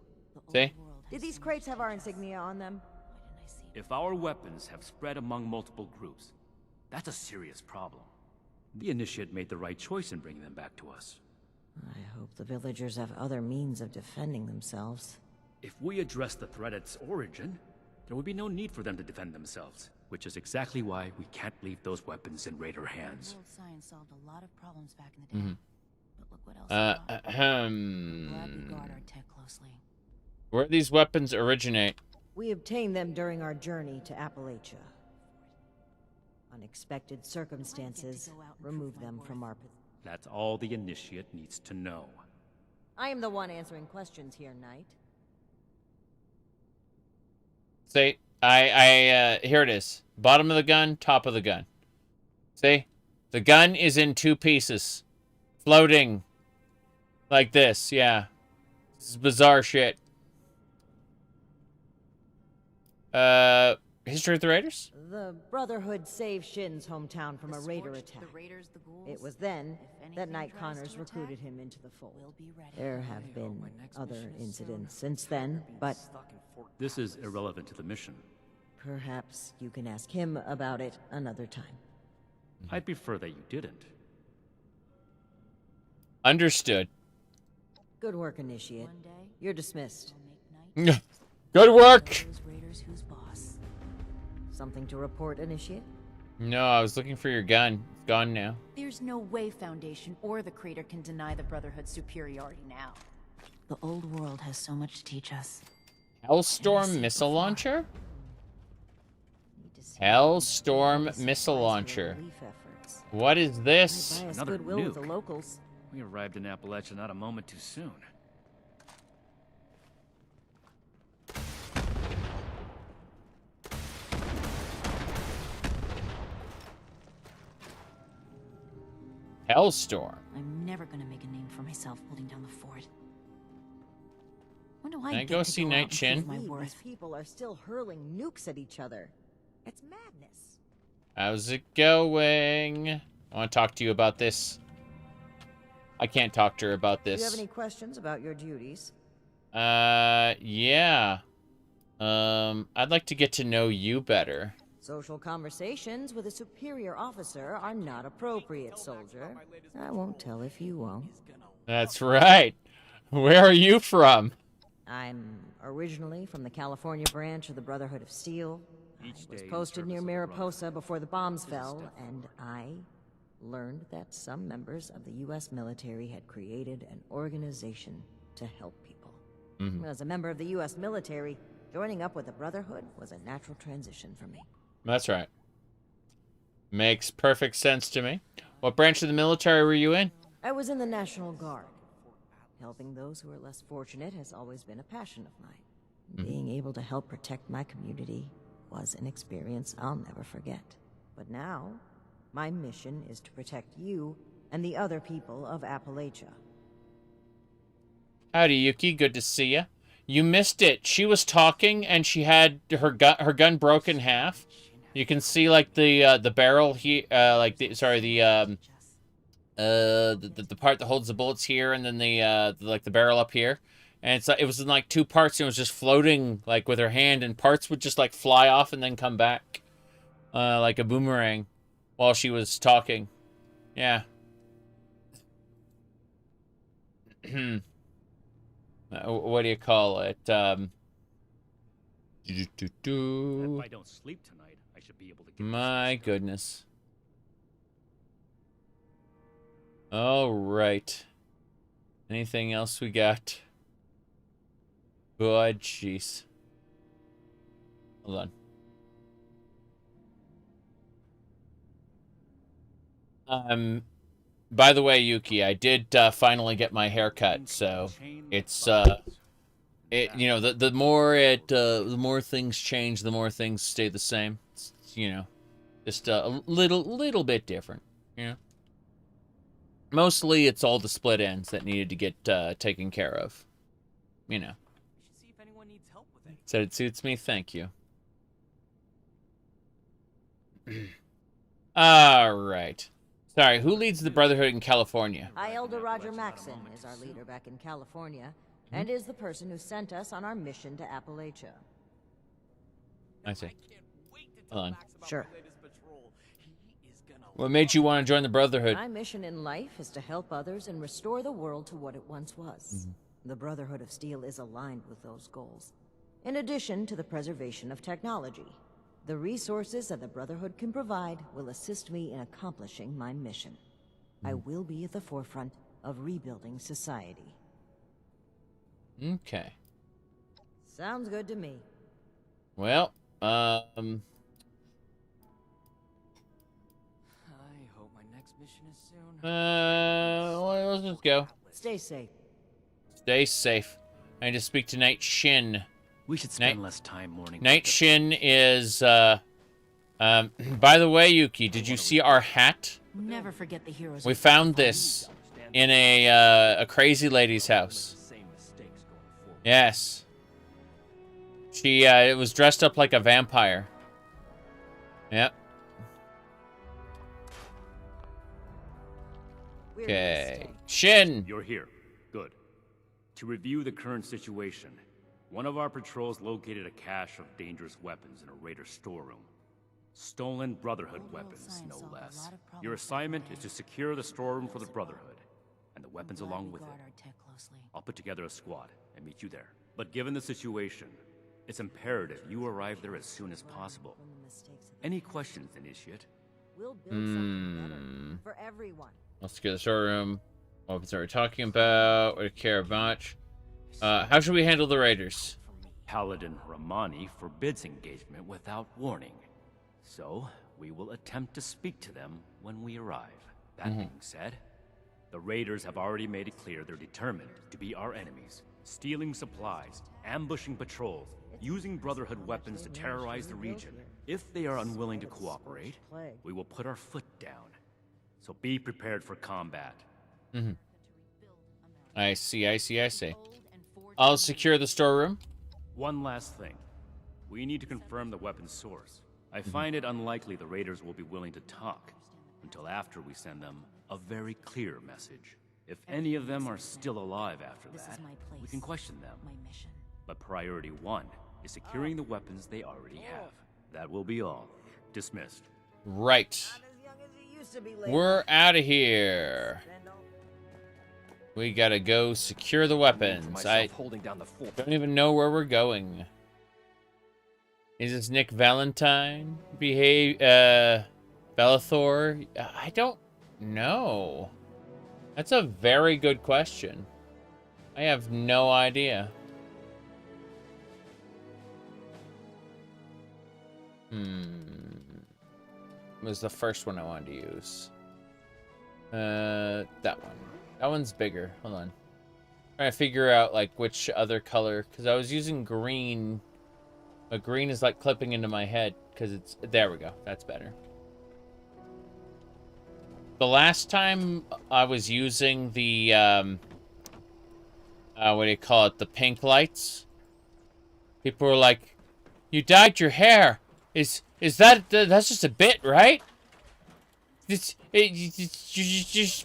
See? Did these crates have our insignia on them? If our weapons have spread among multiple groups, that's a serious problem. The Initiate made the right choice in bringing them back to us. I hope the villagers have other means of defending themselves. If we address the threat at its origin, there would be no need for them to defend themselves, which is exactly why we can't leave those weapons in raider hands. World science solved a lot of problems back in the day. But look what else we got. Glad we guard our tech closely. Where do these weapons originate? We obtained them during our journey to Appalachia. unexpected circumstances remove them from our... That's all the initiate needs to know. I am the one answering questions here, Knight. See, here it is. Bottom of the gun, top of the gun. See? The gun is in two pieces. Floating. Like this, yeah. This is bizarre shit. History of the Raiders? The Brotherhood saved Shin's hometown from a raider attack. It was then that Knight Connors recruited him into the fold. There have been other incidents since then, but... This is irrelevant to the mission. Perhaps you can ask him about it another time. I'd prefer that you didn't. Understood. Good work, Initiate. You're dismissed. Good work! Something to report, Initiate? No, I was looking for your gun. It's gone now. There's no way Foundation or the Crater can deny the Brotherhood's superiority now. The old world has so much to teach us. Hellstorm missile launcher? Hellstorm missile launcher. What is this? Another goodwill with nuke. the locals. We arrived in Appalachia not a moment too soon. Hellstorm. I'm never gonna make a name for myself holding down the fort. When do I Can I get go to see go out Night and Shin? prove my These worth? people are still hurling nukes at each other. It's madness. How's it going? I want to talk to you about this. I can't talk to her about Do you have this. any questions about your duties? Yeah. I'd like to get to know you better. Social conversations with a superior officer are not appropriate, soldier. I won't tell if you won't. That's right. Where are you from? I'm originally from the California branch of the Brotherhood of Steel. I was posted near Mariposa before the bombs fell, and I learned that some members of the U.S. military had created an organization to help people. As a member of the U.S. military, joining up with the Brotherhood was a natural transition for me. That's right. Makes perfect sense to me. What branch of the military were you in? I was in the National Guard. Helping those who are less fortunate has always been a passion of mine. Being able to help protect my community was an experience I'll never forget. But now, my mission is to protect you and the other people of Appalachia. Howdy, Yuki. Good to see you. You missed it. She was talking, and she had her gun broke in half. You can see like the barrel here, the part that holds the bullets here, and then the barrel up here. And it was in like two parts, and it was just floating like with her hand, and parts would just like fly off and then come back, like a boomerang, while she was talking. Yeah. What do you call it? If I don't sleep tonight, I should be able to get My goodness. All right. Anything else we got? Good, jeez. Hold on. By the way, Yuki, I did finally get my hair cut, so it's the more things change, the more things stay the same. It's, just a little bit different, Mostly it's all the split ends that needed to get taken care of. Said it suits me, thank you. All right. Sorry, who leads the Brotherhood in California? Elder Roger Maxson is our leader back in California, and is the person who sent us on our mission to Appalachia. I see. Hold on. Sure. What made you want to join the Brotherhood? My mission in life is to help others and restore the world to what it once was. The Brotherhood of Steel is aligned with those goals. In addition to the preservation of technology, the resources that the Brotherhood can provide will assist me in accomplishing my mission. I will be at the forefront of rebuilding society. Okay. Sounds good to me. Well, Well, let's just go. Stay safe. Stay safe. I need to speak to Night Shin. We should spend less time mourning. Night Shin is, by the way, Yuki, did you see our hat? Never forget the heroes. We found this in a crazy lady's house. Yes. She, it was dressed up like a vampire. Yep. Okay. Shin! You're here. Good. To review the current situation, one of our patrols located a cache of dangerous weapons in a raider storeroom. Stolen Brotherhood weapons, no less. Your assignment is to secure the storeroom for the Brotherhood, and the weapons along with it. I'll put together a squad and meet you there. But given the situation, it's imperative you arrive there as soon as possible. Any questions, Initiate? We'll build something better for everyone. Let's secure the storeroom. What weapons are we talking about? We care much. How should we handle the raiders? Paladin Romani forbids engagement without warning. So, we will attempt to speak to them when we arrive. That being said, the raiders have already made it clear they're determined to be our enemies, stealing supplies, ambushing patrols, using Brotherhood weapons to terrorize the region. If they are unwilling to cooperate, we will put our foot down. So be prepared for combat. I see. I'll secure the storeroom. One last thing. We need to confirm the weapon's source. I find it unlikely the raiders will be willing to talk until after we send them a very clear message. If any of them are still alive after that, we can question them. But priority one is securing the weapons they already have. That will be all. Dismissed. Right. We're out of here. We gotta go secure the weapons. I don't even know where we're going. Is this Nick Valentine? Bellathor? I don't know. That's a very good question. I have no idea. Was the first one I wanted to use. That one. That one's bigger. Hold on. Trying to figure out like which other color, because I was using green, but green is like clipping into my head because it's there. We go. That's better. The last time I was using the what do you call it? The pink lights. People were like, "You dyed your hair. Is that that's just a bit, right? You just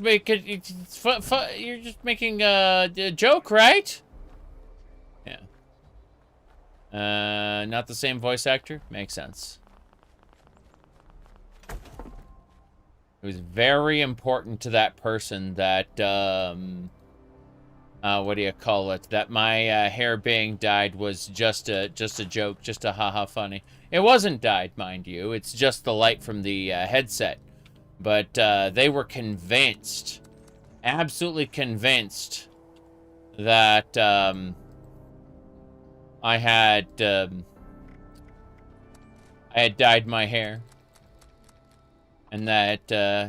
make it. You're just making a joke, right?" Yeah. Not the same voice actor. Makes sense. It was very important to that person that what do you call it? That my hair being dyed was just a joke, just a haha funny. It wasn't dyed, mind you. It's just the light from the headset. But they were convinced, absolutely convinced, that I had dyed my hair, and that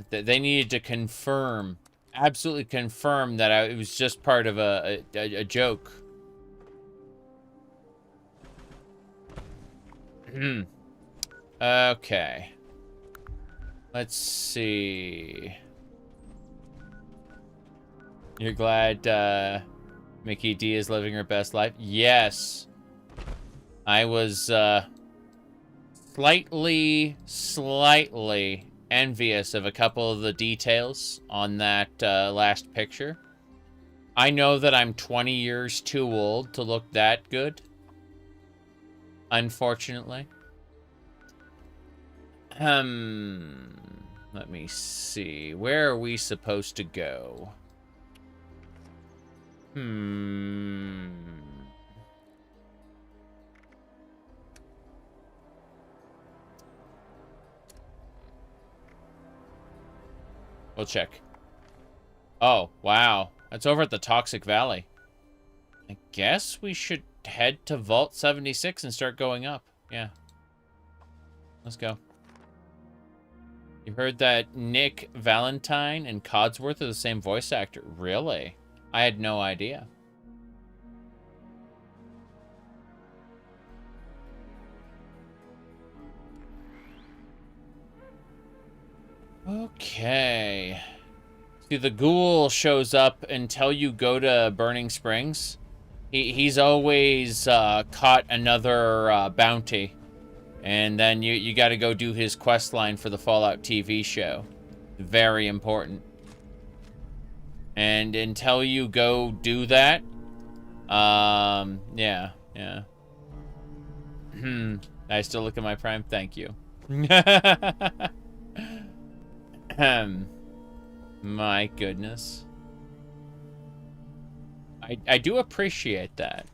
they needed to confirm, absolutely confirm that it was just part of a joke. Okay. Let's see. You're glad Mickey D is living her best life? Yes. I was slightly envious of a couple of the details on that last picture. I know that I'm 20 years too old to look that good. Unfortunately. Let me see. Where are we supposed to go? We'll check. Oh, wow. That's over at the Toxic Valley. I guess we should head to Vault 76 and start going up. Yeah. Let's go. You heard that Nick Valentine and Codsworth are the same voice actor? Really? I had no idea. Okay. See, the ghoul shows up until you go to Burning Springs. He's always caught another bounty. And then you got to go do his quest line for the Fallout TV show. Very important. And until you go do that, yeah. I still look at my Prime. Thank you. My goodness. I do appreciate that.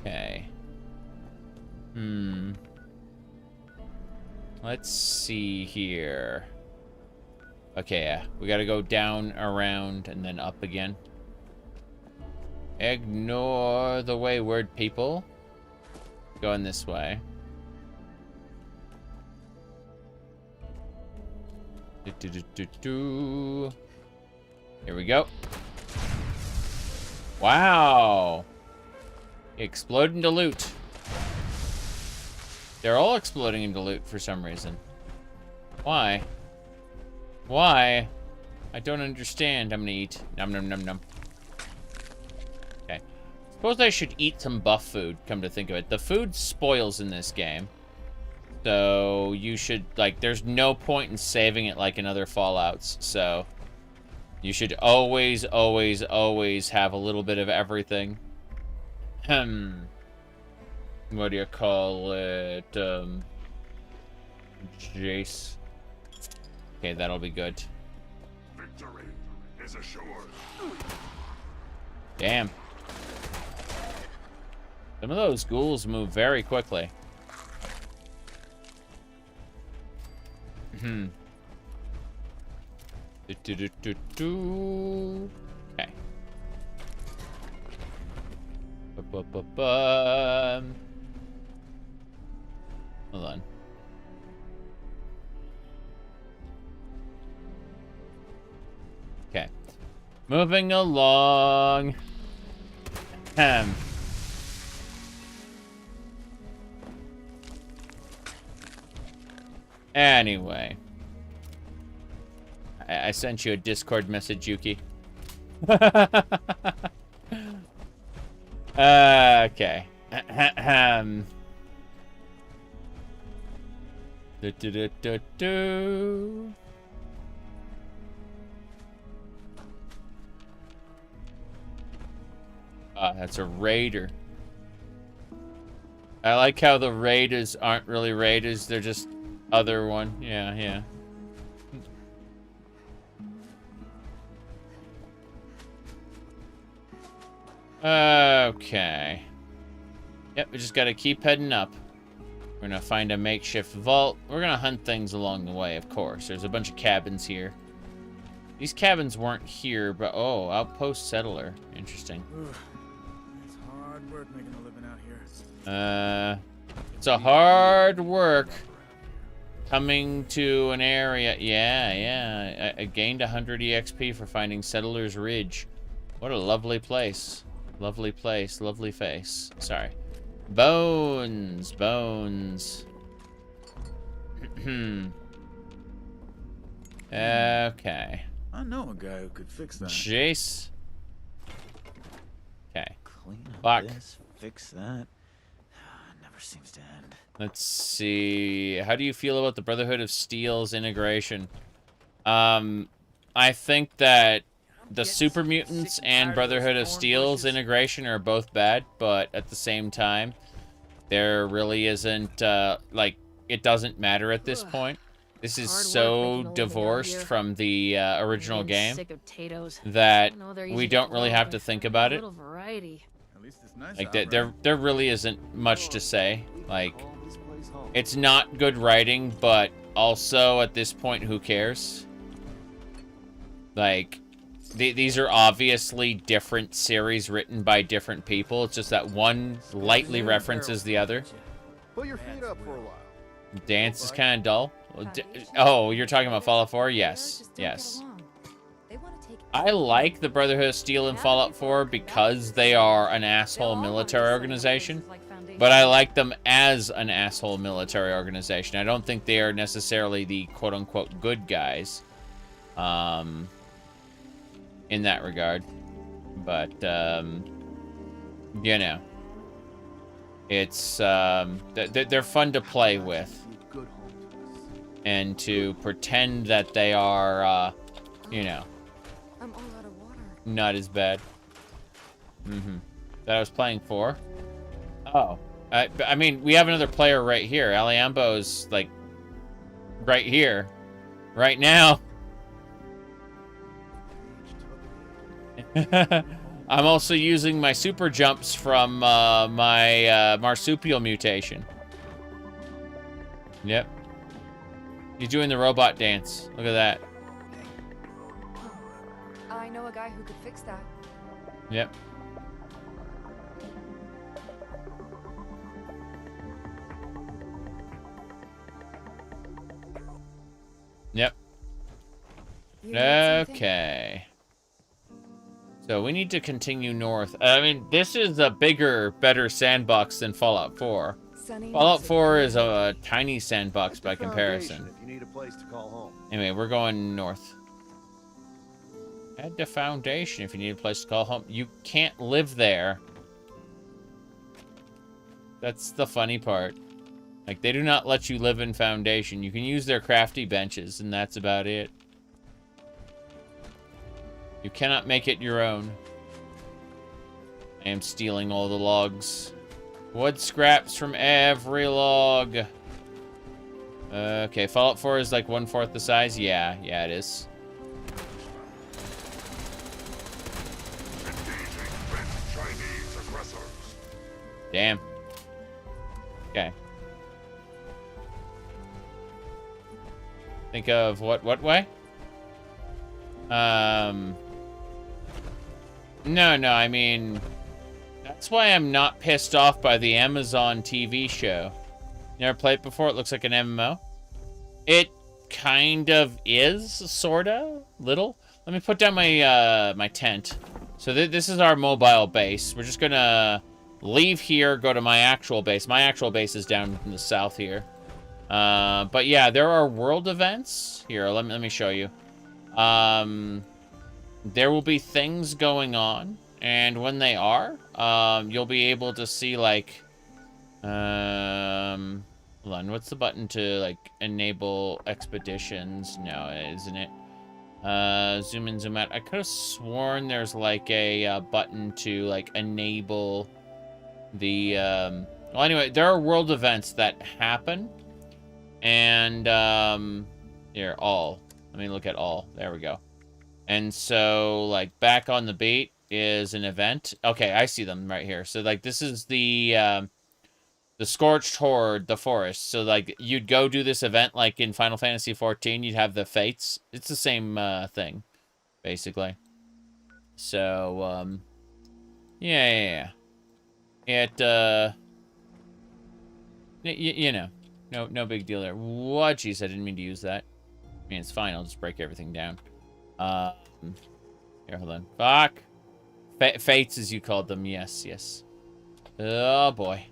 Okay. Let's see here. Okay, yeah. We gotta go down, around, and then up again. Ignore the wayward people. Going this way. Here we go. Wow. Explode into loot. They're all exploding into loot for some reason. Why? Why? I don't understand. I'm gonna eat. Nom nom nom nom. Okay. Suppose I should eat some buff food, come to think of it. The food spoils in this game. So you should, like, there's no point in saving it like in other Fallouts. So you should always, always, always have a little bit of everything. What do you call it? Jace. Okay, that'll be good. Victory is assured. Damn. Some of those ghouls move very quickly. Okay. Hold on. Okay. Moving along. Anyway. I sent you a Discord message, Yuki. Okay. That's a raider. I like how the raiders aren't really raiders, they're just other one. Yeah. Okay. Yep, we just gotta keep heading up. We're gonna find a makeshift vault. We're gonna hunt things along the way, of course. There's a bunch of cabins here. These cabins weren't here, but oh, outpost settler. Interesting. It's hard work making a living out here. It's a hard work coming to an area. Yeah. I gained 100 EXP for finding Settler's Ridge. What a lovely place. Lovely place, lovely face. Sorry. Bones. Okay. I know a guy who could fix that. Jace. Okay. Clean up Fuck. this, fix that. Never seems to end. Let's see. How do you feel about the Brotherhood of Steel's integration? I think that the Super Mutants and Brotherhood of Steel's integration are both bad, but at the same time, there really isn't, like, it doesn't matter at this point. This is so divorced from the original game that we don't really have to think about it. Like, there really isn't much to say. Like, it's not good writing, but also at this point, who cares? Like, these are obviously different series written by different people. It's just that one lightly references the other. Put your feet up for a while. Dance is kind of dull. Oh, you're talking about Fallout 4? Yes, yes. I like the Brotherhood of Steel in Fallout 4 because they are an asshole military organization. But I like them as an asshole military organization. I don't think they are necessarily the quote-unquote good guys. In that regard. But, you know. It's, they're fun to play with. And to pretend that they are, you know, not as bad. That I was playing for. Oh. I mean, we have another player right here. Aliambo's, like, right here. Right now. I'm also using my super jumps from my marsupial mutation. Yep. He's doing the robot dance. Look at that. I know a guy who could fix that. Yep. Yep. Okay. So we need to continue north. I mean, this is a bigger, better sandbox than Fallout 4. Fallout 4 is a tiny sandbox by comparison. If you need a place to call home. Anyway, we're going north. Head to Foundation if you need a place to call home. You can't live there. That's the funny part. Like, they do not let you live in Foundation. You can use their crafty benches, and that's about it. You cannot make it your own. I am stealing all the logs. Wood scraps from every log. Okay, Fallout 4 is like 1/4 the size? Yeah, it is. Damn. Okay. Think of what way? No, I mean, that's why I'm not pissed off by the Amazon TV show. You never played it before? It looks like an MMO. It kind of is, sorta, little. Let me put down my my tent. So this is our mobile base. We're just gonna leave here, go to my actual base. My actual base is down in the south here. But yeah, there are world events. Here, let me show you. There will be things going on, and when they are, you'll be able to see, like, hold on, what's the button to, like, enable expeditions? No, isn't it? Zoom in, zoom out. I could have sworn there's, like, a button to, like, enable the, well, anyway, there are world events that happen, and, here, all. Let me look at all. There we go. And so, like, back on the beat is an event. Okay, I see them right here. So, like, this is the Scorched Horde, the forest. So, like, you'd go do this event, like, in Final Fantasy XIV. You'd have the fates. It's the same thing, basically. So, yeah. It, you know, no big deal there. What? Jeez, I didn't mean to use that. I mean, it's fine. I'll just break everything down. Here, hold on. Fuck. Fates, as you called them. Yes. Oh, boy.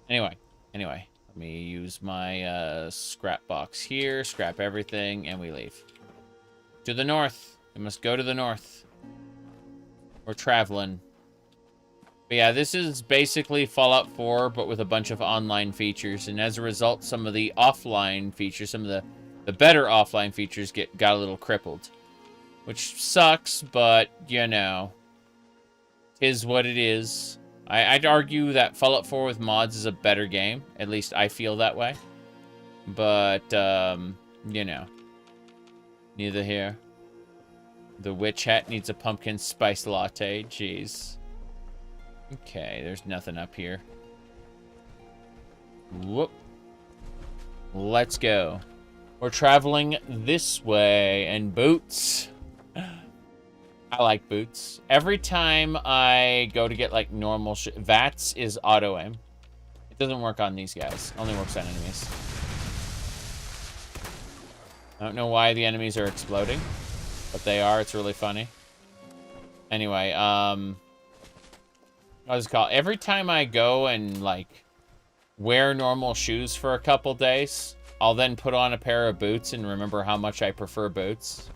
Anyway. Let me use my scrap box here. Scrap everything, and we leave. To the north. We must go to the north. We're traveling. But yeah, this is basically Fallout 4, but with a bunch of online features. And as a result, some of the offline features, some of the better offline features got a little crippled. Which sucks, but, you know, is what it is. I'd argue that Fallout 4 with mods is a better game. At least I feel that way. But, you know, neither here. The witch hat needs a pumpkin spice latte. Jeez. Okay, there's nothing up here. Whoop. Let's go. We're traveling this way, and boots. I like boots. Every time I go to get like normal VATS is auto aim. It doesn't work on these guys. Only works on enemies. I don't know why the enemies are exploding, but they are. It's really funny. Anyway, what's it called? Every time I go and like wear normal shoes for a couple days, I'll then put on a pair of boots and remember how much I prefer boots.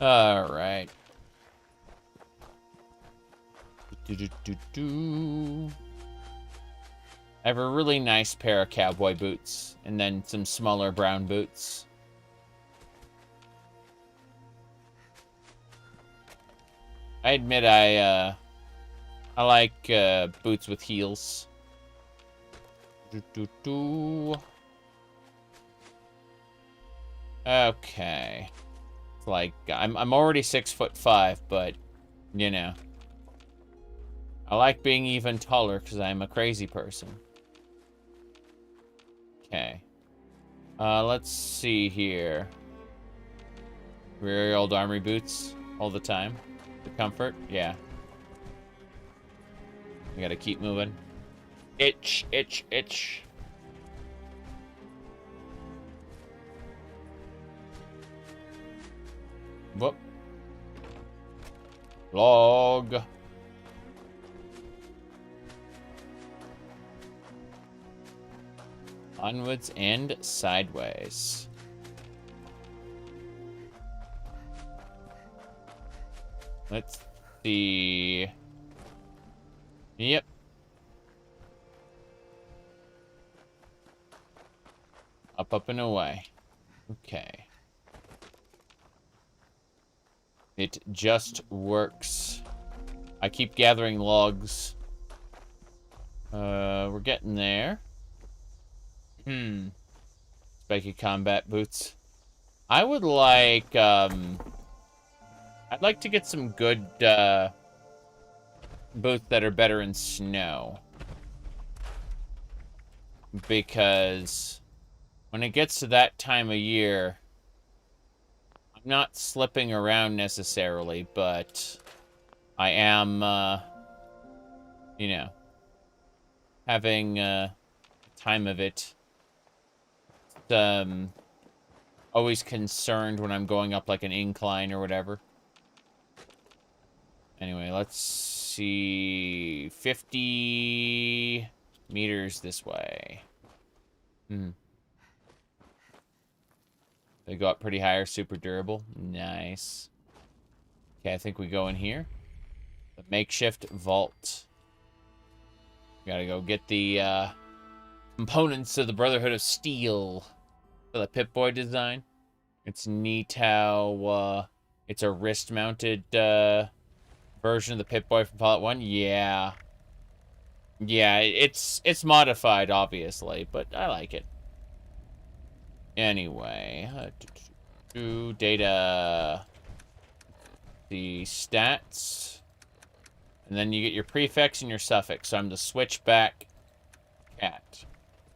All right. I have a really nice pair of cowboy boots and then some smaller brown boots. I admit I like boots with heels. Okay. It's like I'm already 6'5", but you know. I like being even taller because I'm a crazy person. Okay. Let's see here. Very old army boots all the time. The comfort, yeah. We gotta keep moving. Itch, itch, itch. Whoop. Log. Onwards and sideways. Let's see. Yep. Up, up, and away. Okay. It just works. I keep gathering logs. We're getting there. Spiky combat boots. I would like, I'd like to get some good, boots that are better in snow. Because when it gets to that time of year, I'm not slipping around necessarily, but I am, you know, having, time of it. Always concerned when I'm going up like an incline or whatever. Anyway, let's see. 50 meters this way. They go up pretty high, are super durable. Nice. Okay, I think we go in here. The makeshift vault. Gotta go get the components of the Brotherhood of Steel. For the Pip-Boy design. It's neat how it's a wrist-mounted version of the Pip-Boy from Fallout 1. Yeah. Yeah, it's modified, obviously, but I like it. Anyway. Data. The stats. And then you get your prefix and your suffix. So I'm the switchback cat.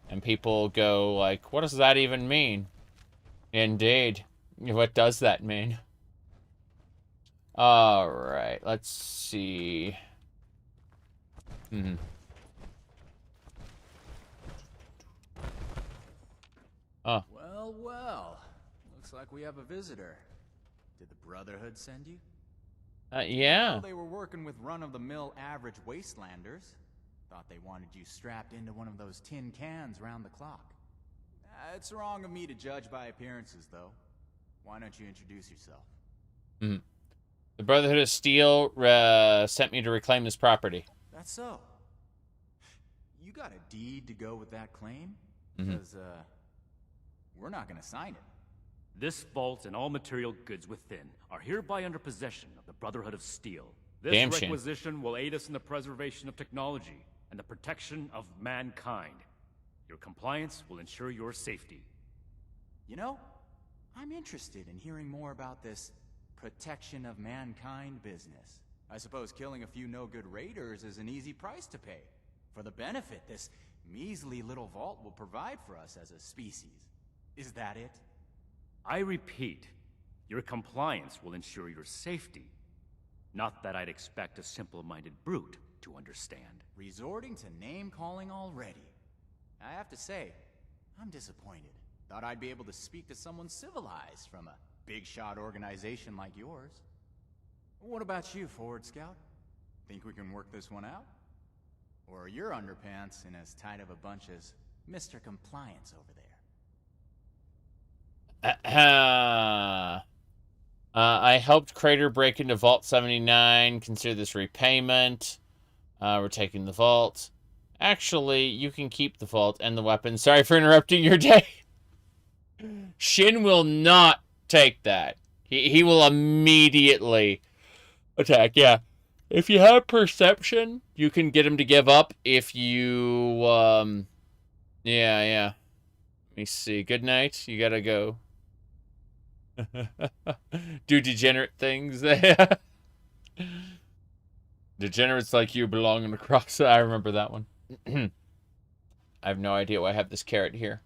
And people go like, what does that even mean? Indeed. What does that mean? Alright, let's see. Oh. Well, well. Looks like we have a visitor. Did the Brotherhood send you? Yeah. Well, they were working with run-of-the-mill average Wastelanders. Thought they wanted you strapped into one of those tin cans round the clock. It's wrong of me to judge by appearances, though. Why don't you introduce yourself? The Brotherhood of Steel sent me to reclaim this property. That's so. You got a deed to go with that claim? Because, we're not gonna sign it. This vault and all material goods within are hereby under possession of the Brotherhood of Steel. This Damn shame. requisition will aid us in the preservation of technology and the protection of mankind. Your compliance will ensure your safety. You know, I'm interested in hearing more about this protection of mankind business. I suppose killing a few no-good raiders is an easy price to pay for the benefit this measly little vault will provide for us as a species. Is that it? I repeat, Your compliance will ensure your safety. Not that I'd expect a simple-minded brute to understand. Resorting to name-calling already. I have to say, I'm disappointed. Thought I'd be able to speak to someone civilized from a big-shot organization like yours. What about you, Forward Scout? Think we can work this one out? Or are your underpants in as tight of a bunch as Mr. Compliance over there? I helped Crater break into Vault 79. Consider this repayment. We're taking the vault. Actually, you can keep the vault and the weapon. Sorry for interrupting your day. Shin will not take that. He will immediately attack. Yeah. If you have perception, you can get him to give up. If you, yeah. Let me see. Good night. You gotta go. Do degenerate things. Degenerates like you belong in the cross. I remember that one. I have no idea why I have this carrot here.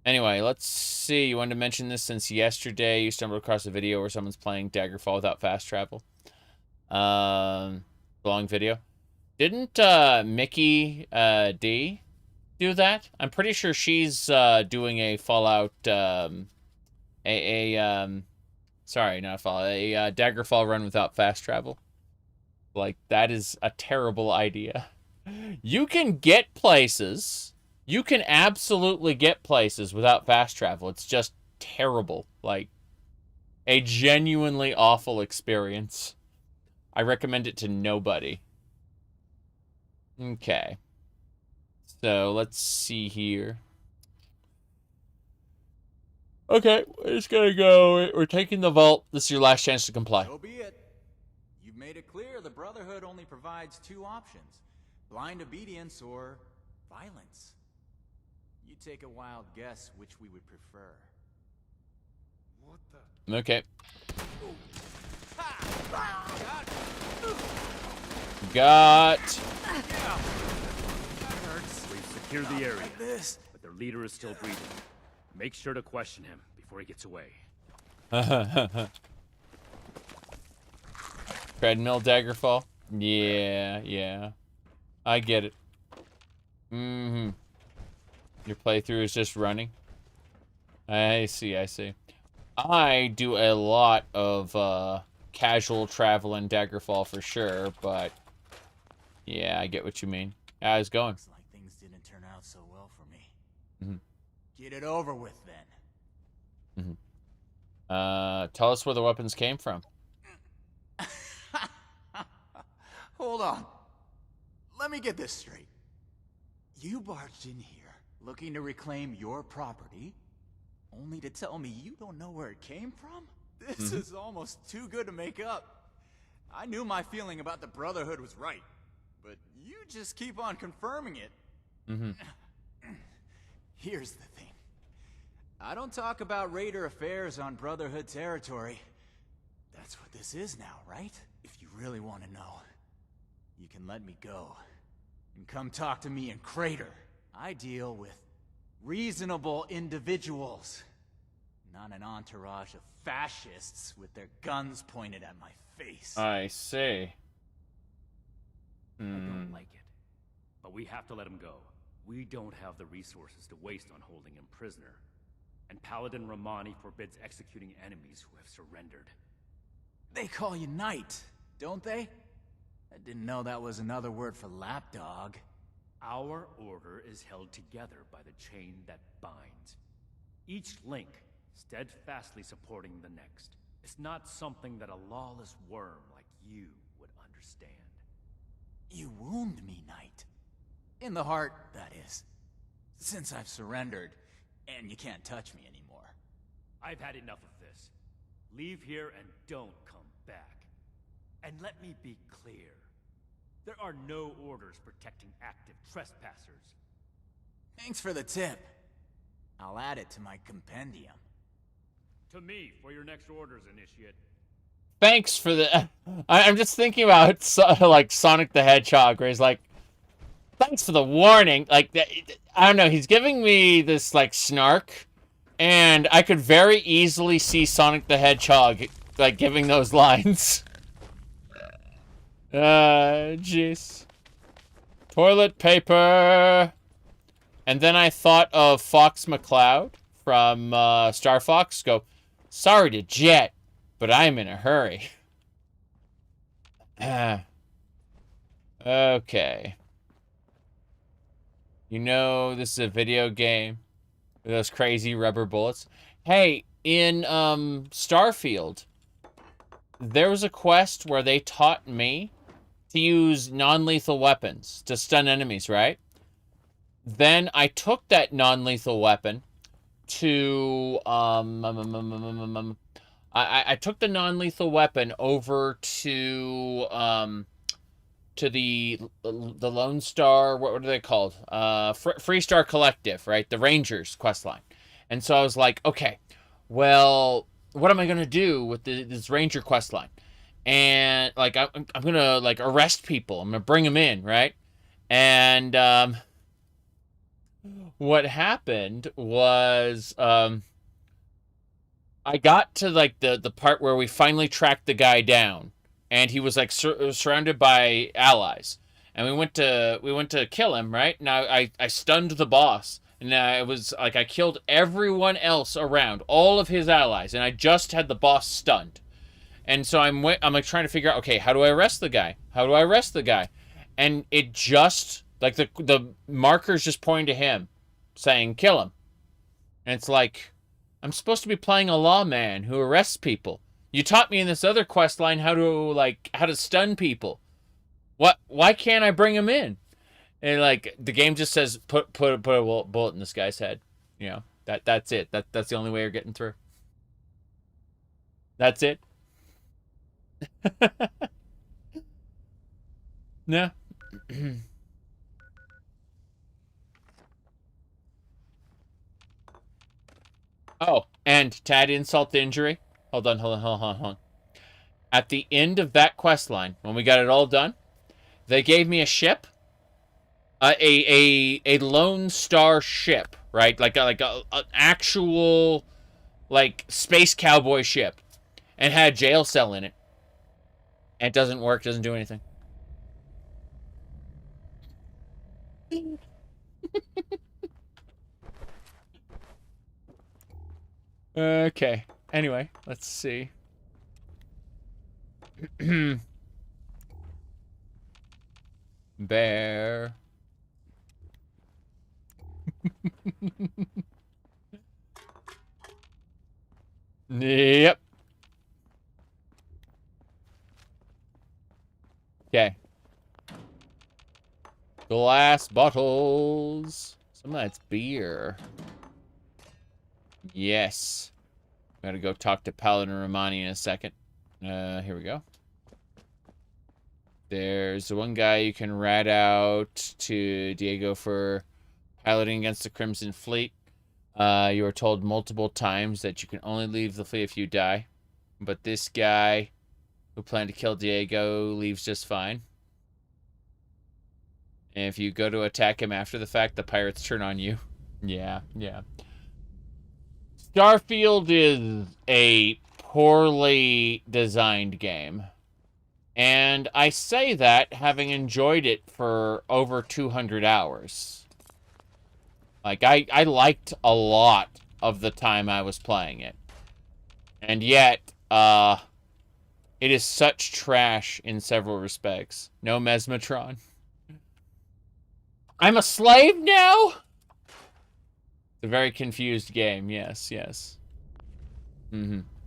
Anyway, let's see. You wanted to mention this since yesterday you stumbled across a video where someone's playing Daggerfall without fast travel. Long video. Didn't Mickey D do that? I'm pretty sure she's doing a Fallout sorry, not Fallout, a Daggerfall run without fast travel. Like, that is a terrible idea. You can get places. You can absolutely get places without fast travel. It's just terrible. Like, a genuinely awful experience. I recommend it to nobody. Okay. So, let's see here. Okay, we're just gonna go. We're taking the vault. This is your last chance to comply. So be it. You've made it clear the Brotherhood only provides two options. Blind obedience or violence. You take a wild guess which we would prefer. What the? Okay. Got. We've secured the area, but their leader is still breathing. Make sure to question him before he gets away. Treadmill Daggerfall? Yeah. I get it. Your playthrough is just running? I see. I do a lot of casual travel in Daggerfall for sure, but yeah, I get what you mean. How's it going? Looks like things didn't turn out so well for me. Get it over with then. Tell us where the weapons came from. Hold on. Let me get this straight. You barged in here, looking to reclaim your property, only to tell me you don't know where it came from? This is almost too good to make up. I knew my feeling about the Brotherhood was right, but you just keep on confirming it. Here's the thing. I don't talk about raider affairs on Brotherhood territory. That's what this is now, right? If you really want to know, you can let me go. And come talk to me in Crater. I deal with reasonable individuals, not an entourage of fascists with their guns pointed at my face. I see. I don't like it, but we have to let him go. We don't have the resources to waste on holding him prisoner. And Paladin Romani forbids executing enemies who have surrendered. They call you Knight, don't they? I didn't know that was another word for lapdog. Our order is held together by the chain that binds. Each link steadfastly supporting the next. It's not something that a lawless worm like you would understand. You wound me, Knight. In the heart, that is. Since I've surrendered, and you can't touch me anymore. I've had enough of this. Leave here and don't come back. And let me be clear. There are no orders protecting active trespassers. Thanks for the tip. I'll add it to my compendium. To me, for your next orders, Initiate. Thanks for the... I'm just thinking about, like, Sonic the Hedgehog, where he's like, thanks for the warning. Like, I don't know, he's giving me this, like, snark, And I could very easily see Sonic the Hedgehog, like, giving those lines. Jeez. Toilet paper. And then I thought of Fox McCloud from Star Fox. Go, sorry to jet, but I'm in a hurry. Okay. You know, this is a video game. Those crazy rubber bullets. Hey, in Starfield, there was a quest where they taught me to use non-lethal weapons to stun enemies, right? Then I took that non-lethal weapon to I took the non-lethal weapon over to the Lone Star, what are they called? Free Star Collective, right? The Rangers questline. And so I was like, okay, well, what am I gonna do with this Ranger questline? And like I'm gonna like arrest people. I'm gonna bring them in, right? And what happened was I got to like the part where we finally tracked the guy down, and he was like surrounded by allies, and we went to kill him, right? Now I stunned the boss, and it was like I killed everyone else around, all of his allies, and I just had the boss stunned. And so I'm like trying to figure out, okay, how do I arrest the guy? How do I arrest the guy? And it just like the marker's just pointing to him, saying kill him. And it's like, I'm supposed to be playing a lawman who arrests people. You taught me in this other quest line how to stun people. Why can't I bring him in? And like the game just says put a bullet in this guy's head. You know, that's it. That's the only way you're getting through. That's it. No. Oh, and to add insult to injury. Hold on. At the end of that quest line, when we got it all done, they gave me a ship, a Lone Star ship, right? Like an actual like space cowboy ship, and had a jail cell in it. And it doesn't work. Doesn't do anything. Okay. Anyway, let's see. Bear. Yep. Okay. Glass bottles. Some of that's beer. Yes. I'm gonna go talk to Paladin Romani in a second. Here we go. There's one guy you can rat out to Diego for piloting against the Crimson Fleet. You were told multiple times that you can only leave the fleet if you die. But this guy who planned to kill Diego leaves just fine. And if you go to attack him after the fact, the pirates turn on you. Yeah. Starfield is a poorly designed game. And I say that having enjoyed it for over 200 hours. Like, I liked a lot of the time I was playing it. And yet, it is such trash in several respects. No Mesmatron. I'm a slave now? It's a very confused game, yes.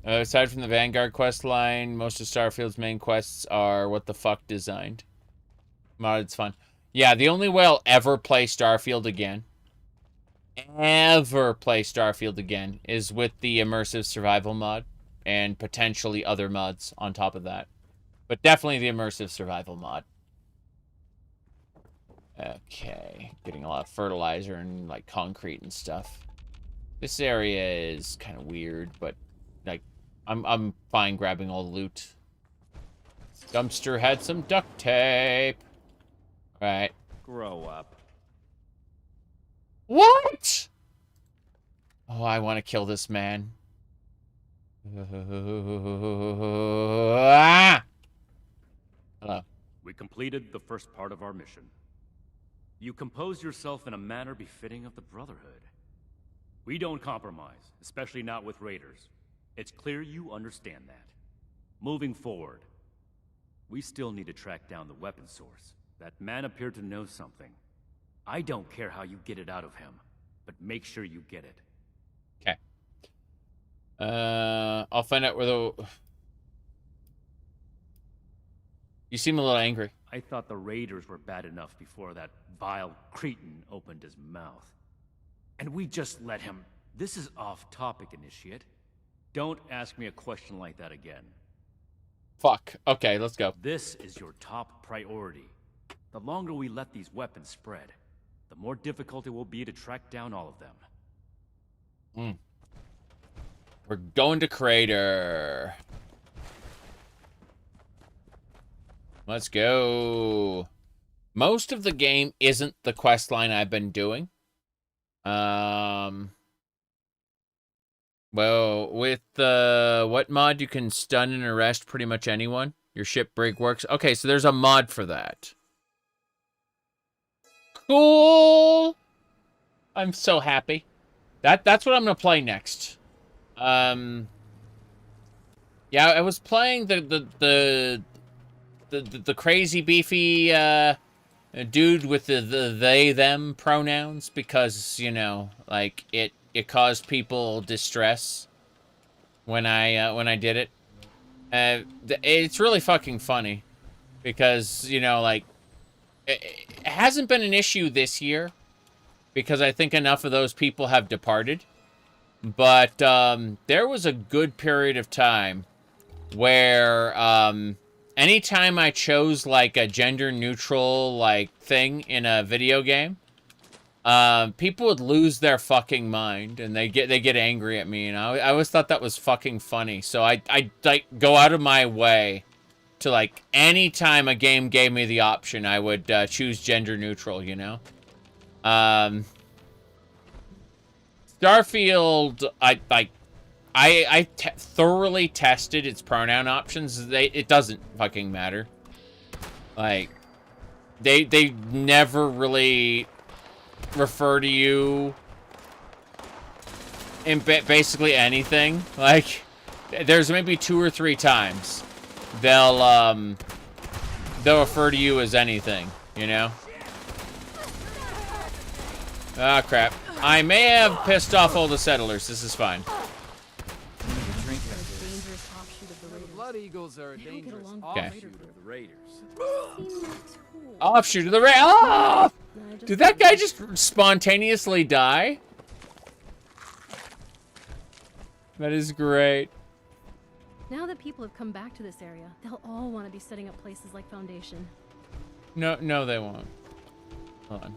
Aside from the Vanguard quest line, most of Starfield's main quests are what the fuck designed. It's fun. Yeah, the only way I'll ever play Starfield again, is with the immersive survival mod, and potentially other mods on top of that. But definitely the immersive survival mod. Okay, getting a lot of fertilizer and like concrete and stuff. This area is kind of weird, but like I'm fine grabbing all the loot. Dumpster had some duct tape. All right. Grow up. What? Oh, I want to kill this man. Ah! Hello. We completed the first part of our mission. You composed yourself in a manner befitting of the Brotherhood. We don't compromise, especially not with raiders. It's clear you understand that. Moving forward, we still need to track down the weapon source. That man appeared to know something. I don't care how you get it out of him, but make sure you get it. Okay. I'll find out where the... You seem a little angry. I thought the raiders were bad enough before that vile cretin opened his mouth. And we just let him... This is off topic, Initiate. Don't ask me a question like that again. Fuck. Okay, let's go. This is your top priority. The longer we let these weapons spread, the more difficult it will be to track down all of them. We're going to Crater. Let's go. Most of the game isn't the quest line I've been doing. Well, with what mod you can stun and arrest pretty much anyone? Your ship break works. Okay, so there's a mod for that. Cool. I'm so happy. That's what I'm gonna play next. Yeah, I was playing the crazy beefy dude with the they them pronouns because, you know, like it caused people distress when I did it. It's really fucking funny because, you know, like it hasn't been an issue this year because I think enough of those people have departed. But there was a good period of time where anytime I chose like a gender neutral like thing in a video game, people would lose their fucking mind and they get angry at me, and I always thought that was fucking funny. So I like go out of my way to, like, anytime a game gave me the option, I would choose gender neutral, you know? Starfield, I thoroughly tested its pronoun options. It doesn't fucking matter. Like, they never really refer to you in basically anything. Like, there's maybe 2 or 3 times they'll refer to you as anything, you know? Ah, crap. I may have pissed off all the settlers. This is fine. Blood Eagles are a dangerous offshoot of the Raiders. Offshoot of the Raiders. Oh! Did that guy just spontaneously die? That is great. Now that people have come back to this area, they'll all want to be setting up places like Foundation. No, they won't. Hold on.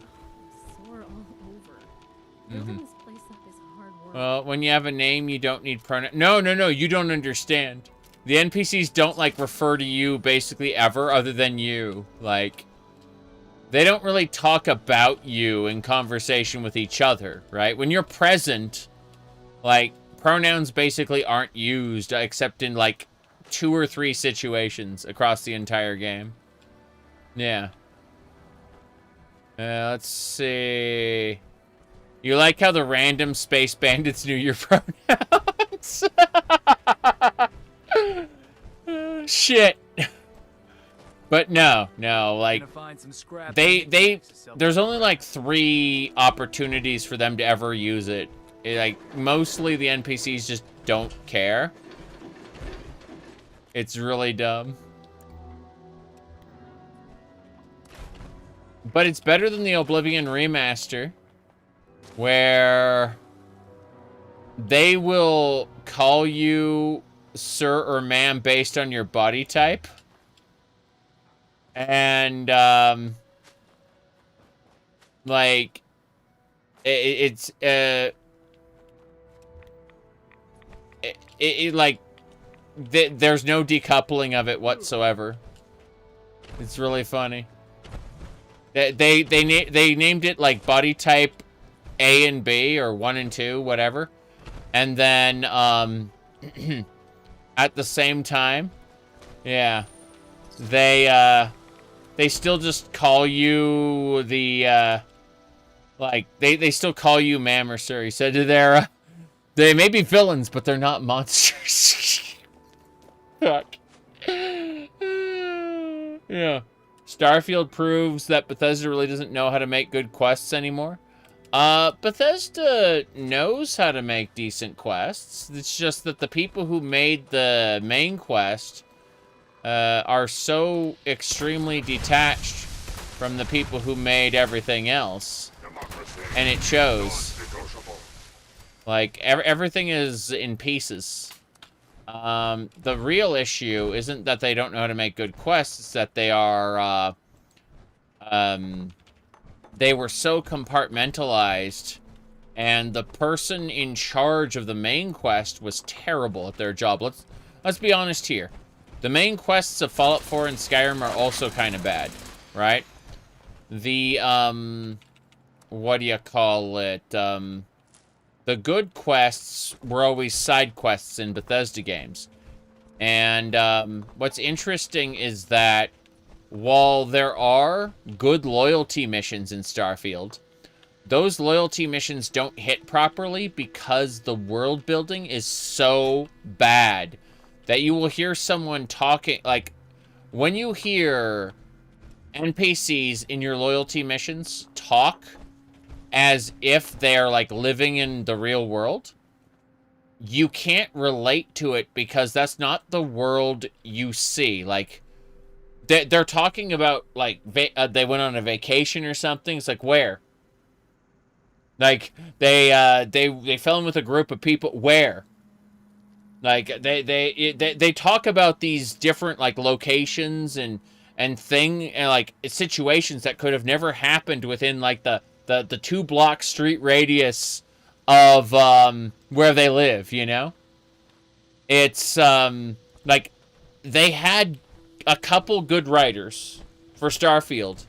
Sore all over. Building this place up is hard work. Well, when you have a name, you don't need pronoun. No, you don't understand. The NPCs don't, like, refer to you basically ever other than you. Like, they don't really talk about you in conversation with each other, right? When you're present, like, pronouns basically aren't used except in, like, 2 or 3 situations across the entire game. Yeah. Let's see. You like how the random space bandits knew your pronouns? Shit. But no, like, there's only like 3 opportunities for them to ever use it. Like, mostly the NPCs just don't care. It's really dumb. But it's better than the Oblivion Remaster, where they will call you sir or ma'am based on your body type. And, like, it's like, there's no decoupling of it whatsoever. It's really funny. They named it, like, body type A and B, or 1 and 2, whatever. And then, at the same time, yeah, they still just call you the, like, they still call you ma'am or sir. He said they may be villains, but they're not monsters. Fuck. Yeah. Starfield proves that Bethesda really doesn't know how to make good quests anymore. Bethesda knows how to make decent quests. It's just that the people who made the main quest are so extremely detached from the people who made everything else. And it shows. Like, everything is in pieces. The real issue isn't that they don't know how to make good quests, it's that they are, they were so compartmentalized, and the person in charge of the main quest was terrible at their job. Let's be honest here. The main quests of Fallout 4 and Skyrim are also kind of bad, right? The, what do you call it? The good quests were always side quests in Bethesda games. And what's interesting is that while there are good loyalty missions in Starfield, those loyalty missions don't hit properly because the world building is so bad that you will hear someone talking, like, when you hear NPCs in your loyalty missions talk as if they're, like, living in the real world, you can't relate to it because that's not the world you see. Like, they're talking about, like, they went on a vacation or something. It's like, where? Like, they fell in with a group of people. Where? Like, they talk about these different, like, locations and like, situations that could have never happened within, like, the 2-block street radius of where they live, you know? It's like, they had a couple good writers for Starfield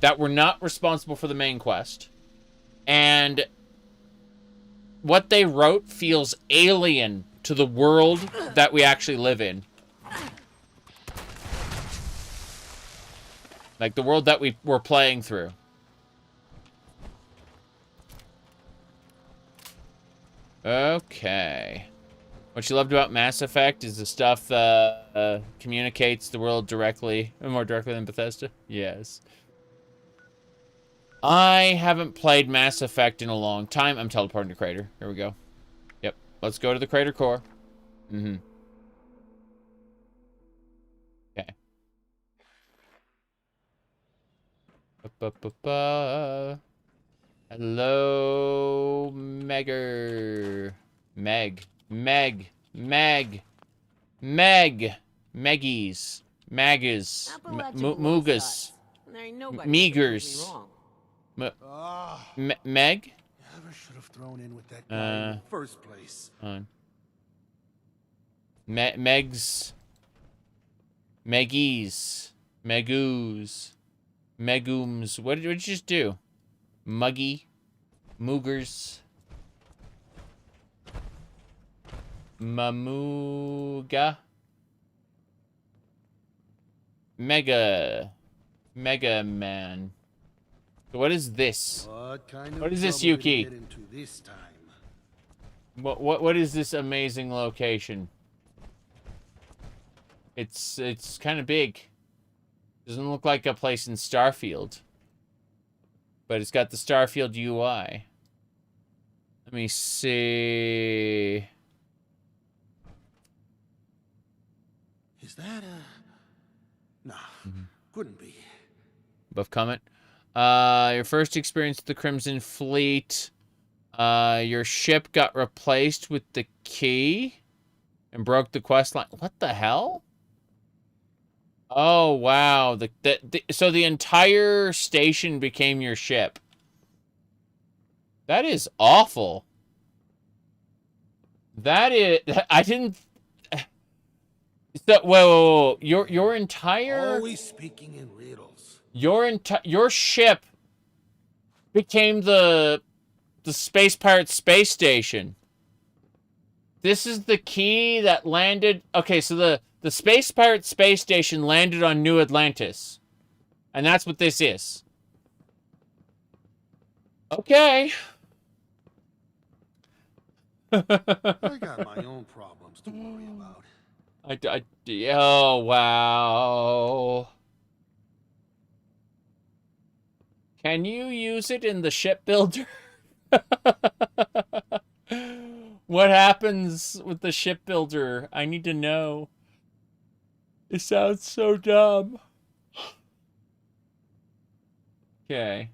that were not responsible for the main quest, and what they wrote feels alien to the world that we actually live in. Like, the world that we were playing through. Okay. What you loved about Mass Effect is the stuff that communicates the world directly, more directly than Bethesda? Yes. I haven't played Mass Effect in a long time. I'm teleporting to Crater. Here we go. Yep. Let's go to the Crater Core. Mm-hmm. Okay. Ba-ba-ba-ba. Hello, Megger. Meg. Meggies. Maggas. Moogas. Meagers. Meg? Never should have thrown in with that guy in the first place. Megs. Meggies. Megoos. Megooms. What did you just do? Muggy. Moogers. Mamuga. Mega Man. So what is this? What is this, Yuki? What is this amazing location? It's kind of big. Doesn't look like a place in Starfield. But it's got the Starfield UI. Let me see. Is that Nah, couldn't be. Above comment. Your first experience with the Crimson Fleet. Your ship got replaced with the key and broke the quest line. What the hell? Oh, wow. So the entire station became your ship. That is awful. That is... I didn't... So, whoa. Your entire... Always speaking in riddles. Your ship became the Space Pirate space station. this is the key that landed... Okay, so the Space Pirate space station landed on New Atlantis. And that's what this is. Okay. I got my own problems to worry about. Oh, wow. Can you use it in the shipbuilder? What happens with the shipbuilder? I need to know. It sounds so dumb. Okay.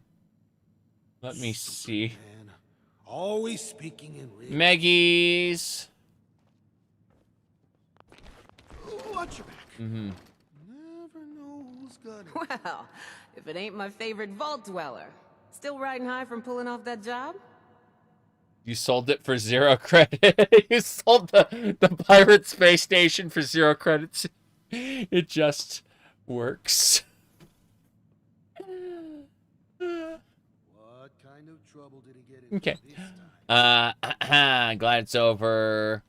Let me see. Man. Always speaking in real. Meggies. Watch your back. Mm-hmm. Never know who's got it. Well, if it ain't my favorite vault dweller. Still riding high from pulling off that job? You sold it for 0 credit. You sold the pirate space station for 0 credits. It just works. What kind of trouble did he get into Okay. this time? Glad it's over.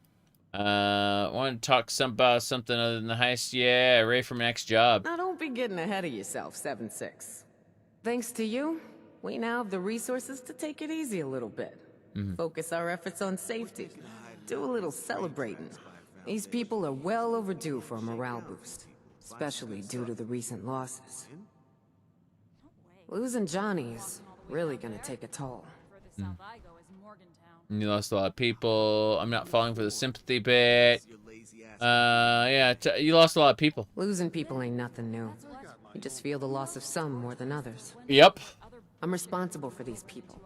Want to talk about something other than the heist? Yeah, ready for my next job. Now don't be getting ahead of yourself, 7-6. Thanks to you, we now have the resources to take it easy a little bit. Focus our efforts on safety. Do a little celebrating. These people are well overdue for a morale boost, especially due to the recent losses. Losing Johnny is really gonna take a toll. You lost a lot of people. I'm not falling for the sympathy bit. Yeah, you lost a lot of people. Losing people ain't nothing new. You just feel the loss of some more than others. Yep. I'm responsible for these people,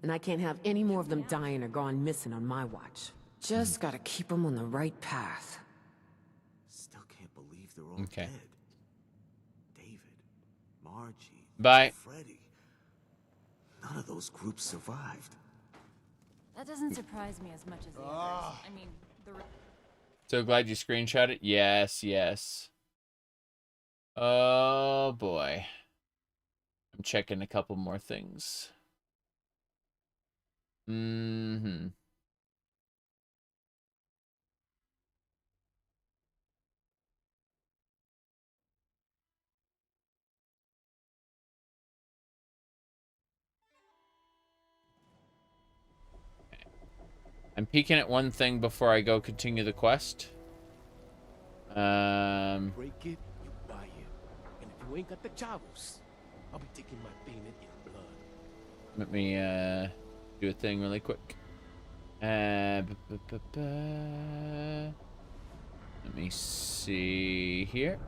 and I can't have any more of them dying or gone missing on my watch. Just gotta keep them on the right path. Still can't believe they're all Okay. dead. David, Margie, Bye. Freddy. None of those groups survived. That doesn't surprise me as much as the others. I mean, So glad you screenshot it. Yes, yes. Oh boy. I'm checking a couple more things. Mm-hmm. I'm peeking at one thing before I go continue the quest. Break it, you buy it. And if you ain't got the chavos, I'll be taking my payment in blood. Let me do a thing really quick. Let me see here.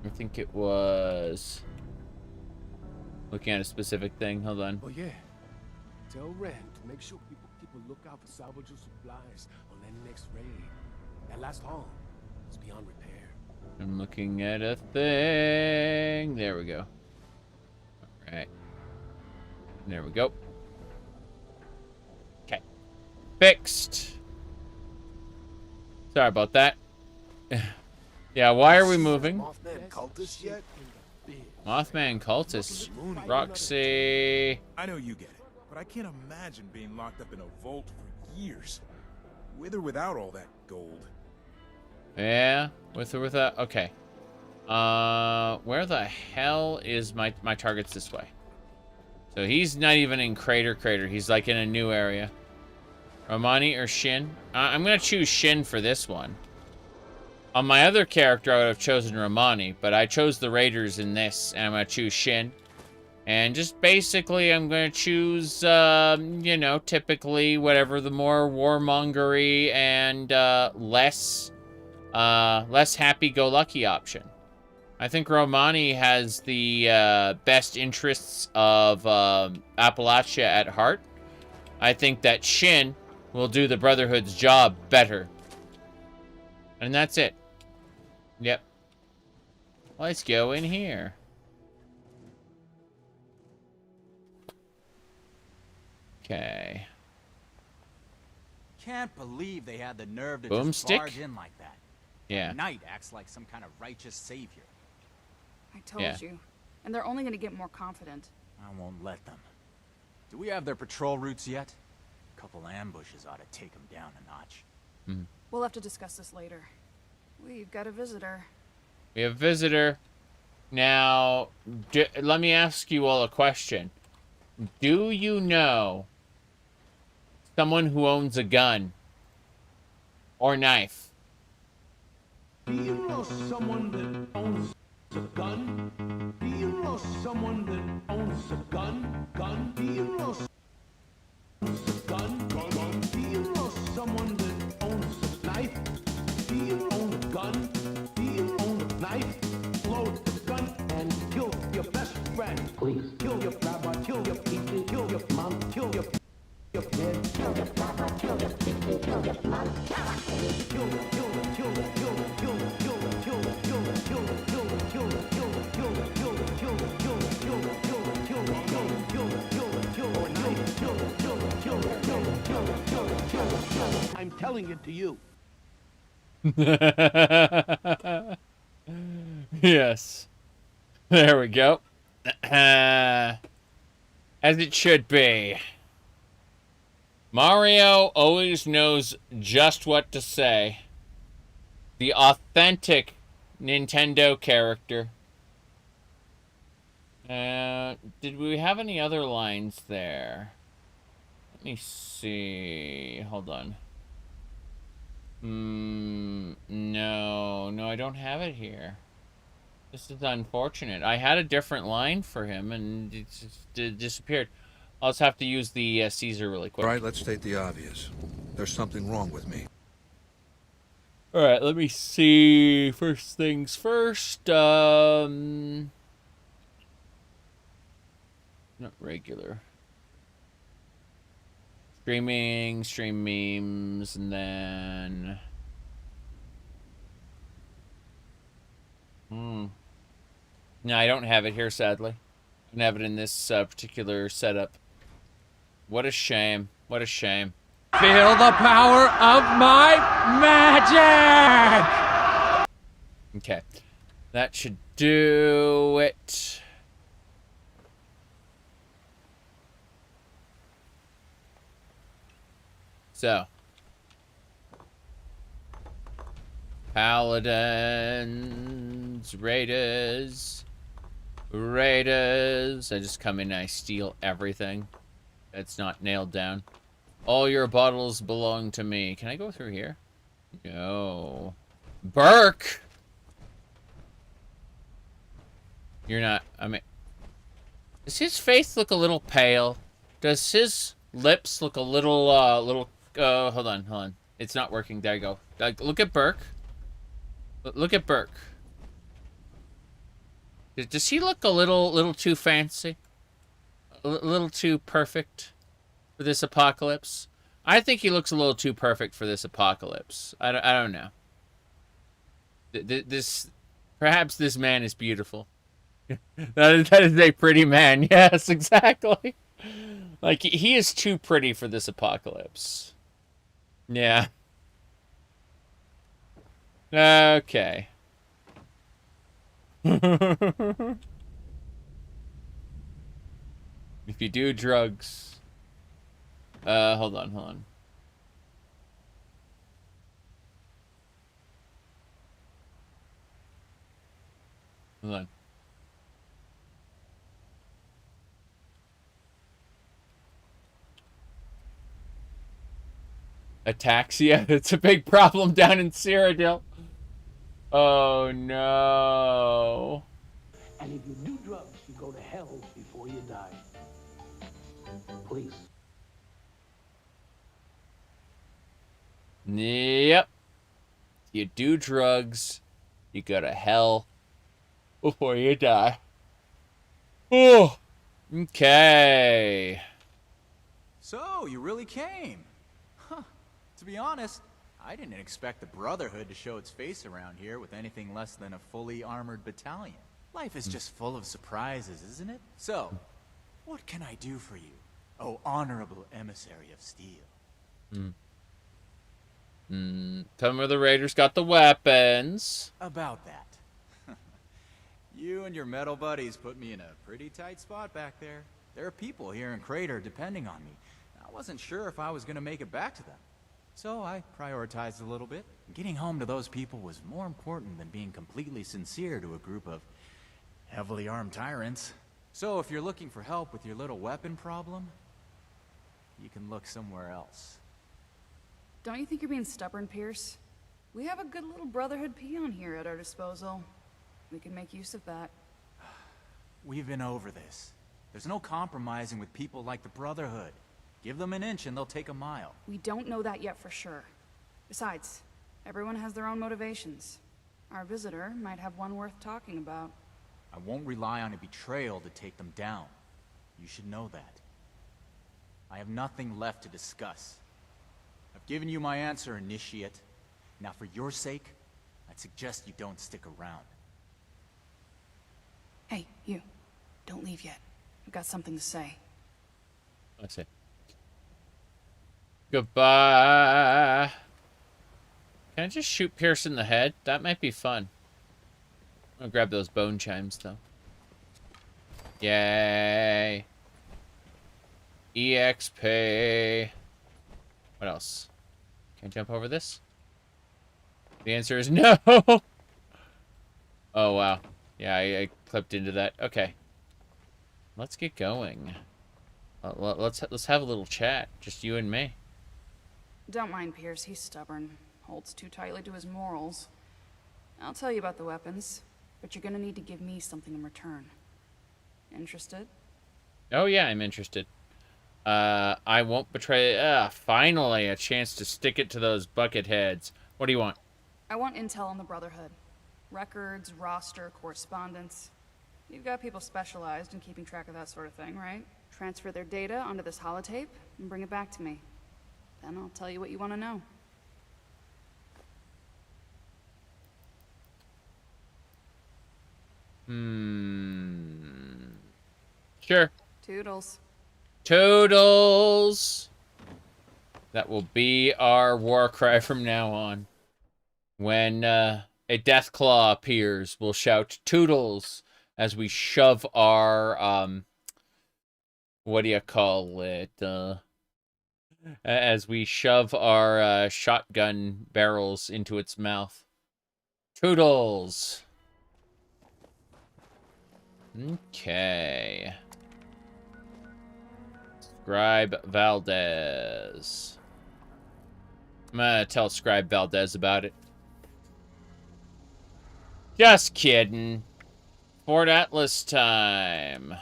I think it was looking at a specific thing. Hold on. Oh yeah. Tell Ren to make sure people keep a lookout for salvageable supplies on their next raid. That last haul is beyond repair. I'm looking at a thing. There we go. All right. There we go. Okay. Fixed. Sorry about that. Yeah, why are we moving? Mothman cultist yet? Mothman cultist. Roxy. I know you get it, but I can't imagine being locked up in a vault for years. With or without all that gold. Yeah, with or without. Okay. Where the hell is my target's this way? So he's not even in Crater. He's like in a new area. Romani or Shin? I'm gonna choose Shin for this one. On my other character, I would have chosen Romani, but I chose the Raiders in this, and I'm gonna choose Shin. And just basically, I'm gonna choose, you know, typically whatever the more warmongery and less happy-go-lucky option. I think Romani has the best interests of Appalachia at heart. I think that Shin will do the Brotherhood's job better. And that's it. Yep. Let's go in here. Okay. Can't believe they had the nerve to just Boomstick? barge in like that. Yeah. Knight acts like some kind of righteous savior. I told you. And they're only gonna get more confident. I won't let them. Do we have their patrol routes yet? A couple ambushes ought to take them down a notch. We'll have to discuss this later. We've got a visitor. We have a visitor. Now, let me ask you all a question. Do you know someone who owns a gun or knife? Do you know someone that owns a gun? Do you know someone that owns a gun? Gun? Do you know owns a gun? Gun? Do you know someone that owns a knife? Do you own a gun? Do you own a knife? Load the gun and kill your best friend. Please kill your grandma, kill your teacher, kill your mom, kill your kid, kill your grandma, kill your teacher, kill your mom. I'm telling it to you. Yes. There we go. As it should be. Mario always knows just what to say. The authentic Nintendo character. Did we have any other lines there? Let me see. Hold on. No, I don't have it here. This is unfortunate. I had a different line for him, and it just disappeared. I'll just have to use the Caesar really quick. All right, let's state the obvious. There's something wrong with me. All right, let me see. First things first. Not regular. Streaming, stream memes, and then... No, I don't have it here, sadly. I don't have it in this particular setup. What a shame. What a shame. Feel the power of my magic! Okay. That should do it. So. Paladins, Raiders. I just come in and I steal everything that's not nailed down. All your bottles belong to me. Can I go through here? No. Burke! You're not, I mean... Does his face look a little pale? Does his lips look a little, hold on. It's not working. There you go. Look at Burke. Look at Burke. Does he look a little too fancy? A little too perfect for this apocalypse? I think he looks a little too perfect for this apocalypse. I don't know. Perhaps this man is beautiful. that is a pretty man. Yes, exactly. Like, he is too pretty for this apocalypse. Yeah. Okay. If you do drugs... hold on. Hold on. Ataxia? It's a big problem down in Cyrodiil. Oh, no. And if you do drugs, you go to hell before you die. Please. Yep. You do drugs, you go to hell before you die. Oh, okay. So, you really came. Huh. To be honest, I didn't expect the Brotherhood to show its face around here with anything less than a fully armored battalion. Life is just full of surprises, isn't it? So, what can I do for you, oh honorable emissary of steel? Tell me where the Raiders got the weapons. About that. You and your metal buddies put me in a pretty tight spot back there. There are people here in Crater depending on me. I wasn't sure if I was going to make it back to them. So I prioritized a little bit. Getting home to those people was more important than being completely sincere to a group of heavily armed tyrants. So if you're looking for help with your little weapon problem, you can look somewhere else. Don't you think you're being stubborn, Pierce? We have a good little Brotherhood peon here at our disposal. We can make use of that. We've been over this. There's no compromising with people like the Brotherhood. Give them an inch and they'll take a mile. We don't know that yet for sure. Besides, everyone has their own motivations. Our visitor might have one worth talking about. I won't rely on a betrayal to take them down. You should know that. I have nothing left to discuss. I've given you my answer, Initiate. Now for your sake, I'd suggest you don't stick around. Hey, you. Don't leave yet. I've got something to say. I see. Goodbye. Can I just shoot Pierce in the head? That might be fun. I'm gonna grab those bone chimes, though. Yay. EXP. What else? Can I jump over this? The answer is no! Oh, wow. Yeah, I clipped into that. Okay. Let's get going. Let's have a little chat. Just you and me. Don't mind Pierce, he's stubborn. Holds too tightly to his morals. I'll tell you about the weapons, but you're gonna need to give me something in return. Interested? Oh, yeah, I'm interested. I won't betray... finally, a chance to stick it to those bucket heads. What do you want? I want intel on the Brotherhood. Records, roster, correspondence. You've got people specialized in keeping track of that sort of thing, right? Transfer their data onto this holotape and bring it back to me. Then I'll tell you what you want to know. Sure. Toodles. Toodles! That will be our war cry from now on. When a death claw appears, we'll shout Toodles as we shove our, what do you call it? As we shove our shotgun barrels into its mouth. Toodles! Okay. Scribe Valdez. I'm gonna tell Scribe Valdez about it. Just kidding. Fort Atlas time.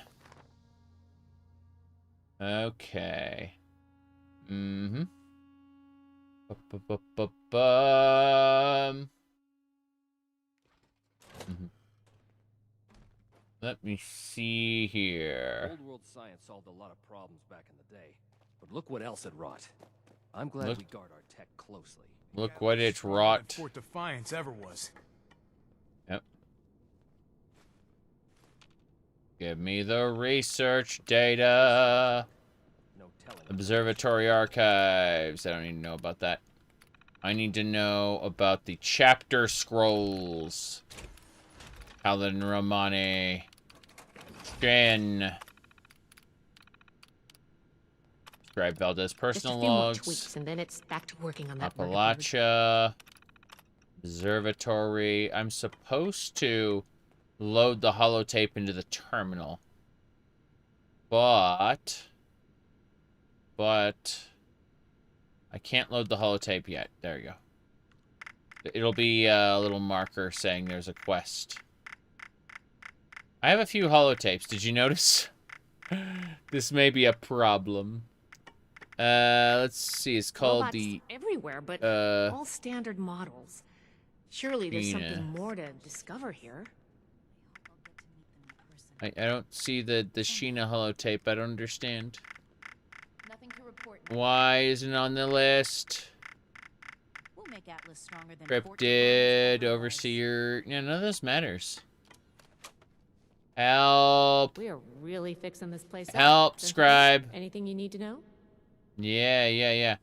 Okay. Mm-hmm. Let me see here. Old world science solved a lot of problems back in the day, but look what else it wrought. I'm glad we guard our tech closely. Look what it wrought. Fort Defiance ever was. Yep. Give me the research data. No telling. Observatory archives. I don't even know about that. I need to know about the chapter scrolls. Paladin Romani. Shin. Scribe Valdez personal Just a few more logs. tweaks, and then it's back to working on that. Appalachia. Observatory. I'm supposed to load the holotape into the terminal. But I can't load the holotape yet. There you go. It'll be a little marker saying there's a quest. I have a few holotapes. Did you notice? This may be a problem. Let's see. It's called Robots the... everywhere, but all standard models. Surely there's Nina. something more to discover here. I don't see the Sheena holotape. I don't understand. Nothing to report. Why isn't it on the list? We'll make Atlas stronger than Cryptid, Overseer. Yeah, none of this matters. Help. We are really fixing this place up. Help, Princess. Scribe. Anything you need to know? Yeah.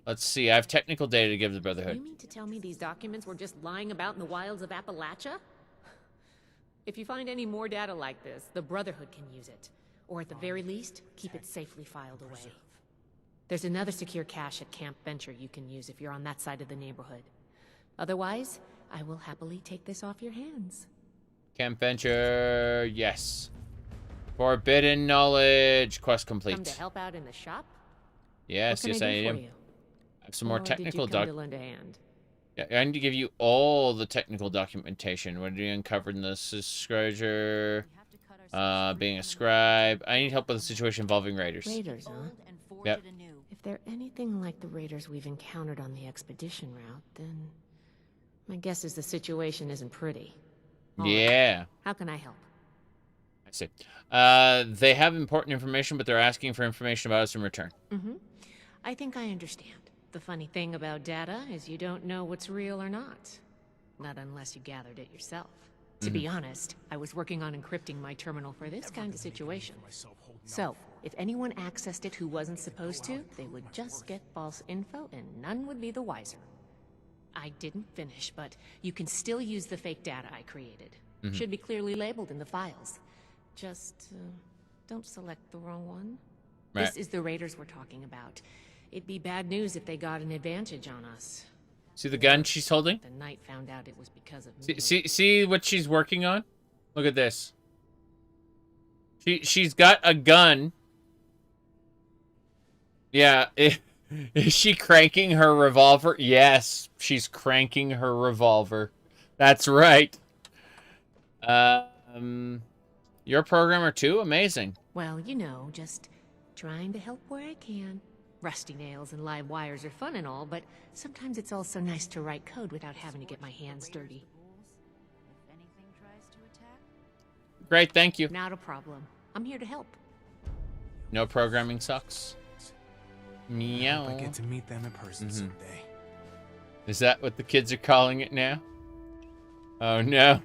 Let's see. I have technical data to give the Brotherhood. You mean to tell me these documents were just lying about in the wilds of Appalachia? If you find any more data like this, the Brotherhood can use it. Or at the very least, keep it safely filed away. There's another secure cache at Camp Venture you can use if you're on that side of the neighborhood. Otherwise, I will happily take this off your hands. Camp Venture, yes. Forbidden knowledge, quest complete. Come to help out in the shop? Yes, yes, I am. I have some more technical Did you come to lend a hand? Yeah, I need to give you all the technical documentation. What did you uncover in the substructure? Being a scribe. I need help with a situation involving raiders. Raiders, huh? Yep. If they're anything like the raiders we've encountered on the expedition route, then my guess is the situation isn't pretty. Yeah. How can I help? I see. They have important information, but they're asking for information about us in return. Mm-hmm. I think I understand. The funny thing about data is you don't know what's real or not. Not unless you gathered it yourself. To be honest, I was working on encrypting my terminal for this kind of situation. So, if anyone accessed it who wasn't supposed to, they would just get false info and none would be the wiser. I didn't finish, but you can still use the fake data I created. Should be clearly labeled in the files. Just, don't select the wrong one. Right. This is the raiders we're talking about. It'd be bad news if they got an advantage on us. See the gun she's holding? The knight found out it was because of me. See what she's working on? Look at this. She's got a gun. Yeah, is she cranking her revolver? Yes, she's cranking her revolver. That's right. You're a programmer too? Amazing. Well, you know, just trying to help where I can. Rusty nails and live wires are fun and all, but sometimes it's also nice to write code without having to get my hands dirty. Great, thank you. Not a problem. I'm here to help. No programming sucks. Meow. I get to meet them in person someday. Is that what the kids are calling it now? Oh no.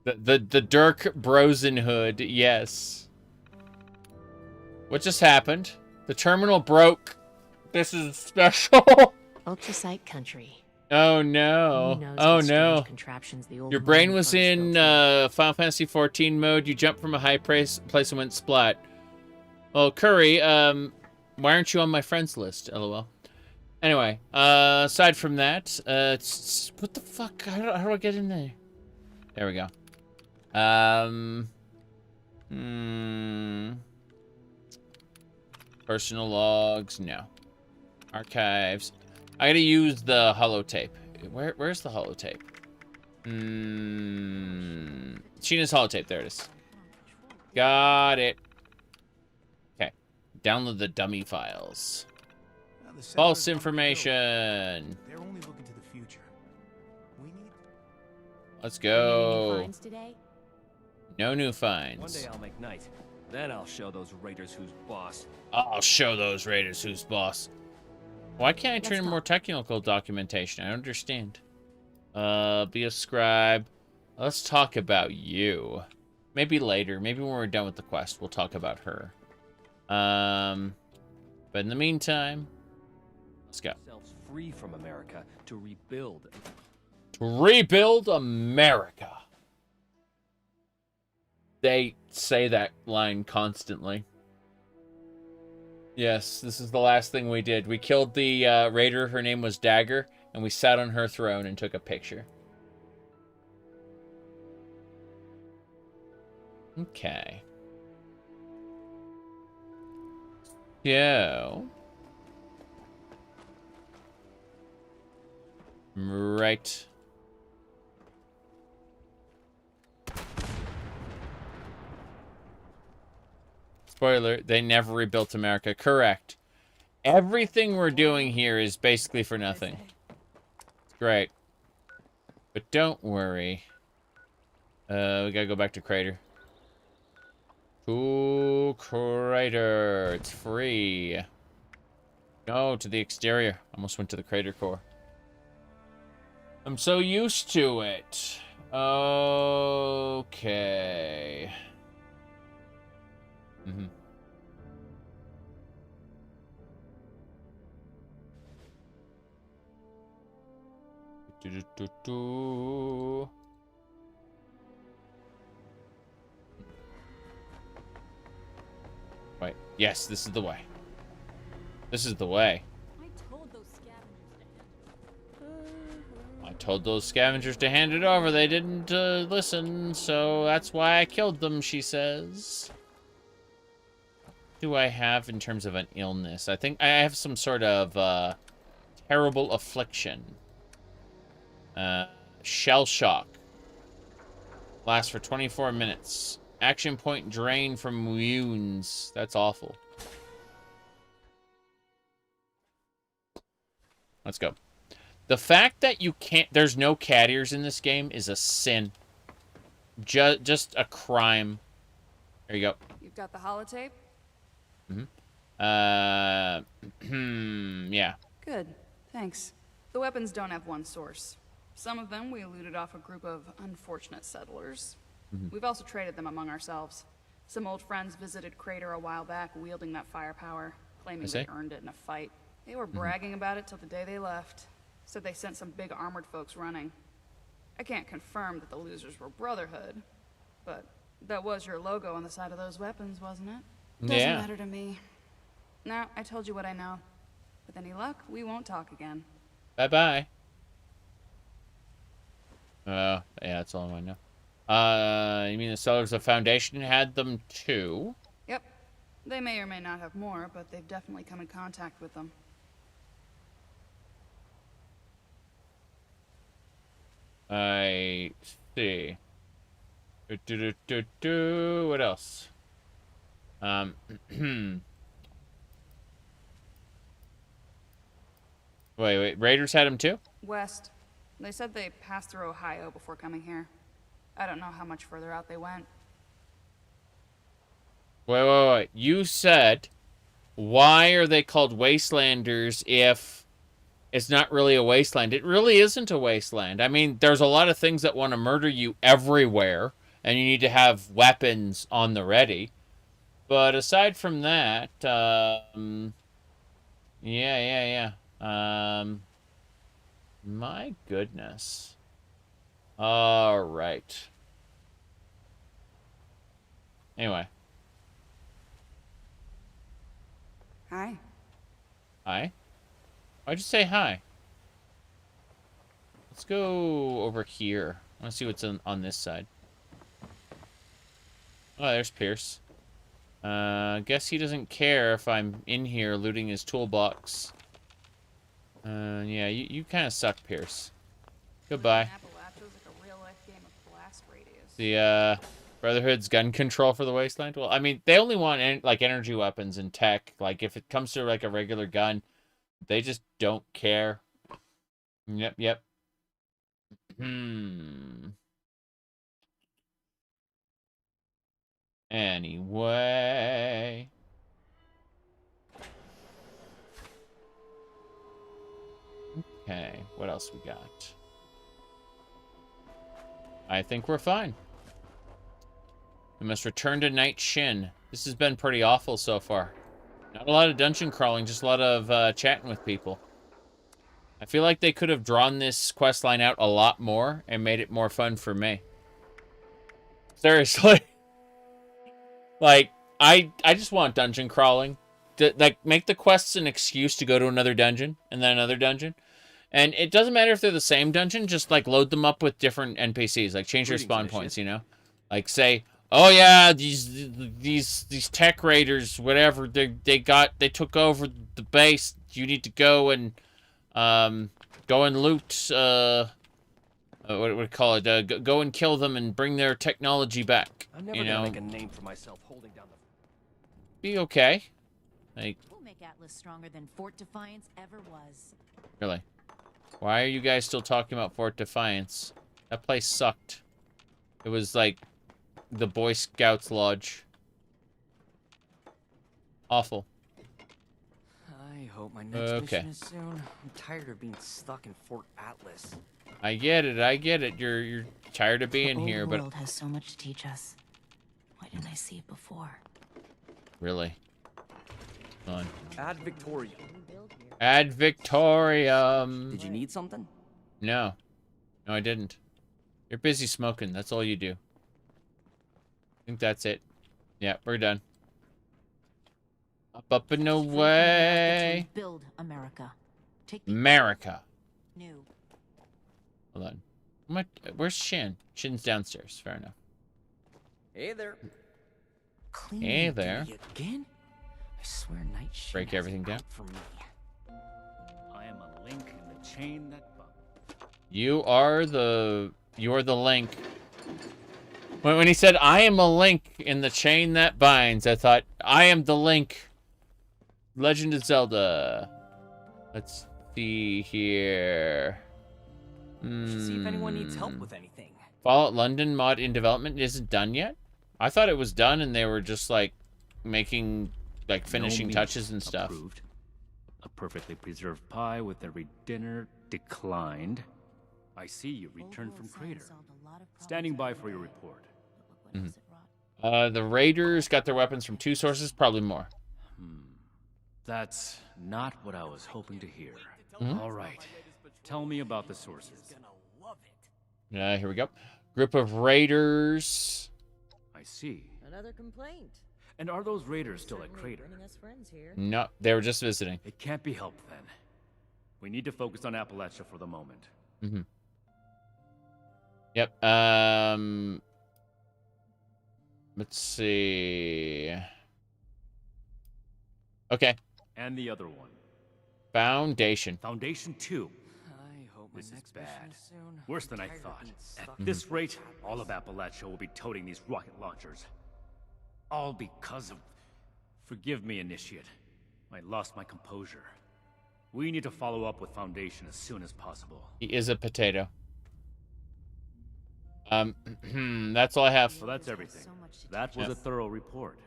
The Dirk Brosenhood, yes. What just happened? The terminal broke. This is special. Ultrasite country. Oh no. Oh no. Your brain was in Final Fantasy XIV mode. You jumped from a high place and went splat. Well, Curry, why aren't you on my friends list? LOL. Anyway, aside from that, what the fuck? How do I get in there? There we go. Personal logs, no. Archives. I gotta use the holotape. Where's the holotape? Sheena's holotape, there it is. Got it. Okay. Download the dummy files. False information. They're only looking to the future. We need... Let's go. Any new finds today? No new finds. One day I'll make night. Then I'll show those raiders who's boss. I'll show those raiders who's boss. Why can't I turn in more technical documentation? I don't understand. Be a scribe. Let's talk about you. Maybe later. Maybe when we're done with the quest, we'll talk about her. But in the meantime, let's go. Ourselves free from America to rebuild. To rebuild America. They say that line constantly. Yes, this is the last thing we did. We killed the raider. Her name was Dagger, and we sat on her throne and took a picture. Okay. So. Right. Spoiler, they never rebuilt America. Correct. Everything we're doing here is basically for nothing. It's great. But don't worry. We gotta go back to Crater. To Crater. It's free. No, to the exterior. Almost went to the Crater core. I'm so used to it. Okay. Wait. Yes, this is the way. This is the way. I told those scavengers to hand it. I told those scavengers to hand it over. They didn't listen, so that's why I killed them, she says. What do I have in terms of an illness? I think I have some sort of terrible affliction. Shell shock. Lasts for 24 minutes. Action point drain from wounds. That's awful. Let's go. The fact that you can't... There's no cat ears in this game is a sin. Just a crime. There you go. You've got the holotape? Yeah. Good. Thanks. The weapons don't have one source. Some of them we looted off a group of unfortunate settlers. We've also traded them among ourselves. Some old friends visited Crater a while back wielding that firepower, claiming they earned it in a fight. They were bragging about it till the day they left. Said they sent some big armored folks running. I can't confirm that the losers were Brotherhood, but that was your logo on the side of those weapons, wasn't it? Doesn't matter to me. Now, I told you what I know. With any luck, we won't talk again. Bye-bye. Yeah, that's all I know. You mean the Sellers of Foundation had them too? Yep. They may or may not have more, but they've definitely come in contact with them. I see. What else? Wait. Raiders had them too? West. They said they passed through Ohio before coming here. I don't know how much further out they went. Wait. You said, why are they called Wastelanders if it's not really a wasteland? It really isn't a wasteland. I mean, there's a lot of things that want to murder you everywhere, and you need to have weapons on the ready. But aside from that, yeah. My goodness. All right. Anyway. Hi. Hi? Why'd you say hi? Let's go over here. I want to see what's on this side. Oh, there's Pierce. Guess he doesn't care if I'm in here looting his toolbox. Yeah, you kind of suck, Pierce. Goodbye. The Brotherhood's gun control for the Wasteland? Well, I mean, they only want like energy weapons and tech. Like, if it comes to like a regular gun, they just don't care. Yep. Anyway. Okay, what else we got? I think we're fine. We must return to Night Shin. This has been pretty awful so far. Not a lot of dungeon crawling, just a lot of chatting with people. I feel like they could have drawn this quest line out a lot more and made it more fun for me. Seriously. Like, I just want dungeon crawling. Like, make the quests an excuse to go to another dungeon and then another dungeon. And it doesn't matter if they're the same dungeon, just like load them up with different NPCs. Like change their spawn points, you know? Like say, oh yeah, these tech raiders, whatever, they took over the base. You need to go and loot what do we call it? Go and kill them and bring their technology back. I'm never gonna make a name for myself holding down the... Be okay. Like, We'll make Atlas stronger than Fort Defiance ever was. really? Why are you guys still talking about Fort Defiance? That place sucked. It was like the Boy Scouts Lodge. Awful. I hope my next mission is soon. I'm tired of being stuck in Fort Atlas. I get it. You're tired of being here, but the world has so much to teach us. Why didn't I see it before? really. Come on. Ad Victorium. Ad Victorium. Did you need something? No. No, I didn't. You're busy smoking. That's all you do. I think that's it. Yeah, we're done. Up and away. Build America. Take America. new. Hold on. Where's Shin? Shin's downstairs. Fair enough. Hey there. Hey there. Again? I swear Night Shin Break everything down. for me. I am a link in the chain that binds. You're the link. When he said, I am a link in the chain that binds, I thought, I am the link. Legend of Zelda. Let's see here. Should see if anyone needs help with anything. Fallout London mod in development isn't done yet? I thought it was done and they were just like making like finishing No touches meat and stuff. approved. A perfectly preserved pie with every dinner declined. I see you returned from Crater. Standing by for your report. The Raiders got their weapons from 2 sources, probably more. That's not what I was hoping to hear. Mhm. All right. Tell me about the sources. Here we go. Group of Raiders. I see. Another complaint. And are those raiders still at Crater? Bringing us friends here. No, they were just visiting. It can't be helped then. We need to focus on Appalachia for the moment. Mm-hmm. Yep. Let's see. Okay. And the other one. Foundation. Foundation 2. I hope This my is next bad. mission is soon. Worse than I Tired of thought. being At stuck. this rate, all of Appalachia will be toting these rocket launchers. All because of... Forgive me, Initiate. I lost my composure. We need to follow up with Foundation as soon as possible. He is a potato. That's all I have. So that's everything. That was a thorough report.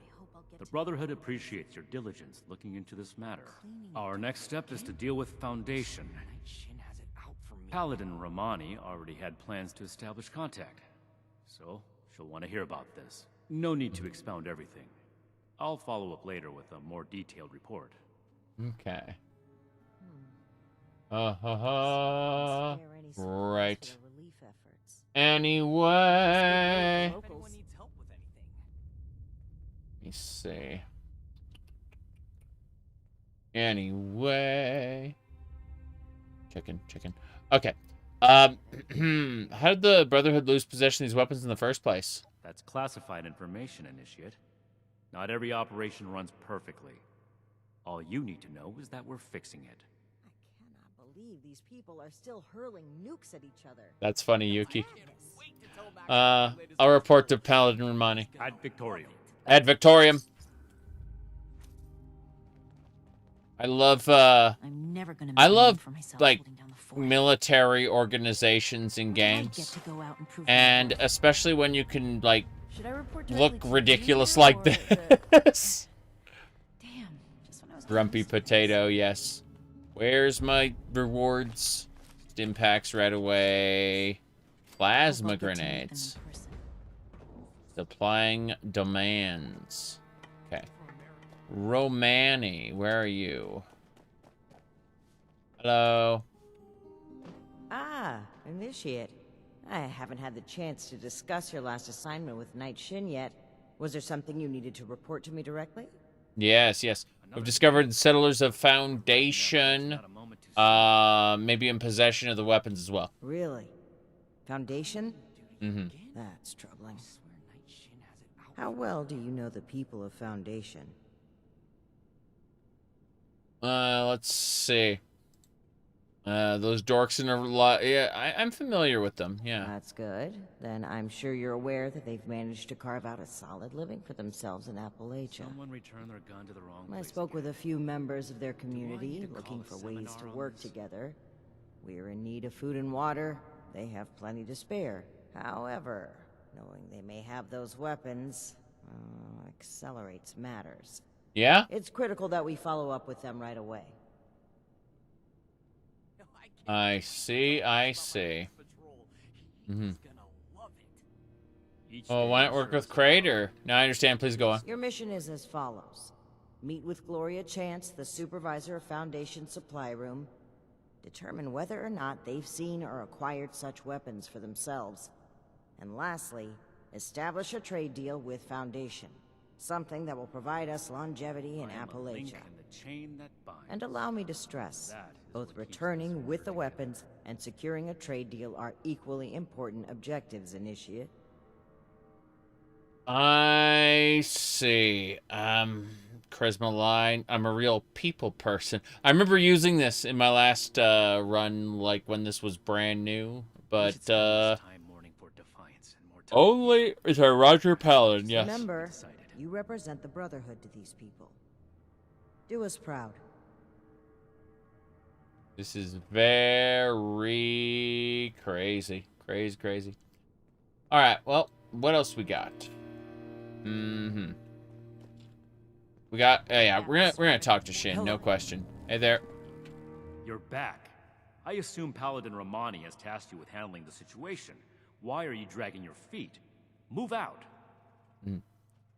The Brotherhood appreciates your diligence looking into this matter. Our next step is to deal with Foundation. Paladin Romani already had plans to establish contact, so she'll want to hear about this. No need to expound everything. I'll follow up later with a more detailed report. Okay. Right. Anyway. Let me see. Anyway. Chicken. Okay. How did the Brotherhood lose possession of these weapons in the first place? That's classified information, Initiate. Not every operation runs perfectly. All you need to know is that we're fixing it. I believe these people are still hurling nukes at each other. That's funny, Yuki. I'll report to Paladin Romani. Ad Victorium. Ad Victorium. I love I'm never gonna I make a name love for myself like holding down the fort. military organizations in Get games. to go out and prove And especially when you can like Should I report look directly to you ridiculous here, like or is it- this. Damn, just when I was Grumpy potato, yes. Where's my rewards? Stimpaks right away. Plasma grenades. Supplying demands. Okay. Romani, where are you? Hello. Ah, Initiate. I haven't had the chance to discuss your last assignment with Night Shin yet. Was there something you needed to report to me directly? Yes. We've discovered settlers of Foundation. Maybe in possession of the weapons as well. Really? Foundation? Mm-hmm. That's troubling. How well do you know the people of Foundation? Let's see. Those dorks in a lot. Yeah, I'm familiar with them. Yeah. That's good. Then I'm sure you're aware that they've managed to carve out a solid living for themselves in Appalachia. Someone returned their gun to the wrong I place. spoke with a few members of their community looking for ways to work together. We're in need of food and water. They have plenty to spare. However, knowing they may have those weapons accelerates matters. Yeah? It's critical that we follow up with them right away. I see. Mm-hmm. Oh, why not work with Crater? No, I understand. Please go on. Your mission is as follows. Meet with Gloria Chance, the supervisor of Foundation Supply Room. Determine whether or not they've seen or acquired such weapons for themselves. And lastly, establish a trade deal with Foundation. Something that will provide us longevity in Appalachia. And allow me to stress, both returning with the weapons and securing a trade deal are equally important objectives, Initiate. I see. Charisma line. I'm a real people person. I remember using this in my last run, like when this was brand new. But only is our Roger Paladin. Yes. Remember, you represent the Brotherhood to these people. Do us proud. This is very crazy. Crazy. All right. Well, what else we got? We got. Yeah, we're gonna talk to Shin. No question. Hey there. You're back. I assume Paladin Romani has tasked you with handling the situation. Why are you dragging your feet? Move out. Do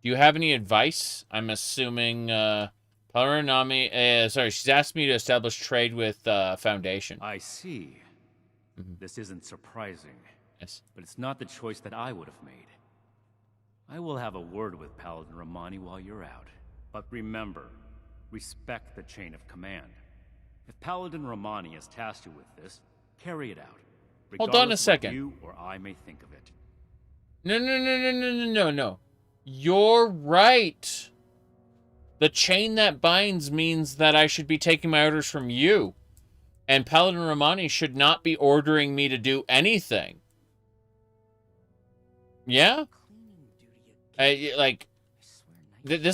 you have any advice? I'm assuming Paladin Romani. Sorry, she's asked me to establish trade with Foundation. I see. This isn't surprising. Yes. But it's not the choice that I would have made. I will have a word with Paladin Romani while you're out. But remember, respect the chain of command. If Paladin Romani has tasked you with this, carry it out. Hold on a second. You or I may think of it. No. You're right. The chain that binds means that I should be taking my orders from you. And Paladin Romani should not be ordering me to do anything. Yeah? This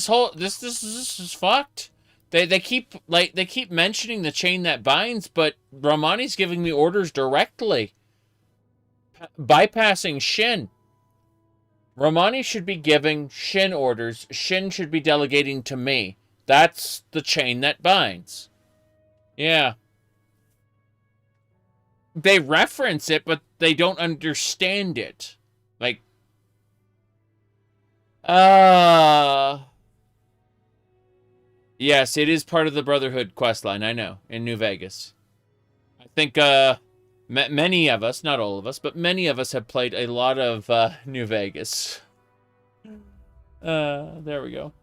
is fucked. They keep mentioning the chain that binds, but Romani's giving me orders directly. Bypassing Shin. Romani should be giving Shin orders. Shin should be delegating to me. That's the chain that binds. Yeah. They reference it, but they don't understand it. Like, yes, it is part of the Brotherhood questline, I know, in New Vegas. I think, many of us, not all of us, but many of us have played a lot of, New Vegas. There we go.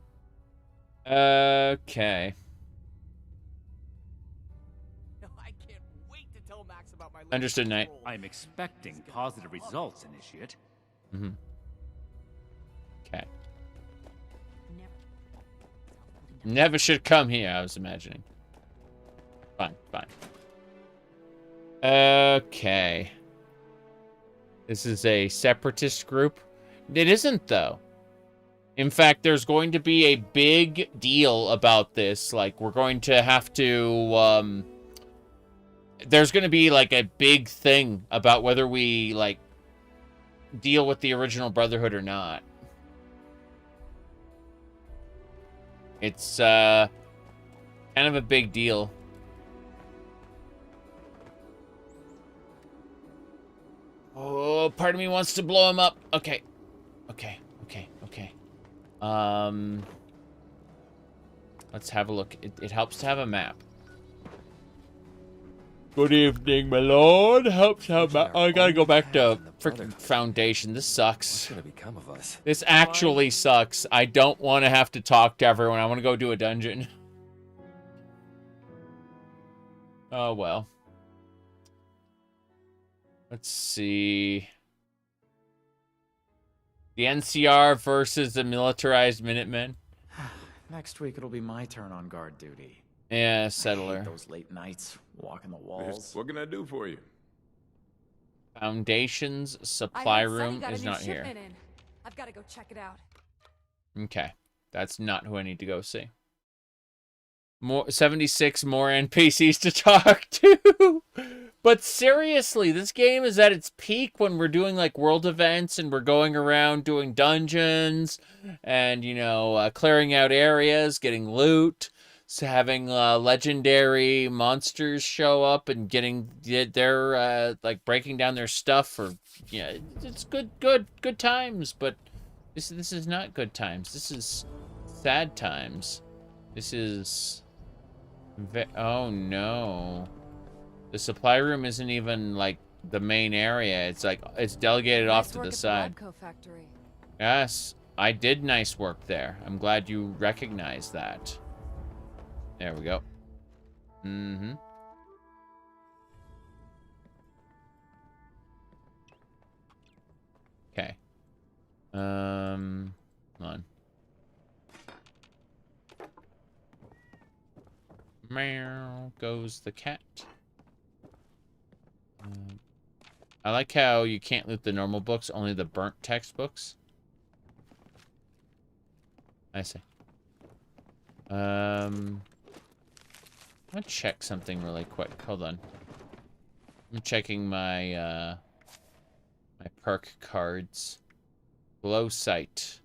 Okay. I can't wait to tell Max about my Understood, Knight. I'm expecting positive results, Initiate. Okay. Never should come here, I was imagining. Fine. Okay. This is a separatist group. It isn't, though. In fact, there's going to be a big deal about this. Like, we're going to have to, there's going to be, like, a big thing about whether we, like, deal with the original Brotherhood or not. It's, kind of a big deal. Oh, part of me wants to blow him up. Okay. Let's have a look. It helps to have a map. Good evening, my lord. Helps to have a map. Oh, I gotta go back to freaking Foundation. This sucks. What's gonna become of us? This actually sucks. I don't want to have to talk to everyone. I want to go do a dungeon. Oh, well. Let's see. The NCR versus the militarized Minutemen. Next week it'll be my turn on guard duty. Yeah, settler. I hate those late nights, walking the walls. What can I do for you? Foundation's supply room is not here. I've got to go check it out. Okay. That's not who I need to go see. 76 more NPCs to talk to. But seriously, this game is at its peak when we're doing like world events and we're going around doing dungeons and, you know, clearing out areas, getting loot, so having legendary monsters show up and getting their like breaking down their stuff. Or yeah, it's good times. But this is not good times. This is sad times. This is oh no. The supply room isn't even, like, the main area. It's, like, it's delegated off to the side. Factory. Yes. I did nice work there. I'm glad you recognized that. There we go. Mm-hmm. Okay. Hold on. Meow goes the cat. I like how you can't loot the normal books, only the burnt textbooks. I see. I'm gonna check something really quick. Hold on. I'm checking my my perk cards. Glow sight.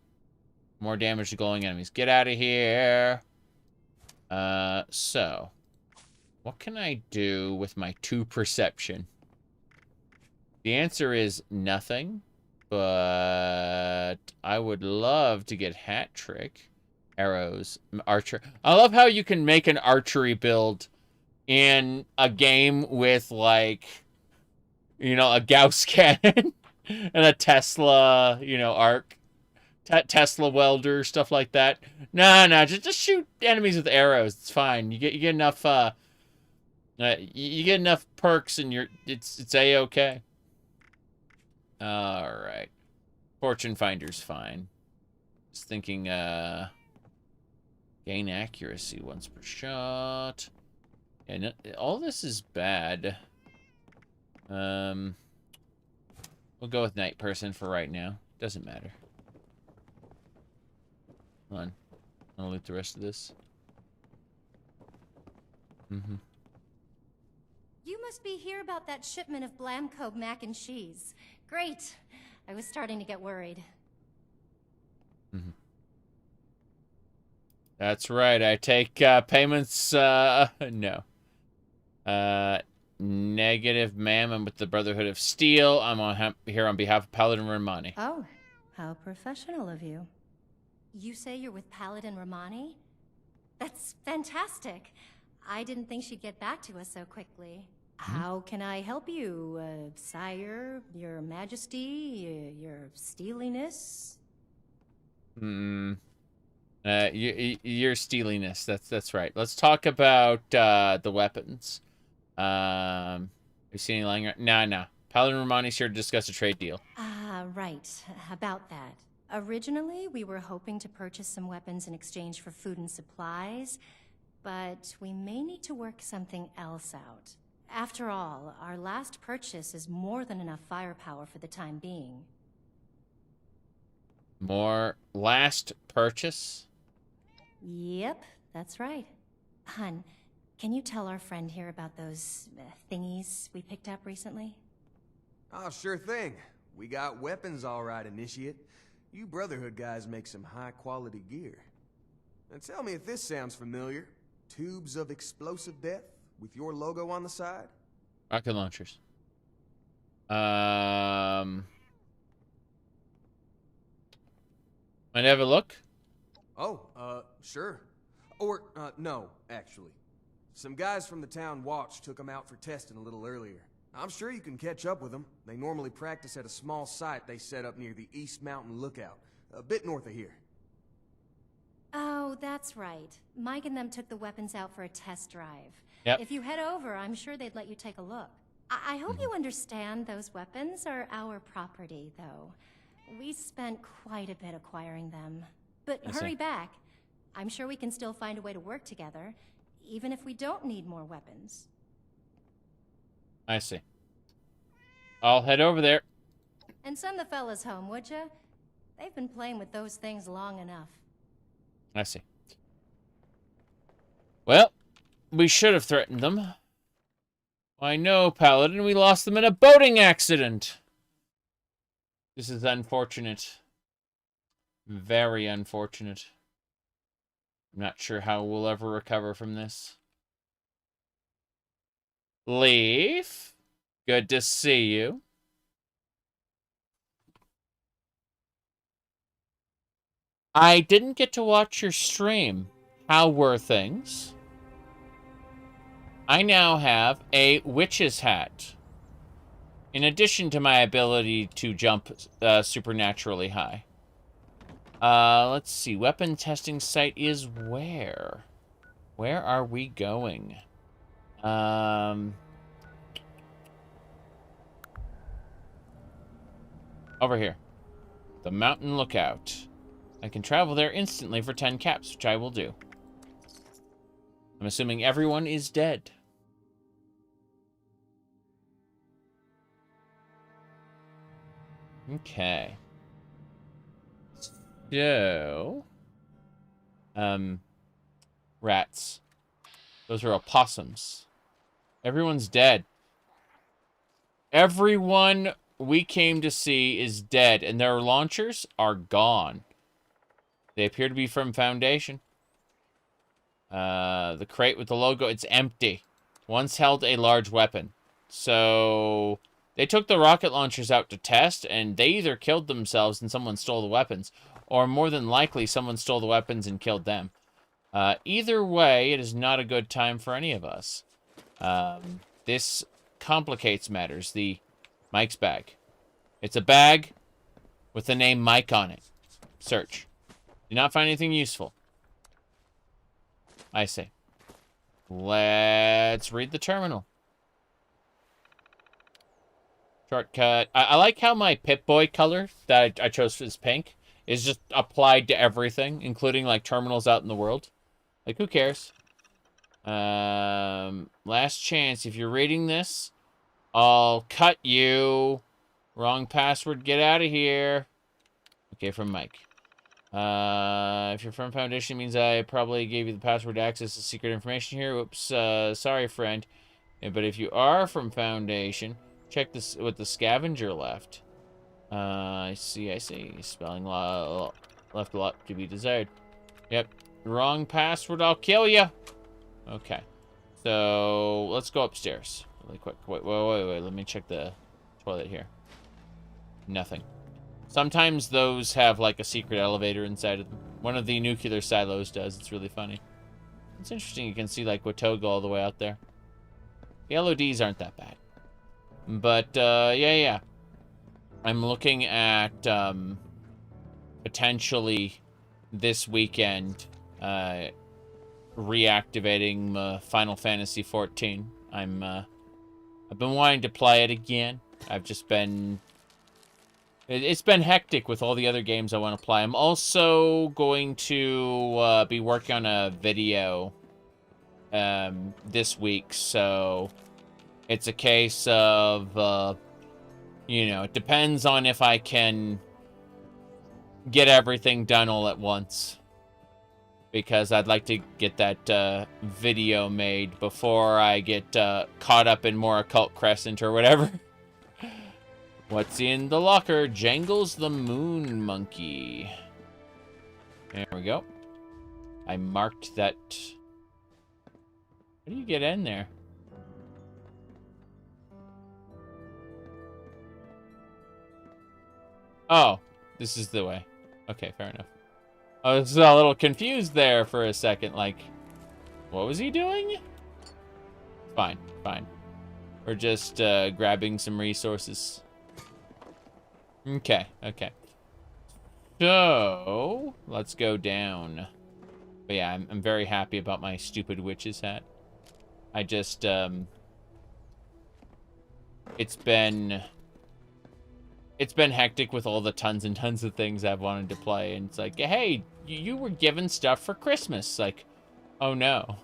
More damage to glowing enemies. Get out of here. So what can I do with my 2 perception? The answer is nothing, but I would love to get hat trick, arrows, archer. I love how you can make an archery build in a game with, like, you know, a Gauss cannon and a Tesla, you know, arc, Tesla welder, stuff like that. No, just shoot enemies with arrows. It's fine. You get enough you get enough perks and it's a-okay. All right. Fortune finder's fine. Just thinking gain accuracy once per shot. And all this is bad. We'll go with night person for right now. Doesn't matter. Hold on. I'll loot the rest of this. Mm-hmm. You must be here about that shipment of Blamco mac and cheese. Great. I was starting to get worried. Mm-hmm. That's right. I take payments. No. Negative, ma'am. I'm with the Brotherhood of Steel. I'm here on behalf of Paladin Romani. Oh, how professional of you. You say you're with Paladin Romani? That's fantastic. I didn't think she'd get back to us so quickly. How can I help you, sire, your majesty, your steeliness? Your steeliness. That's right. Let's talk about the weapons. You see any lying around? No. Paladin Romani's here to discuss a trade deal. Right. About that. Originally, we were hoping to purchase some weapons in exchange for food and supplies, but we may need to work something else out. After all, our last purchase is more than enough firepower for the time being. More last purchase? Yep, that's right. Hun, can you tell our friend here about those thingies we picked up recently? Oh, sure thing. We got weapons all right, Initiate. You Brotherhood guys make some high-quality gear. Now tell me if this sounds familiar. Tubes of explosive death with your logo on the side? Rocket launchers. Might have a look? Oh, sure. Or, no, actually. Some guys from the town watch took them out for testing a little earlier. I'm sure you can catch up with them. They normally practice at a small site they set up near the East Mountain Lookout, a bit north of here. Oh, that's right. Mike and them took the weapons out for a test drive. Yep. If you head over, I'm sure they'd let you take a look. I hope you understand those weapons are our property, though. We spent quite a bit acquiring them. But I hurry see. back. I'm sure we can still find a way to work together, even if we don't need more weapons. I see. I'll head over there. And send the fellas home, would you? They've been playing with those things long enough. I see. Well, we should have threatened them. Why, no, Paladin. We lost them in a boating accident. This is unfortunate. Very unfortunate. I'm not sure how we'll ever recover from this. Leaf, good to see you. I didn't get to watch your stream. How were things? I now have a witch's hat. In addition to my ability to jump supernaturally high. Let's see. Weapon testing site is where? Where are we going? Over here. The Mountain Lookout. I can travel there instantly for 10 caps, which I will do. I'm assuming everyone is dead. Okay. So... Rats. Those are opossums. Everyone's dead. Everyone we came to see is dead, and their launchers are gone. They appear to be from Foundation. The crate with the logo, it's empty. Once held a large weapon. So, they took the rocket launchers out to test, and they either killed themselves and someone stole the weapons, or more than likely, someone stole the weapons and killed them. Either way, it is not a good time for any of us. This complicates matters. The Mike's bag. It's a bag with the name Mike on it. Search. Do not find anything useful. I say. Let's read the terminal. Shortcut. I like how my Pip-Boy color that I chose as pink is just applied to everything, including like terminals out in the world. Like, who cares? Last chance. If you're reading this, I'll cut you. Wrong password. Get out of here. Okay, from Mike. If you're from Foundation, it means I probably gave you the password to access the secret information here. Whoops. Sorry, friend. Yeah, but if you are from Foundation, check this with the scavenger left. I see. Spelling left a lot to be desired. Yep. Wrong password, I'll kill you. Okay. So, let's go upstairs really quick. Wait. Let me check the toilet here. Nothing. Sometimes those have, like, a secret elevator inside of them. One of the nuclear silos does. It's really funny. It's interesting. You can see, like, Watoga all the way out there. The LODs aren't that bad. But, yeah. I'm looking at, potentially this weekend, reactivating Final Fantasy XIV. I've been wanting to play it again. I've just been... It's been hectic with all the other games I want to play. I'm also going to be working on a video this week, so it's a case of, you know, it depends on if I can get everything done all at once. Because I'd like to get that video made before I get caught up in more Occult Crescent or whatever. What's in the locker? Jangles the Moon Monkey. There we go. I marked that. How do you get in there? Oh, this is the way. Okay, fair enough. I was a little confused there for a second, like, what was he doing? Fine. We're just grabbing some resources. Okay. So, let's go down. But yeah, I'm very happy about my stupid witch's hat. I just, it's been hectic with all the tons and tons of things I've wanted to play, and it's like, hey, you were given stuff for Christmas. Like, oh no.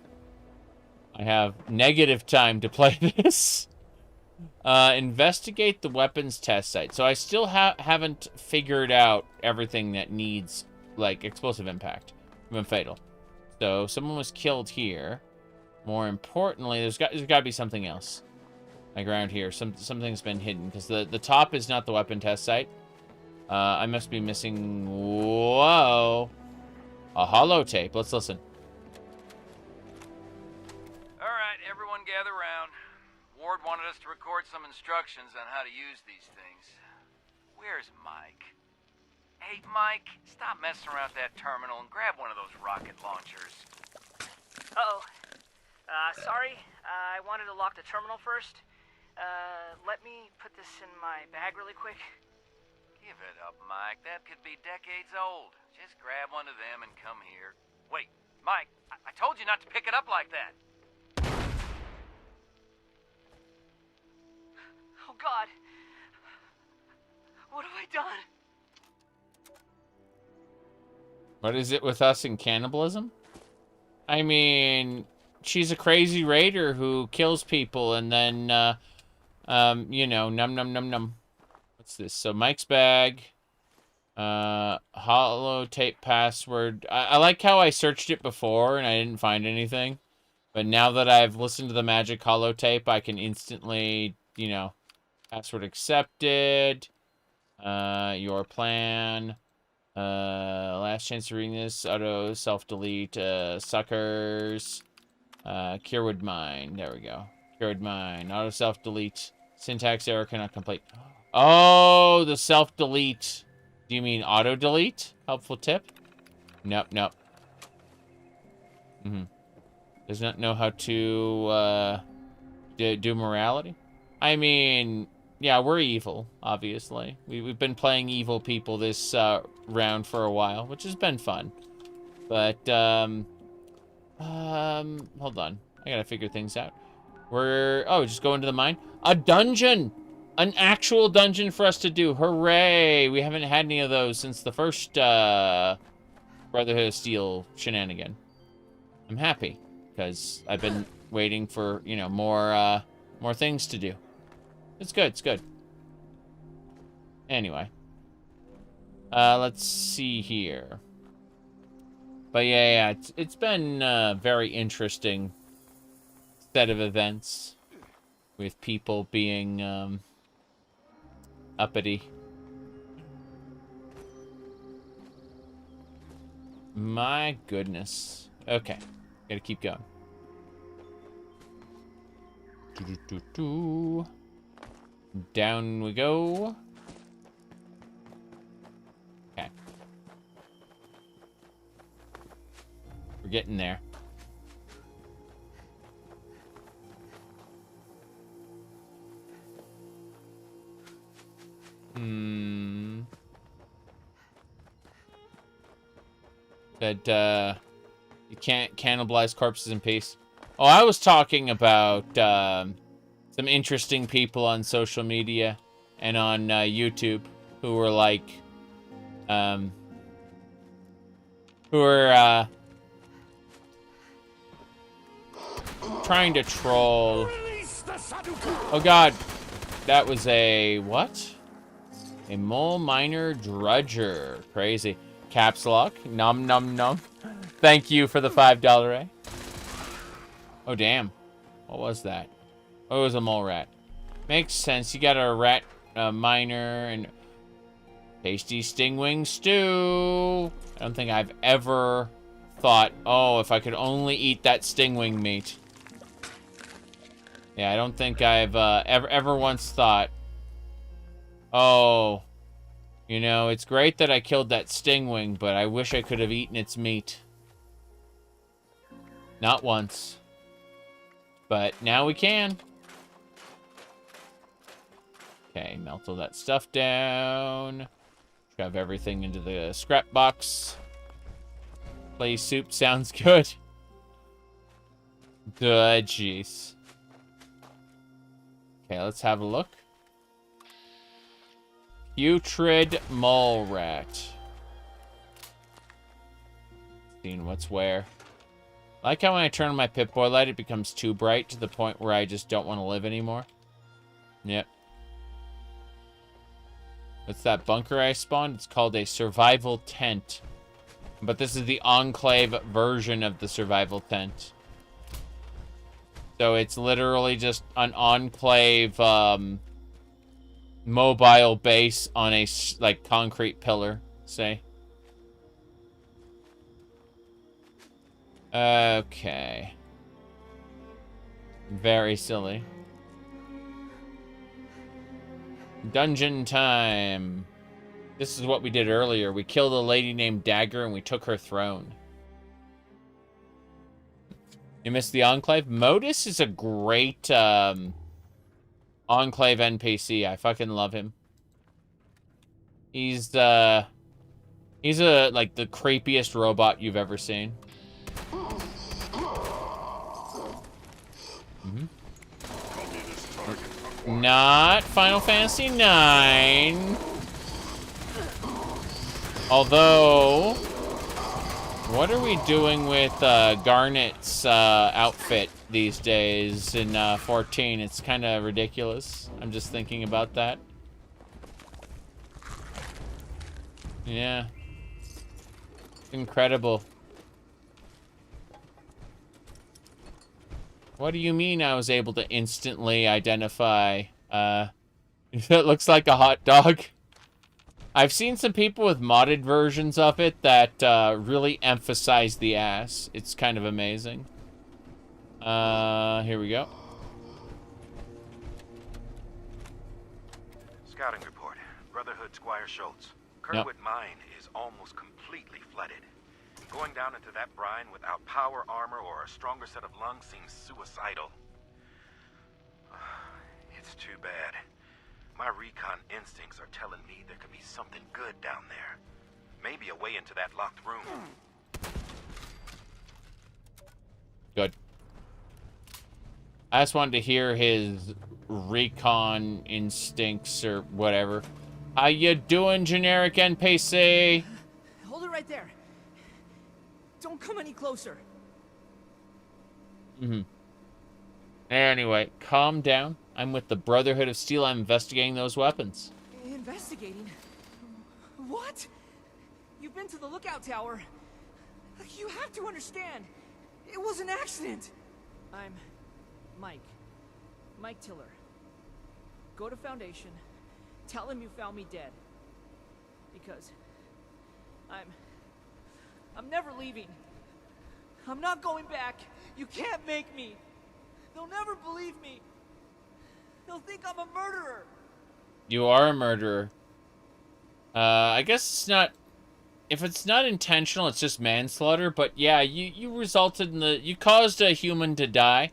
I have negative time to play this. Investigate the weapons test site. So I still haven't figured out everything that needs, like, explosive impact. Even fatal. So someone was killed here. More importantly, there's got to be something else. Like around here, something's been hidden, because the top is not the weapon test site. I must be missing, whoa, a holotape. Let's listen. All right, everyone gather around. Ward wanted us to record some instructions on how to use these things. Where's Mike? Hey, Mike, stop messing around with that terminal and grab one of those rocket launchers. Uh-oh. Sorry. I wanted to lock the terminal first. Let me put this in my bag really quick. Give it up, Mike. That could be decades old. Just grab one of them and come here. Wait, Mike, I told you not to pick it up like that. Oh, God. What have I done? What is it with us and cannibalism? I mean, she's a crazy raider who kills people and then, you know, num num num num. What's this? So Mike's bag, holotape password. I like how I searched it before and I didn't find anything, but now that I've listened to the magic holotape, I can instantly, you know, password accepted. Your plan. Last chance to reading this. Auto self-delete. Suckers. Curewood mine. There we go. Curewood mine. Auto self-delete. Syntax error cannot complete. Oh, the self-delete. Do you mean auto-delete? Helpful tip? Nope, nope. Does not know how to, do morality? I mean, yeah, we're evil, obviously. We've been playing evil people this, round for a while, which has been fun. But, hold on. I gotta figure things out. Oh, just go into the mine? A dungeon! An actual dungeon for us to do. Hooray! We haven't had any of those since the first, Brotherhood of Steel shenanigan. I'm happy, because I've been waiting for, you know, more things to do. It's good, it's good. Anyway. Let's see here. But yeah, it's been a very interesting set of events with people being uppity. My goodness. Okay, gotta keep going. Down we go. Okay. We're getting there. That, you can't cannibalize corpses in peace. Oh, I was talking about, some interesting people on social media and on, YouTube who were like, who were, trying to troll. Oh god, that was a what? A mole miner drudger. Crazy. Caps lock. Num num num. Thank you for the $5, eh? Oh damn. What was that? Oh, it was a mole rat. Makes sense. You got a rat miner and tasty stingwing stew. I don't think I've ever thought, oh, if I could only eat that stingwing meat. Yeah, I don't think I've ever once thought, oh, you know, it's great that I killed that stingwing, but I wish I could have eaten its meat. Not once. But now we can. Okay, melt all that stuff down. Shove everything into the scrap box. Play soup sounds good. Good, jeez. Okay, let's have a look. Putrid mole rat. Seeing what's where. I like how when I turn on my Pip-Boy light, it becomes too bright to the point where I just don't want to live anymore. Yep. What's that bunker I spawned? It's called a survival tent. But this is the Enclave version of the survival tent. So it's literally just an Enclave mobile base on a like concrete pillar, say. Okay. Very silly. Dungeon time. This is what we did earlier. We killed a lady named Dagger and we took her throne. You missed the Enclave? Modus is a great Enclave NPC. I fucking love him. He's like the creepiest robot you've ever seen. Not Final Fantasy IX. Although, what are we doing with Garnet's outfit these days in 14? It's kind of ridiculous. I'm just thinking about that. Yeah. Incredible. What do you mean I was able to instantly identify, it looks like a hot dog? I've seen some people with modded versions of it that really emphasize the ass. It's kind of amazing. Here we go. Scouting report. Brotherhood Squire Schultz. Kirkwood Mine is almost completely flooded. Going down into that brine without power armor or a stronger set of lungs seems suicidal. It's too bad. My recon instincts are telling me there could be something good down there. Maybe a way into that locked room. Good. I just wanted to hear his recon instincts or whatever. How you doing, generic NPC? Hold it right there. Don't come any closer. Anyway, calm down. I'm with the Brotherhood of Steel. I'm investigating those weapons. Investigating? What? You've been to the lookout tower. You have to understand. It was an accident. I'm Mike. Mike Tiller. Go to Foundation. Tell him you found me dead. Because I'm never leaving. I'm not going back. You can't make me. They'll never believe me. They'll think I'm a murderer. You are a murderer. I guess it's not... If it's not intentional, it's just manslaughter. But yeah, you resulted in the... You caused a human to die.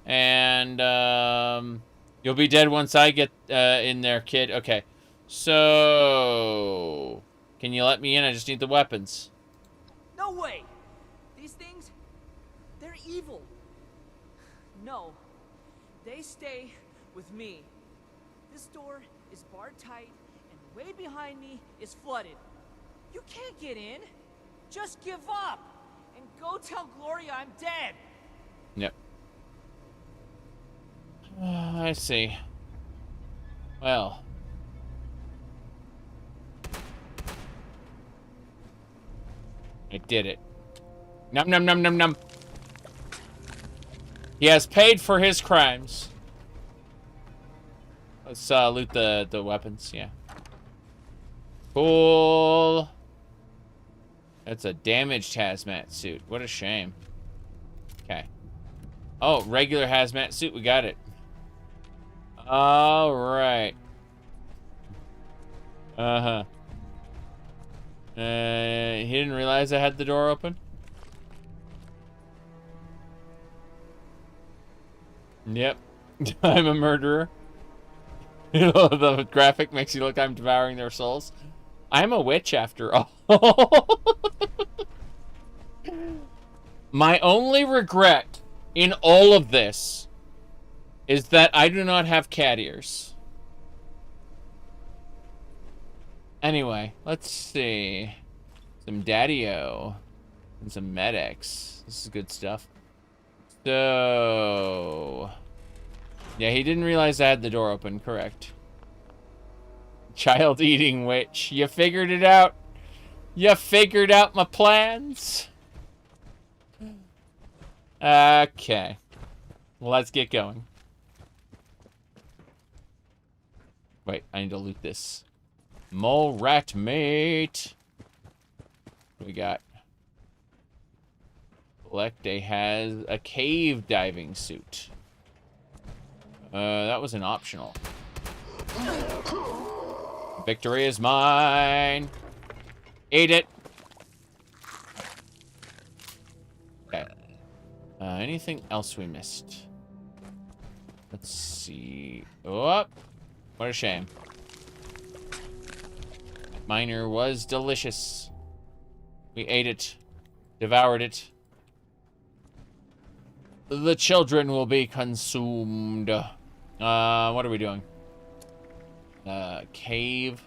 And, you'll be dead once I get in there, kid. Okay. So... Can you let me in? I just need the weapons. No way! These things, they're evil. No, they stay with me. This door is barred tight, and way behind me is flooded. You can't get in. Just give up, and go tell Gloria I'm dead. Yep. I see. Well... I did it. Num num num num num. He has paid for his crimes. Let's loot the weapons, yeah. Cool. That's a damaged hazmat suit. What a shame. Okay. Oh, regular hazmat suit, we got it. Alright. Uh-huh. He didn't realize I had the door open. Yep. I'm a murderer. You know, the graphic makes you look like I'm devouring their souls. I'm a witch after all. My only regret in all of this is that I do not have cat ears. Anyway, let's see. Some Daddy-O and some medics. This is good stuff. So... Yeah, he didn't realize I had the door open, correct. Child-eating witch. You figured it out. You figured out my plans. Okay. Let's get going. Wait, I need to loot this. Mole rat mate. What we got? Select has a cave diving suit. That was an optional. Victory is mine. Eat it. Okay. Anything else we missed? Let's see. Oh, what a shame. miner was delicious. We ate it. Devoured it. The children will be consumed. What are we doing? Cave.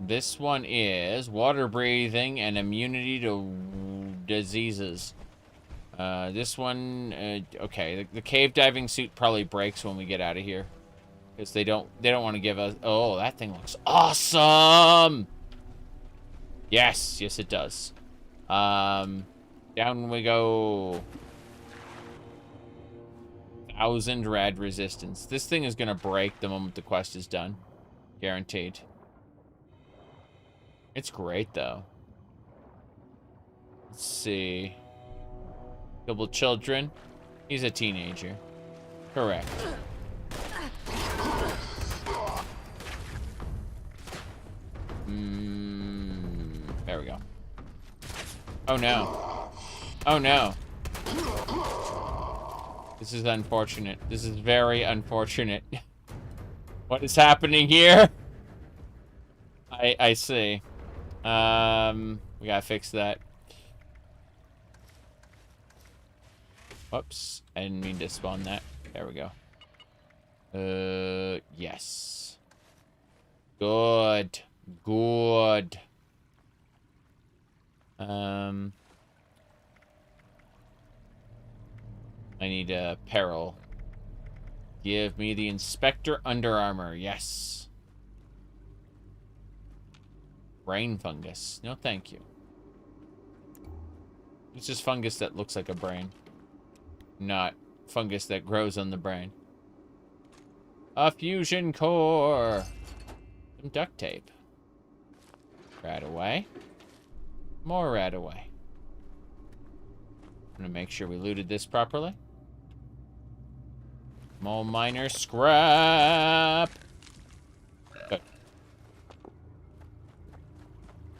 This one is water breathing and immunity to diseases. This one, okay, the cave diving suit probably breaks when we get out of here, because they don't want to give us. Oh, that thing looks awesome. Yes, it does. Down we go. 1,000 rad resistance. This thing is gonna break the moment the quest is done, guaranteed. It's great though. Let's see. Couple children. He's a teenager. Correct. There we go. Oh no. Oh no. This is unfortunate. This is very unfortunate. What is happening here? I see. We gotta fix that. Whoops. I didn't mean to spawn that. There we go. Yes. Good. Good. I need a peril. Give me the Inspector Under Armor. Yes. Brain fungus. No, thank you. It's just fungus that looks like a brain. Not fungus that grows on the brain. A fusion core. Some duct tape. Rat away. More rat away. I'm gonna make sure we looted this properly. Mole miner scrap. Good.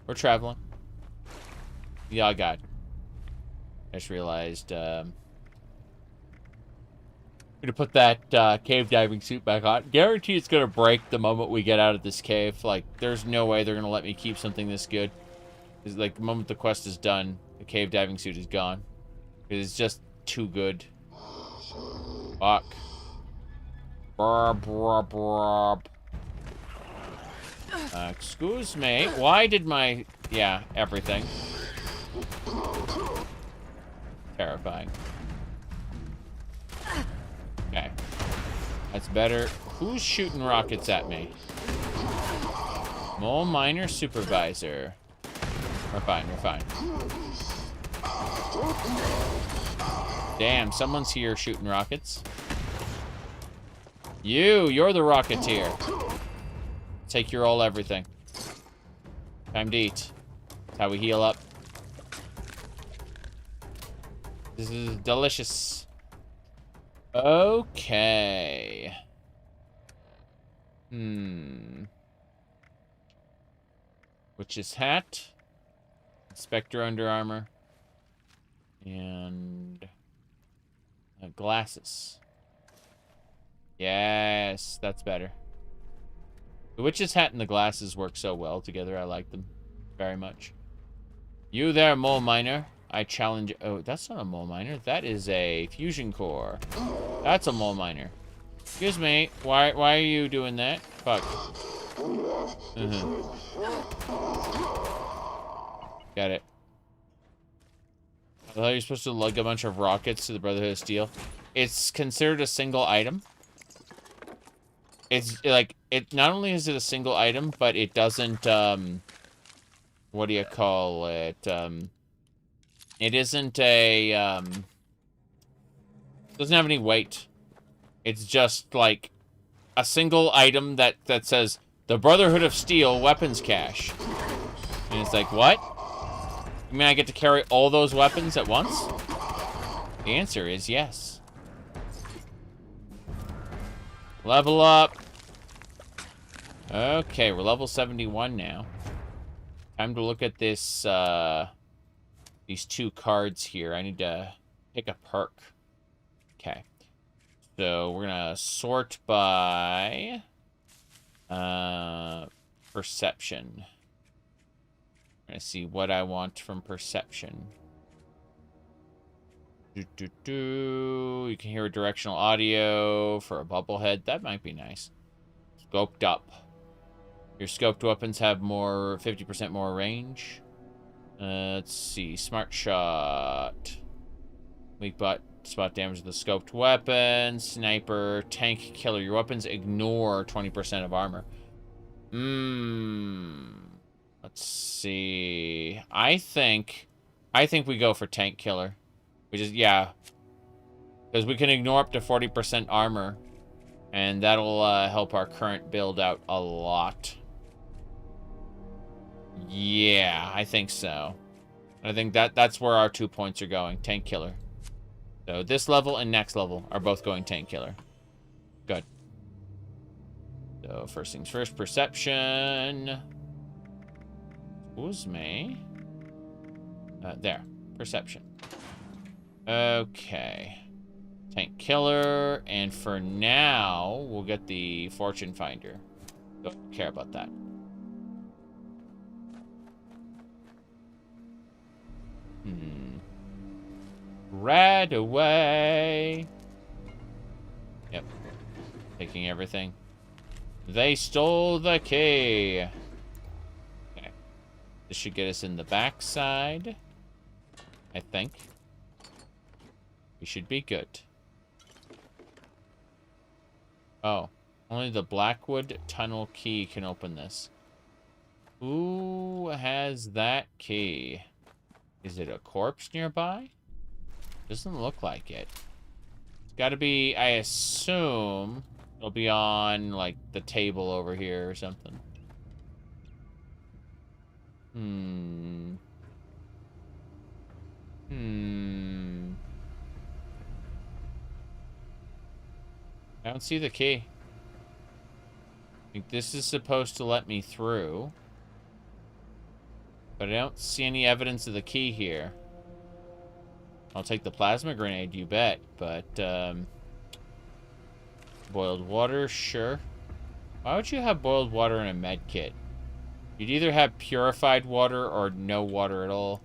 We're traveling. Yeah, God. I just realized, I'm gonna put that cave diving suit back on. Guarantee it's gonna break the moment we get out of this cave. Like, there's no way they're gonna let me keep something this good. It's like the moment the quest is done, the cave diving suit is gone. It's just too good. Fuck. Excuse me. Why did my... Yeah, everything. Terrifying. Okay. That's better. Who's shooting rockets at me? Mole miner supervisor. We're fine, we're fine. Damn, someone's here shooting rockets. You're the Rocketeer. Take your all everything. Time to eat. That's how we heal up. This is delicious. Okay. Witch's hat. Inspector Under Armor. And glasses. Yes, that's better. The witch's hat and the glasses work so well together. I like them very much. You there, mole miner. I challenge... Oh, that's not a mole miner. That is a fusion core. That's a mole miner. Excuse me. Why are you doing that? Fuck. Got it. I thought you're supposed to lug a bunch of rockets to the Brotherhood of Steel. It's considered a single item. It's like, it not only is it a single item, but it doesn't, what do you call it? It isn't a, doesn't have any weight. It's just like a single item that says the Brotherhood of Steel weapons cache. And it's like, what? You mean I get to carry all those weapons at once? The answer is yes. Level up. Okay, we're level 71 now. Time to look at this, these two cards here. I need to pick a perk. Okay. So we're gonna sort by perception. I'm gonna see what I want from perception. You can hear a directional audio for a bubblehead. That might be nice. Scoped up. Your scoped weapons have 50% more range. Let's see. Smart shot. Weak spot damage of the scoped weapon. Sniper. Tank killer. Your weapons ignore 20% of armor. Let's see. I think we go for tank killer. Yeah. Because we can ignore up to 40% armor. And that'll help our current build out a lot. Yeah, I think so. I think that's where our 2 points are going. Tank killer. So this level and next level are both going tank killer. Good. So first things first, perception. Excuse me. There. Perception. Okay. Tank killer. And for now, we'll get the fortune finder. Don't care about that. Right away. Yep. Taking everything. They stole the key. Okay. This should get us in the backside. I think. We should be good. Oh. Only the Blackwood Tunnel key can open this. Who has that key? Is it a corpse nearby? Doesn't look like it. It's gotta be, I assume, it'll be on, like, the table over here or something. I don't see the key. I think this is supposed to let me through. But I don't see any evidence of the key here. I'll take the plasma grenade, you bet. But, boiled water, sure. Why would you have boiled water in a med kit? You'd either have purified water or no water at all.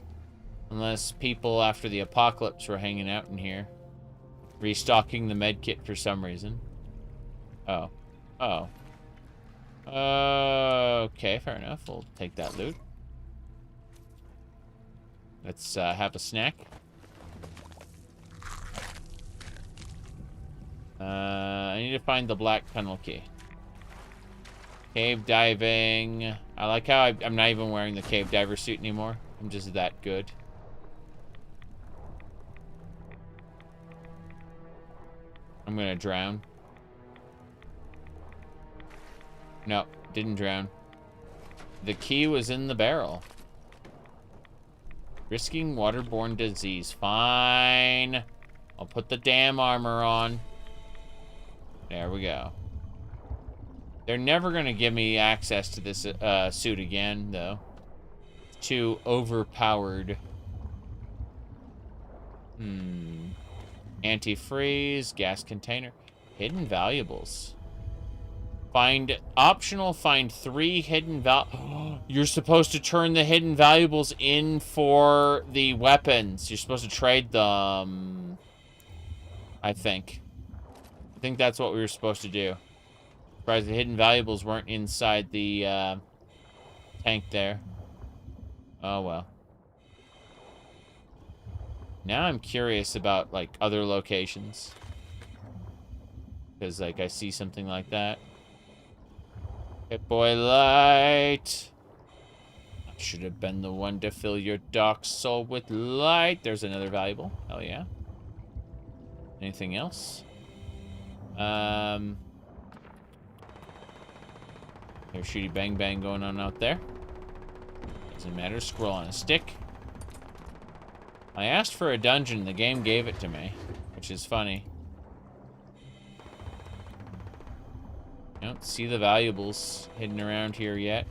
Unless people after the apocalypse were hanging out in here. Restocking the med kit for some reason. Oh. Oh. Okay, fair enough. We'll take that loot. Let's have a snack. I need to find the black tunnel key. Cave diving. I like how I'm not even wearing the cave diver suit anymore. I'm just that good. I'm gonna drown. No, didn't drown. The key was in the barrel. Risking waterborne disease. Fine. I'll put the damn armor on. There we go. They're never going to give me access to this suit again, though. It's too overpowered. Antifreeze, gas container. Hidden valuables. Find 3 hidden You're supposed to turn the hidden valuables in for the weapons. You're supposed to trade them. I think that's what we were supposed to do. Surprised the hidden valuables weren't inside the tank there. Oh well. Now I'm curious about like other locations. Because like I see something like that. Hit boy light. I should have been the one to fill your dark soul with light. There's another valuable. Hell yeah. Anything else? There's shooty bang bang going on out there. Doesn't matter. Squirrel on a stick. I asked for a dungeon. The game gave it to me, which is funny. I don't see the valuables hidden around here yet.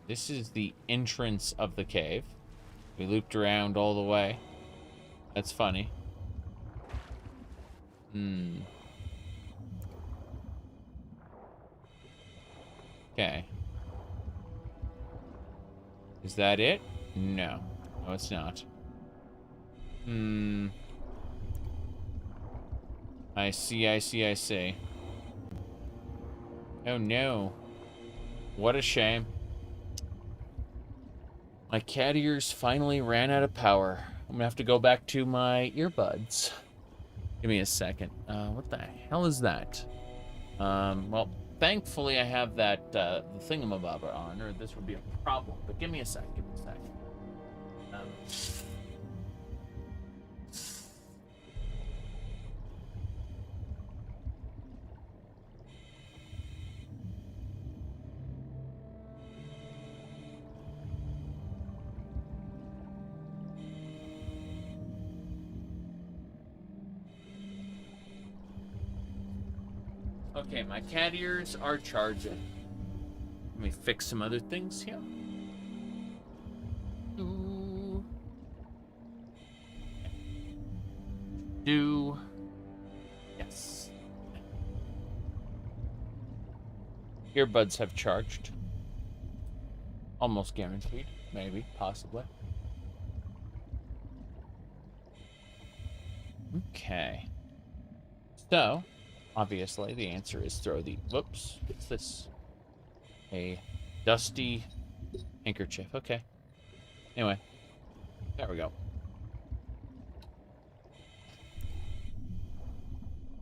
This is the entrance of the cave. We looped around all the way. That's funny. Okay. Is that it? No. No, it's not. I see. Oh no. What a shame. My cat ears finally ran out of power. I'm gonna have to go back to my earbuds. Give me a second. What the hell is that? Well, thankfully I have that, the thingamabobber on, or this would be a problem. But give me a sec. Okay, my cat ears are charging. Let me fix some other things here. Yes. Earbuds have charged. Almost guaranteed. Maybe, possibly. Okay. So, obviously, the answer is throw the... Whoops. What's this? A dusty handkerchief. Okay. Anyway. There we go.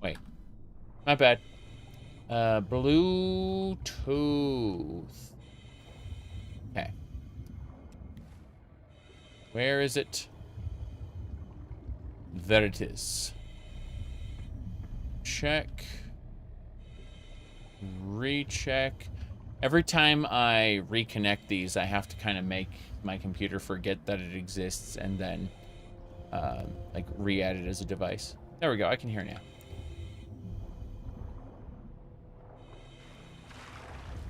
Wait. My bad. Bluetooth. Okay. Where is it? There it is. Check. Recheck. Every time I reconnect these, I have to kind of make my computer forget that it exists and then, like, re-add it as a device. There we go. I can hear now.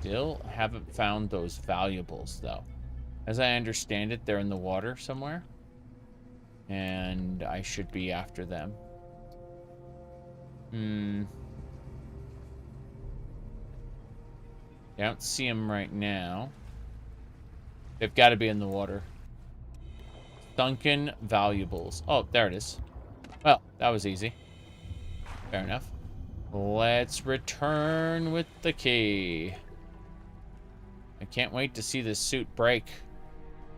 Still haven't found those valuables, though. As I understand it, they're in the water somewhere. And I should be after them. I don't see them right now. They've got to be in the water. Sunken valuables. Oh, there it is. Well, that was easy. Fair enough. Let's return with the key. I can't wait to see this suit break.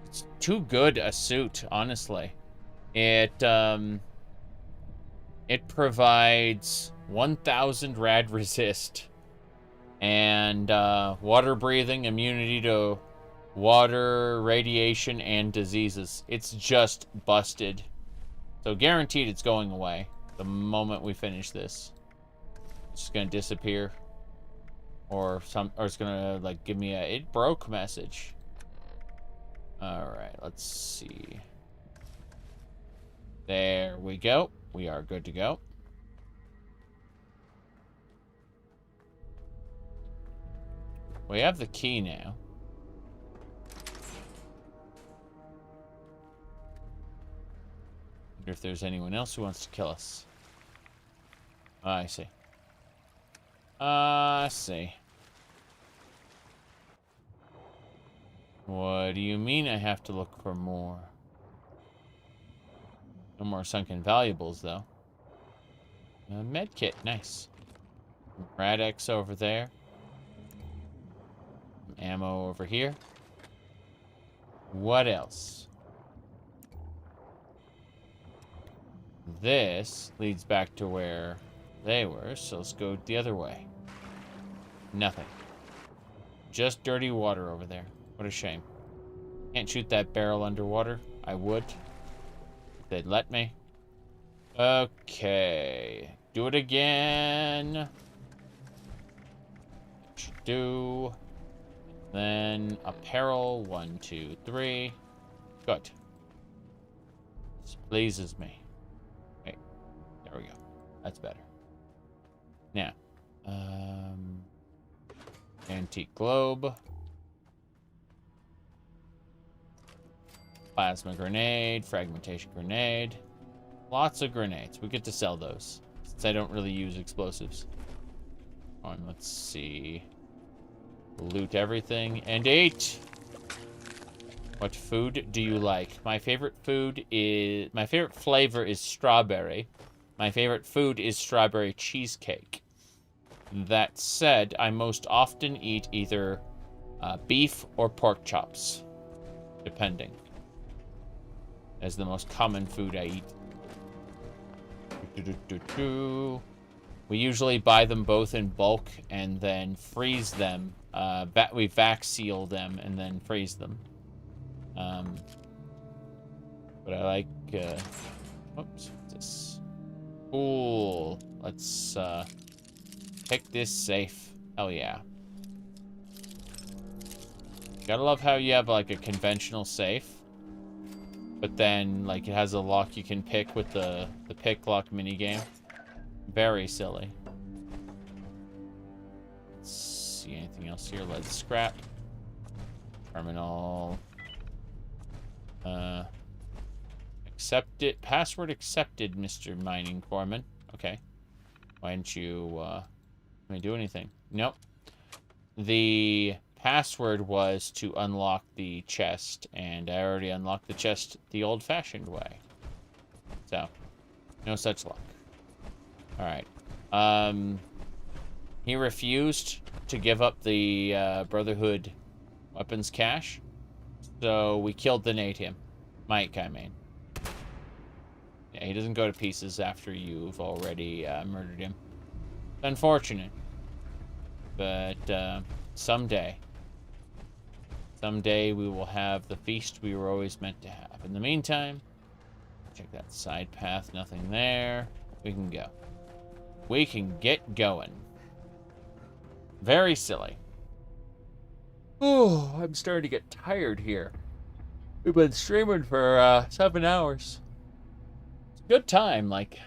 It's too good a suit, honestly. It provides 1000 rad resist and water breathing, immunity to water, radiation, and diseases. It's just busted. So guaranteed it's going away the moment we finish this. It's just gonna disappear. Or it's gonna like give me a "it broke" message. Alright, let's see. There we go. We are good to go. We have the key now. Wonder if there's anyone else who wants to kill us. I see. I see. What do you mean I have to look for more? No more sunken valuables, though. A med kit, nice. Rad-X over there. Ammo over here. What else? This leads back to where they were, so let's go the other way. Nothing. Just dirty water over there. What a shame. Can't shoot that barrel underwater. I would. If they'd let me. Okay. Do it again. Do. Then apparel. 1, 2, 3. Good. This pleases me. Wait. There we go. That's better. Now. Antique globe. Plasma grenade. Fragmentation grenade. Lots of grenades. We get to sell those. since I don't really use explosives. Let's see. Loot everything and eat. What food do you like? My favorite flavor is strawberry. My favorite food is strawberry cheesecake. That said, I most often eat either beef or pork chops, depending. As the most common food I eat. We usually buy them both in bulk and then freeze them. We vac seal them and then freeze them. But I like, whoops, what's this? Cool. Let's, pick this safe. Hell yeah. Gotta love how you have, like, a conventional safe. But then, like, it has a lock you can pick with the pick lock minigame. Very silly. Let's see anything else here. Let's scrap. Terminal. Accept it. Password accepted, Mr. Mining Foreman. Okay. Why didn't you, let me do anything? Nope. The password was to unlock the chest, and I already unlocked the chest the old-fashioned way. So, no such luck. Alright. He refused to give up the Brotherhood weapons cache, so we killed the him. Mike, I mean. Yeah, he doesn't go to pieces after you've already murdered him. It's unfortunate. But someday we will have the feast we were always meant to have. In the meantime, check that side path. Nothing there. We can go. We can get going. Very silly. Oh, I'm starting to get tired here. We've been streaming for 7 hours. It's a good time. Like,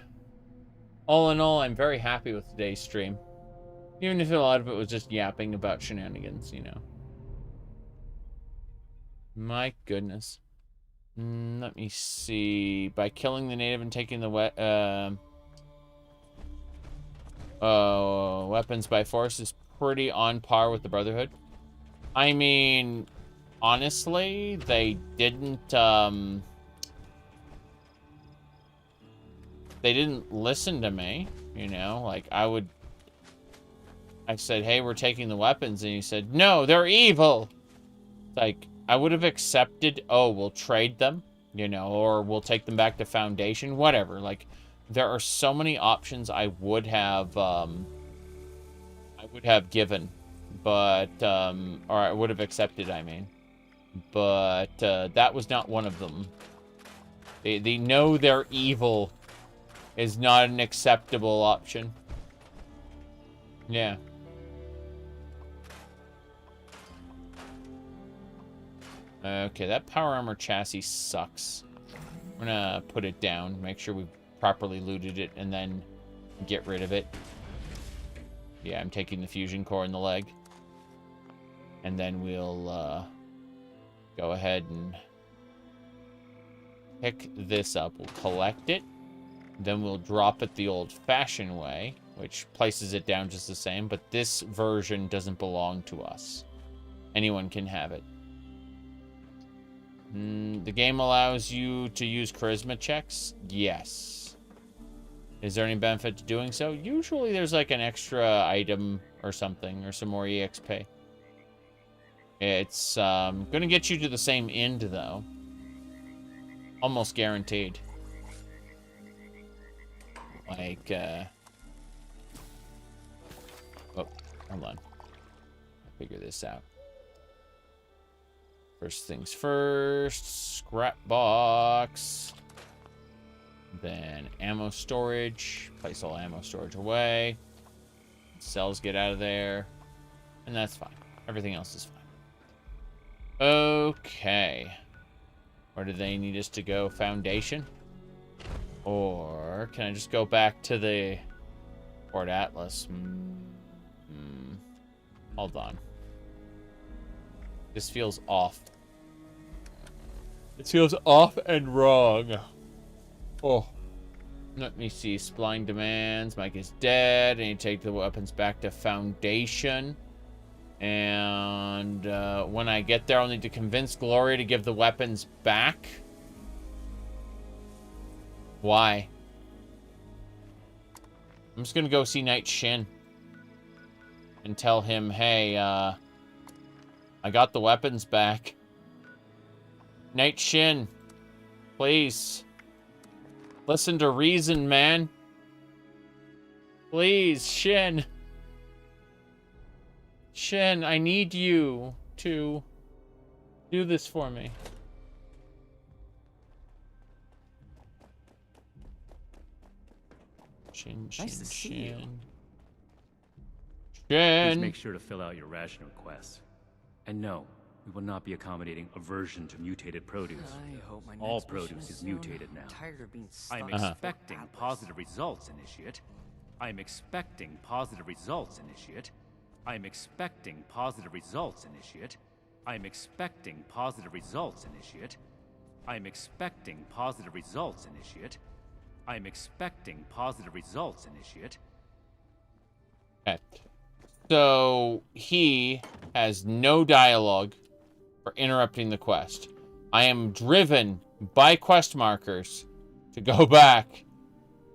all in all, I'm very happy with today's stream. Even if a lot of it was just yapping about shenanigans, you know. My goodness. Let me see. By killing the native and taking the weapons by force is pretty on par with the Brotherhood. I mean, honestly, they didn't listen to me, you know? Like, I said, hey, we're taking the weapons, and he said, no, they're evil! Like, I would have accepted, oh, we'll trade them, you know, or we'll take them back to Foundation, whatever. Like, there are so many options I would have given, but, or I would have accepted, I mean. But, that was not one of them. They know they're evil is not an acceptable option. Yeah. Okay, that power armor chassis sucks. I'm gonna put it down, make sure we've properly looted it, and then get rid of it. Yeah, I'm taking the fusion core in the leg. And then we'll go ahead and pick this up. We'll collect it. Then we'll drop it the old-fashioned way, which places it down just the same, but this version doesn't belong to us. Anyone can have it. The game allows you to use charisma checks? Yes. Is there any benefit to doing so? Usually there's like an extra item or something, or some more EXP. It's gonna get you to the same end, though. Almost guaranteed. Like, oh, hold on. I'll figure this out. First things first, scrap box. Then ammo storage. Place all ammo storage away. Cells get out of there. And that's fine. Everything else is fine. Okay. Where do they need us to go? Foundation? Or can I just go back to the Port Atlas? Hold on. This feels off. It feels off and wrong. Oh. Let me see. Spline demands. Mike is dead. I need to take the weapons back to Foundation. And when I get there, I'll need to convince Gloria to give the weapons back. Why? I'm just gonna go see Knight Shin and tell him, hey, I got the weapons back. Knight Shin, please. Listen to reason, man. Please, Shin. Shin, I need you to do this for me. Shin, Nice to see you. Shin. Please make sure to fill out your ration request. And no, we will not be accommodating aversion to mutated produce. I hope my All next mission produce is soon. mutated now. I'm tired of being I am stuck expecting positive results, Initiate. I am expecting positive results, Initiate. I am expecting positive results, Initiate. I am expecting positive results, Initiate. I am expecting positive results, Initiate. I am expecting positive results, Initiate. Okay. So he has no dialogue for interrupting the quest. I am driven by quest markers to go back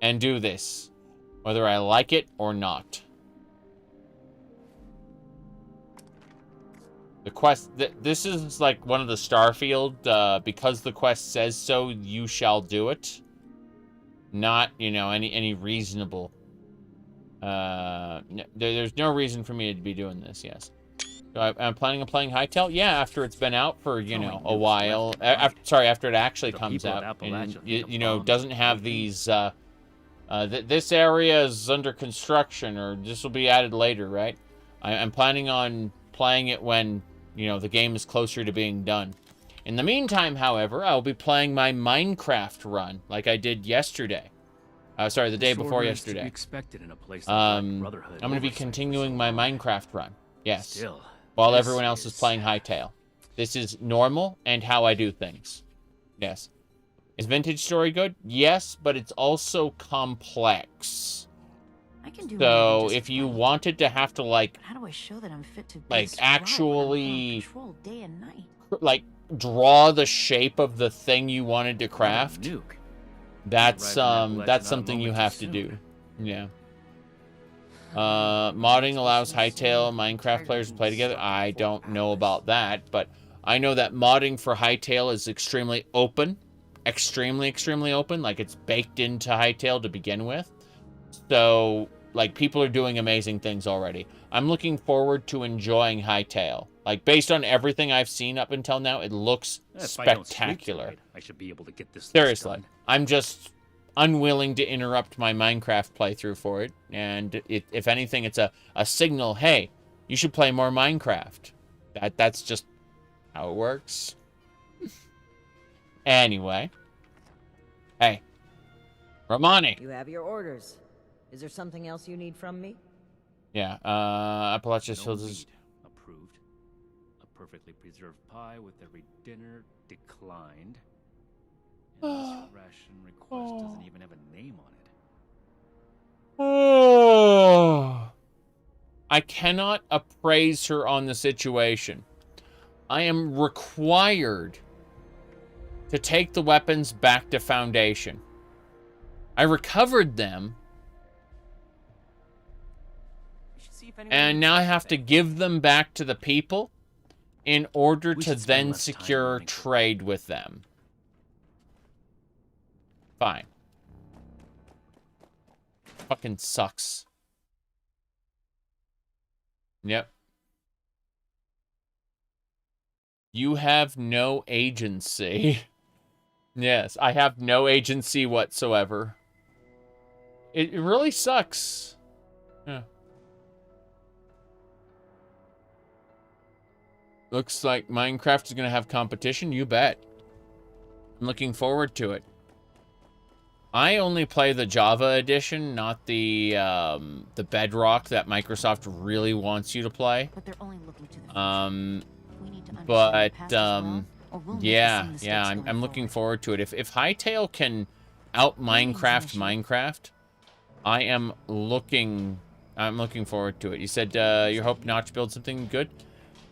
and do this, whether I like it or not. The quest, this is like one of the Starfield, because the quest says so, you shall do it. Not, you know, any reasonable. There's no reason for me to be doing this, yes. So I'm planning on playing Hytale? Yeah, after it's been out for, you know, a while. After it actually comes out. And, you know, doesn't have these, this area is under construction, or this will be added later, right? I'm planning on playing it when, you know, the game is closer to being done. In the meantime, however, I'll be playing my Minecraft run, like I did yesterday. Sorry, the day before yesterday. I'm going to be continuing my Minecraft run. Yes. While everyone else is playing Hytale. This is normal and how I do things. Yes. Is Vintage Story good? Yes, but it's also complex. I can do so if you wanted to have to, like, how do I show that I'm fit to like actually control day and night? Like draw the shape of the thing you wanted to craft, that's something you have to do. Yeah. Modding allows Hytale Minecraft players to play together. I don't know about that, but I know that modding for Hytale is extremely open. Extremely open. Like, it's baked into Hytale to begin with. So, like, people are doing amazing things already. I'm looking forward to enjoying Hytale. Like, based on everything I've seen up until now, it looks spectacular. I should be able to get this. Seriously. I'm just unwilling to interrupt my Minecraft playthrough for it. And if anything, it's a signal, hey, you should play more Minecraft. That's just how it works. Anyway. Hey. Romani. You have your orders. Is there something else you need from me? Yeah, Appalachia's No Hills meat. Approved. A perfectly preserved pie with every dinner declined. And this ration request doesn't even have a name on it. Oh. I cannot appraise her on the situation. I am required to take the weapons back to Foundation. I recovered them. And now I have to give them back to the people in order to then secure trade with them. Fine. Fucking sucks. Yep. You have no agency. Yes, I have no agency whatsoever. It really sucks. Yeah. Looks like Minecraft is going to have competition. You bet. I'm looking forward to it. I only play the Java edition, not the Bedrock that Microsoft really wants you to play. But they're only looking to the I'm looking forward to it. If Hytale can out Minecraft, I am looking forward to it. You said you hope Notch builds something good.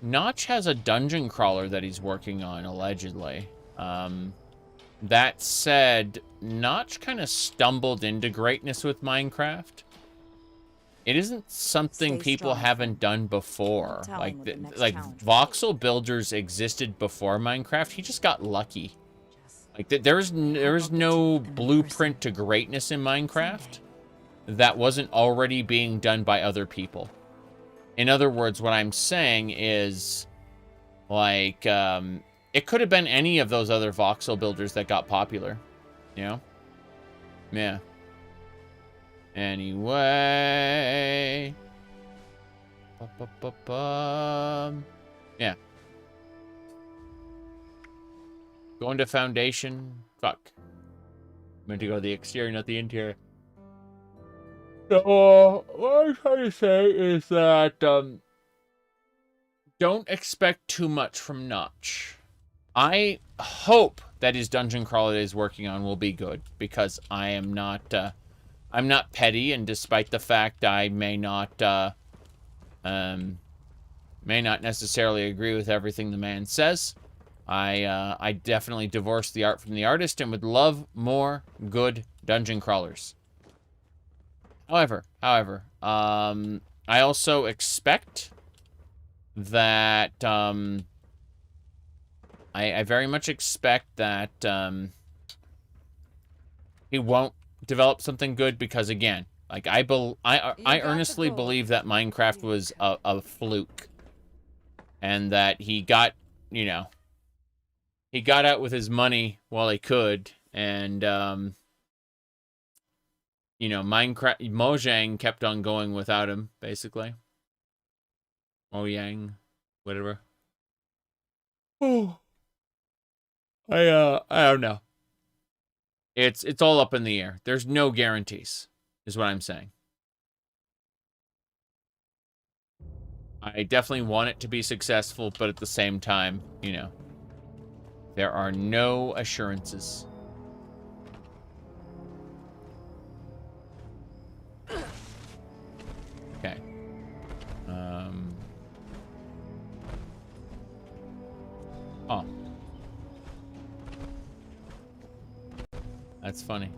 Notch has a dungeon crawler that he's working on, allegedly. That said, Notch kind of stumbled into greatness with Minecraft. It isn't something people haven't done before. Like voxel builders existed before Minecraft. He just got lucky. Like there's no blueprint to greatness in Minecraft that wasn't already being done by other people. In other words, what I'm saying is, like, it could have been any of those other voxel builders that got popular, you know? Yeah. Anyway. Yeah. Going to foundation. Fuck. Meant to go to the exterior, not the interior. So, what I'm trying to say is that, don't expect too much from Notch. I hope that his dungeon crawler that he's working on will be good, because I'm not petty, and despite the fact I may not necessarily agree with everything the man says, I definitely divorce the art from the artist and would love more good dungeon crawlers. However, I also expect that, I very much expect that, he won't develop something good because, again, like, I earnestly believe that Minecraft was a fluke. And that he got, you know, he got out with his money while he could, and, you know, Mojang kept on going without him, basically. Mojang, whatever. Oh. I don't know. It's all up in the air. There's no guarantees, is what I'm saying. I definitely want it to be successful, but at the same time, you know, there are no assurances. Okay. Oh. That's funny.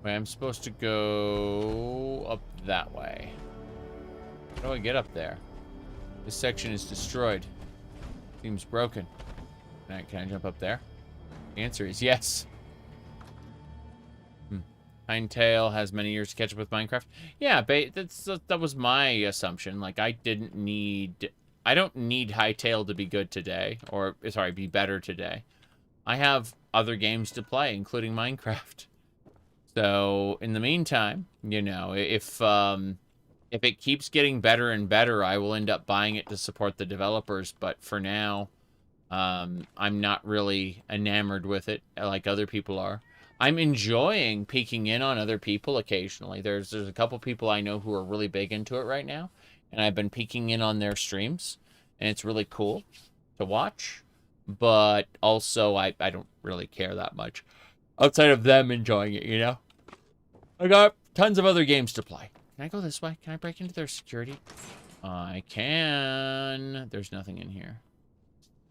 Wait, I'm supposed to go up that way. How do I get up there? This section is destroyed. Seems broken. Can I jump up there? The answer is yes. Hinetail has many years to catch up with Minecraft. Yeah, that was my assumption. Like, I don't need Hightail to be good today. Or, sorry, be better today. I have other games to play, including Minecraft. So, in the meantime, you know, if it keeps getting better and better, I will end up buying it to support the developers. But for now, I'm not really enamored with it like other people are. I'm enjoying peeking in on other people occasionally. There's a couple people I know who are really big into it right now, and I've been peeking in on their streams, and it's really cool to watch. But also, I don't really care that much outside of them enjoying it, you know? I got tons of other games to play. Can I go this way? Can I break into their security? I can. There's nothing in here.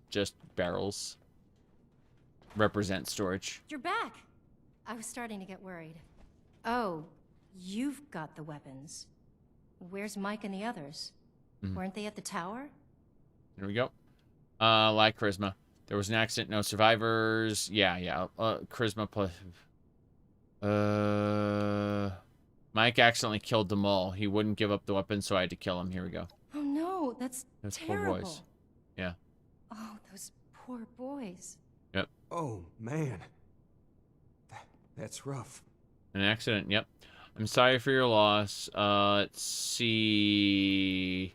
Just barrels. Represent storage. You're back! I was starting to get worried. Oh, you've got the weapons. Where's Mike and the others? Weren't they at the tower? There we go. Like charisma. There was an accident, no survivors. Yeah. Charisma plus... Mike accidentally killed them all. He wouldn't give up the weapon, so I had to kill him. Here we go. Oh no, that's terrible. Poor boys. Yeah. Oh, those poor boys. Yep. Oh, man. That's rough. An accident, yep. I'm sorry for your loss. Let's see...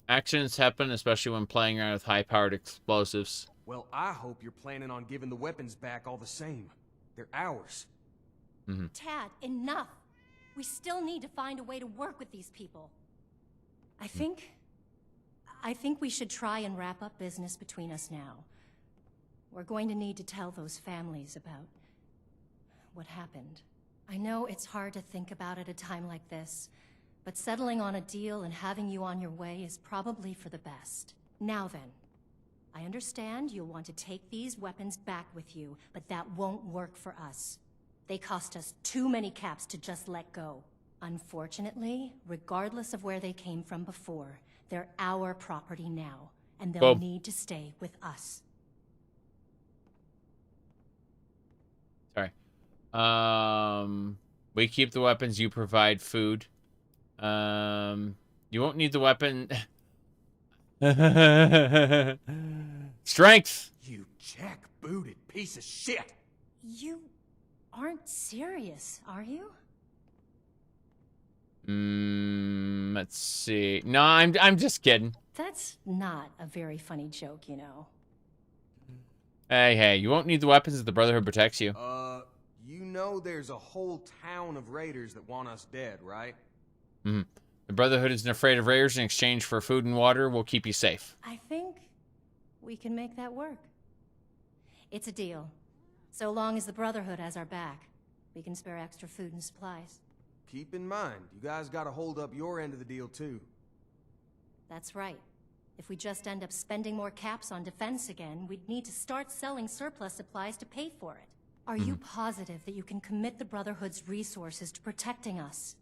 accidents happen, especially when playing around with high-powered explosives. Well, I hope you're planning on giving the weapons back all the same. They're ours. Tad, enough! We still need to find a way to work with these people. I think we should try and wrap up business between us now. We're going to need to tell those families about what happened. I know it's hard to think about at a time like this, but settling on a deal and having you on your way is probably for the best. Now then, I understand you'll want to take these weapons back with you, but that won't work for us. They cost us too many caps to just let go. Unfortunately, regardless of where they came from before, they're our property now, and they'll need to stay with us. Sorry. We keep the weapons, you provide food. You won't need the weapon. Strength! You jack-booted piece of shit! You aren't serious, are you? Let's see. No, I'm just kidding. That's not a very funny joke, you know. Hey, you won't need the weapons if the Brotherhood protects you. You know there's a whole town of raiders that want us dead, right? The Brotherhood isn't afraid of raiders. In exchange for food and water, we'll keep you safe. I think we can make that work. It's a deal. So long as the Brotherhood has our back, we can spare extra food and supplies. Keep in mind, you guys gotta hold up your end of the deal, too. That's right. If we just end up spending more caps on defense again, we'd need to start selling surplus supplies to pay for it. Are you positive that you can commit the Brotherhood's resources to protecting us?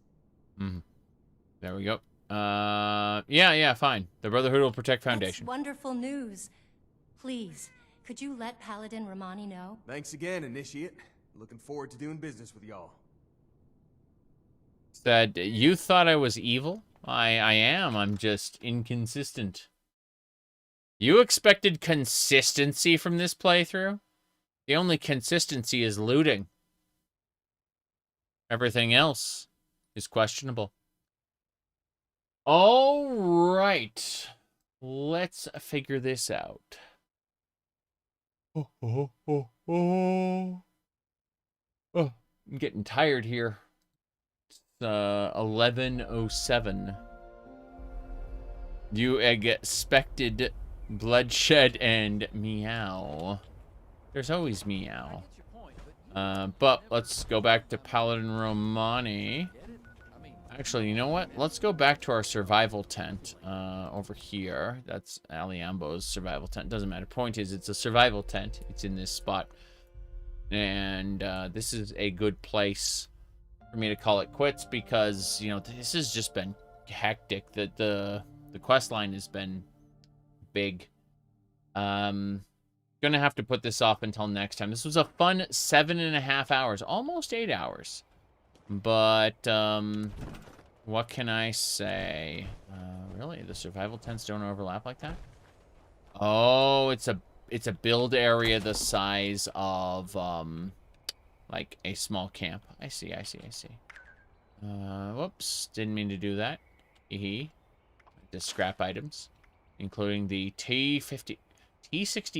There we go. Yeah, fine. The Brotherhood will protect Foundation. That's wonderful news. Please, could you let Paladin Romani know? Thanks again, Initiate. Looking forward to doing business with y'all. Said, you thought I was evil? I am. I'm just inconsistent. You expected consistency from this playthrough? The only consistency is looting. Everything else is questionable. All right. Let's figure this out. Oh, I'm getting tired here. It's 11:07. You expected bloodshed and meow. There's always meow. But let's go back to Paladin Romani. Actually, you know what? Let's go back to our survival tent over here. That's Aliambo's survival tent. Doesn't matter. Point is, it's a survival tent. It's in this spot. And this is a good place for me to call it quits because, you know, this has just been hectic. The quest line has been big. Gonna have to put this off until next time. This was a fun 7.5 hours, almost 8 hours. But what can I say? Really, the survival tents don't overlap like that? Oh, it's a build area the size of like a small camp. I see. Whoops, didn't mean to do that. The scrap items, including the T60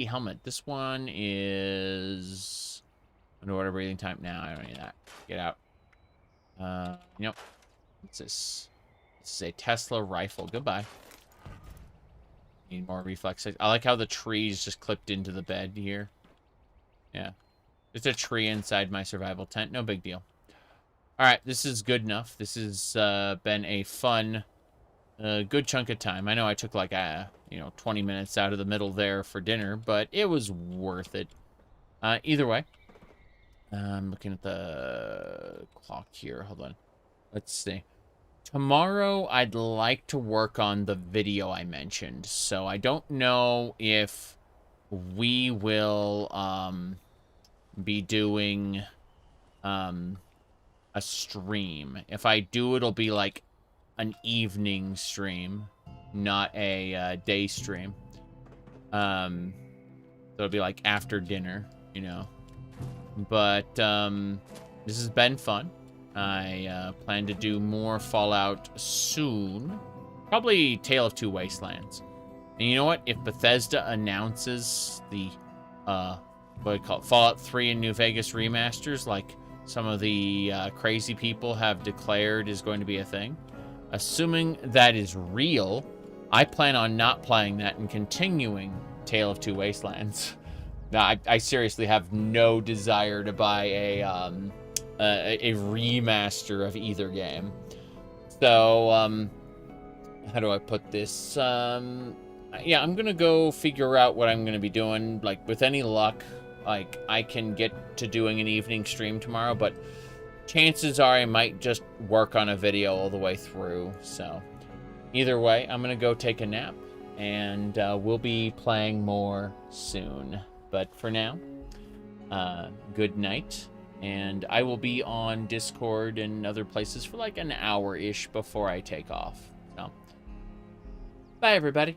helmet. This one is underwater breathing time. Now I don't need that. Get out. Nope. What's this? This is a Tesla rifle. Goodbye. Need more reflexes. I like how the tree's just clipped into the bed here. Yeah. Just a tree inside my survival tent. No big deal. Alright, this is good enough. This has been a fun, good chunk of time. I know I took like, 20 minutes out of the middle there for dinner, but it was worth it. Either way. I'm looking at the clock here. Hold on. Let's see. Tomorrow, I'd like to work on the video I mentioned. So I don't know if we will be doing a stream. If I do, it'll be like an evening stream, not a day stream. So it'll be like after dinner, you know. But this has been fun. I plan to do more Fallout soon. Probably Tale of Two Wastelands. And you know what? If Bethesda announces the what do you call it? Fallout 3 and New Vegas remasters, like some of the crazy people have declared is going to be a thing, assuming that is real, I plan on not playing that and continuing Tale of Two Wastelands. Now, I seriously have no desire to buy a remaster of either game. So, how do I put this? Yeah, I'm gonna go figure out what I'm gonna be doing. Like, with any luck, like, I can get to doing an evening stream tomorrow, but chances are I might just work on a video all the way through. So, either way, I'm gonna go take a nap, and we'll be playing more soon. But for now, good night, and I will be on Discord and other places for like an hour-ish before I take off. So, bye, everybody.